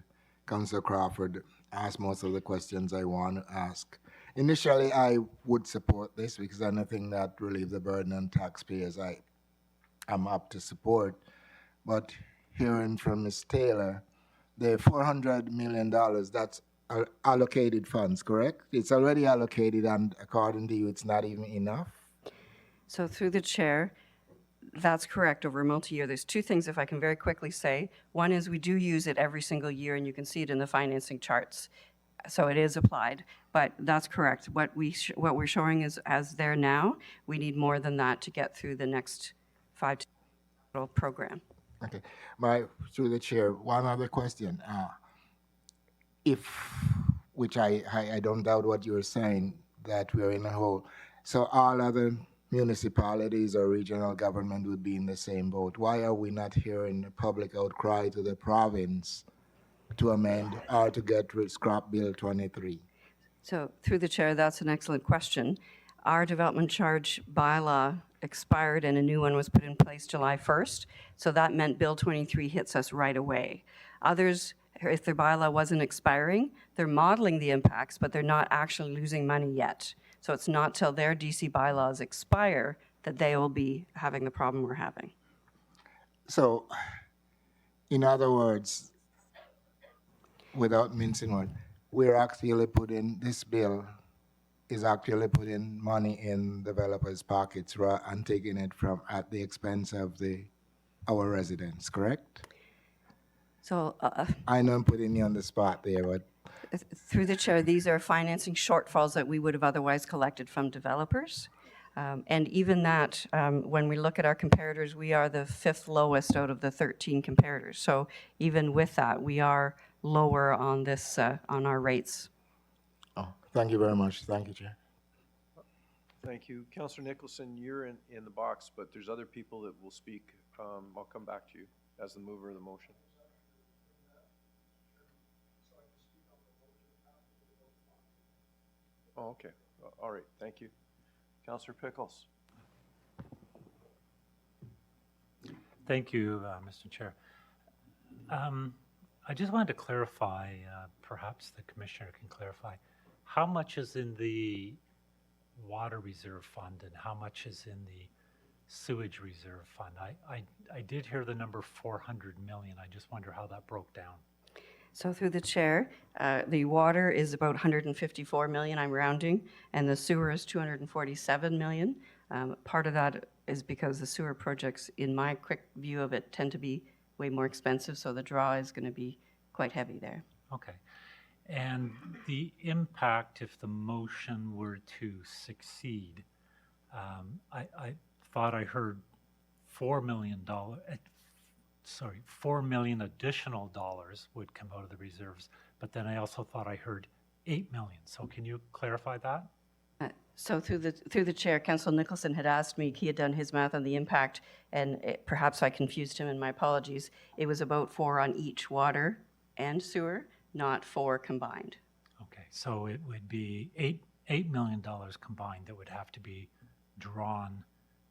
Councillor Crawford asked most of the questions I want to ask. Initially, I would support this because anything that relieves the burden on taxpayers, I'm up to support. But hearing from Ms. Taylor, the $400 million, that's allocated funds, correct? It's already allocated, and according to you, it's not even enough? So through the chair, that's correct, over a multi-year. There's two things, if I can very quickly say. One is we do use it every single year, and you can see it in the financing charts. So it is applied, but that's correct. What we're showing is as there now. We need more than that to get through the next 5 to 10 program. Okay. Through the chair, one other question. Which I don't doubt what you're saying, that we're in a hole. So all other municipalities or regional government would be in the same boat. Why are we not hearing a public outcry to the province to amend or to get rid scrap Bill 23? So through the chair, that's an excellent question. Our development charge bylaw expired and a new one was put in place July 1st. So that meant Bill 23 hits us right away. Others, if their bylaw wasn't expiring, they're modeling the impacts, but they're not actually losing money yet. So it's not till their DC bylaws expire that they will be having the problem we're having. So, in other words, without mincing words, we're actually putting, this bill is actually putting money in developers' pockets and taking it from at the expense of our residents, correct? So I know I'm putting you on the spot there, but through the chair, these are financing shortfalls that we would have otherwise collected from developers. And even that, when we look at our comparators, we are the 5th lowest out of the 13 comparators. So even with that, we are lower on this, on our rates. oh, thank you very much. Thank you, Chair. Thank you. Councillor Nicholson, you're in the box, but there's other people that will speak. I'll come back to you as the mover of the motion. Oh, okay. All right. Thank you. Councillor Pickles. Thank you, Mr. Chair. I just wanted to clarify, perhaps the commissioner can clarify, how much is in the water reserve fund and how much is in the sewage reserve fund? I did hear the number 400 million. I just wonder how that broke down. So through the chair, the water is about 154 million, I'm rounding, and the sewer is 247 million. Part of that is because the sewer projects, in my quick view of it, tend to be way more expensive, so the draw is going to be quite heavy there. Okay. And the impact, if the motion were to succeed, I thought I heard $4 million, 4 million additional dollars would come out of the reserves, but then I also thought I heard 8 million. So can you clarify that? So through the chair, Councillor Nicholson had asked me, he had done his math on the impact, and perhaps I confused him, and my apologies. It was about 4 on each water and sewer, not 4 combined. Okay, so it would be $8 million combined that would have to be drawn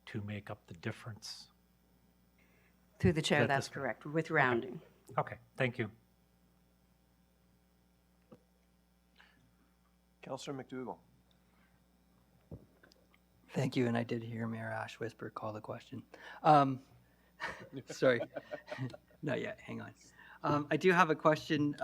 to make up the difference. Through the chair, That that's this- correct, with rounding. Okay, thank you. Councillor McDougall. Thank you, and I did hear Mayor Ash Whisper call the question. Sorry, not yet, hang on. I do have a question.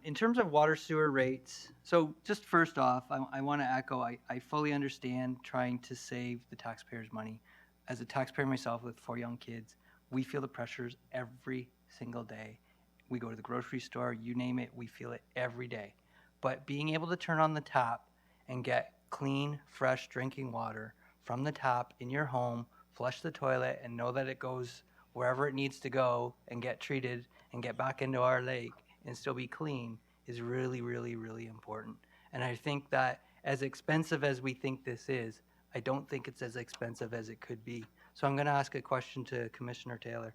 In terms of water sewer rates, so just first off, I want to echo, I fully understand trying to save the taxpayers' money. As a taxpayer myself with 4 young kids, we feel the pressures every single day. We go to the grocery store, you name it, we feel it every day. But being able to turn on the tap and get clean, fresh drinking water from the tap in your home, flush the toilet, and know that it goes wherever it needs to go and get treated and get back into our lake and still be clean is really, really, really important. And I think that as expensive as we think this is, I don't think it's as expensive as it could be. So I'm going to ask a question to Commissioner Taylor.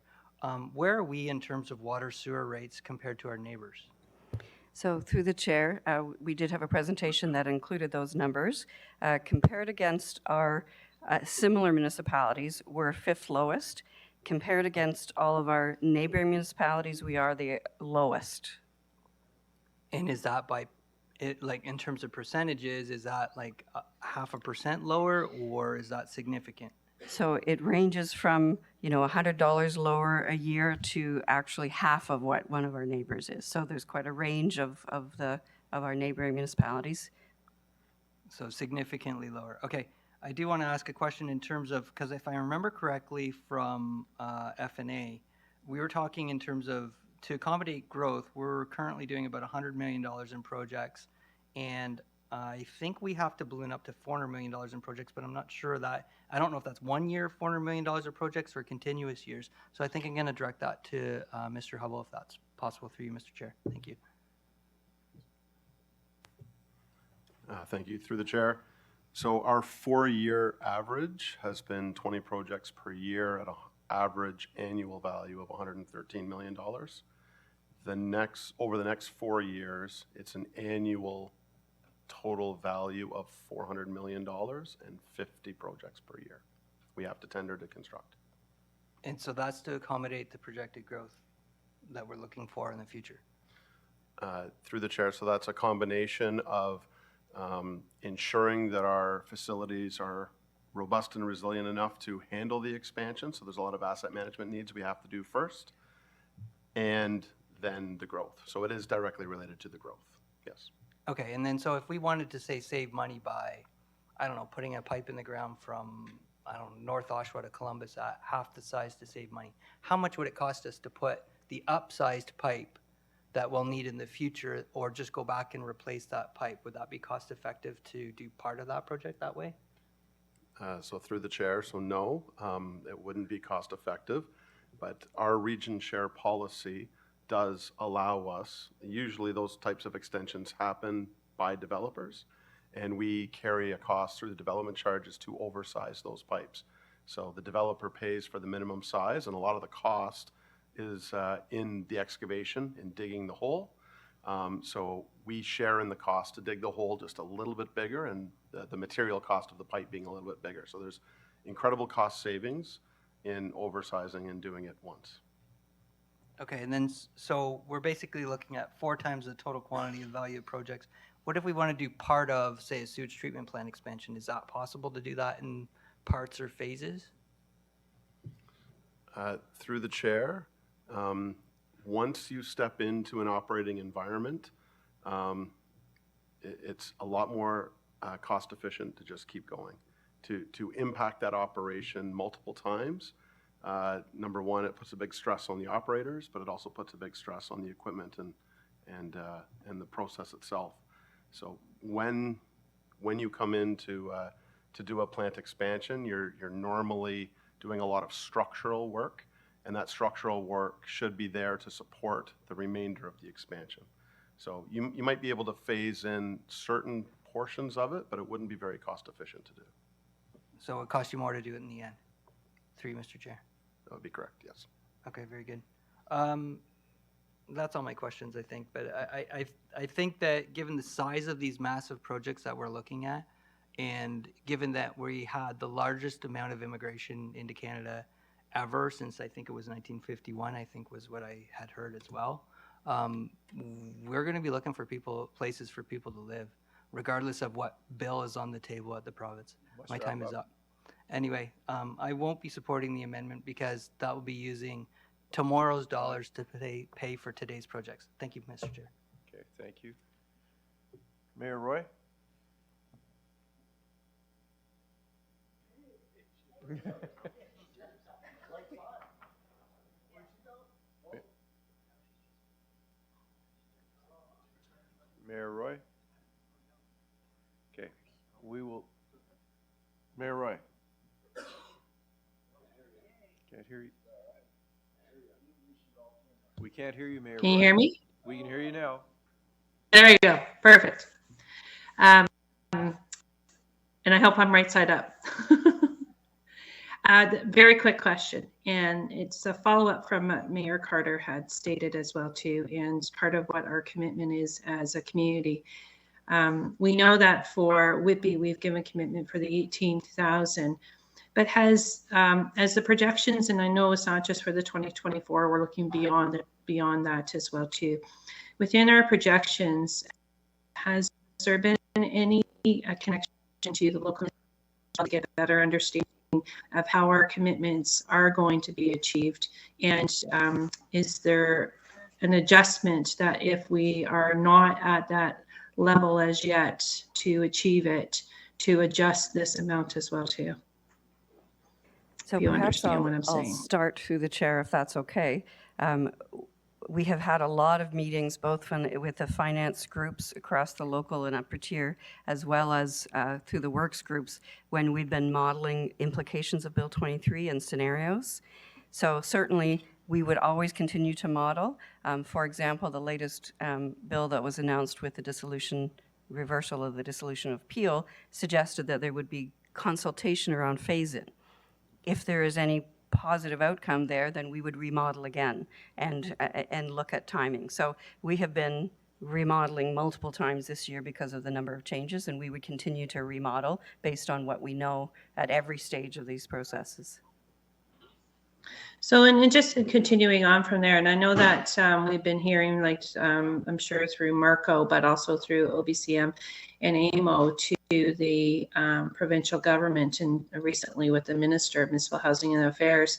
Where are we in terms of water sewer rates compared to our neighbors? So through the chair, we did have a presentation that included those numbers. Compared against our similar municipalities, we're 5th lowest. Compared against all of our neighboring municipalities, we are the lowest. And is that by, like in terms of percentages, is that like 0.5% lower or is that significant? So it ranges from, $100 lower a year to actually half of what one of our neighbors is. So there's quite a range of our neighboring municipalities. So significantly lower. Okay, I do want to ask a question in terms of, because if I remember correctly from FNA, we were talking in terms of, to accommodate growth, we're currently doing about $100 million in projects, and I think we have to balloon up to $400 million in projects, but I'm not sure that, I don't know if that's 1 year, $400 million of projects or continuous years. So I think I'm going to direct that to Mr. Hubble, if that's possible through you, Mr. Chair. Thank you. Thank you. Through the chair. So our 4-year average has been 20 projects per year at an average annual value of $113 million. over the next 4 years, it's an annual total value of $400 million and 50 projects per year we have to tender to construct. And so that's to accommodate the projected growth that we're looking for in the future. Through the chair, so that's a combination of ensuring that our facilities are robust and resilient enough to handle the expansion. So there's a lot of asset management needs we have to do first, and then the growth. So it is directly related to the growth, yes. Okay, and then so if we wanted to say save money by, I don't know, putting a pipe in the ground from, I don't know, North Oshawa to Columbus at half the size to save money, how much would it cost us to put the upsized pipe that we'll need in the future, or just go back and replace that pipe? Would that be cost effective to do part of that project that way? So through the chair, so no, it wouldn't be cost effective, but our region share policy does allow us, usually those types of extensions happen by developers, and we carry a cost through the development charges to oversize those pipes. So the developer pays for the minimum size, and a lot of the cost is in the excavation, in digging the hole. So we share in the cost to dig the hole just a little bit bigger, and the material cost of the pipe being a little bit bigger. So there's incredible cost savings in oversizing and doing it once. Okay, and then so we're basically looking at 4 times the total quantity and value of projects. What if we want to do part of, say, a sewage treatment plant expansion? Is that possible to do that in parts or phases? Through the chair, once you step into an operating environment, it's a lot more cost efficient to just keep going. To impact that operation multiple times, number one, it puts a big stress on the operators, but it also puts a big stress on the equipment and the process itself. So when you come in to do a plant expansion, you're normally doing a lot of structural work, and that structural work should be there to support the remainder of the expansion. So you might be able to phase in certain portions of it, but it wouldn't be very cost efficient to do. So it would cost you more to do it in the end? Through you, Mr. Chair. That would be correct, yes. Okay, very good. That's all my questions, I think. But I think that given the size of these massive projects that we're looking at, and given that we had the largest amount of immigration into Canada ever since, I think it was 1951, I think was what I had heard as well, we're going to be looking for places for people to live, regardless of what bill is on the table at the province. My time is up. Anyway, I won't be supporting the amendment because that will be using tomorrow's dollars to pay for today's projects. Thank you, Mr. Chair. Okay, thank you. Mayor Roy? Mayor Roy? Okay, we will, Mayor Roy? Can't hear you. We can't hear you, Mayor Can you Roy. hear me? We can hear you now. There you go. Perfect. And I hope I'm right side up. Very quick question, and it's a follow-up from what Mayor Carter had stated as well too, and part of what our commitment is as a community. We know that for Whitby, we've given commitment for the 18,000, but has, as the projections, and I know it's not just for the 2024, we're looking beyond that as well too. Within our projections, has there been any connection to the local to get a better understanding of how our commitments are going to be achieved? And is there an adjustment that if we are not at that level as yet to achieve it, to adjust this amount as well too? So If you perhaps understand what I'm I'll saying. start through the chair, if that's okay. We have had a lot of meetings, both with the finance groups across the local and upper tier, as well as through the works groups, when we've been modeling implications of Bill 23 and scenarios. So certainly, we would always continue to model. For example, the latest bill that was announced with the reversal of the dissolution of Peel suggested that there would be consultation around phase-in. If there is any positive outcome there, then we would remodel again and look at timing. So we have been remodeling multiple times this year because of the number of changes, and we would continue to remodel based on what we know at every stage of these processes. So, and just continuing on from there, and I know that we've been hearing, like, I'm sure through Marco, but also through OBCM and AMO to the provincial government, and recently with the Minister of Municipal Housing and Affairs,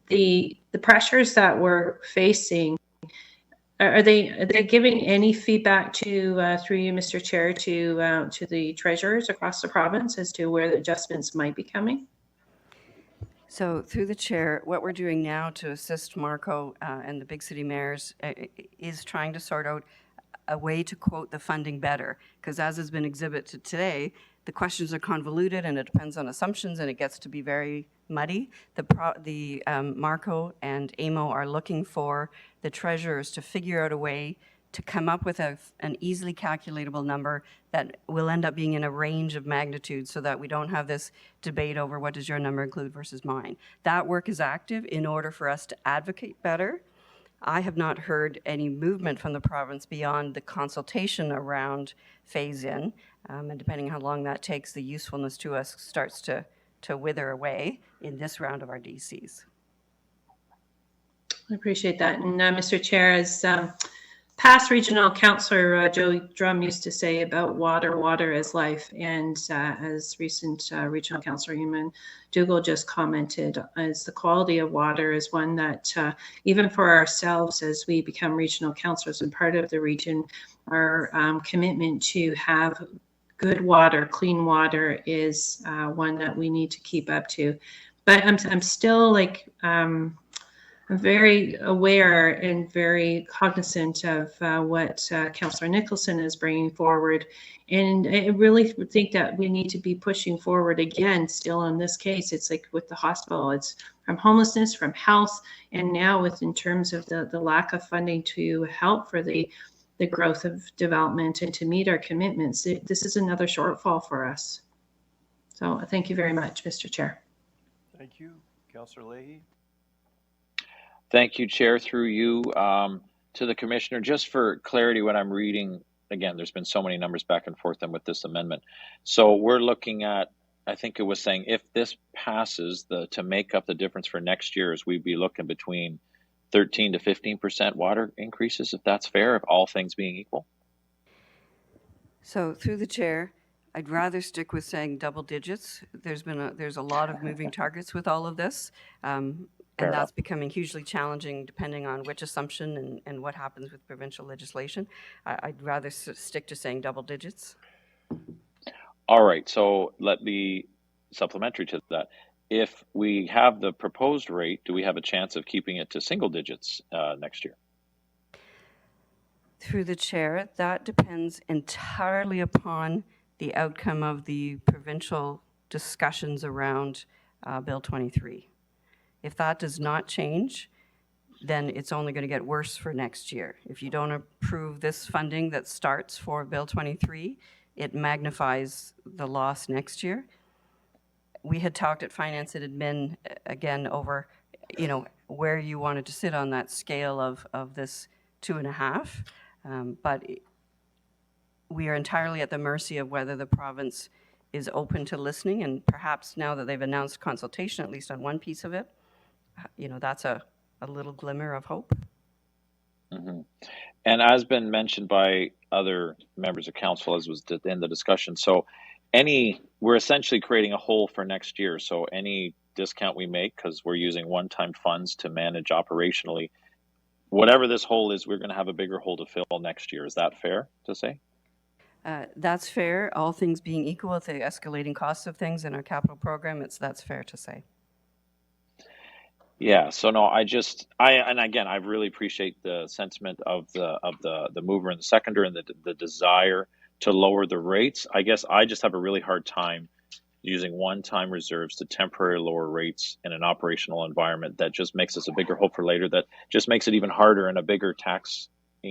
the pressures that we're facing, are they giving any feedback to, through you, Mr. Chair, to the treasurers across the province as to where the adjustments might be coming? So through the chair, what we're doing now to assist Marco and the big city mayors is trying to sort out a way to quote the funding better. Because as has been exhibited today, the questions are convoluted and it depends on assumptions and it gets to be very muddy. Marco and AMO are looking for the treasurers to figure out a way to come up with an easily calculatable number that will end up being in a range of magnitudes so that we don't have this debate over what does your number include versus mine. That work is active in order for us to advocate better. I have not heard any movement from the province beyond the consultation around phase-in, and depending on how long that takes, the usefulness to us starts to wither away in this round of our DCs. I appreciate that. And Mr. Chair, as past regional councillor Joey Drum used to say about water is life, and as recent regional councillor Eamon Dougal just commented, as the quality of water is one that even for ourselves as we become regional councillors and part of the region, our commitment to have good water, clean water is one that we need to keep up to. But I'm still like, I'm very aware and very cognizant of what Councillor Nicholson is bringing forward. And I really think that we need to be pushing forward again, still in this case. It's like with the hospital, it's from homelessness, from health, and now in terms of the lack of funding to help for the growth of development and to meet our commitments. This is another shortfall for us. So thank you very much, Mr. Chair. Thank you. Councillor Leahy. Thank you, Chair, through you to the Commissioner. Just for clarity, when I'm reading, again, there's been so many numbers back and forth and with this amendment. So we're looking at, I think it was saying, if this passes, to make up the difference for next year, is we'd be looking between 13 to 15% water increases, if that's fair, if all things being equal? So through the chair, I'd rather stick with saying double digits. There's a lot of moving targets with all of this. And that's becoming hugely challenging depending on which assumption and what happens with provincial legislation. I'd rather stick to saying double digits. All right, so let me supplementary to that. If we have the proposed rate, do we have a chance of keeping it to single digits next year? Through the chair, that depends entirely upon the outcome of the provincial discussions around Bill 23. If that does not change, then it's only going to get worse for next year. If you don't approve this funding that starts for Bill 23, it magnifies the loss next year. We had talked at Finance and Admin again over, where you wanted to sit on that scale of this 2.5, but we are entirely at the mercy of whether the province is open to listening, and perhaps now that they've announced consultation, at least on one piece of it, that's a little glimmer of hope. Mm-hmm. And as been mentioned by other members of council, as was in the discussion, so we're essentially creating a hole for next year. So any discount we make, because we're using one-time funds to manage operationally, whatever this hole is, we're going to have a bigger hole to fill next year. Is that fair to say? That's fair. All things being equal, with the escalating costs of things in our capital program, that's fair to say. Yeah. So no, and again, I really appreciate the sentiment of the mover and the seconder and the desire to lower the rates. I guess I just have a really hard time using one-time reserves to temporarily lower rates in an operational environment that just makes us a bigger hole for later, that just makes it even harder and a bigger tax,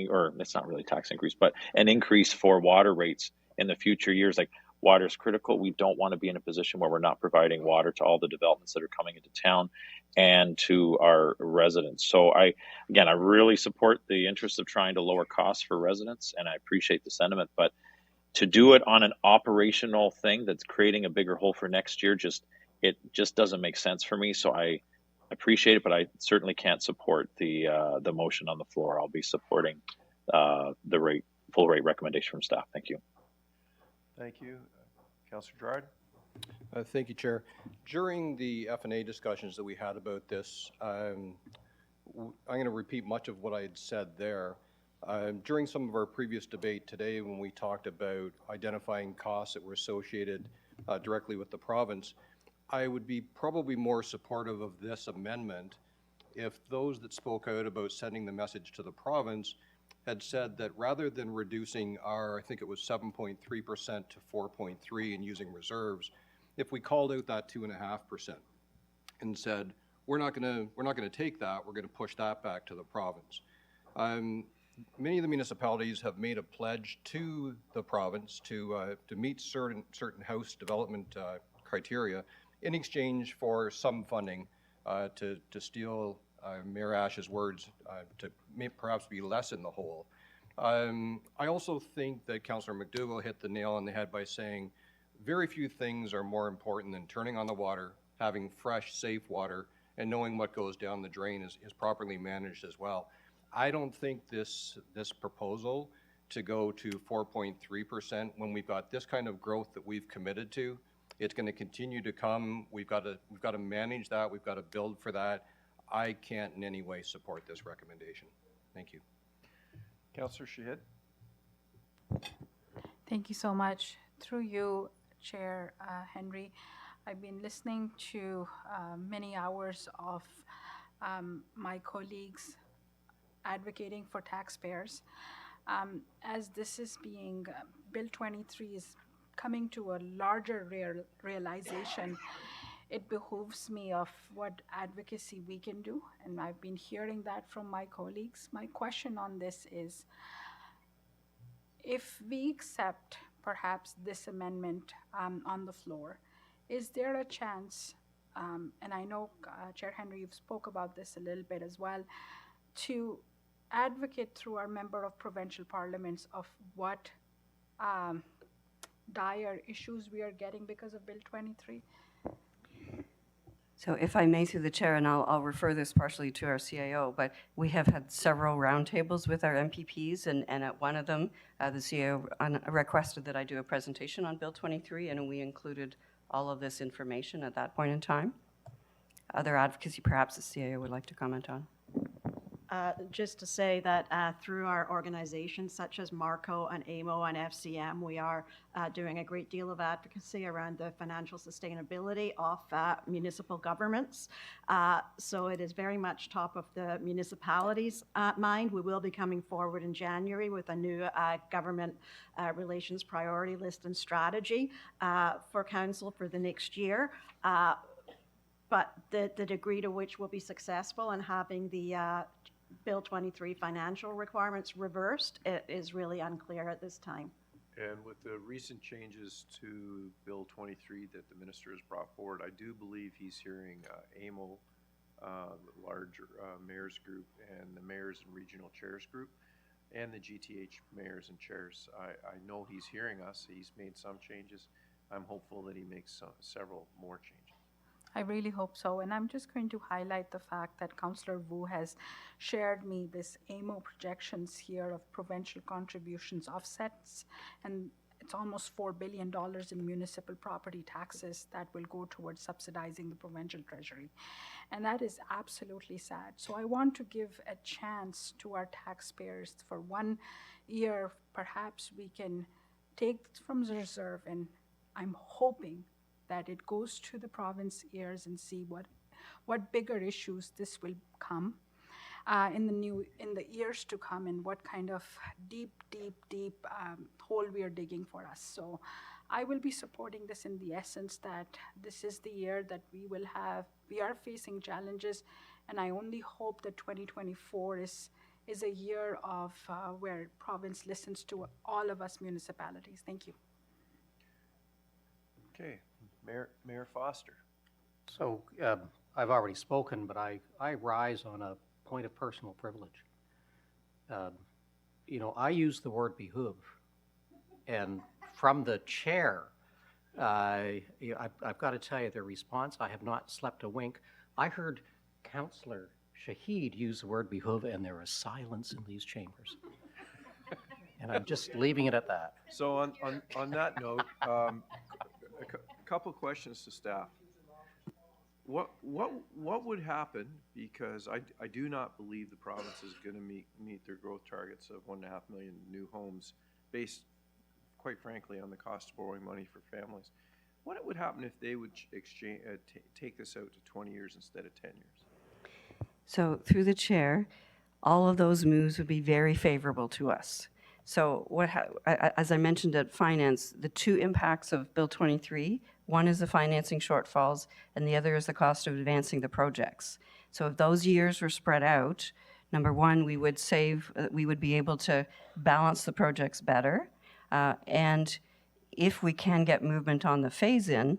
or it's not really tax increase, but an increase for water rates in the future years. Like, Water is critical. We don't want to be in a position where we're not providing water to all the developments that are coming into town and to our residents. So I really support the interest of trying to lower costs for residents, and I appreciate the sentiment, but to do it on an operational thing that's creating a bigger hole for next year, it just doesn't make sense for me. So I appreciate it, but I certainly can't support the motion on the floor. I'll be supporting the full rate recommendation from staff. Thank you. Thank you. Councillor Gerard? Thank you, Chair. During the F&A discussions that we had about this, I'm going to repeat much of what I had said there. During some of our previous debate today, when we talked about identifying costs that were associated directly with the province, I would be probably more supportive of this amendment if those that spoke out about sending the message to the province had said that rather than reducing our, I think it was 7.3% to 4.3 and using reserves, if we called out that 2.5% and said, we're not going to take that, we're going to push that back to the province. Many of the municipalities have made a pledge to the province to meet certain house development criteria in exchange for some funding, to steal Mayor Ash's words, to perhaps be less in the hole. I also think that Councillor McDougall hit the nail on the head by saying very few things are more important than turning on the water, having fresh, safe water, and knowing what goes down the drain is properly managed as well. I don't think this proposal to go to 4.3% when we've got this kind of growth that we've committed to, it's going to continue to come. We've got to manage that. We've got to build for that. I can't in any way support this recommendation. Thank you. Councillor Shahid? Thank you so much. Through you, Chair Henry, I've been listening to many hours of my colleagues advocating for taxpayers. As this is being, Bill 23 is coming to a larger realization, it behooves me of what advocacy we can do, and I've been hearing that from my colleagues. My question on this is, if we accept perhaps this amendment on the floor, is there a chance, and I know Chair Henry, you've spoke about this a little bit as well, to advocate through our member of provincial parliaments of what dire issues we are getting because of Bill 23? So if I may, through the chair, and I'll refer this partially to our CAO, but we have had several roundtables with our MPPs, and at one of them, the CAO requested that I do a presentation on Bill 23, and we included all of this information at that point in time. Other advocacy perhaps the CAO would like to comment on? Just to say that through our organizations such as MARCO and AMO and FCM, we are doing a great deal of advocacy around the financial sustainability of municipal governments. So it is very much top of the municipalities' mind. We will be coming forward in January with a new government relations priority list and strategy for council for the next year. But the degree to which we'll be successful in having the Bill 23 financial requirements reversed, it is really unclear at this time. And with the recent changes to Bill 23 that the minister has brought forward, I do believe he's hearing AMO, the large mayors group, and the mayors and regional chairs group, and the GTH mayors and chairs. I know he's hearing us. He's made some changes. I'm hopeful that he makes several more changes. I really hope so, and I'm just going to highlight the fact that Councillor Wu has shared me this AMO projections here of provincial contributions offsets, and it's almost $4 billion in municipal property taxes that will go towards subsidizing the provincial treasury, and that is absolutely sad. So I want to give a chance to our taxpayers for 1 year. Perhaps we can take from the reserve, and I'm hoping that it goes to the province ears and see what bigger issues this will come in the years to come, and what kind of deep hole we are digging for us. So I will be supporting this in the essence that this is the year that we are facing challenges, and I only hope that 2024 is a year of where province listens to all of us municipalities. Thank you. Okay, Mayor Foster. So I've already spoken, but I rise on a point of personal privilege. I use the word behoove, and from the chair, I've got to tell you the response. I have not slept a wink. I heard Councillor Shahid use the word behoove, and there is silence in these chambers. And I'm just leaving it at that. So on that note, a couple questions to staff. What would happen, because I do not believe the province is going to meet their growth targets of 1.5 million new homes based, quite frankly, on the cost of borrowing money for families. What would happen if they would take this out to 20 years instead of 10 years? So through the chair, all of those moves would be very favorable to us. So as I mentioned at finance, the two impacts of Bill 23, one is the financing shortfalls and the other is the cost of advancing the projects. So if those years were spread out, number one, we would be able to balance the projects better. And if we can get movement on the phase-in,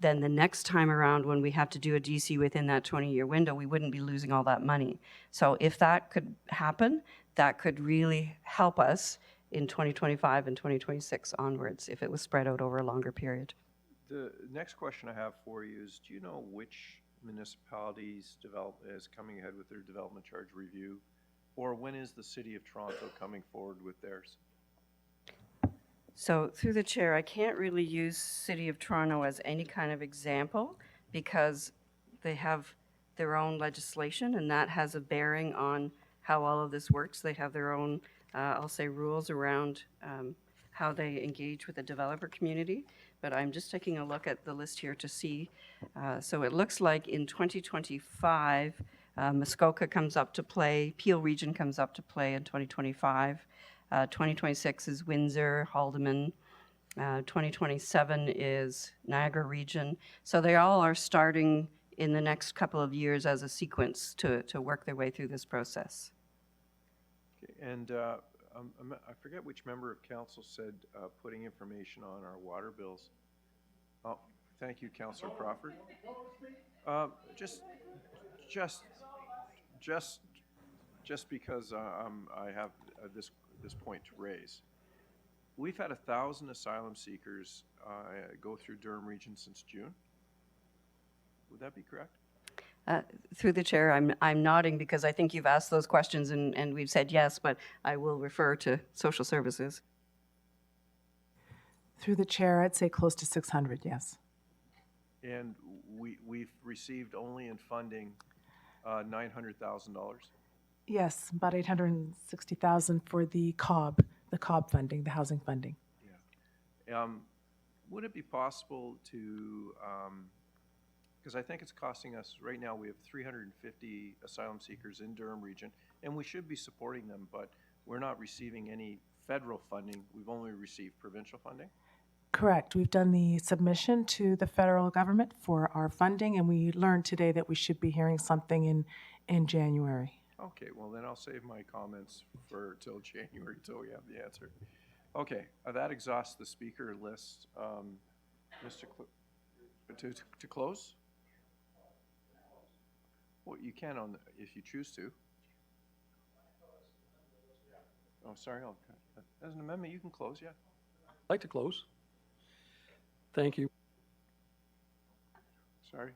then the next time around when we have to do a DC within that 20-year window, we wouldn't be losing all that money. So if that could happen, that could really help us in 2025 and 2026 onwards if it was spread out over a longer period. The next question I have for you is, do you know which municipalities is coming ahead with their development charge review? Or when is the City of Toronto coming forward with theirs? So through the chair, I can't really use City of Toronto as any kind of example because they have their own legislation and that has a bearing on how all of this works. They have their own, I'll say, rules around how they engage with the developer community. But I'm just taking a look at the list here to see. So it looks like in 2025, Muskoka comes up to play, Peel Region comes up to play in 2025. 2026 is Windsor, Haldeman. 2027 is Niagara Region. So they all are starting in the next couple of years as a sequence to work their way through this process. Okay, and I forget which member of council said putting information on our water bills. Oh, thank you, Councillor Crawford. Just because I have this point to raise. We've had 1,000 asylum seekers go through Durham Region since June. Would that be correct? Through the chair, I'm nodding because I think you've asked those questions and we've said yes, but I will refer to social services. Through the chair, I'd say close to 600, yes. And we've received only in funding $900,000. Yes, about 860,000 for the COB funding, the housing funding. Yeah. Would it be possible to, because I think it's costing us, right now we have 350 asylum seekers in Durham Region, and we should be supporting them, but we're not receiving any federal funding. We've only received provincial funding. Correct. We've done the submission to the federal government for our funding, and we learned today that we should be hearing something in January. Okay, well then I'll save my comments for till January, till we have the answer. Okay, that exhausts the speaker list. To close? Well, you can if you choose to. Oh, sorry. As an amendment, you can close. Yeah. I'd like to close. Thank you. Sorry.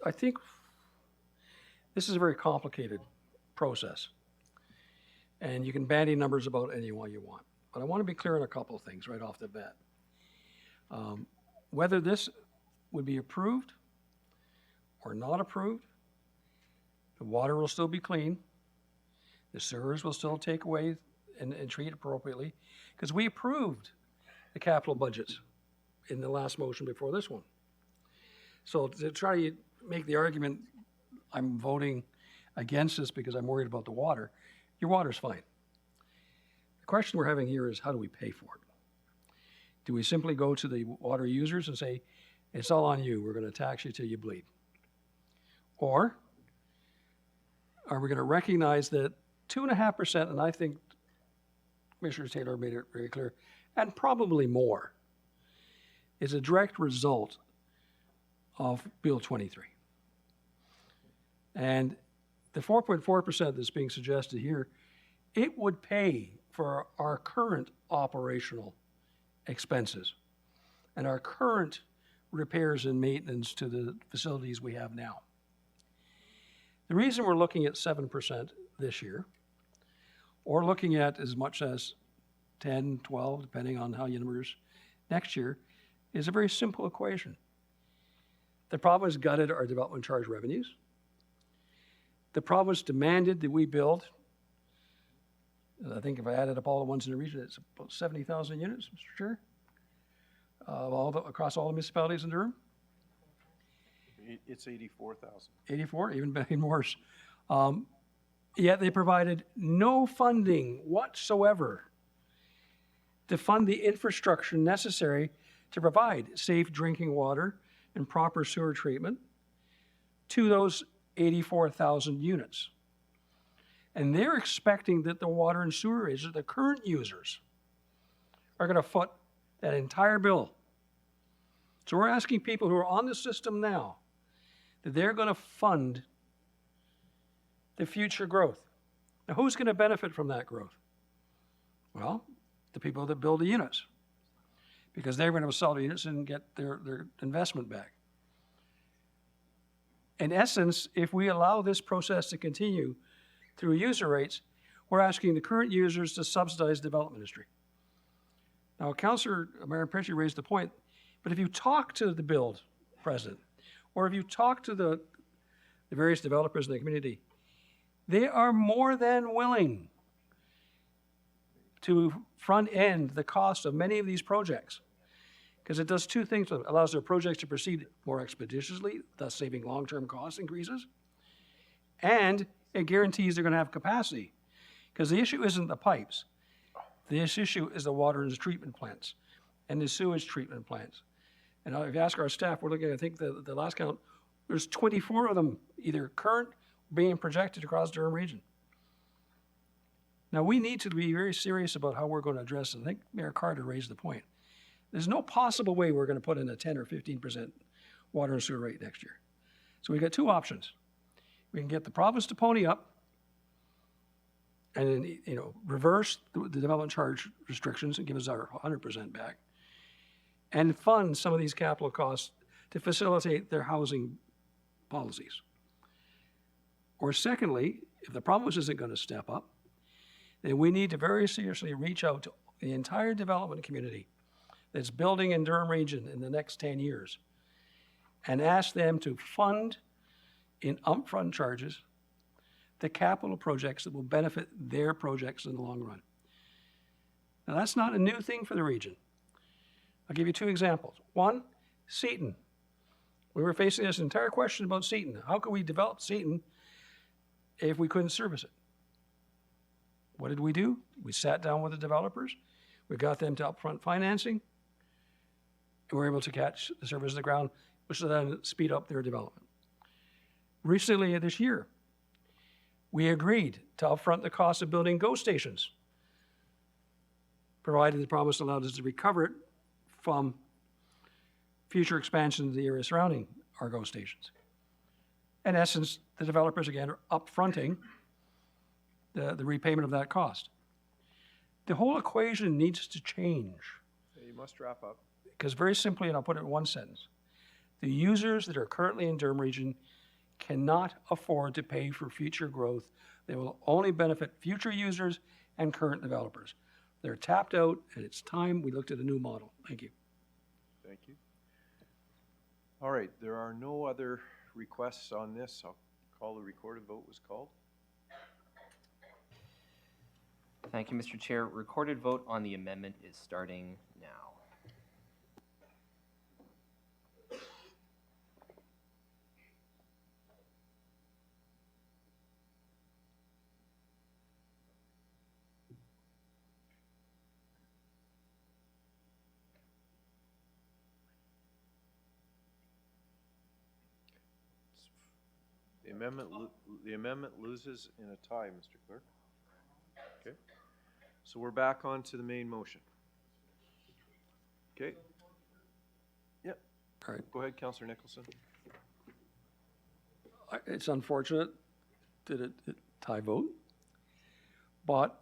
I think this is a very complicated process. And you can bandy numbers about any one you want. But I want to be clear on a couple of things right off the bat. Whether this would be approved or not approved, the water will still be clean. The sewers will still take away and treat appropriately. Because we approved the capital budgets in the last motion before this one. So to try to make the argument, I'm voting against this because I'm worried about the water, your water's fine. The question we're having here is how do we pay for it? Do we simply go to the water users and say, it's all on you, we're going to tax you till you bleed? Or are we going to recognize that 2.5%, and I think Commissioner Taylor made it very clear, and probably more, is a direct result of Bill 23. And the 4.4% that's being suggested here, it would pay for our current operational expenses and our current repairs and maintenance to the facilities we have now. The reason we're looking at 7% this year, or looking at as much as 10, 12, depending on how you numbers next year, is a very simple equation. The problem is gutted our development charge revenues. The problem is demanded that we build. I think if I added up all the ones in the region, it's about 70,000 units, Mr. Chair, across all the municipalities in Durham. It's 84,000. 84, even worse. Yet they provided no funding whatsoever to fund the infrastructure necessary to provide safe drinking water and proper sewer treatment to those 84,000 units. And they're expecting that the water and sewer users, the current users, are going to foot that entire bill. So we're asking people who are on the system now that they're going to fund the future growth. Now, who's going to benefit from that growth? Well, the people that build the units, because they're going to sell the units and get their investment back. In essence, if we allow this process to continue through user rates, we're asking the current users to subsidize the development industry. Now, Councillor Marion Pritchard raised the point, but if you talk to the build president, or if you talk to the various developers in the community, they are more than willing to front end the cost of many of these projects, because it does two things. It allows their projects to proceed more expeditiously, thus saving long-term cost increases, and it guarantees they're going to have capacity, because the issue isn't the pipes. This issue is the water and the treatment plants and the sewage treatment plants. And if you ask our staff, we're looking, I think the last count, there's 24 of them, either current or being projected across the Durham region. Now, we need to be very serious about how we're going to address it. I think Mayor Carter raised the point. There's no possible way we're going to put in a 10 or 15% water and sewer rate next year. So we've got two options. We can get the province to pony up and then, reverse the development charge restrictions and give us our 100% back, and fund some of these capital costs to facilitate their housing policies. Or secondly, if the province isn't going to step up, then we need to very seriously reach out to the entire development community that's building in Durham region in the next 10 years and ask them to fund in upfront charges the capital projects that will benefit their projects in the long run. Now, that's not a new thing for the region. I'll give you two examples. One, Seton. We were facing this entire question about Seton. How could we develop Seton if we couldn't service it? What did we do? We sat down with the developers. We got them to upfront financing. And we were able to catch the service of the ground, which will then speed up their development. Recently this year, we agreed to upfront the cost of building GO stations, provided the province allowed us to recover it from future expansion of the area surrounding our GO stations. In essence, the developers, again, are upfronting the repayment of that cost. The whole equation needs to change. You must wrap up. Because very simply, and I'll put it in one sentence, the users that are currently in Durham region cannot afford to pay for future growth. They will only benefit future users and current developers. They're tapped out, and it's time we looked at a new model. Thank you. Thank you. All right, there are no other requests on this. I'll call the recorded vote was called. Thank you, Mr. Chair. Recorded vote on the amendment is starting now. The amendment loses in a tie, Mr. Clerk. Okay. So we're back on to the main motion. Okay. Yep. All right. Go ahead, Councillor Nicholson. It's unfortunate that it tie vote, but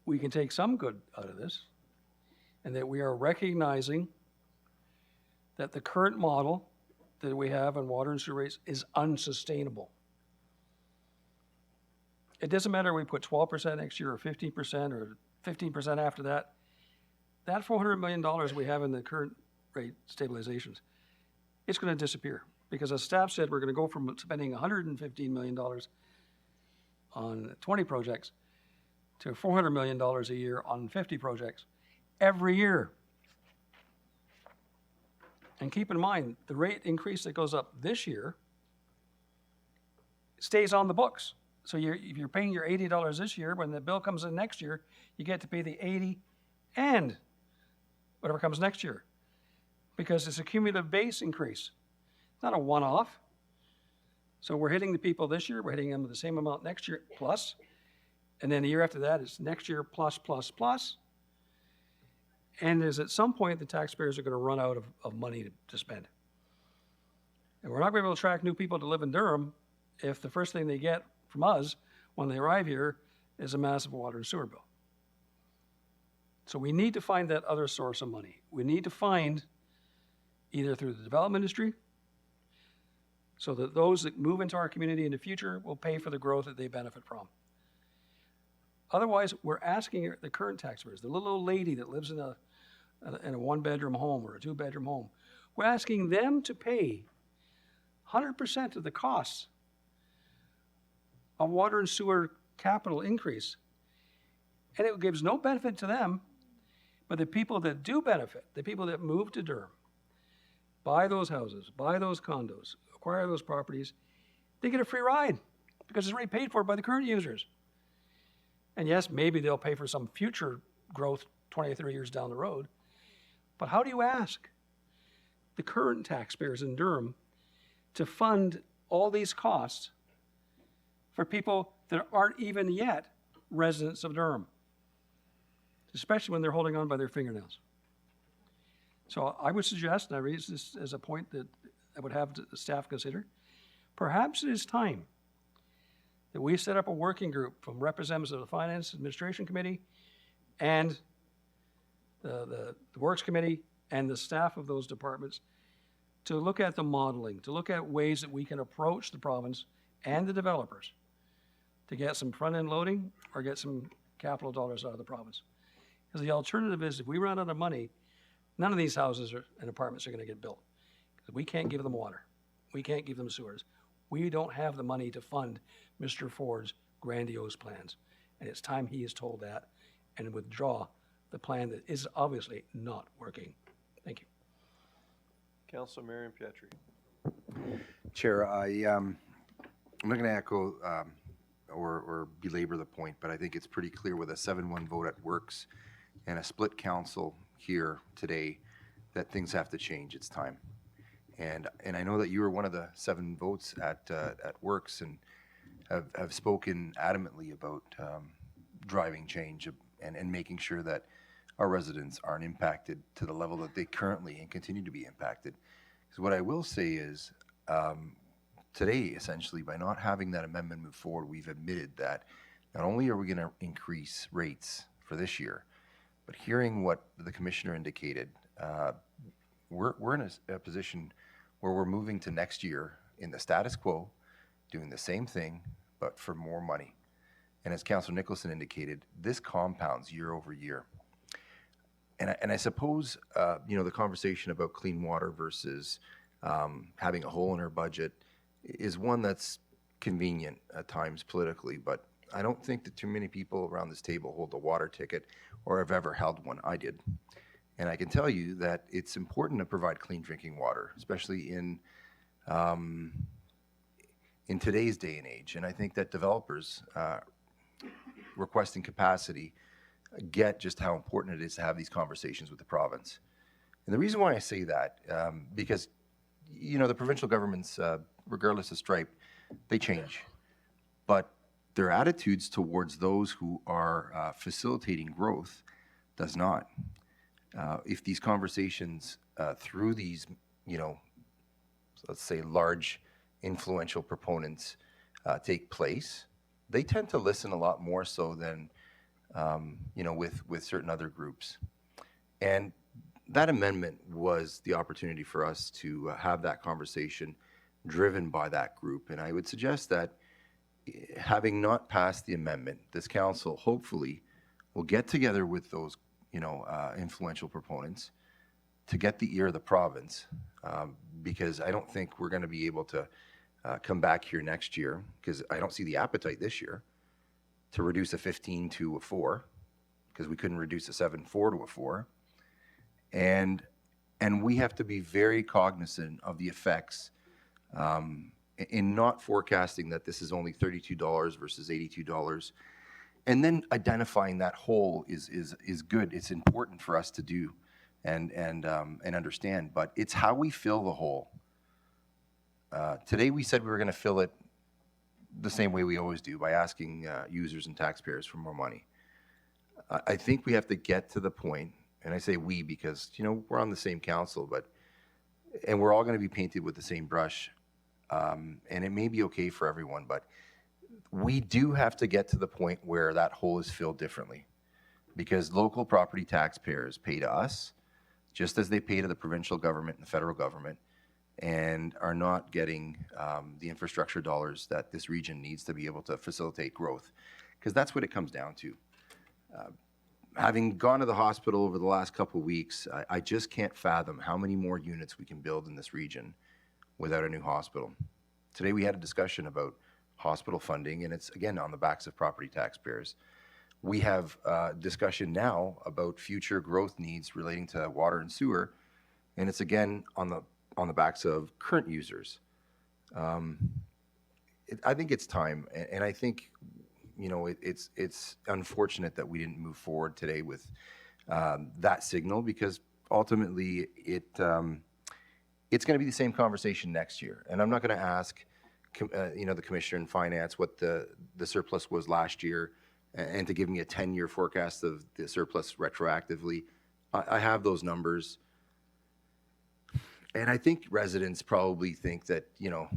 we can take some good out of this, and that we are recognizing that the current model that we have on water and sewer rates is unsustainable. It doesn't matter if we put 12% next year or 15% or 15% after that. That $400 million we have in the current rate stabilizations, it's going to disappear. Because as staff said, we're going to go from spending $115 million on 20 projects to $400 million a year on 50 projects every year. And keep in mind, the rate increase that goes up this year stays on the books. So if you're paying your $80 this year, when the bill comes in next year, you get to pay the 80 and whatever comes next year. Because it's a cumulative base increase, not a one-off. So we're hitting the people this year, we're hitting them with the same amount next year plus, and then the year after that is next year plus, plus, plus. And is at some point, the taxpayers are going to run out of money to spend. And we're not going to be able to attract new people to live in Durham if the first thing they get from us when they arrive here is a massive water and sewer bill. So we need to find that other source of money. We need to find either through the development industry, so that those that move into our community in the future will pay for the growth that they benefit from. Otherwise, we're asking the current taxpayers, the little old lady that lives in a one-bedroom home or a two-bedroom home, we're asking them to pay 100% of the costs of water and sewer capital increase. And it gives no benefit to them, but the people that do benefit, the people that move to Durham, buy those houses, buy those condos, acquire those properties, they get a free ride because it's already paid for by the current users. And yes, maybe they'll pay for some future growth 20 or 30 years down the road. But how do you ask the current taxpayers in Durham to fund all these costs for people that aren't even yet residents of Durham, especially when they're holding on by their fingernails? So I would suggest, and I raise this as a point that I would have the staff consider, perhaps it is time that we set up a working group from representatives of the Finance Administration Committee and the Works Committee and the staff of those departments to look at the modeling, to look at ways that we can approach the province and the developers to get some front-end loading or get some capital dollars out of the province. Because the alternative is if we run out of money, none of these houses and apartments are going to get built. Because we can't give them water. We can't give them sewers. We don't have the money to fund Mr. Ford's grandiose plans. And it's time he is told that and withdraw the plan that is obviously not working. Thank you. Councilor Marion Pietri. Chair, I'm not going to echo or belabor the point, but I think it's pretty clear with a 7-1 vote at Works and a split council here today that things have to change. It's time. And I know that you were one of the 7 votes at Works and have spoken adamantly about driving change and making sure that our residents aren't impacted to the level that they currently and continue to be impacted. Because what I will say is today, essentially, by not having that amendment move forward, we've admitted that not only are we going to increase rates for this year, but hearing what the commissioner indicated, we're in a position where we're moving to next year in the status quo, doing the same thing, but for more money. And as Councillor Nicholson indicated, this compounds year over year. And I suppose, the conversation about clean water versus having a hole in our budget is one that's convenient at times politically, but I don't think that too many people around this table hold a water ticket or have ever held one. I did. And I can tell you that it's important to provide clean drinking water, especially in today's day and age. And I think that developers requesting capacity get just how important it is to have these conversations with the province. And the reason why I say that, because, the provincial governments, regardless of stripe, they change. But their attitudes towards those who are facilitating growth does not. if these conversations through these, you know, let's say large influential proponents take place, they tend to listen a lot more so than, you know, with certain other groups. And that amendment was the opportunity for us to have that conversation driven by that group. And I would suggest that having not passed the amendment, this council hopefully will get together with those, you know, influential proponents to get the ear of the province, because I don't think we're going to be able to come back here next year, because I don't see the appetite this year to reduce a 15 to a 4, because we couldn't reduce a 7.4 to a 4. And we have to be very cognizant of the effects in not forecasting that this is only $32 versus $82. And then identifying that hole is good. It's important for us to do and understand, but it's how we fill the hole. Today we said we were going to fill it the same way we always do, by asking users and taxpayers for more money. I think we have to get to the point, and I say we because, you know, we're on the same council, and we're all going to be painted with the same brush, and it may be okay for everyone, but we do have to get to the point where that hole is filled differently, because local property taxpayers pay to us just as they pay to the provincial government and the federal government, and are not getting the infrastructure dollars that this region needs to be able to facilitate growth, because that's what it comes down to. Having gone to the hospital over the last couple of weeks, I just can't fathom how many more units we can build in this region without a new hospital. Today we had a discussion about hospital funding, and it's again on the backs of property taxpayers. We have discussion now about future growth needs relating to water and sewer, and it's again on the backs of current users. I think it's time, and I think, you know, it's unfortunate that we didn't move forward today with that signal, because ultimately it's going to be the same conversation next year. And I'm not going to ask, you know, the Commissioner in Finance what the surplus was last year, and to give me a 10-year forecast of the surplus retroactively. I have those numbers. And I think residents probably think that, you know,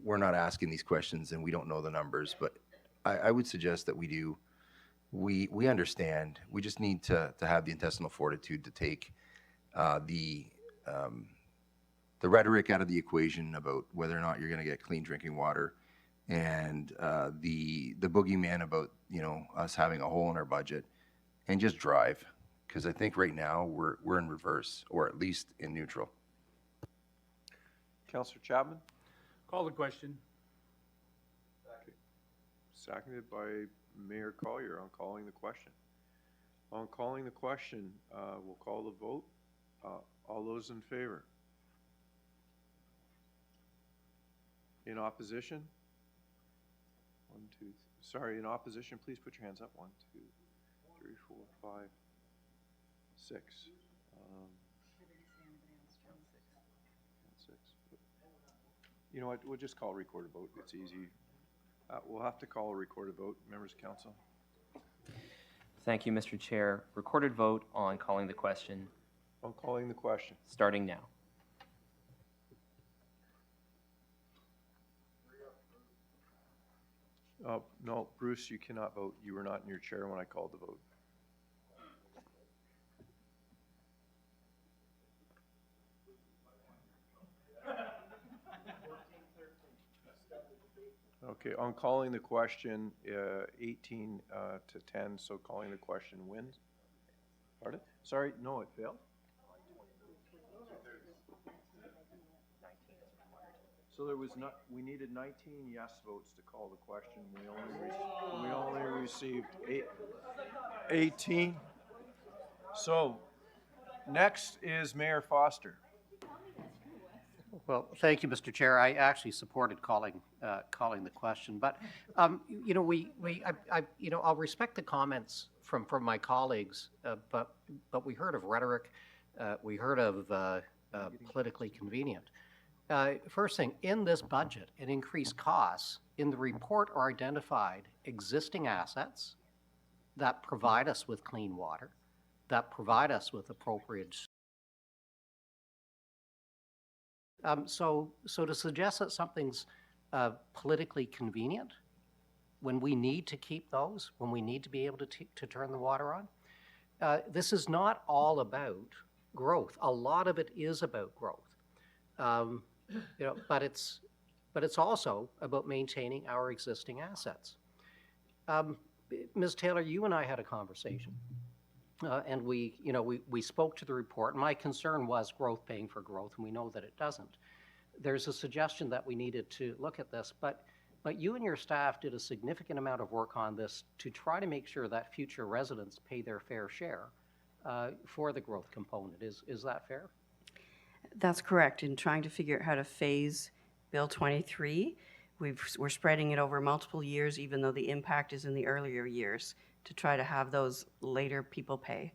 we're not asking these questions and we don't know the numbers, but I would suggest that we do. We understand. We just need to have the intestinal fortitude to take the rhetoric out of the equation about whether or not you're going to get clean drinking water, and the boogeyman about, you know, us having a hole in our budget, and just drive. Because I think right now we're in reverse, or at least in neutral. Councillor Chapman? Call the question. Seconded by Mayor Collier on calling the question. On calling the question, we'll call the vote. All those in favor? In opposition? 1, 2, sorry, in opposition, please put your hands up. 1, 2, 3, 4, 5, 6. 6. You know what, we'll just call a recorded vote. It's easy. We'll have to call a recorded vote. Members of council. Thank you, Mr. Chair. Recorded vote on calling the question. On calling the question. Starting now. No, Bruce, you cannot vote. You were not in your chair when I called the vote. Okay, on calling the question, 18 to 10, so calling the question wins. Pardon? Sorry, no, it failed. So there was not, we needed 19 yes votes to call the question. We only received 18. So next is Mayor Foster. Well, thank you, Mr. Chair. I actually supported calling the question, but you know, you know, I'll respect the comments from my colleagues, but we heard of rhetoric, we heard of politically convenient. First thing, in this budget, it increased costs. In the report are identified existing assets that provide us with clean water, that provide us with appropriate. So to suggest that something's politically convenient when we need to keep those, when we need to be able to turn the water on, this is not all about growth. A lot of it is about growth, but it's also about maintaining our existing assets. Ms. Taylor, you and I had a conversation, and we spoke to the report. My concern was growth paying for growth, and we know that it doesn't. There's a suggestion that we needed to look at this, but you and your staff did a significant amount of work on this to try to make sure that future residents pay their fair share for the growth component. Is that fair? That's correct. In trying to figure out how to phase Bill 23, we're spreading it over multiple years, even though the impact is in the earlier years, to try to have those later people pay.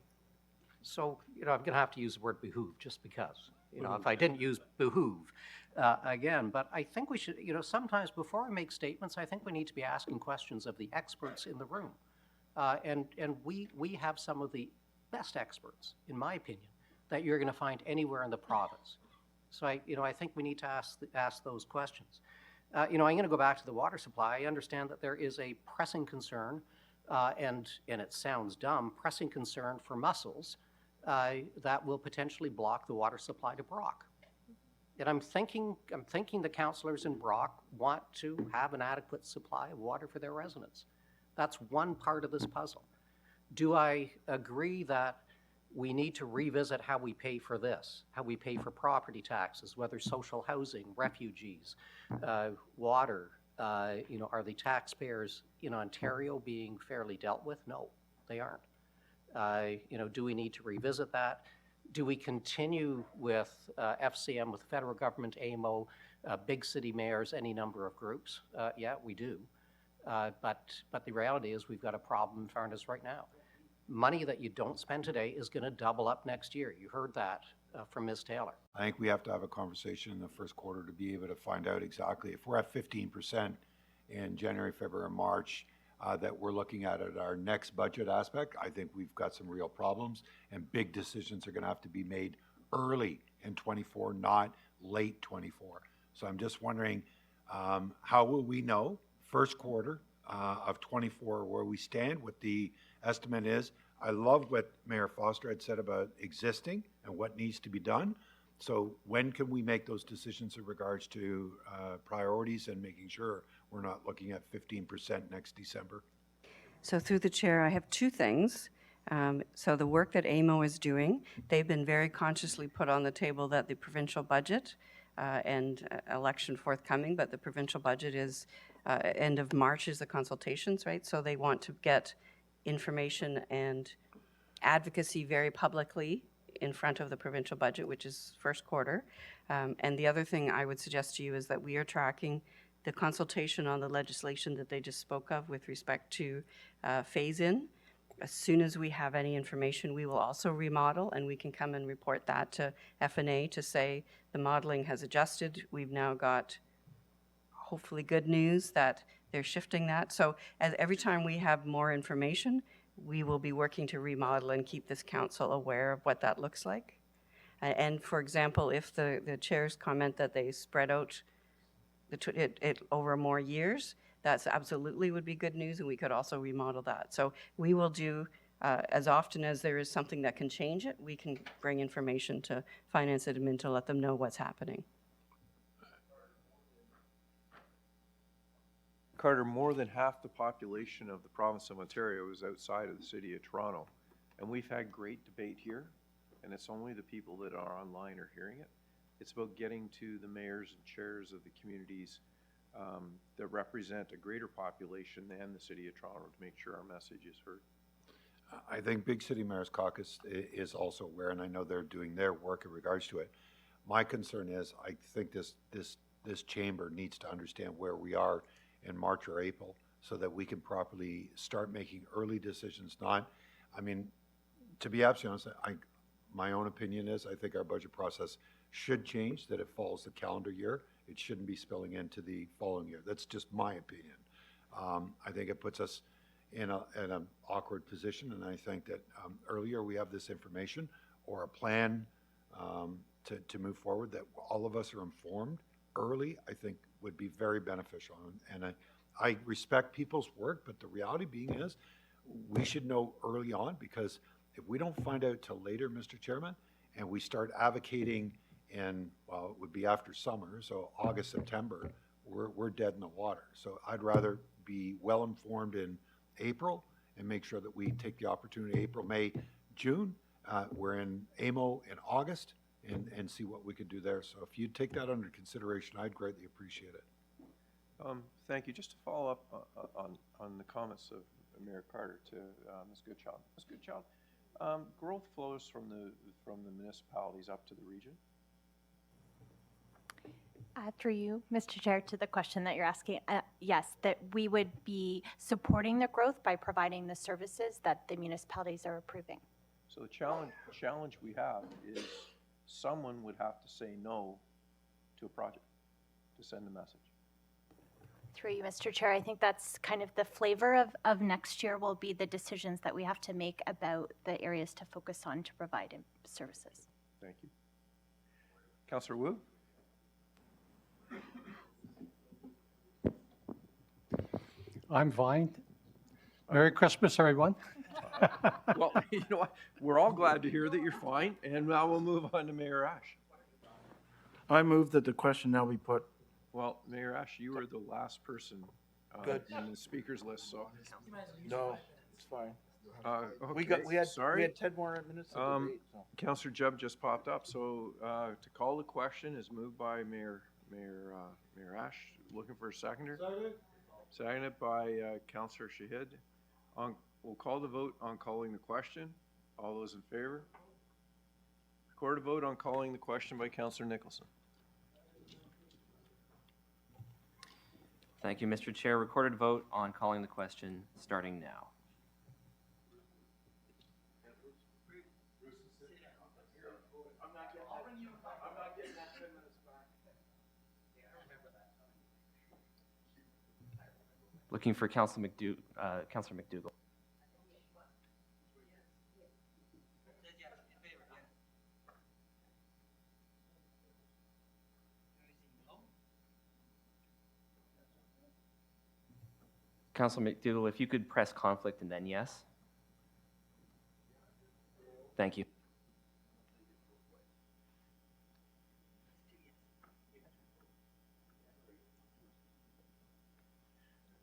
So, I'm going to have to use the word behoove just because, if I didn't use behoove again, but I think we should, sometimes before we make statements, I think we need to be asking questions of the experts in the room. And we have some of the best experts, in my opinion, that you're going to find anywhere in the province. So I think we need to ask those questions. I'm going to go back to the water supply. I understand that there is a pressing concern, and it sounds dumb, pressing concern for mussels that will potentially block the water supply to Brock. And I'm thinking the councillors in Brock want to have an adequate supply of water for their residents. That's one part of this puzzle. Do I agree that we need to revisit how we pay for this, how we pay for property taxes, whether social housing, refugees, water, are the taxpayers in Ontario being fairly dealt with? No, they aren't. Do we need to revisit that? Do we continue with FCM, with federal government, AMO, big city mayors, any number of groups? Yeah, we do. But the reality is we've got a problem in front of us right now. Money that you don't spend today is going to double up next year. You heard that from Ms. Taylor. I think we have to have a conversation in the first quarter to be able to find out exactly if we're at 15% in January, February, March, that we're looking at our next budget aspect. I think we've got some real problems, and big decisions are going to have to be made early in 24, not late 24. So I'm just wondering, how will we know first quarter of 24 where we stand, what the estimate is? I love what Mayor Foster had said about existing and what needs to be done. So when can we make those decisions in regards to priorities and making sure we're not looking at 15% next December? So through the chair, I have two things. So the work that AMO is doing, they've been very consciously put on the table that the provincial budget and election forthcoming, but the provincial budget is end of March is the consultations, right? So they want to get information and advocacy very publicly in front of the provincial budget, which is first quarter. And the other thing I would suggest to you is that we are tracking the consultation on the legislation that they just spoke of with respect to phase-in. As soon as we have any information, we will also remodel, and we can come and report that to FNA to say the modeling has adjusted. We've now got hopefully good news that they're shifting that. So every time we have more information, we will be working to remodel and keep this council aware of what that looks like. And for example, if the chair's comment that they spread out it over more years, that's absolutely would be good news, and we could also remodel that. So we will do, as often as there is something that can change it, we can bring information to finance admin to let them know what's happening. Carter, more than half the population of the province of Ontario is outside of the city of Toronto. And we've had great debate here, and it's only the people that are online are hearing it. It's about getting to the mayors and chairs of the communities that represent a greater population than the city of Toronto to make sure our message is heard. I think Big City Mayors Caucus is also aware, and I know they're doing their work in regards to it. My concern is I think this chamber needs to understand where we are in March or April so that we can properly start making early decisions. To be absolutely honest, my own opinion is I think our budget process should change, that it follows the calendar year. It shouldn't be spilling into the following year. That's just my opinion. I think it puts us in an awkward position, and I think that earlier we have this information or a plan to move forward, that all of us are informed early, I think would be very beneficial. And I respect people's work, but the reality being is, we should know early on, because if we don't find out till later, Mr. Chairman, and we start advocating in, well, it would be after summer, so August, September, we're dead in the water. So I'd rather be well-informed in April and make sure that we take the opportunity, April, May, June. We're in AMO in August, and see what we could do there. So if you'd take that under consideration, I'd greatly appreciate it. Thank you. Just to follow up on the comments of Mayor Carter to Ms. Goodchild. Ms. Goodchild, growth flows from the municipalities up to the region. Through you, Mr. Chair, to the question that you're asking, yes, that we would be supporting the growth by providing the services that the municipalities are approving. So the challenge we have is someone would have to say no to a project to send a message. Through you, Mr. Chair, I think that's kind of the flavor of next year will be the decisions that we have to make about the areas to focus on to provide services. Thank you. Councillor Wu? I'm fine. Merry Christmas, everyone. Well, you know what? We're all glad to hear that you're fine, and now we'll move on to Mayor Ash. I move that the question now be put. Well, Mayor Ash, you were the last person Good. in the speakers list, so. No, it's fine. Okay, We had sorry. 10 more minutes of debate. So. Councillor Jubb just popped up, so to call the question is moved by Mayor Ash. Looking for a seconder? Seconded by Councillor Shahid. We'll call the vote on calling the question. All those in favor? Record a vote on calling the question by Councillor Nicholson. Thank you, Mr. Chair. Recorded vote on calling the question starting now. Looking for Councillor McDougall. Councillor McDougall, if you could press conflict and then yes. Thank you.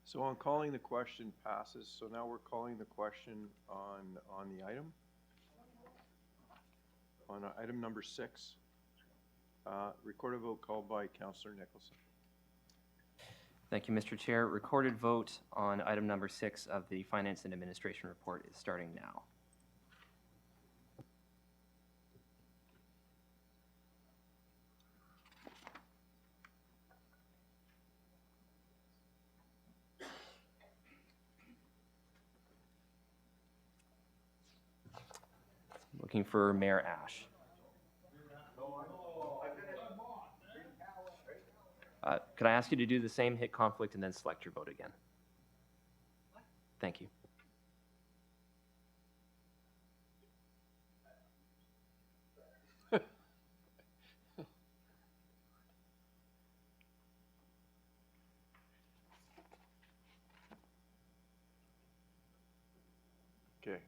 So on calling the question passes. So now we're calling the question on the item. On item number 6. Recorded vote called by Councillor Nicholson. Thank you, Mr. Chair. Recorded vote on item number 6 of the Finance and Administration Report is starting now. Looking for Mayor Ash. Could I ask you to do the same, hit conflict, and then select your vote again? Thank you. Okay.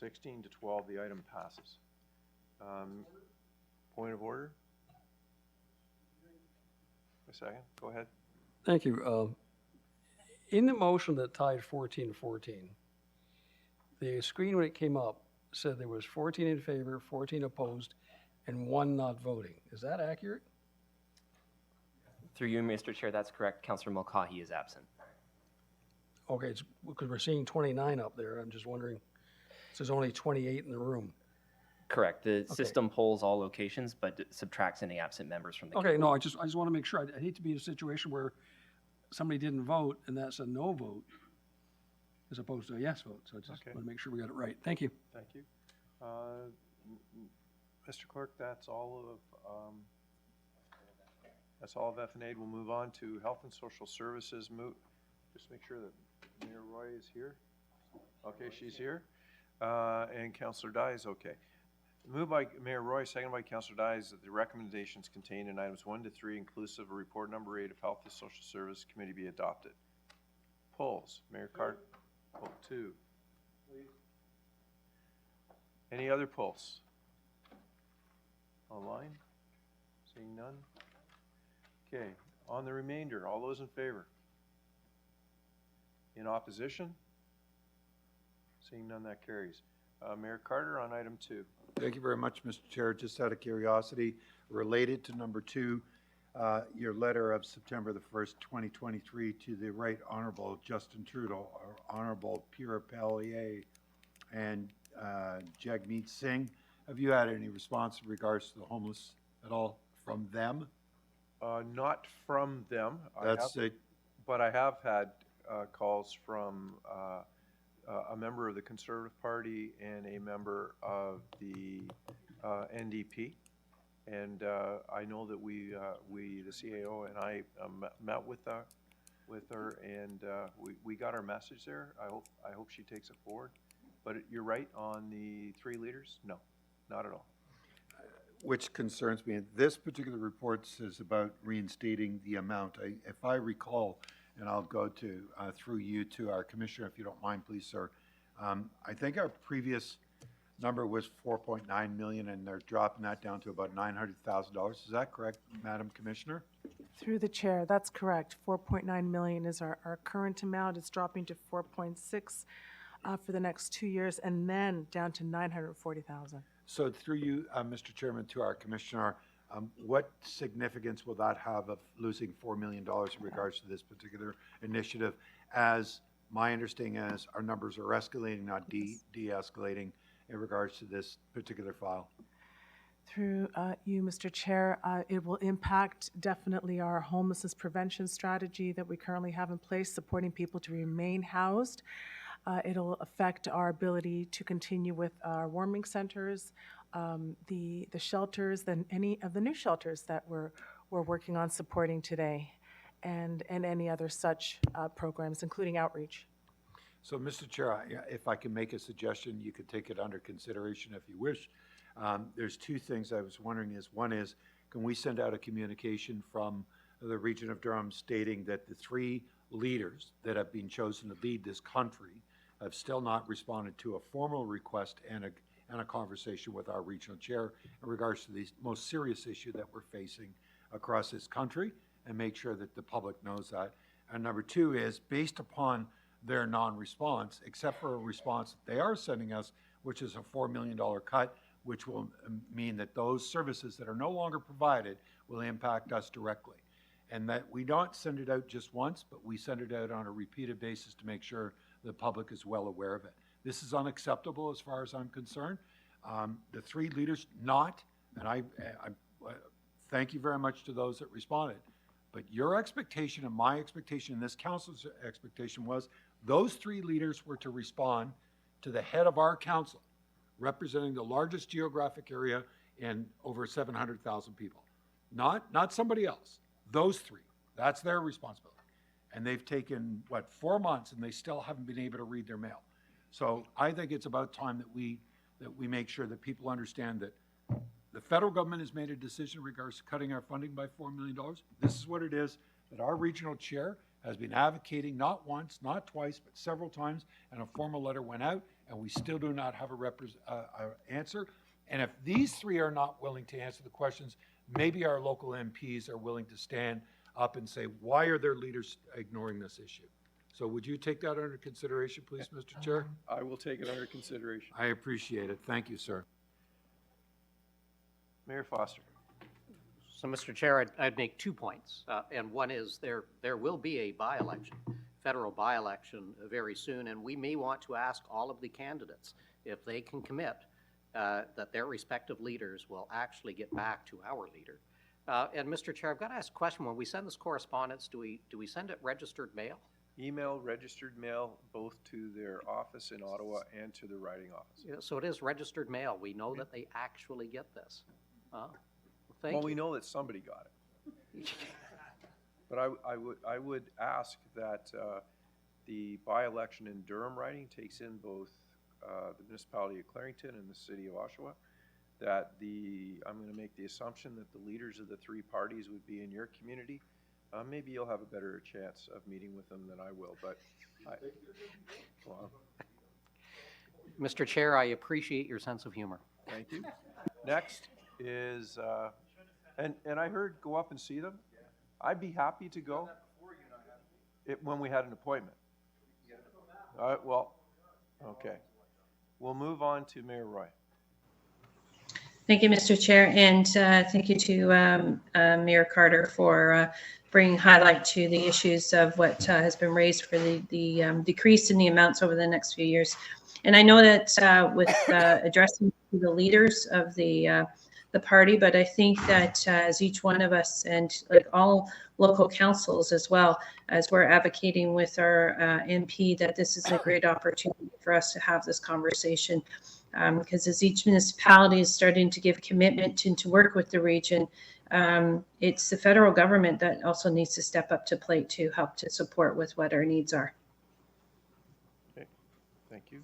16 to 12, the item passes. Point of order? A second, go ahead. Thank you. In the motion that tied 14-14, the screen when it came up said there was 14 in favor, 14 opposed, and 1 not voting. Is that accurate? Through you, Mr. Chair, that's correct. Councillor Mulcahy is absent. Okay, it's because we're seeing 29 up there. I'm just wondering, there's only 28 in the room. Correct. The system polls all locations, but it subtracts any absent members from the. Okay, no, I just want to make sure. I hate to be in a situation where somebody didn't vote and that's a no vote as opposed to a yes vote. So I just want to make sure we got it right. Thank you. Thank you. Mr. Clerk, that's all of F&A. We'll move on to Health and Social Services. Just make sure that Mayor Roy is here. Okay, she's here. And Councillor Dye is okay. Moved by Mayor Roy, seconded by Councillor Dies, that the recommendations contained in items 1 to 3, inclusive of report number 8 of Health and Social Service Committee, be adopted. Polls, Mayor Carter. Poll 2. Any other polls? Online? Seeing none? Okay, on the remainder, all those in favor? In opposition? Seeing none, that carries. Mayor Carter on item 2. Thank you very much, Mr. Chair. Just out of curiosity, related to number 2, your letter of September the 1st, 2023 to the Right Honorable Justin Trudeau, Honorable Pura Pellier, and Jagmeet Singh. Have you had any response in regards to the homeless at all from them? Not from them. That's it. But I have had calls from a member of the Conservative Party and a member of the NDP. And I know that we, the CAO and I met with her, and we got our message there. I hope she takes it forward. But you're right on the 3 leaders? No, not at all. Which concerns me. This particular report says about reinstating the amount. If I recall, and I'll go to, through you to our commissioner, if you don't mind, please, sir. I think our previous number was 4.9 million, and they're dropping that down to about $900,000. Is that correct, Madam Commissioner? Through the chair, that's correct. 4.9 million is our current amount. It's dropping to 4.6 for the next 2 years, and then down to 940,000. So through you, Mr. Chairman, to our commissioner, what significance will that have of losing $4 million in regards to this particular initiative? As my understanding is, our numbers are escalating, not de-escalating in regards to this particular file. Through you, Mr. Chair, it will impact definitely our homelessness prevention strategy that we currently have in place, supporting people to remain housed. It'll affect our ability to continue with our warming centers, the shelters, then any of the new shelters that we're working on supporting today, and any other such programs, including outreach. So, Mr. Chair, if I can make a suggestion, you could take it under consideration if you wish. There's 2 things I was wondering is, one is, can we send out a communication from the region of Durham stating that the 3 leaders that have been chosen to lead this country have still not responded to a formal request and a conversation with our regional chair in regards to the most serious issue that we're facing across this country, and make sure that the public knows that. And number 2 is, based upon their non-response, except for a response that they are sending us, which is a $4 million cut, which will mean that those services that are no longer provided will impact us directly. And that we don't send it out just once, but we send it out on a repeated basis to make sure the public is well aware of it. This is unacceptable as far as I'm concerned. The 3 leaders not, and I thank you very much to those that responded, but your expectation and my expectation and this council's expectation was those 3 leaders were to respond to the head of our council, representing the largest geographic area and over 700,000 people. Not somebody else. Those 3. That's their responsibility. And they've taken, 4 months, and they still haven't been able to read their mail. So I think it's about time that we make sure that people understand that the federal government has made a decision in regards to cutting our funding by $4 million. This is what it is, that our regional chair has been advocating not once, not twice, but several times, and a formal letter went out, and we still do not have a answer. And if these 3 are not willing to answer the questions, maybe our local MPs are willing to stand up and say, why are their leaders ignoring this issue? So would you take that under consideration, please, Mr. Chair? I will take it under consideration. I appreciate it. Thank you, sir. Mayor Foster. So, Mr. Chair, I'd make 2 points. And one is there will be a by-election, federal by-election very soon, and we may want to ask all of the candidates if they can commit that their respective leaders will actually get back to our leader. And Mr. Chair, I've got to ask a question. When we send this correspondence, do we send it registered mail? Email, registered mail, both to their office in Ottawa and to the riding office. Yeah, so it is registered mail. We know that they actually get this. Thank Well, you. we know that somebody got it. But I would ask that the by-election in Durham riding takes in both the municipality of Clarington and the city of Oshawa, that I'm going to make the assumption that the leaders of the three parties would be in your community. Maybe you'll have a better chance of meeting with them than I will, but well, Mr. Chair, I appreciate your sense of humor. thank you. Next is, and I heard go up and see them. I'd be happy to go when we had an appointment. All right, well, okay. We'll move on to Mayor Roy. Thank you, Mr. Chair, and thank you to Mayor Carter for bringing highlight to the issues of what has been raised for the decrease in the amounts over the next few years. And I know that with addressing the leaders of the party, but I think that as each one of us and like all local councils as well, as we're advocating with our MP, that this is a great opportunity for us to have this conversation. Because as each municipality is starting to give commitment to work with the region, it's the federal government that also needs to step up to plate to help to support with what our needs are. Okay, thank you.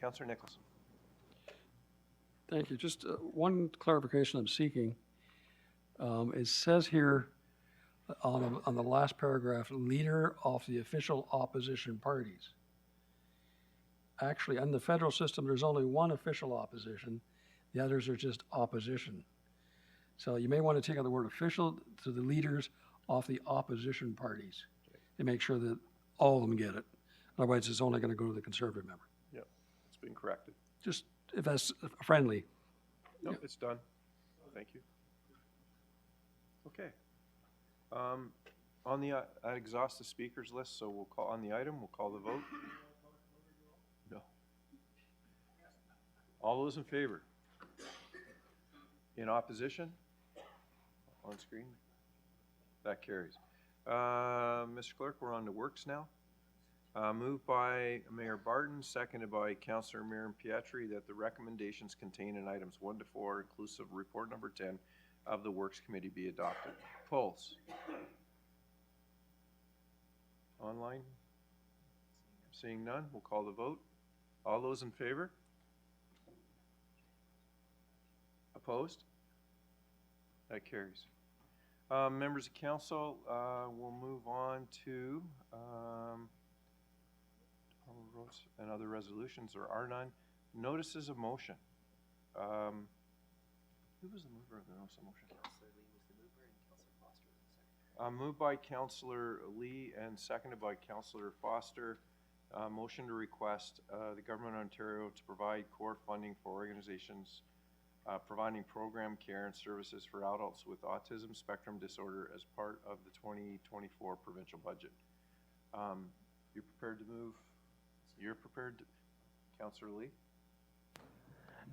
Councillor Nicholson. Thank you. Just one clarification I'm seeking. It says here on the last paragraph, leader of the official opposition parties. Actually, in the federal system, there's only one official opposition. The others are just opposition. So you may want to take out the word official to the leaders of the opposition parties to make sure that all of them get it. Otherwise, it's only going to go to the Conservative member. Yep, it's been corrected. Just if that's friendly. No, it's done. Thank you. Okay. On the, I exhaust the speakers list, so we'll call on the item, we'll call the vote. No. All those in favor? In opposition? On screen? That carries. Mr. Clerk, we're on to works now. Moved by Mayor Barton, seconded by Councillor Miriam Pietri, that the recommendations contained in items 1 to 4, inclusive report number 10 of the Works Committee, be adopted. Polls. Online? Seeing none, we'll call the vote. All those in favor? Opposed? That carries. Members of council, we'll move on to and other resolutions. There are none. Notices of motion. Who was the mover of the notice of motion? Moved by Councillor Lee and seconded by Councillor Foster. Motion to request the Government of Ontario to provide core funding for organizations providing program care and services for adults with autism spectrum disorder as part of the 2024 provincial budget. You're prepared to move? You're prepared to, Councillor Lee?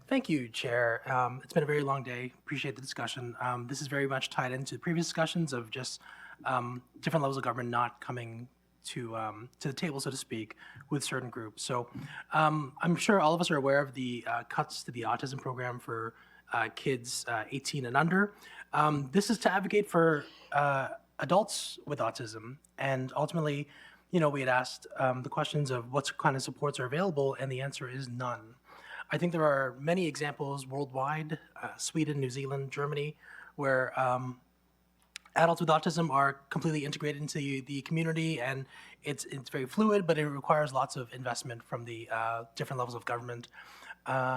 Thank you, Chair. It's been a very long day. Appreciate the discussion. This is very much tied into previous discussions of just different levels of government not coming to the table, so to speak, with certain groups. So I'm sure all of us are aware of the cuts to the autism program for kids 18 and under. This is to advocate for adults with autism, and ultimately, you know, we had asked the questions of what kind of supports are available, and the answer is none. I think there are many examples worldwide, Sweden, New Zealand, Germany, where adults with autism are completely integrated into the community, and it's very fluid, but it requires lots of investment from the different levels of government.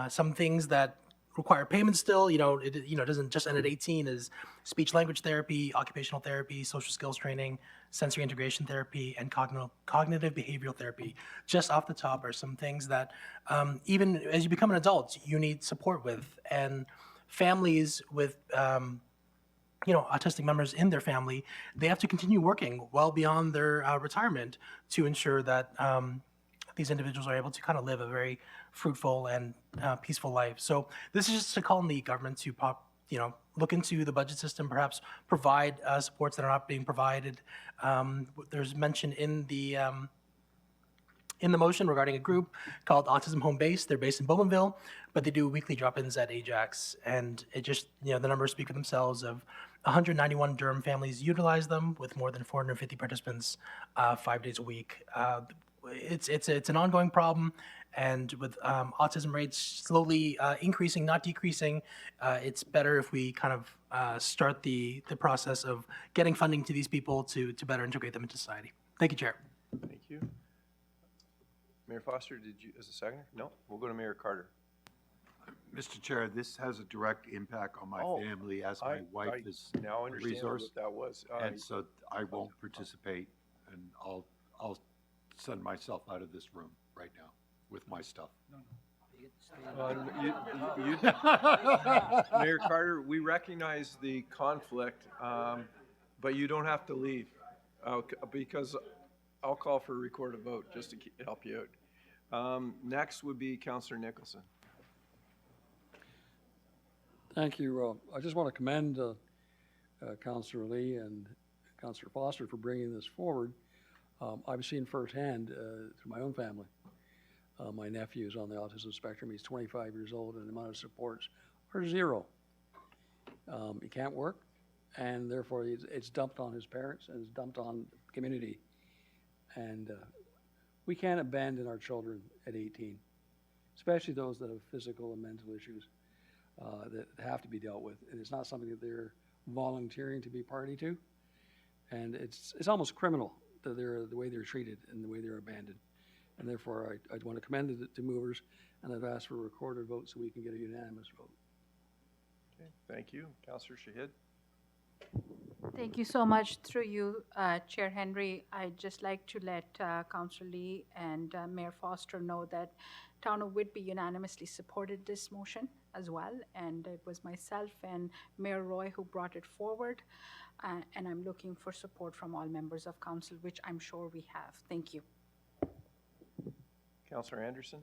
Some things that require payment still, it doesn't just end at 18, is speech language therapy, occupational therapy, social skills training, sensory integration therapy, and cognitive behavioral therapy. Just off the top are some things that even as you become an adult, you need support with. And families with autistic members in their family, they have to continue working well beyond their retirement to ensure that these individuals are able to kind of live a very fruitful and peaceful life. So this is just to call on the government to look into the budget system, perhaps provide supports that are not being provided. There's mention in the motion regarding a group called Autism Home Base. They're based in Bowmanville, but they do weekly drop-ins at Ajax, and it just, the numbers speak for themselves of 191 Durham families utilize them, with more than 450 participants 5 days a week. It's an ongoing problem, and with autism rates slowly increasing, not decreasing, it's better if we kind of start the process of getting funding to these people to better integrate them into society. Thank you, Chair. Thank you. Mayor Foster, did you, as a seconder? No? We'll go to Mayor Carter. Mr. Chair, this has a direct impact on my Oh, family as my wife is now a understand resource. what that was. And so I won't participate, and I'll send myself out of this room right now with my stuff. Mayor Carter, we recognize the conflict, but you don't have to leave, because I'll call for a recorded vote just to help you out. Next would be Councillor Nicholson. Thank you. I just want to commend Councillor Lee and Councillor Foster for bringing this forward. I've seen firsthand through my own family. My nephew is on the autism spectrum. He's 25 years old, and the amount of supports are zero. He can't work, and therefore it's dumped on his parents and it's dumped on the community. And we can't abandon our children at 18, especially those that have physical and mental issues that have to be dealt with. And it's not something that they're volunteering to be party to. And it's almost criminal that the way they're treated and the way they're abandoned. And therefore, I want to commend it to movers, and I've asked for a recorded vote so we can get a unanimous vote. Okay, thank you. Councillor Shahid. Thank you so much. Through you, Chair Henry, I'd just like to let Councillor Lee and Mayor Foster know that Town of Whitby unanimously supported this motion as well, and it was myself and Mayor Roy who brought it forward, and I'm looking for support from all members of council, which I'm sure we have. Thank you. Councillor Anderson.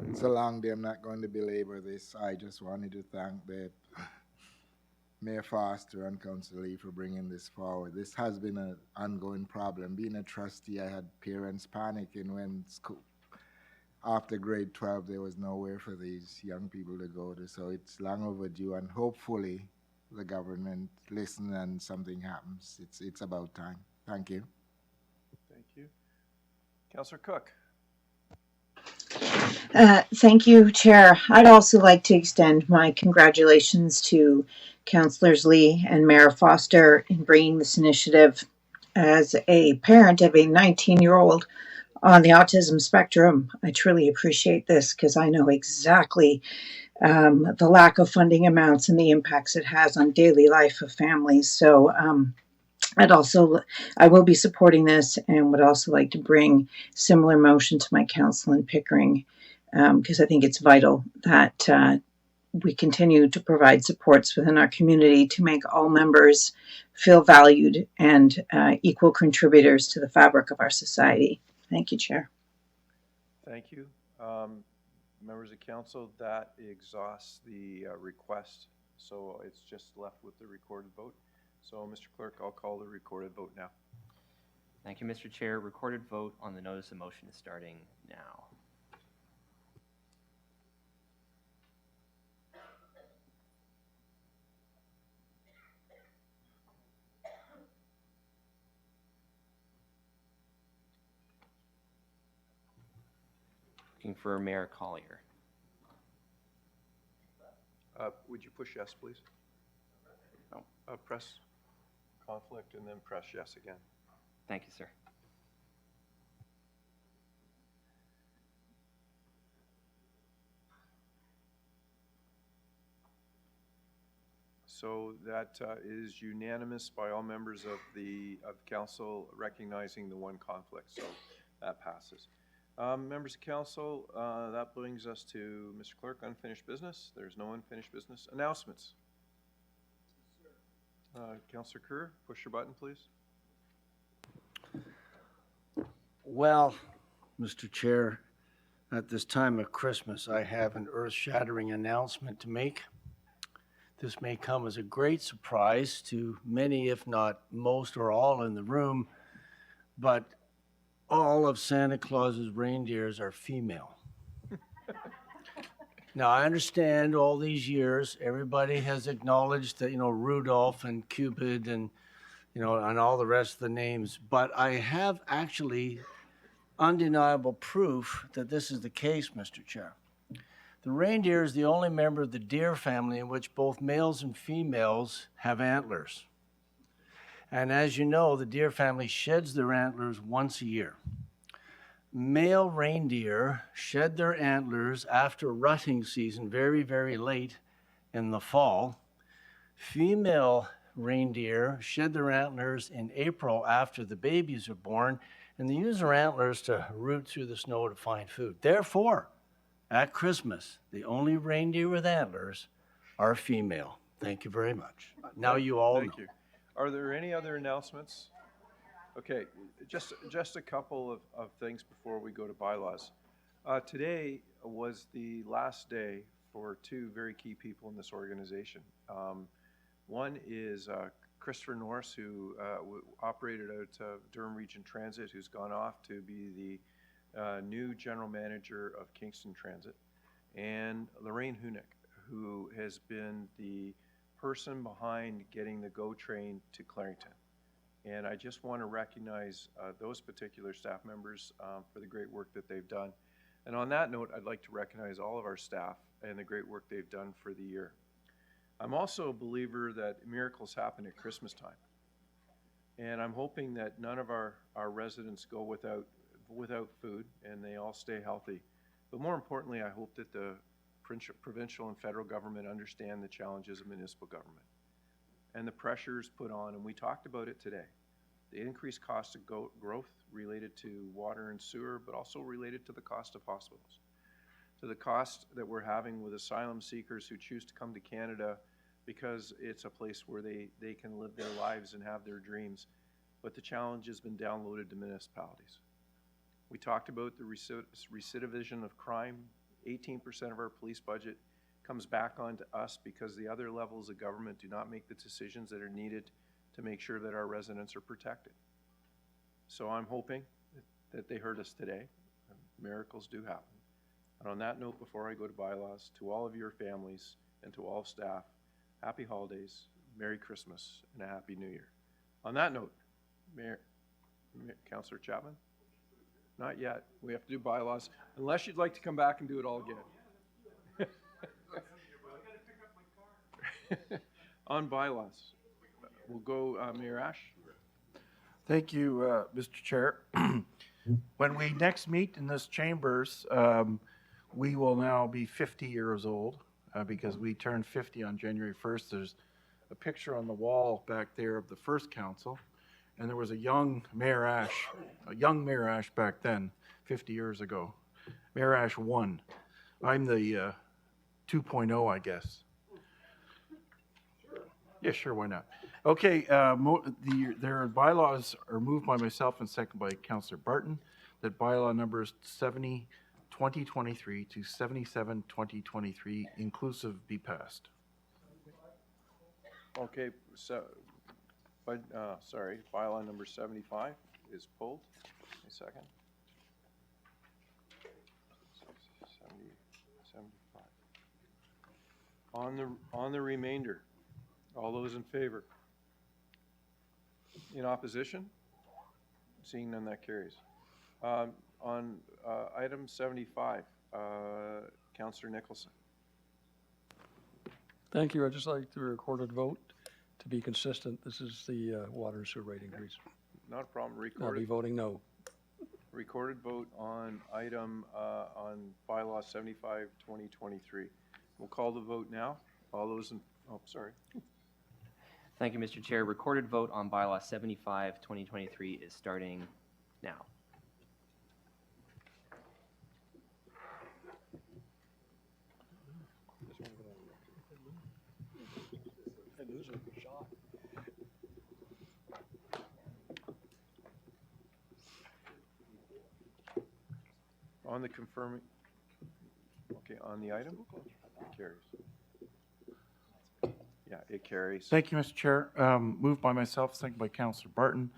It's a long day. I'm not going to belabor this. I just wanted to thank the Mayor Foster and Councillor Lee for bringing this forward. This has been an ongoing problem. Being a trustee, I had parents panicking when school, after grade 12, there was nowhere for these young people to go to. So it's long overdue, and hopefully the government listens and something happens. It's about time. Thank you. Thank you. Councillor Cook. Thank you, Chair. I'd also like to extend my congratulations to Councillors Lee and Mayor Foster in bringing this initiative. As a parent of a 19-year-old on the autism spectrum, I truly appreciate this because I know exactly the lack of funding amounts and the impacts it has on daily life of families. So I will be supporting this and would also like to bring similar motion to my council in Pickering because I think it's vital that we continue to provide supports within our community to make all members feel valued and equal contributors to the fabric of our society. Thank you, Chair. Thank you. Members of council, that exhausts the request, so it's just left with the recorded vote. So, Mr. Clerk, I'll call the recorded vote now. Thank you, Mr. Chair. Recorded vote on the notice of motion is starting now. Looking for Mayor Collier. Would you push yes, please? No. Press conflict and then press yes again. Thank you, sir. So that is unanimous by all members of council recognizing the one conflict. So that passes. Members of council, that brings us to Mr. Clerk, unfinished business. There's no unfinished business. Announcements. Councillor Kerr, push your button, please. Well, Mr. Chair, at this time of Christmas, I have an earth-shattering announcement to make. This may come as a great surprise to many, if not most or all in the room, but all of Santa Claus's reindeers are female. Now, I understand all these years, everybody has acknowledged that, Rudolph and Cupid and, and all the rest of the names, but I have actually undeniable proof that this is the case, Mr. Chair. The reindeer is the only member of the deer family in which both males and females have antlers. And as you know, the deer family sheds their antlers once a year. Male reindeer shed their antlers after rutting season very, very late in the fall. Female reindeer shed their antlers in April after the babies are born, and they use their antlers to root through the snow to find food. Therefore, at Christmas, the only reindeer with antlers are female. Thank you very much. Now you all know. Thank you. Are there any other announcements? Okay, just a couple of things before we go to bylaws. Today was the last day for two very key people in this organization. One is Christopher Norris, who operated out of Durham Region Transit, who's gone off to be the new general manager of Kingston Transit, and Lorraine Hunick, who has been the person behind getting the GO train to Clarington. And I just want to recognize those particular staff members for the great work that they've done. And on that note, I'd like to recognize all of our staff and the great work they've done for the year. I'm also a believer that miracles happen at Christmas time. And I'm hoping that none of our residents go without food and they all stay healthy. But more importantly, I hope that the provincial and federal government understand the challenges of municipal government and the pressures put on, and we talked about it today. The increased cost of growth related to water and sewer, but also related to the cost of hospitals, to the cost that we're having with asylum seekers who choose to come to Canada because it's a place where they can live their lives and have their dreams, but the challenge has been downloaded to municipalities. We talked about the recidivism of crime. 18% of our police budget comes back onto us because the other levels of government do not make the decisions that are needed to make sure that our residents are protected. So I'm hoping that they heard us today. Miracles do happen. And on that note, before I go to bylaws, to all of your families and to all staff, happy holidays, Merry Christmas, and a Happy New Year. On that note, Councillor Chapman? Not yet. We have to do bylaws, unless you'd like to come back and do it all again. On bylaws, we'll go Mayor Ash. Thank you, Mr. Chair. When we next meet in this chambers, we will now be 50 years old because we turned 50 on January 1st. There's a picture on the wall back there of the first council, and there was a young Mayor Ash back then, 50 years ago. Mayor Ash 1. I'm the 2.0, I guess. Yeah, sure, why not? Okay, their bylaws are moved by myself and second by Councillor Barton, that bylaw numbers 70, 2023 to 77, 2023 inclusive be passed. Okay, so, sorry, bylaw number 75 is pulled. A second. 70, 75. On the remainder, all those in favor? In opposition? Seeing none, that carries. On item 75, Councillor Nicholson. Thank you. I'd just like the recorded vote to be consistent. This is the water and sewer rate increase. Not a problem. I'll be voting no. Recorded vote on item on bylaw 75, 2023. We'll call the vote now. All those in, oh, sorry. Thank you, Mr. Chair. Recorded vote on bylaw 75, 2023 is starting now. On the confirming, okay, on the item, it carries. Yeah, it carries. Thank you, Mr. Chair. Moved by myself, second by Councillor Barton,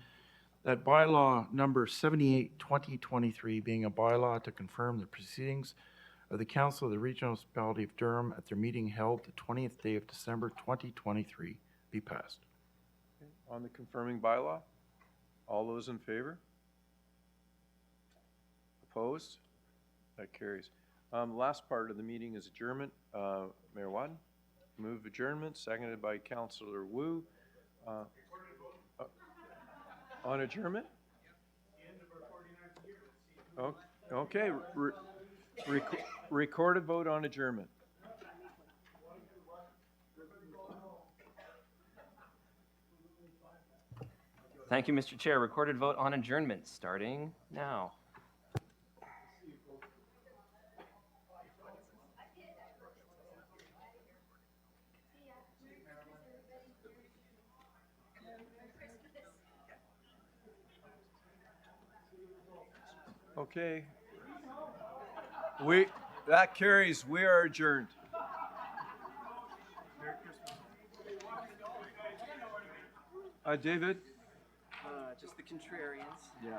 that bylaw number 78, 2023 being a bylaw to confirm the proceedings of the Council of the Regional Municipality of Durham at their meeting held the 20th day of December 2023 be passed. On the confirming bylaw, all those in favor? Opposed? That carries. Last part of the meeting is adjournment. Mayor Wadden, move adjournment, seconded by Councillor Wu. On adjournment? Oh, okay, recorded vote on adjournment. Thank you, Mr. Chair. Recorded vote on adjournment starting now. Okay. That carries. We are adjourned. David? Just the contrarians. Yeah.